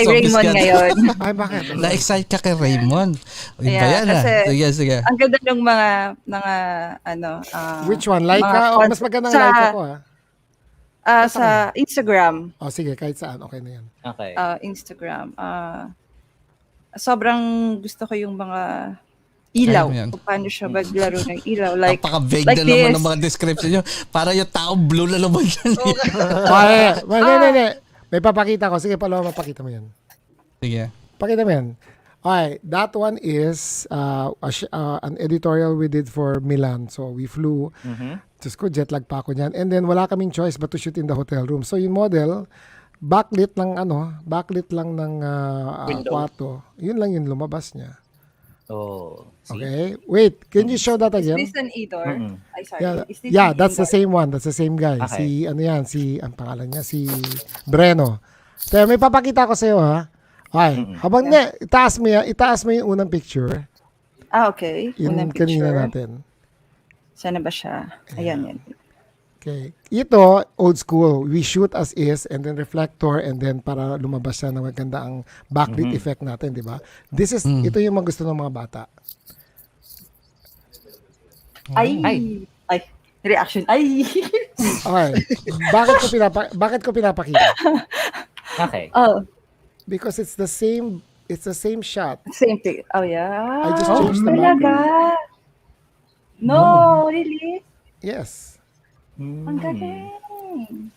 Raymond ngayon. Ay, bakit? Na-excite ka kay Raymond. Iba yan sige. Ang ganda ng mga which one? Laika? Mas magandang Laika ko sa Instagram. Sige, kahit saan. Okay na yan. Okay. Instagram. Sobrang gusto ko yung mga ilaw. Kung paano siya maglaro ng ilaw. Napaka-vague na naman ng mga description nyo. Para yung tao blue na naman yan. May papakita ko. Sige, Paloma, mapakita mo yan. Sige. Pakita mo yan. Okay, that one is an editorial we did for Milan. So, we flew. Diyos ko, jet lag pa ako niyan. And then, wala kaming choice but to shoot in the hotel room. So, yung model, backlit lang ng kwarto. Yun lang yung lumabas niya. Oh. Okay. Wait, can you show that again? Is this an editor? Ay, sorry. That's the same one. That's the same guy. Okay. Ang pangalan niya, si Breno. Pero may papakita ko sa iyo, ha? Okay. Habang itaas mo yung unang picture. Okay. Yung unang kanina picture. natin. Sana ba siya? Ayan. Okay. Ito, old school. We shoot as is and then reflector and then para lumabas siya na maganda ang backlit effect natin, di ba? This is, ito yung mga gusto ng mga bata. Ay. Reaction. Ay. Okay. Bakit ko pinapakita? Okay. Oh, Because it's the same shot. same thing. Oh, yeah. I just changed the Talaga? background. No, really? Yes. Ang galing.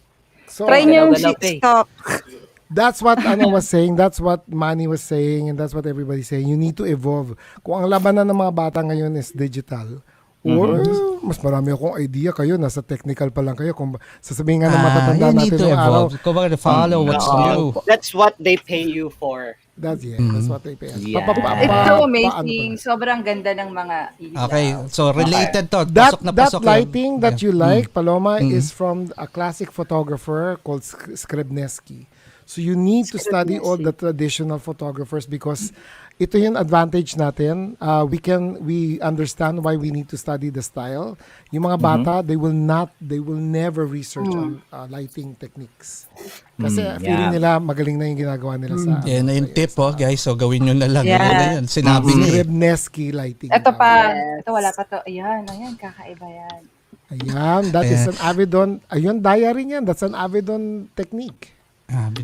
So Try niyo yung Galaw-galaw, eh. stock. that's what was saying, that's what Manny was saying, and that's what everybody's saying. You need to evolve. Kung ang labanan ng mga bata ngayon is digital, or mas marami akong idea kayo, nasa technical pa lang kayo. Kung sasabihin nga ng matatanda you natin need to ng araw, evolve. Kumbaga, follow what's new. That's what they pay you for. that's what they pay us. Yeah. It's so paano amazing. pa? Sobrang ganda ng mga ilaw. Okay, so related to. That Pasok na pasok yan. lighting that you like, Paloma, is from a classic photographer called Scribneski. So you need to study all the traditional photographers because ito yung advantage natin. We understand why we need to study the style. Yung mga bata, they will never research on lighting techniques. Kasi feeling nila magaling na yung ginagawa nila sa Yan na yung tip guys. So gawin nyo na lang. Yeah. Yan na yan. Sinabi niya. Scribneski lighting. Ito pa. Ito wala pa to. Ayan, kakaiba yan. Ayan, that is an Avedon. Ayun, diary niyan. That's an Avedon technique.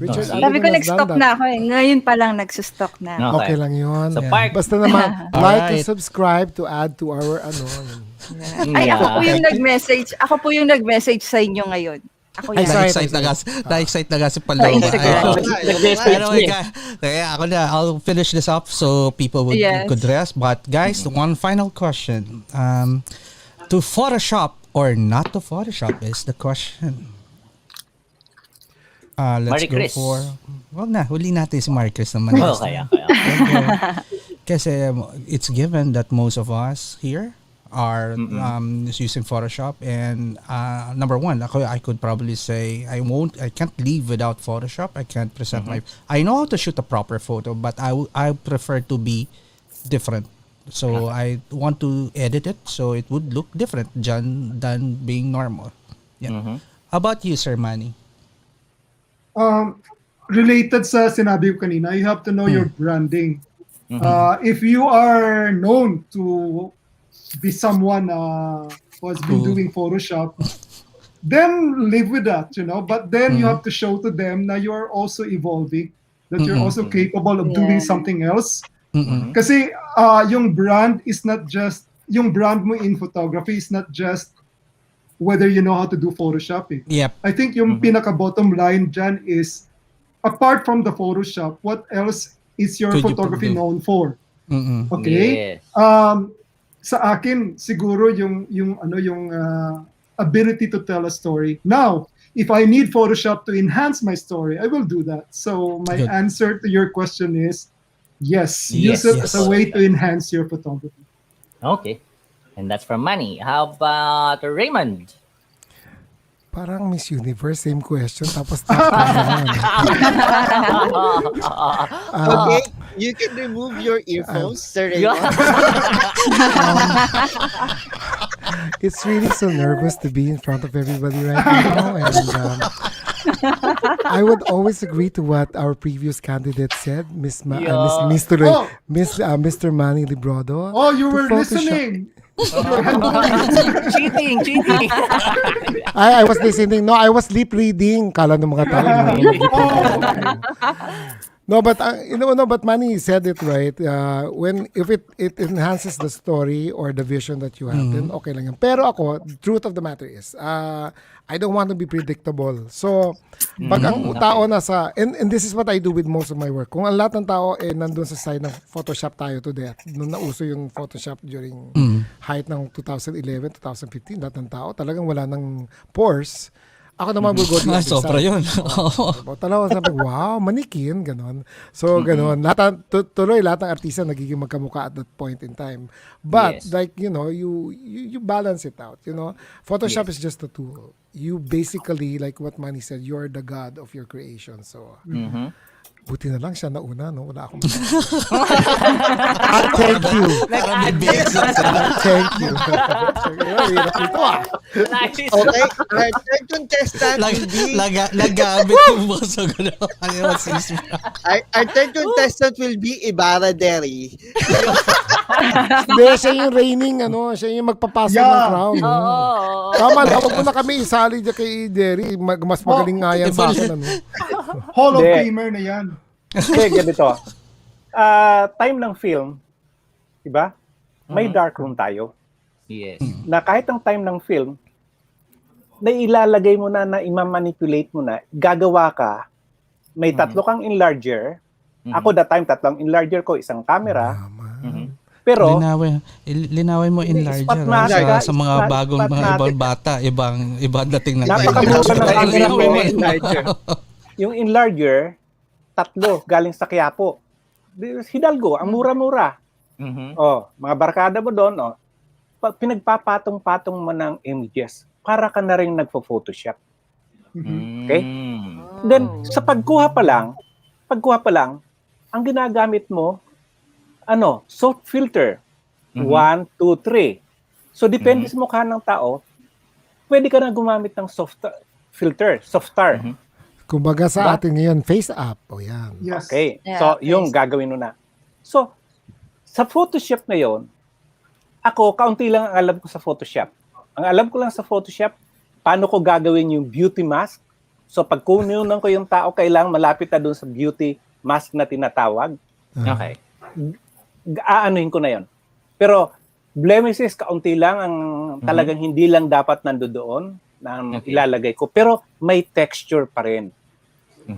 Richard Sabi Avedon ko has nagstock done that. na ako eh. Ngayon pa lang nagsustock na. Okay lang yun. So, Parc. Basta naman, like and Alright. subscribe to add to our Ay, ako po yung nag-message. Ako po yung nag-message sa inyo ngayon. Ako Ay, yan. sorry. Na-excite na nga si Paloma. Instagram. Anyway, kaya ako na, I'll finish this up so people could rest. But guys, one final question. To Photoshop or not to Photoshop is the question. Let's Maricis. go for... Wag na, huli natin si Maricis naman. Okay. Kasi it's given that most of us here are using Photoshop, and number one, I could probably say I can't live without Photoshop. I can't present I know how to shoot a proper photo, but I prefer to be different. So I want to edit it so it would look different than being normal. Yeah. How about you, Sir Manny? Related sa sinabi ko kanina, you have to know your branding. If you are known to be someone who has been doing Photoshop, then live with that, But then you have to show to them that you are also evolving, that you're also capable of doing something else. Kasi yung brand is not just, yung brand mo in photography is not just whether you know how to do Photoshopping. Yep. I think yung pinaka-bottom line dyan is, apart from the Photoshop, what else is your Could you photography do? known for? Okay? Yes. Sa akin, siguro yung ability to tell a story. Now, if I need Photoshop to enhance my story, I will do that. So my answer to your question is, yes, use it as a way to enhance your photography. Okay. And that's from Manny. How about Raymond? Parang Miss Universe, same question. Tapos Okay, you can remove your earphones, Sir Raymond. it's really so nervous to be in front of everybody right now. And I would always agree to what our previous candidate said, Mr. Manny Librodo. Oh, you were listening. Cheating. I was listening. No, I was lip reading. Kala ng mga tao. No, but but Manny said it right. If it enhances the story or the vision that you have, then okay lang yan. Pero ako, the truth of the matter is, I don't want to be predictable. So, pag ang tao nasa, and this is what I do with most of my work. Kung ang lahat ng tao nandun sa side ng Photoshop tayo to death, nung nauso yung Photoshop during height ng 2011, 2015, lahat ng tao, talagang wala ng pores. Ako naman will go to the Sobra yun. Talaga sabi, wow, manikin, ganon. So, ganon. Tuloy, lahat ng artista nagiging magkamukha at that point in time. But, you balance it out, Photoshop is just a tool. You basically, like what Manny said, you're the god of your creation. So, Buti na lang siya nauna, no? Wala akong thank you. Thank you. Hirap ito Nice. Okay, our third contestant will be... Lagamit yung boso ko na. Our third contestant will be Ibarra Deri. Hindi, siya yung reigning, siya yung magpapasa ng crown. Oo. Tama lang, huwag mo na kami isali dyan kay Derry. Mas magaling nga yan sa akin. Hall of Hindi. Famer na yan. Okay, ganito. Time ng film, diba? May darkroom tayo. Yes. Na kahit ang time ng film, na ilalagay mo na imamanipulate mo na, gagawa ka, may tatlo kang enlarger. Ako that time, tatlong enlarger ko, isang camera. Pero, linawin mo enlarger sa mga bagong mga ibang bata, ibang dating ng napakamura ng camera mo yung enlarger. Yung enlarger, tatlo, galing sa Quiapo. Hidalgo, ang mura-mura. Mga barkada mo doon, pinagpapatong-patong mo ng images para ka na rin nagpo-photoshop. Okay? Then, sa pagkuha pa lang, ang ginagamit mo, soft filter. 1, 2, 3. So, depende sa mukha ng tao, pwede ka na gumamit ng soft filter, softar. Kumbaga sa atin ngayon, face up. O yan. Yes. Okay. Yeah, So, yung gagawin mo na. So, sa Photoshop na yon, ako, kaunti lang ang alam ko sa Photoshop. Ang alam ko lang sa Photoshop, paano ko gagawin yung beauty mask. So, pag kununan ko yung tao, kailangan malapit na doon sa beauty mask na tinatawag. Okay. Aanuhin ko na yon. Pero, blemishes, kaunti lang ang talagang hindi lang dapat nandoon na ilalagay ko. Pero, may texture pa rin.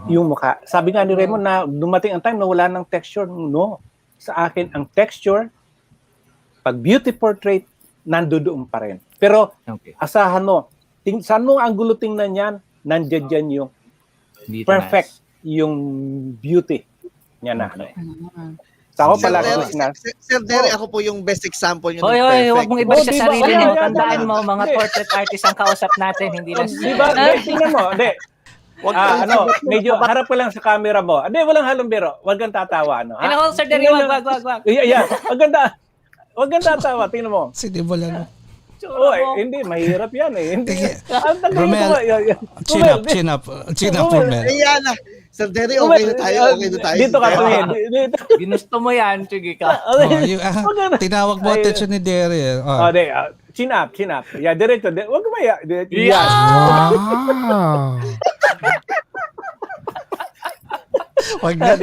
Yung mukha. Sabi nga ni Raymond na dumating ang time na wala ng texture. No. Sa akin, ang texture, pag beauty portrait, nandoon pa rin. Pero, asahan mo, saan mo ang gulo tingnan yan, nandiyan dyan yung perfect, yung beauty niya na. Sa ako pala, Sir Derry, ako po yung best example nyo ng Hoy, perfect. huwag mong ibalik sa sarili mo. Wala. Tandaan mo, mga portrait artist ang kausap natin, hindi lang Di ba? Tingnan mo, hindi. Medyo harap ko lang sa camera mo. Hindi, walang halong biro. Huwag kang tatawa. Ano, Sir Derry, wag. Yeah. Huwag kang tatawa. Tingnan mo. Sige, wala na. Hindi, mahirap yan eh. Hindi. Romel, chin up, Romel. Ayan na. Sir Derry, okay na tayo. Dito ka tumingin. Ginusto mo yan, sige ka. Tinawag mo attention ni Derry. Chin up. Yeah, diretso. Huwag kumaya. Yeah. Wow. Wag na.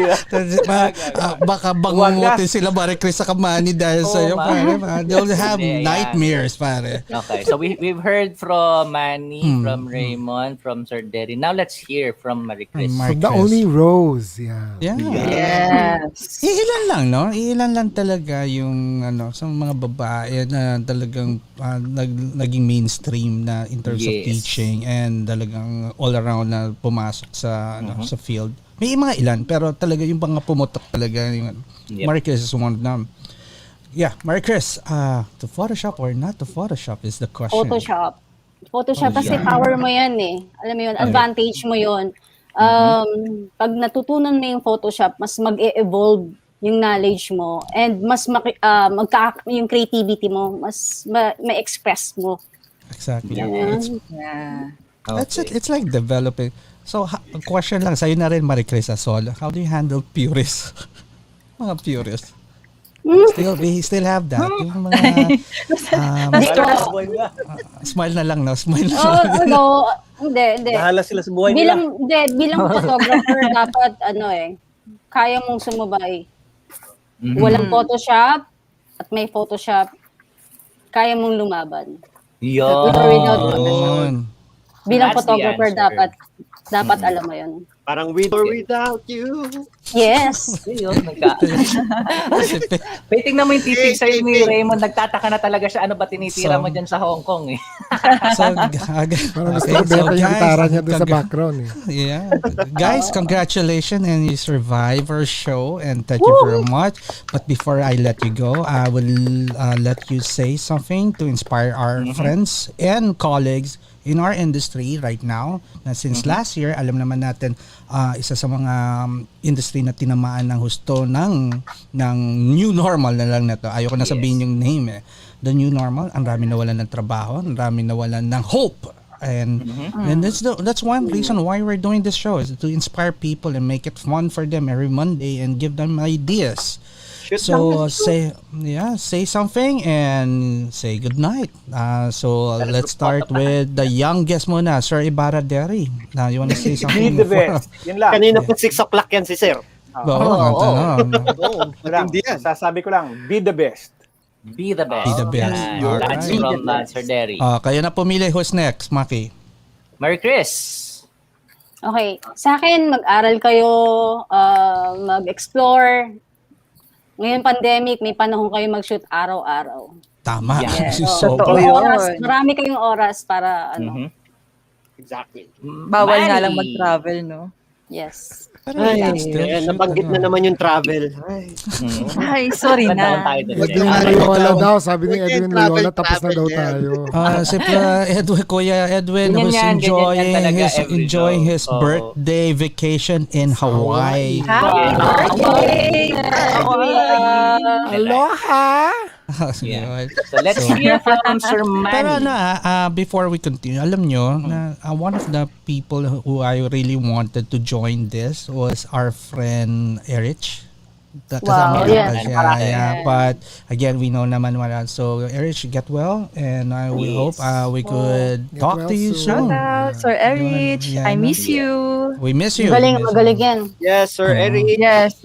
Baka bangungutin sila Maricis sa Manny dahil sa'yo, pare. They'll have nightmares, pare. Okay, so we've heard from Manny, from Raymond, from Sir Derry. Now let's hear from Maricis. The only rose. Yeah. Yes. Iilan lang, no? Iilan lang talaga yung sa mga babae na talagang naging mainstream na in terms of teaching and talagang all around na pumasok sa sa field. May mga ilan pero talaga yung mga pumutok talaga yung Maricis is one of them. Yeah, Maricis, to Photoshop or not to Photoshop is the question. Photoshop kasi power mo yan eh. Alam mo yun, advantage mo yun. Pag natutunan mo yung Photoshop, mas mag-e-evolve yung knowledge mo and mas yung creativity mo, mas ma-express mo. Exactly. Yeah. It's like developing. So, question lang sa'yo na rin, Maricis Asol. How do you handle purists? Mga purists. We still have that. Yung mga... smile na lang, no? Smile na lang. Hindi. Bahala sila sa buhay nila. Bilang photographer, dapat, kaya mong sumabay. Walang Photoshop at may Photoshop, kaya mong lumaban. Yun. Bilang photographer, dapat alam mo yun. Parang with or without you. Yes. Tingnan mo yung titig sa'yo ni Raymond. Nagtataka na talaga siya. Ano ba tinitira mo dyan sa Hong Kong eh? Parang gusto ko benta yung gitara niya doon sa background eh. Yeah. Guys, congratulations and you survived our show and thank you very much. But before I let you go, I will let you say something to inspire our friends and colleagues in our industry right now. Na since last year, alam naman natin isa sa mga industry na tinamaan ng husto ng new normal na lang na to. Ayoko na sabihin yung name eh. The new normal, ang dami nawalan ng trabaho, ang dami nawalan ng hope. And that's one reason why we're doing this show, is to inspire people and make it fun for them every Monday and give them ideas. So say something and say good night. So let's start with the youngest muna, Sir Ibarra Deri. Now you want to say something? Be the best. Yun lang. Kanina po 6 o'clock yan si Sir. Sasabi ko lang, be the best. Be the best. Be the best. That's from Sir Deri. Kayo na pumili. Who's next, Maki? Mary Chris. Okay. Sa akin, mag-aral kayo, mag-explore. Ngayon pandemic, may panahon kayo mag-shoot araw-araw. Tama. Yes. So, Marami kayong oras para Exactly. Bawal nga lang mag-travel, no? Yes. Nabanggit na naman yung travel. Ay, sorry na. Loyola daw, sabi ni Edwin Loyola, tapos na daw tayo. Kuya Edwin was enjoying his birthday vacation in Hawaii. Happy birthday! Aloha! Yeah. So let's hear from Sir Manny. Pero before we continue, alam nyo, one of the people who I really wanted to join this was our friend Erich. Wow, yes. Yeah. But again, we know naman wala. So Erich, get well, and we hope we could talk to you soon. Shout out, Sir Erich. I miss you. We miss you. Magaling yan. Yes, Sir Eric. Yes.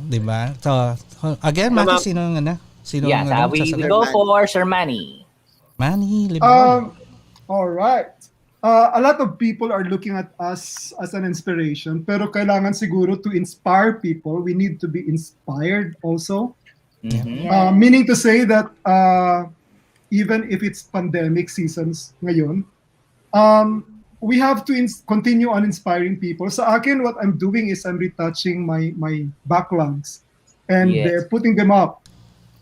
Diba? So again, Maki, sino nga na? We go for Sir Manny. Manny Librodo. All right. A lot of people are looking at us as an inspiration, pero kailangan siguro to inspire people, we need to be inspired also. Meaning to say that even if it's pandemic seasons ngayon, we have to continue on inspiring people. Sa akin, what I'm doing is I'm retouching my backlogs and putting them up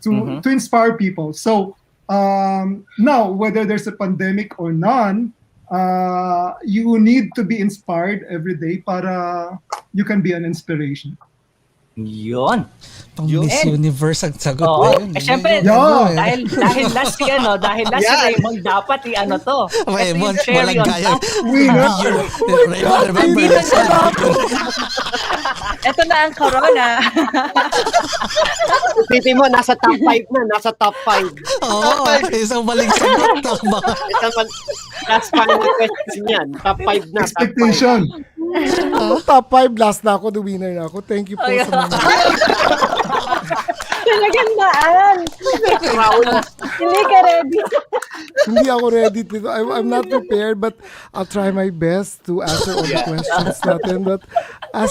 to inspire people. So now, whether there's a pandemic or none, you need to be inspired every day para you can be an inspiration. Yun. Pang Miss Universe ang sagot na yun. Siyempre, dahil last si Raymond, dapat to. Raymond, walang gaya. Winner. Remember this. Ito na ang corona. Pipi mo, nasa top 5 na. Nasa top 5. Isang maling sagot. Last final question yan. Top 5 na. Expectation. Top 5, last na ako, the winner na ako. Thank you po sa mga... Pinagandaan. Hindi ka ready. Hindi ako ready. I'm not prepared, but I'll try my best to answer all the questions natin. But as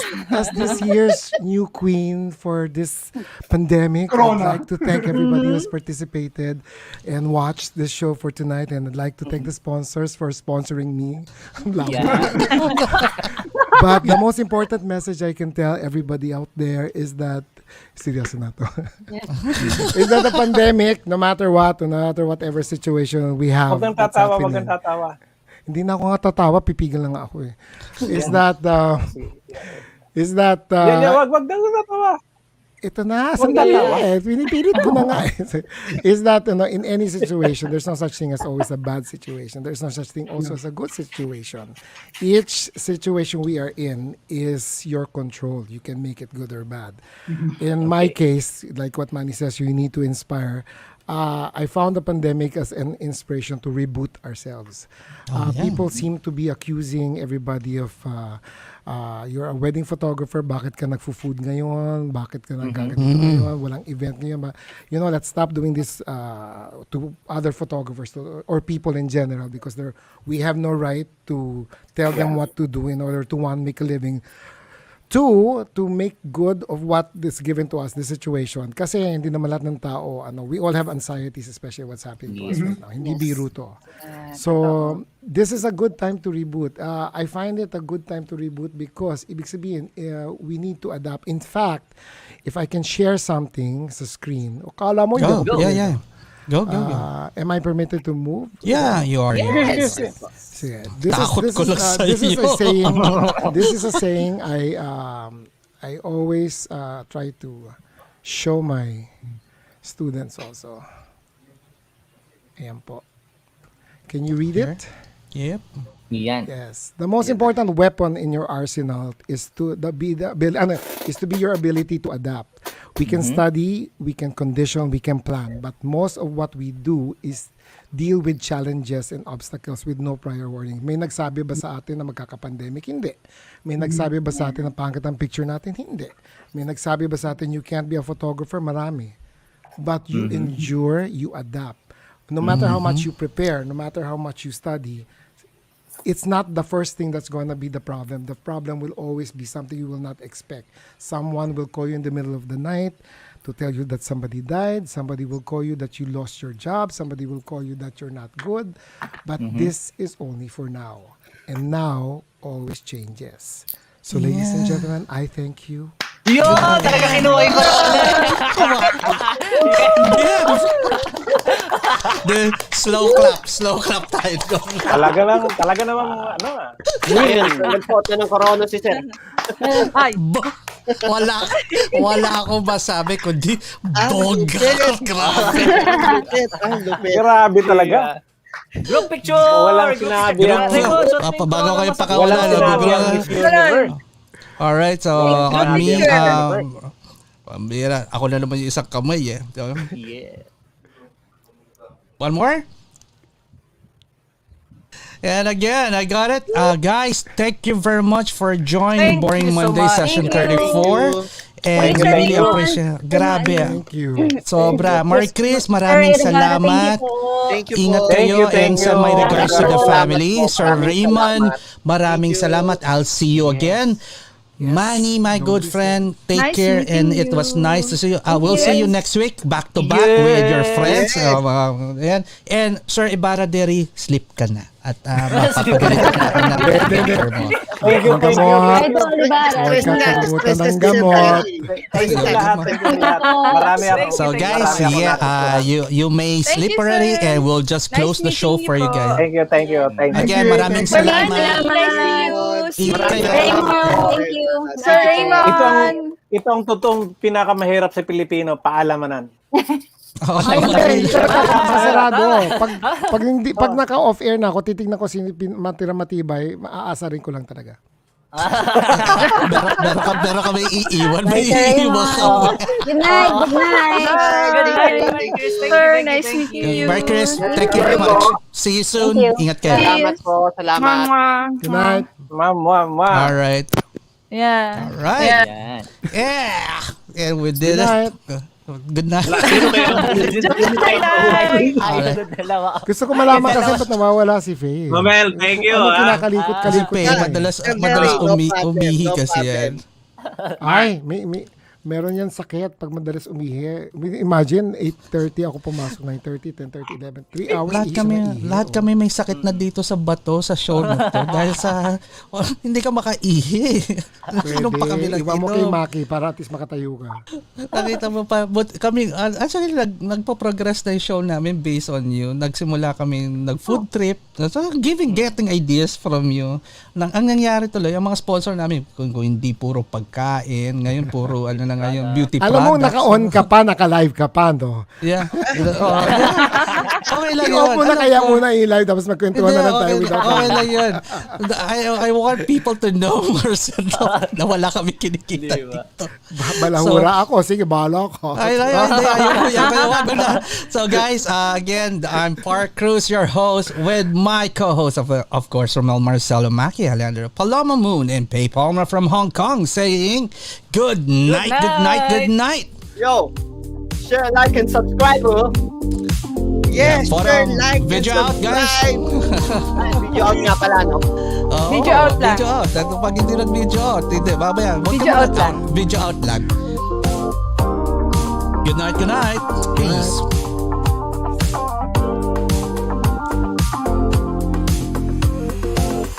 this year's new queen for this pandemic, I'd like to thank everybody who's participated and watched this show for tonight. And I'd like to thank the sponsors for sponsoring me. But the most important message I can tell everybody out there is that seryoso na to. Is that the pandemic, no matter what, no matter whatever situation we have. Huwag kang tatawa. Hindi na ako nga tatawa, pipigil na nga ako eh. Is that wag daw tatawa. ito na, sandali pinipilit ko na nga is that in any situation, there's no such thing as always a bad situation. There's no such thing also as a good situation. Each situation we are in is your control. You can make it good or bad. In my case, like what Manny says, you need to inspire. I found the pandemic as an inspiration to reboot ourselves. People seem to be accusing everybody of you're a wedding photographer, bakit ka nagfo-food ngayon? Bakit ka naggaganito ngayon? Walang event ngayon. Let's stop doing this to other photographers or people in general, because we have no right to tell them what to do in order to, one, make a living. Two, to make good of what is given to us, the situation. Kasi hindi naman lahat ng tao, we all have anxieties, especially what's happening to us right now. Hindi biro to. So, this is a good time to reboot. I find it a good time to reboot because, ibig sabihin, we need to adapt. In fact, if I can share something sa screen, kala mo yun. Yeah. Go. Am I permitted to move? Yeah, you are. Yes. Sige. Takot ko lang sa This is iyo. a saying. This is a saying I always try to show my students also. Ayan po. Can you read it? Yep. Yan. Yes. The most important weapon in your arsenal is to be your ability to adapt. We can study, we can condition, we can plan, but most of what we do is deal with challenges and obstacles with no prior warning. May nagsabi ba sa atin na magkaka-pandemic? Hindi. May nagsabi ba sa atin na pangkat ang picture natin? Hindi. May nagsabi ba sa atin you can't be a photographer? Marami. But you endure, you adapt. No matter how much you prepare, no matter how much you study, it's not the first thing that's going to be the problem. The problem will always be something you will not expect. Someone will call you in the middle of the night to tell you that somebody died. Somebody will call you that you lost your job. Somebody will call you that you're not good. But this is only for now. And now always changes. So ladies and gentlemen, I thank you. Yo! Talaga kinuha ko. The slow clap tayo. Talaga namang Nagpota ng corona si Sir. Ay. Wala akong masabi kundi boga. Grabe. Lupit. Grabe talaga. Group picture! Walang sinabi ang Bago kayo pakawalan. walang sinabi ang Miss Universe. Alright, so on me, picture. pambira. Ako na naman yung isang kamay eh. Yeah. One more? And again, I got it. Guys, thank you very much for joining Thank Boring you so Monday much. session Thank you. 34. And Thank we you, really everyone. appreciate it. Grabe. Thank you. Sobra. Maricis, maraming salamat. Thank you Ingat po. kayo and Thank sa you. my regards to the Salamat family. po. Sir Raymond, maraming Thank you. salamat. I'll see you again. Manny, my good friend, take Nice care and meeting it was you. nice to see you. We'll see you next week, back to back with your friends. Ayan. And Sir Ibarra Deri, sleep ka na. At mapapagalitan natin na picture mo. Thank you. Idol, Ibarra. Huwag kakalimutan ng gamot. Thank you lahat. Marami ako. So guys, you may Thank sleep you, already sir. and we'll just Nice close the show meeting for you you po. guys. Thank you. Again, maraming Salamat. salamat. See you. Ingat kayo. Raymond, thank you. Sir Raymond. Ito ang totoong pinakamahirap sa Pilipino, paalamanan. Masarado. Pag naka-off air na ako, titignan ko sino matibay, maaasarin ko lang talaga. Meron kami iiwan. May iiwan kami. Good night. Good night. Good night, Maricis. Thank you, Sir, thank you, nice thank you. meeting you. Bye, Chris. Thank you very much. See you soon. Thank you. Ingat kayo. Salamat po. Salamat. Good night. All right. Yeah. All right. Yan. Yeah. And we did Good night. it. Good night. Ay, dalawa. Gusto ko malaman kasi ba't nawawala si Faye. Mamel, thank you. Ano ah. kinakalikot-kalikot Kasi niya eh. madalas No umihi problem. kasi yan. Ay, meron yan sakit pag madalas umihi. Imagine, 8:30 ako pumasok, 9:30, 10:30, 11. 3 hours Lahat kami may sakit na dito sa bato sa show na to dahil sa hindi ka makaihi. Sino pa kami Iwan mo kay nagdito? Maki para at least makatayo ka. Nakita mo pa, but kami, actually, nagpo-progress na yung show namin based on you. Nagsimula kami, nag-food trip, so getting ideas from you. Ang nangyari tuloy, ang mga sponsor namin, kung hindi puro pagkain, ngayon puro, beauty products. Alam mo, naka-on ka pa, naka-live ka pa, no? Yeah. Okay lang I-off yun. mo na kaya muna i-live, tapos magkwentuhan na lang tayo without Okay lang yun. I want people to know, Marcel, na wala kami kinikita dito. Balahura ako, sige, bahala ako. Ayoko na. So guys, again, I'm Parc Cruz, your host, with my co-host, of course, Romel Marcelo Maki, Alejandro Paloma Moon, and Pay Palma from Hong Kong, saying good night, good night, good night. Yo, share, like, and subscribe. Yes, share, like, video and out, guys. subscribe. Video out nga pala, no? Video out lang. Video out. Pag hindi nag-video out, hindi, babaya. Video out lang. Video out lang. Good night, good night. Peace.